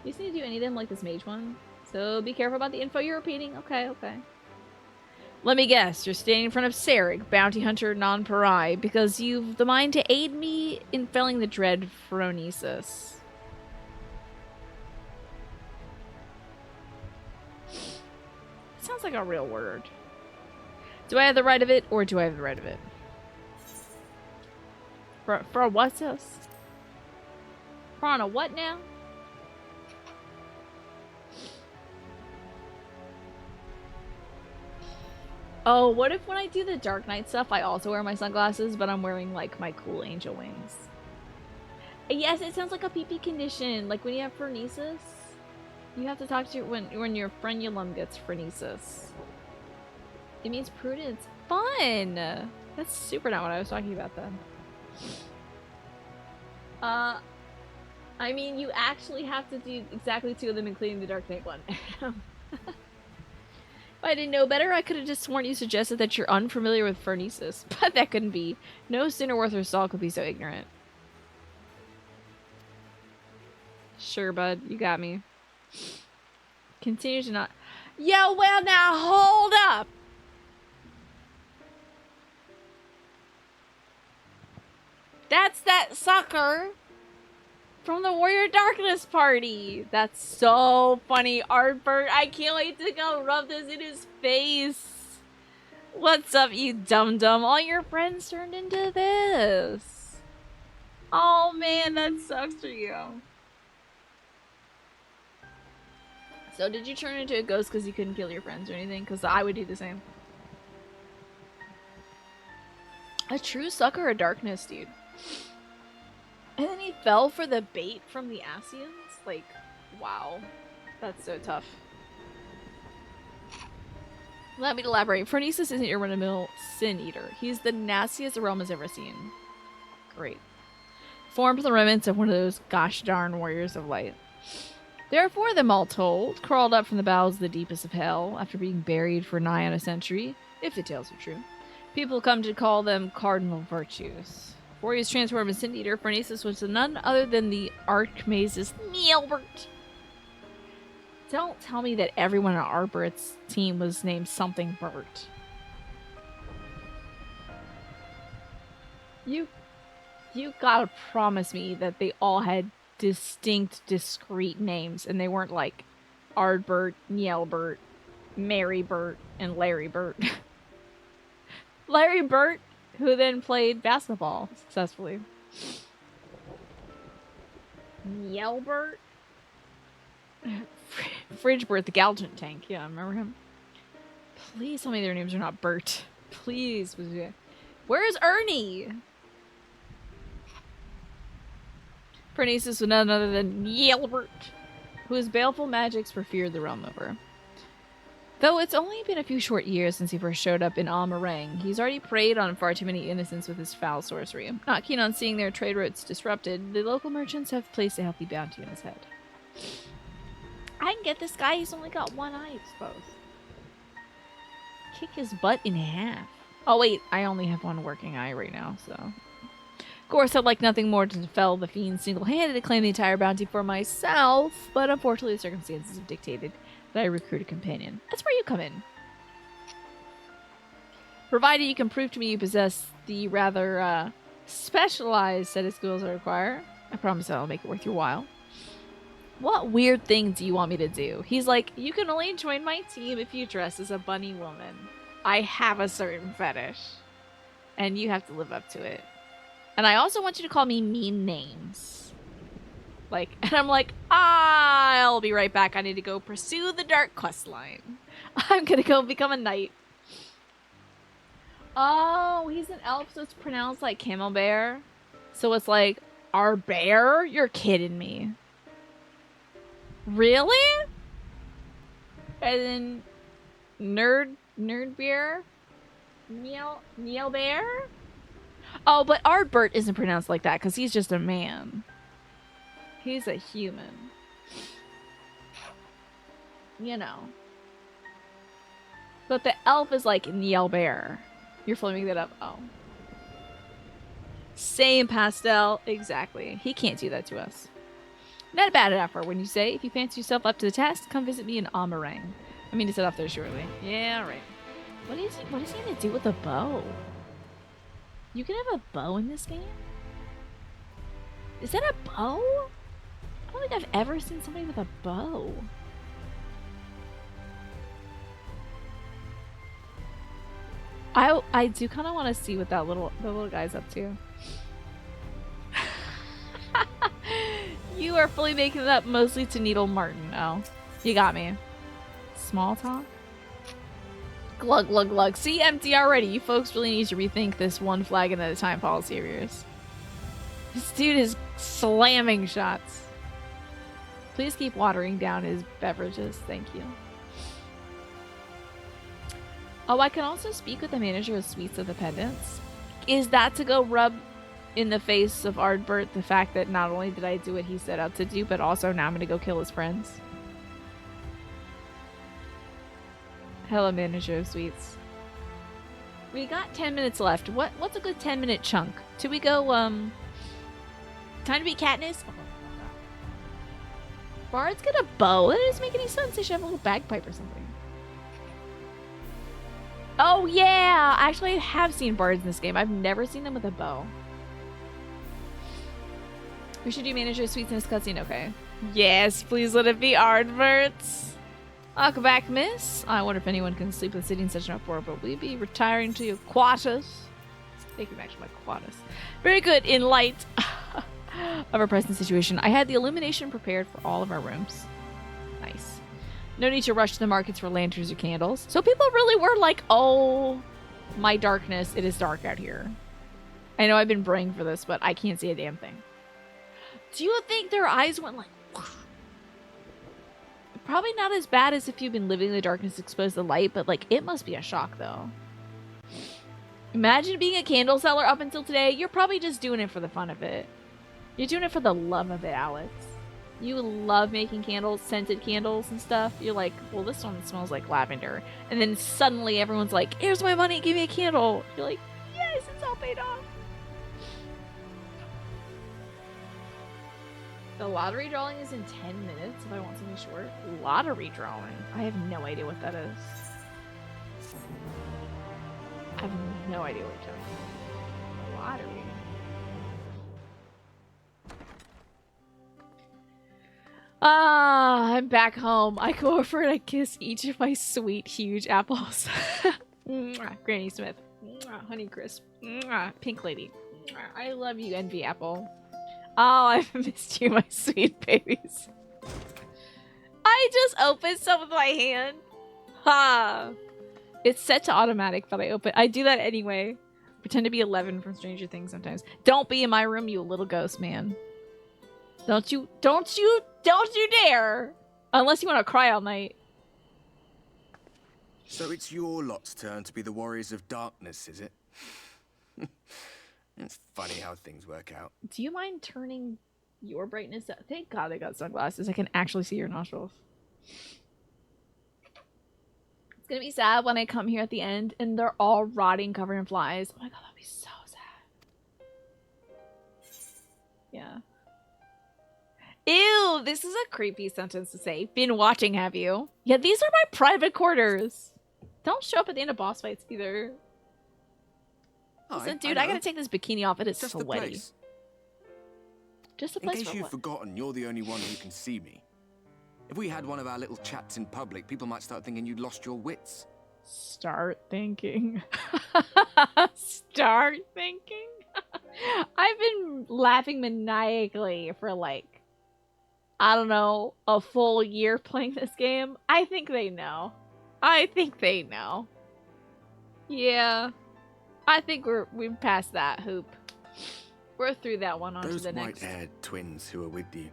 You just need to do any of them like this mage one. So be careful about the info you're repeating. Okay, okay. Let me guess, you're standing in front of Sarig, bounty hunter non-pari, because you've the mind to aid me in felling the dread Phronesis. Sounds like a real word. Do I have the right of it, or do I have the right of it? For what's this? For a what now? Oh, what if when I do the Dark Knight stuff, I also wear my sunglasses, but I'm wearing, like, my cool angel wings? Yes, it sounds like a PP condition. Like when you have phrenesis, you have to talk to when your frenulum gets phrenesis. It means prudence. Fun! That's super not what I was talking about then. I mean, you actually have to do exactly 2 of them, including the Dark Knight one. If I didn't know better, I could have just sworn you suggested that you're unfamiliar with phrenesis. But that couldn't be. No Cinderworth or Saul could be so ignorant. Sure, bud. You got me. Continue to not... Yo, well, now, hold up! That's that sucker from the Warrior Darkness party. That's so funny, Artbert. I can't wait to go rub this in his face. What's up, you dum-dum? All your friends turned into this. Oh, man, that sucks for you. So did you turn into a ghost because you couldn't kill your friends or anything? Because I would do the same. A true sucker of darkness, dude. And then he fell for the bait from the Asians? Like, wow. That's so tough. Let me elaborate. Phrenesis isn't your run-of-the-mill sin eater. He's the nastiest the realm has ever seen. Great. Formed from the remnants of one of those gosh darn warriors of light. There are 4 of them all told, crawled up from the bowels of the deepest of hell after being buried for nigh on a century, if the tales are true. People come to call them cardinal virtues. Before he was transformed into Sin Eater, Phrenesis was none other than the Archmagus Nielbert. Don't tell me that everyone on Artbert's team was named something Bert. You gotta promise me that they all had distinct, discrete names, and they weren't like Ardbert, Nielbert, Mary Bert, and Larry Bert. Larry Bert, who then played basketball successfully. Nielbert? Fridgebert, the Galgant tank. Yeah, remember him? Please tell me their names are not Bert. Please. Where's Ernie? Phrenesis was none other than Nielbert, whose baleful magics were feared the realm over. Though it's only been a few short years since he first showed up in Amarang, he's already preyed on far too many innocents with his foul sorcery. Not keen on seeing their trade routes disrupted, the local merchants have placed a healthy bounty on his head. I can get this guy, he's only got 1 eye exposed. Kick his butt in half. Oh wait, I only have 1 working eye right now, so... Of course, I'd like nothing more to fell the fiend single-handed to claim the entire bounty for myself, but unfortunately the circumstances have dictated that I recruit a companion. That's where you come in. Provided you can prove to me you possess the rather, specialized set of skills I require, I promise I'll make it worth your while. What weird thing do you want me to do? He's like, you can only join my team if you dress as a bunny woman. I have a certain fetish. And you have to live up to it. And I also want you to call me mean names. Like, and I'm like, I'll be right back. I need to go pursue the dark quest line. I'm gonna go become a knight. Oh, he's an elf, so it's pronounced like camel bear. So it's like, our bear? You're kidding me. Really? And then nerd bear? Neil bear? Oh, but Ardbert isn't pronounced like that because he's just a man. He's a human. You know. But the elf is like Neil Bear. You're flipping that up. Oh. Same pastel. Exactly. He can't do that to us. Not a bad effort when you say, if you fancy yourself up to the task, come visit me in Amarang. I mean to set off there shortly. Yeah, right. What is he gonna do with a bow? You can have a bow in this game? Is that a bow? I don't think I've ever seen somebody with a bow. I do kind of want to see what the little guy's up to. You are fully making it up mostly to Needle Martin. Oh, you got me. Small talk? Glug, glug, glug. See, empty already. You folks really need to rethink this one flagon at a time policy of yours. This dude is slamming shots. Please keep watering down his beverages. Thank you. Oh, I can also speak with the manager of Suites of the Pendants. Is that to go rub in the face of Ardbert the fact that not only did I do what he set out to do, but also now I'm going to go kill his friends? Hello, manager of Suites. We got 10 minutes left. What's a good 10-minute chunk? Do we go, time to be Katniss? Bard's got a bow. That doesn't make any sense. They should have a little bagpipe or something. Oh, yeah! Actually, I have seen bards in this game. I've never seen them with a bow. We should do manager of Suites in this cutscene. Okay. Yes, please let it be Ardbert's. Welcome back, miss. I wonder if anyone can sleep with sitting such an uproar, but we be retiring to your quarters. Take you back to my quarters. Very good. In light of our present situation, I had the illumination prepared for all of our rooms. Nice. No need to rush to the markets for lanterns or candles. So people really were like, oh, my darkness, it is dark out here. I know I've been praying for this, but I can't see a damn thing. Do you think their eyes went like... Probably not as bad as if you've been living in the darkness exposed to light, but like it must be a shock though. Imagine being a candle seller up until today. You're probably just doing it for the fun of it. You're doing it for the love of it, Alex. You love making candles, scented candles and stuff. You're like, well, this one smells like lavender. And then suddenly everyone's like, here's my money, give me a candle. You're like, yes, it's all paid off. The lottery drawing is in 10 minutes if I want something short. Lottery drawing? I have no idea what that is. I have no idea what you're talking about. Lottery. Ah, I'm back home. I go over and I kiss each of my sweet, huge apples. Granny Smith. Honey Crisp. Pink Lady. I love you, Envy Apple. Oh, I've missed you, my sweet babies. I just opened some with my hand. Ha! It's set to automatic, but I do that anyway. Pretend to be 11 from Stranger Things sometimes. Don't be in my room, you little ghost man. Don't you dare! Unless you want to cry all night. So it's your lot's turn to be the warriors of darkness, is it? It's funny how things work out. Do you mind turning your brightness up? Thank God I got sunglasses. I can actually see your nostrils. It's gonna be sad when I come here at the end and they're all rotting, covered in flies. Oh my God, that'd be so sad. Yeah. Ew, this is a creepy sentence to say. Been watching, have you? Yeah, these are my private quarters. Don't show up at the end of boss fights either. Listen, dude, I gotta take this bikini off. It is Just sweaty. the place. Just a In place case for you've what? forgotten, you're the only one who can see me. If we had one of our little chats in public, people might start thinking you'd lost your wits. Start thinking. Start thinking. I've been laughing maniacally for like, I don't know, a full year playing this game. I think they know. I think they know. Yeah. I think we've passed that hoop. We're through that one onto Those the next. white-haired twins who are with you.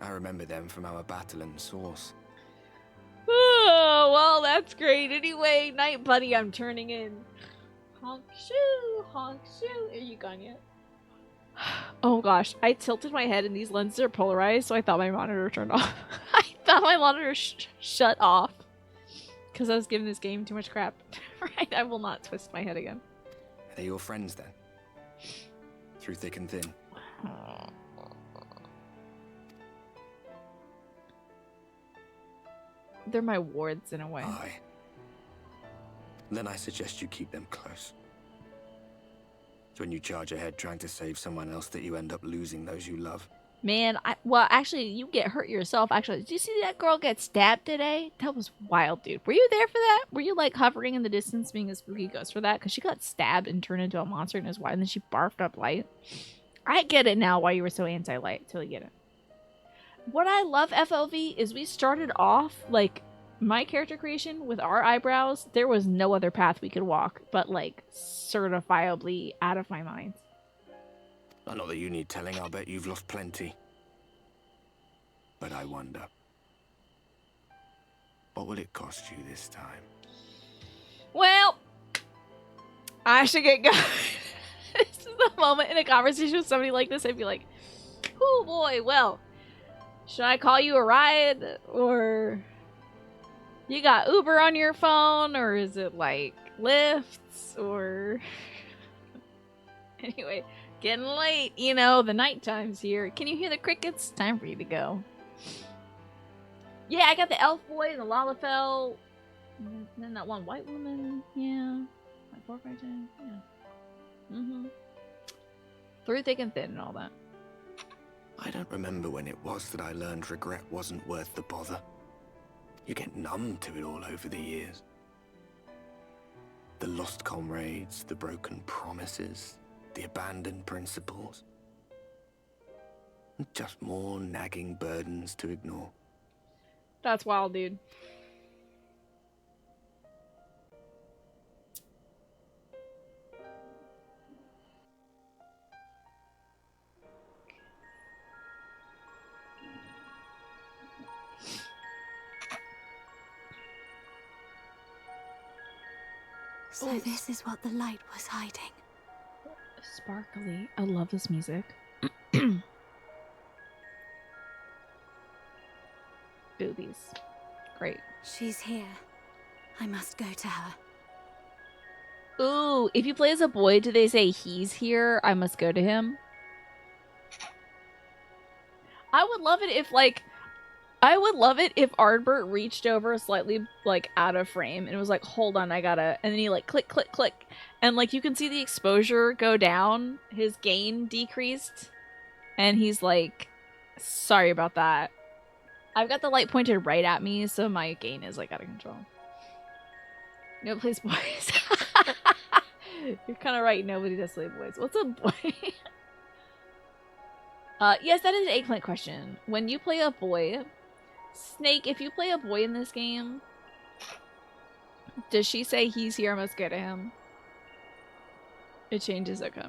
I remember them from our battle in the Source. Oh, well, that's great. Anyway, night buddy, I'm turning in. Honk shoo, honk shoo. Are you gone yet? Oh gosh, I tilted my head and these lenses are polarized, so I thought my monitor turned off. I thought my monitor shut off. Because I was giving this game too much crap. Right, I will not twist my head again. Are they your friends then? Through thick and thin? They're my wards in a way. Aye. Then I suggest you keep them close. It's when you charge ahead trying to save someone else that you end up losing those you love. Man, well, actually, you get hurt yourself. Actually, did you see that girl get stabbed today? That was wild, dude. Were you there for that? Were you, like, hovering in the distance being a spooky ghost for that? Because she got stabbed and turned into a monster and is wild, and then she barfed up light. I get it now why you were so anti-light. Totally get it. What I love, FLV, is we started off, like, my character creation with our eyebrows, there was no other path we could walk, but like certifiably out of my mind. Not that you need telling, I'll bet you've lost plenty. But I wonder, what will it cost you this time? Well, I should get going. This is the moment in a conversation with somebody like this, I'd be like, oh boy, well, should I call you a ride? Or you got Uber on your phone? Or is it like Lyft? Or anyway, getting late, you know, the night time's here. Can you hear the crickets? Time for you to go. Yeah, I got the elf boy and the Lalafell. And then that one white woman. Yeah. Like 4, 5, 10. Yeah. Mm-hmm. Through thick and thin and all that. I don't remember when it was that I learned regret wasn't worth the bother. You get numb to it all over the years. The lost comrades, the broken promises, the abandoned principles. Just more nagging burdens to ignore. That's wild, dude. So this is what the light was hiding. Sparkly. I love this music. Boobies. Great. She's here. I must go to her. Ooh, if you play as a boy, do they say he's here? I must go to him. I would love it if, like, Ardbert reached over slightly, like, out of frame and was like, hold on, I gotta... And then he, like, click, click, click. And, like, you can see the exposure go down. His gain decreased. And he's like, sorry about that. I've got the light pointed right at me, so my gain is, like, out of control. No, please, boys. You're kind of right. Nobody does play boys. What's a boy? Yes, that is an eggplant question. When you play a boy... Snake, if you play a boy in this game, does she say he's here, I must go to him? It changes, okay.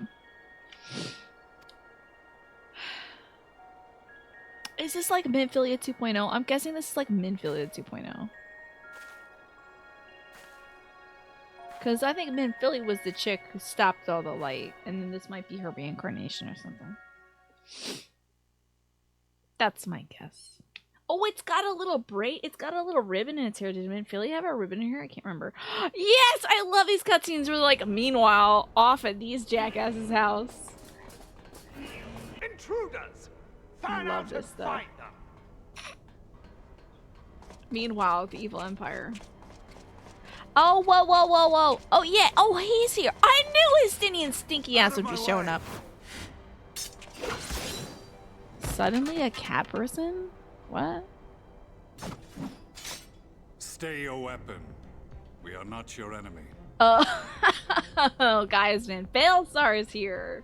Is this like Minfilia 2.0? I'm guessing this is like Minfilia 2.0. Because I think Minfilia was the chick who stopped all the light, and then this might be her reincarnation or something. That's my guess. Oh, it's got a little braid. It's got a little ribbon in its hair. Did Minfilia have a ribbon in her? I can't remember. Yes! I love these cutscenes where, like, meanwhile, off at these jackasses' house. Intruders! I love this stuff. Meanwhile, the evil empire. Oh, whoa, whoa, whoa, whoa. Oh, yeah. Oh, he's here. I knew Estinian stinky ass would be showing up. Suddenly a cat person? What? Stay your weapon. We are not your enemy. Oh, guys, man. Baelsar is here.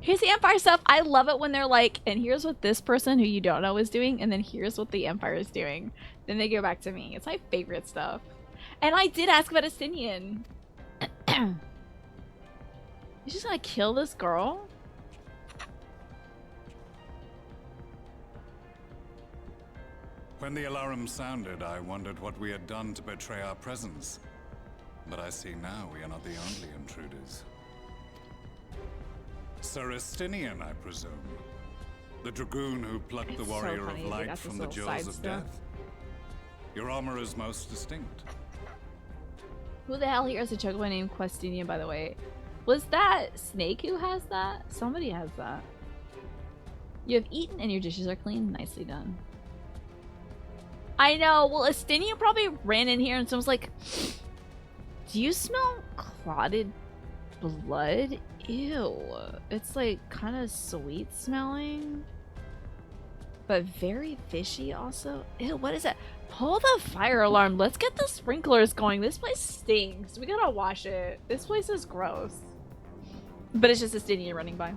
Here's the Empire stuff. I love it when they're like, and here's what this person who you don't know is doing, and then here's what the Empire is doing. Then they go back to me. It's my favorite stuff. And I did ask about Estinian. He's just gonna kill this girl? When the alarm sounded, I wondered what we had done to betray our presence. But I see now we are not the only intruders. Sir Estinian, I presume. The dragoon who plucked the warrior of light from the jaws of death. Your armor is most distinct. Who the hell here is a chocobo named Questinian, by the way? Was that Snake who has that? Somebody has that. You have eaten and your dishes are clean. Nicely done. I know. Well, Estinian probably ran in here and someone's like, do you smell clotted blood? Ew. It's like kind of sweet smelling. But very fishy also. Ew, what is that? Pull the fire alarm. Let's get the sprinklers going. This place stinks. We gotta wash it. This place is gross. But it's just Estinian running by.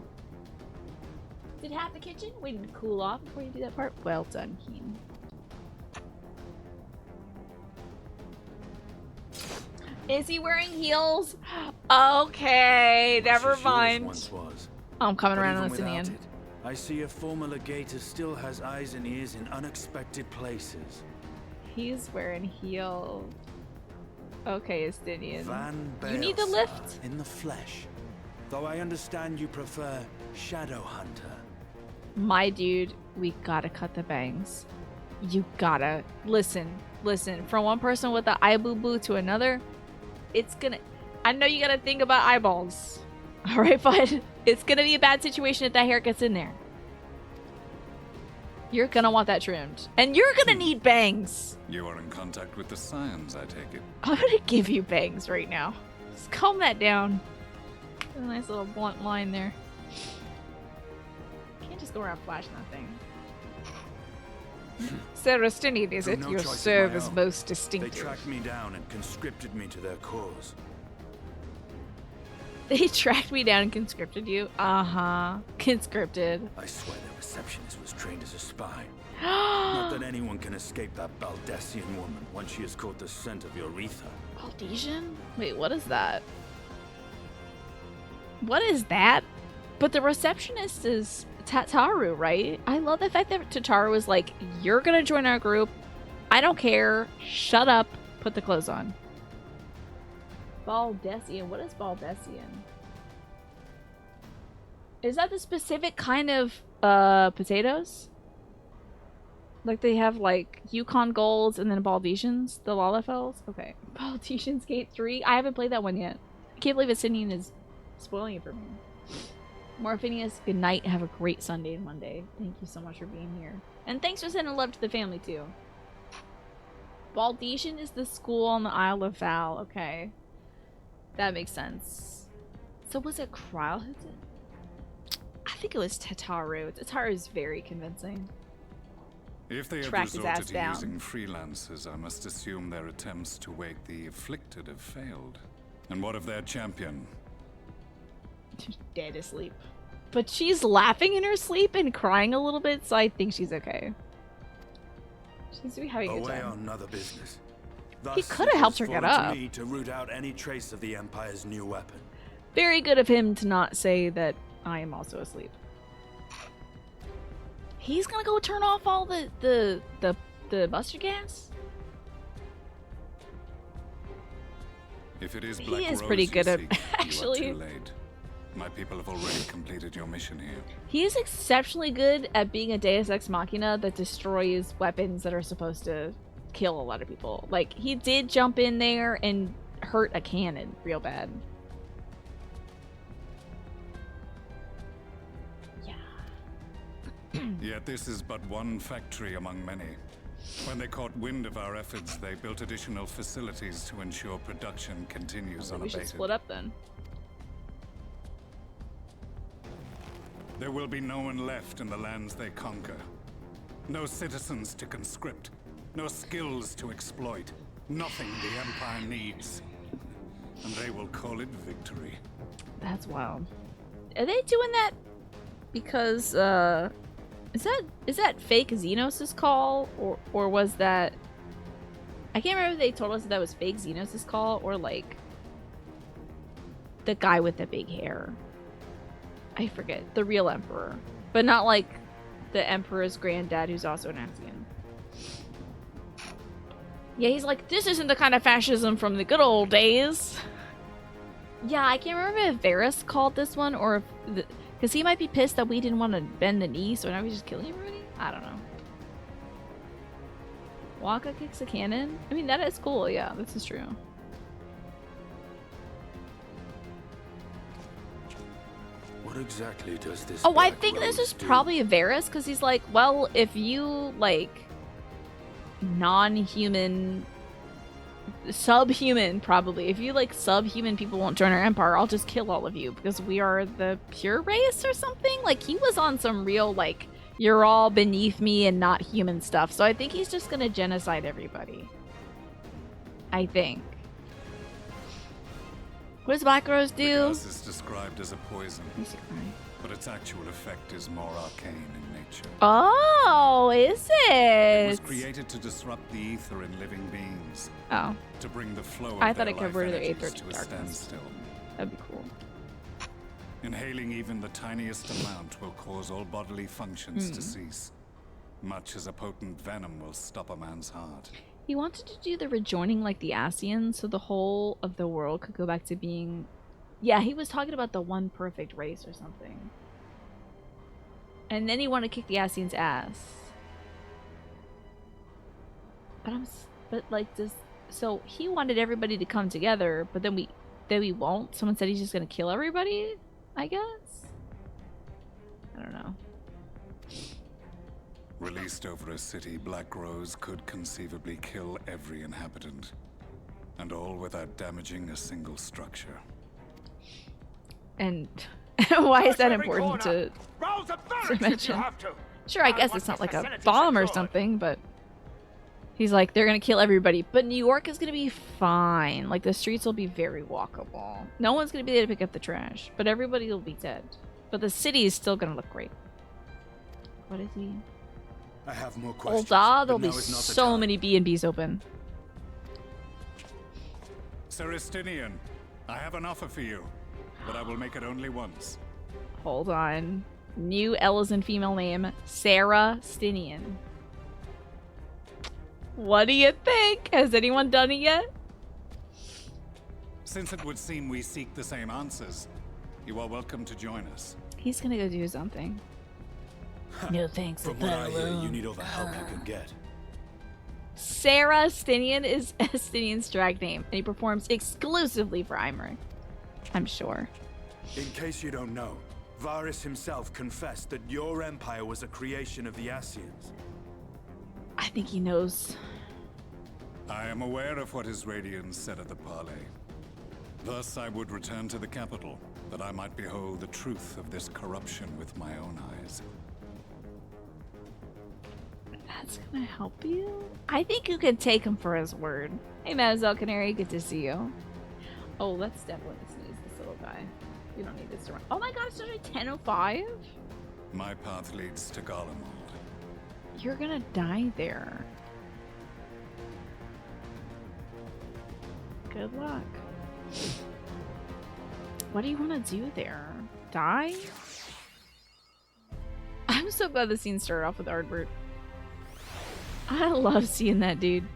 Did it have the kitchen? Wait to cool off before you do that part? Well done, Keen. Is he wearing heels? Okay, never mind. Once was. I'm coming But around even on this in the without end. it, I see a former legator still has eyes and ears in unexpected places. He's wearing heels. Okay, Estinian. Van You need the lift? Baelsar in the flesh. Though I understand you prefer Shadowhunter. My dude, we gotta cut the bangs. You gotta. Listen. From one person with the eye boo-boo to another, it's gonna... I know you gotta think about eyeballs. Alright, bud? It's gonna be a bad situation if that hair gets in there. You're gonna want that trimmed. And you're gonna need bangs! You are in contact with the Scions, I take it. I'm gonna give you bangs right now. Just calm that down. A nice little blunt line there. Can't just go around flashing that thing. Sarastini, is it? Through no Your choice of serve my is own, most They distinctive. tracked me down and conscripted me to their cause. They tracked me down and conscripted you? Uh-huh. Conscripted. I swear the receptionist was trained as a spy. Not that anyone can escape that Baldessian woman once she has caught the scent of your ether. Baldesian? Wait, what is that? What is that? But the receptionist is Tataru, right? I love the fact that Tataru was like, you're gonna join our group. I don't care. Shut up. Put the clothes on. Baldessian. What is Baldessian? Is that the specific kind of potatoes? Like they have like Yukon Golds and then Baldesians, the Lalafels? Okay. Baldesians Gate 3? I haven't played that one yet. I can't believe Ascendian is spoiling it for me. Morphinius, good night. Have a great Sunday and Monday. Thank you so much for being here. And thanks for sending love to the family too. Baldesian is the school on the Isle of Val. Okay. That makes sense. So was it Krile who did? I think it was Tataru. Tataru is very convincing. If they have Track his resorted ass to down. using freelancers, I must assume their attempts to wake the afflicted have failed. And what of their champion? She's dead asleep. But she's laughing in her sleep and crying a little bit, so I think she's okay. She seems to be having a good Away time. on another business. He Thus, could have it helped was her get fallen to up. me to root out any trace of the Empire's new weapon. Very good of him to not say that I am also asleep. He's gonna go turn off all the mustard gas? If it is He Black is Rose pretty you good at- seek, actually. You are too late. My people have already completed your mission here. He is exceptionally good at being a Deus Ex Machina that destroys weapons that are supposed to kill a lot of people. Like, he did jump in there and hurt a cannon real bad. Yet this is but one factory among many. When they caught wind of our efforts, they built additional facilities to ensure production continues We should unabated. split up then. There will be no one left in the lands they conquer. No citizens to conscript. No skills to exploit. Nothing the Empire needs. And they will call it victory. That's wild. Are they doing that because is that fake Xenos' call or was that I can't remember if they told us that was fake Xenos' call or like the guy with the big hair. I forget. The real emperor. But not like the emperor's granddad who's also an Nazian. Yeah, he's like, this isn't the kind of fascism from the good old days. Yeah, I can't remember if Varys called this one or if... Because he might be pissed that we didn't want to bend the knee, so now we just killing everybody? I don't know. Waka kicks a cannon? I mean, that is cool, yeah, this is true. What exactly does this? Oh, I Black think this Rose is do? probably a Varys, because he's like, well, if you, like, non-human... Subhuman, probably. If you, like, subhuman people won't join our empire, I'll just kill all of you, because we are the pure race or something? Like, he was on some real, like, you're all beneath me and not human stuff, so I think he's just gonna genocide everybody. I think. What does Black Rose do? The gas is described as a poison, but its actual effect is more arcane in nature. Oh, is it? It was created to disrupt the ether in living beings. Oh. To bring the flow of I thought their it converted life their aether energies to to a darkness. standstill. That'd be cool. Inhaling even the tiniest amount will cause all bodily functions to cease, much as a potent venom will stop a man's heart. He wanted to do the rejoining like the Ascians, so the whole of the world could go back to being... Yeah, he was talking about the one perfect race or something. And then he wanted to kick the Ascians' ass. But like this... So he wanted everybody to come together, but then we won't? Someone said he's just gonna kill everybody? I guess? I don't know. Released over a city, Black Rose could conceivably kill every inhabitant. And all without damaging a single structure. And why is that important to mention? Sure, I guess it's not like a bomb or something, but... He's like, they're gonna kill everybody, but New York is gonna be fine. Like, the streets will be very walkable. No one's gonna be there to pick up the trash, but everybody will be dead. But the city is still gonna look great. What is he? I have more questions. There'll be so many B&Bs open. Sir Estinian, I have an offer for you, but I will make it only once. Hold on. New Ellison female name, Sarah Stinian. What do you think? Has anyone done it yet? Since it would seem we seek the same answers, you are welcome to join us. He's gonna go do something. No thanks. From what I hear, you need all the help you can get. Sarah Stinian is Estinian's drag name, and he performs exclusively for Imeric. I'm sure. In case you don't know, Varys himself confessed that your empire was a creation of the Ascians. I think he knows. I am aware of what his Radiance said at the parley. Thus, I would return to the capital, that I might behold the truth of this corruption with my own eyes. That's gonna help you? I think you could take him for his word. Hey, Mademoiselle Canary, good to see you. Oh, let's definitely sneeze this little guy. We don't need this to run. Oh my god, it's already 10:05? My path leads to Garlemald. You're gonna die there. Good luck. What do you want to do there? Die? I'm so glad the scene started off with Ardbert. I love seeing that dude.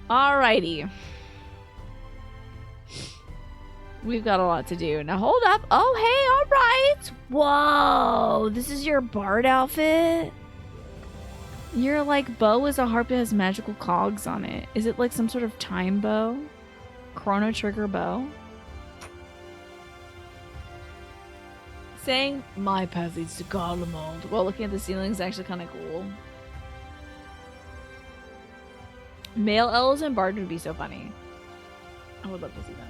Alrighty. We've got a lot to do. Now hold up. Oh, hey, alright. Whoa, this is your bard outfit? Your, like, bow is a harp that has magical cogs on it. Is it like some sort of time bow? Chrono Trigger bow? Saying, my path leads to Garlemald, while looking at the ceiling is actually kind of cool. Male elves and bard would be so funny. I would love to see that.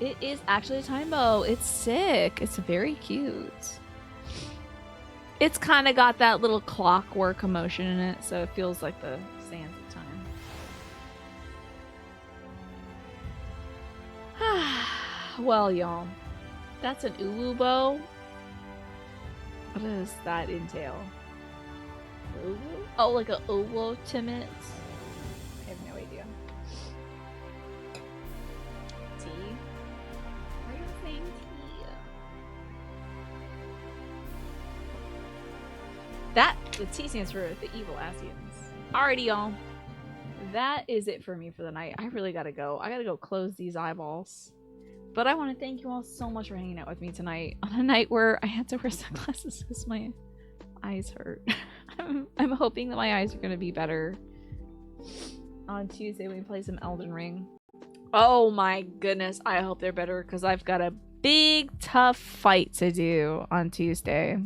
It is actually a time bow. It's sick. It's very cute. It's kind of got that little clockwork emotion in it, so it feels like the sands of time. Well, y'all, that's an uwu bow. What does that entail? Uwu? Oh, like a uwu timid? I have no idea. Tea? Why are you saying tea? The T stands for the evil Ascians. Alrighty, y'all. That is it for me for the night. I really gotta go. I gotta go close these eyeballs. But I want to thank you all so much for hanging out with me tonight on a night where I had to wear sunglasses because my eyes hurt. I'm hoping that my eyes are gonna be better on Tuesday when we play some Elden Ring. Oh my goodness, I hope they're better because I've got a big tough fight to do on Tuesday.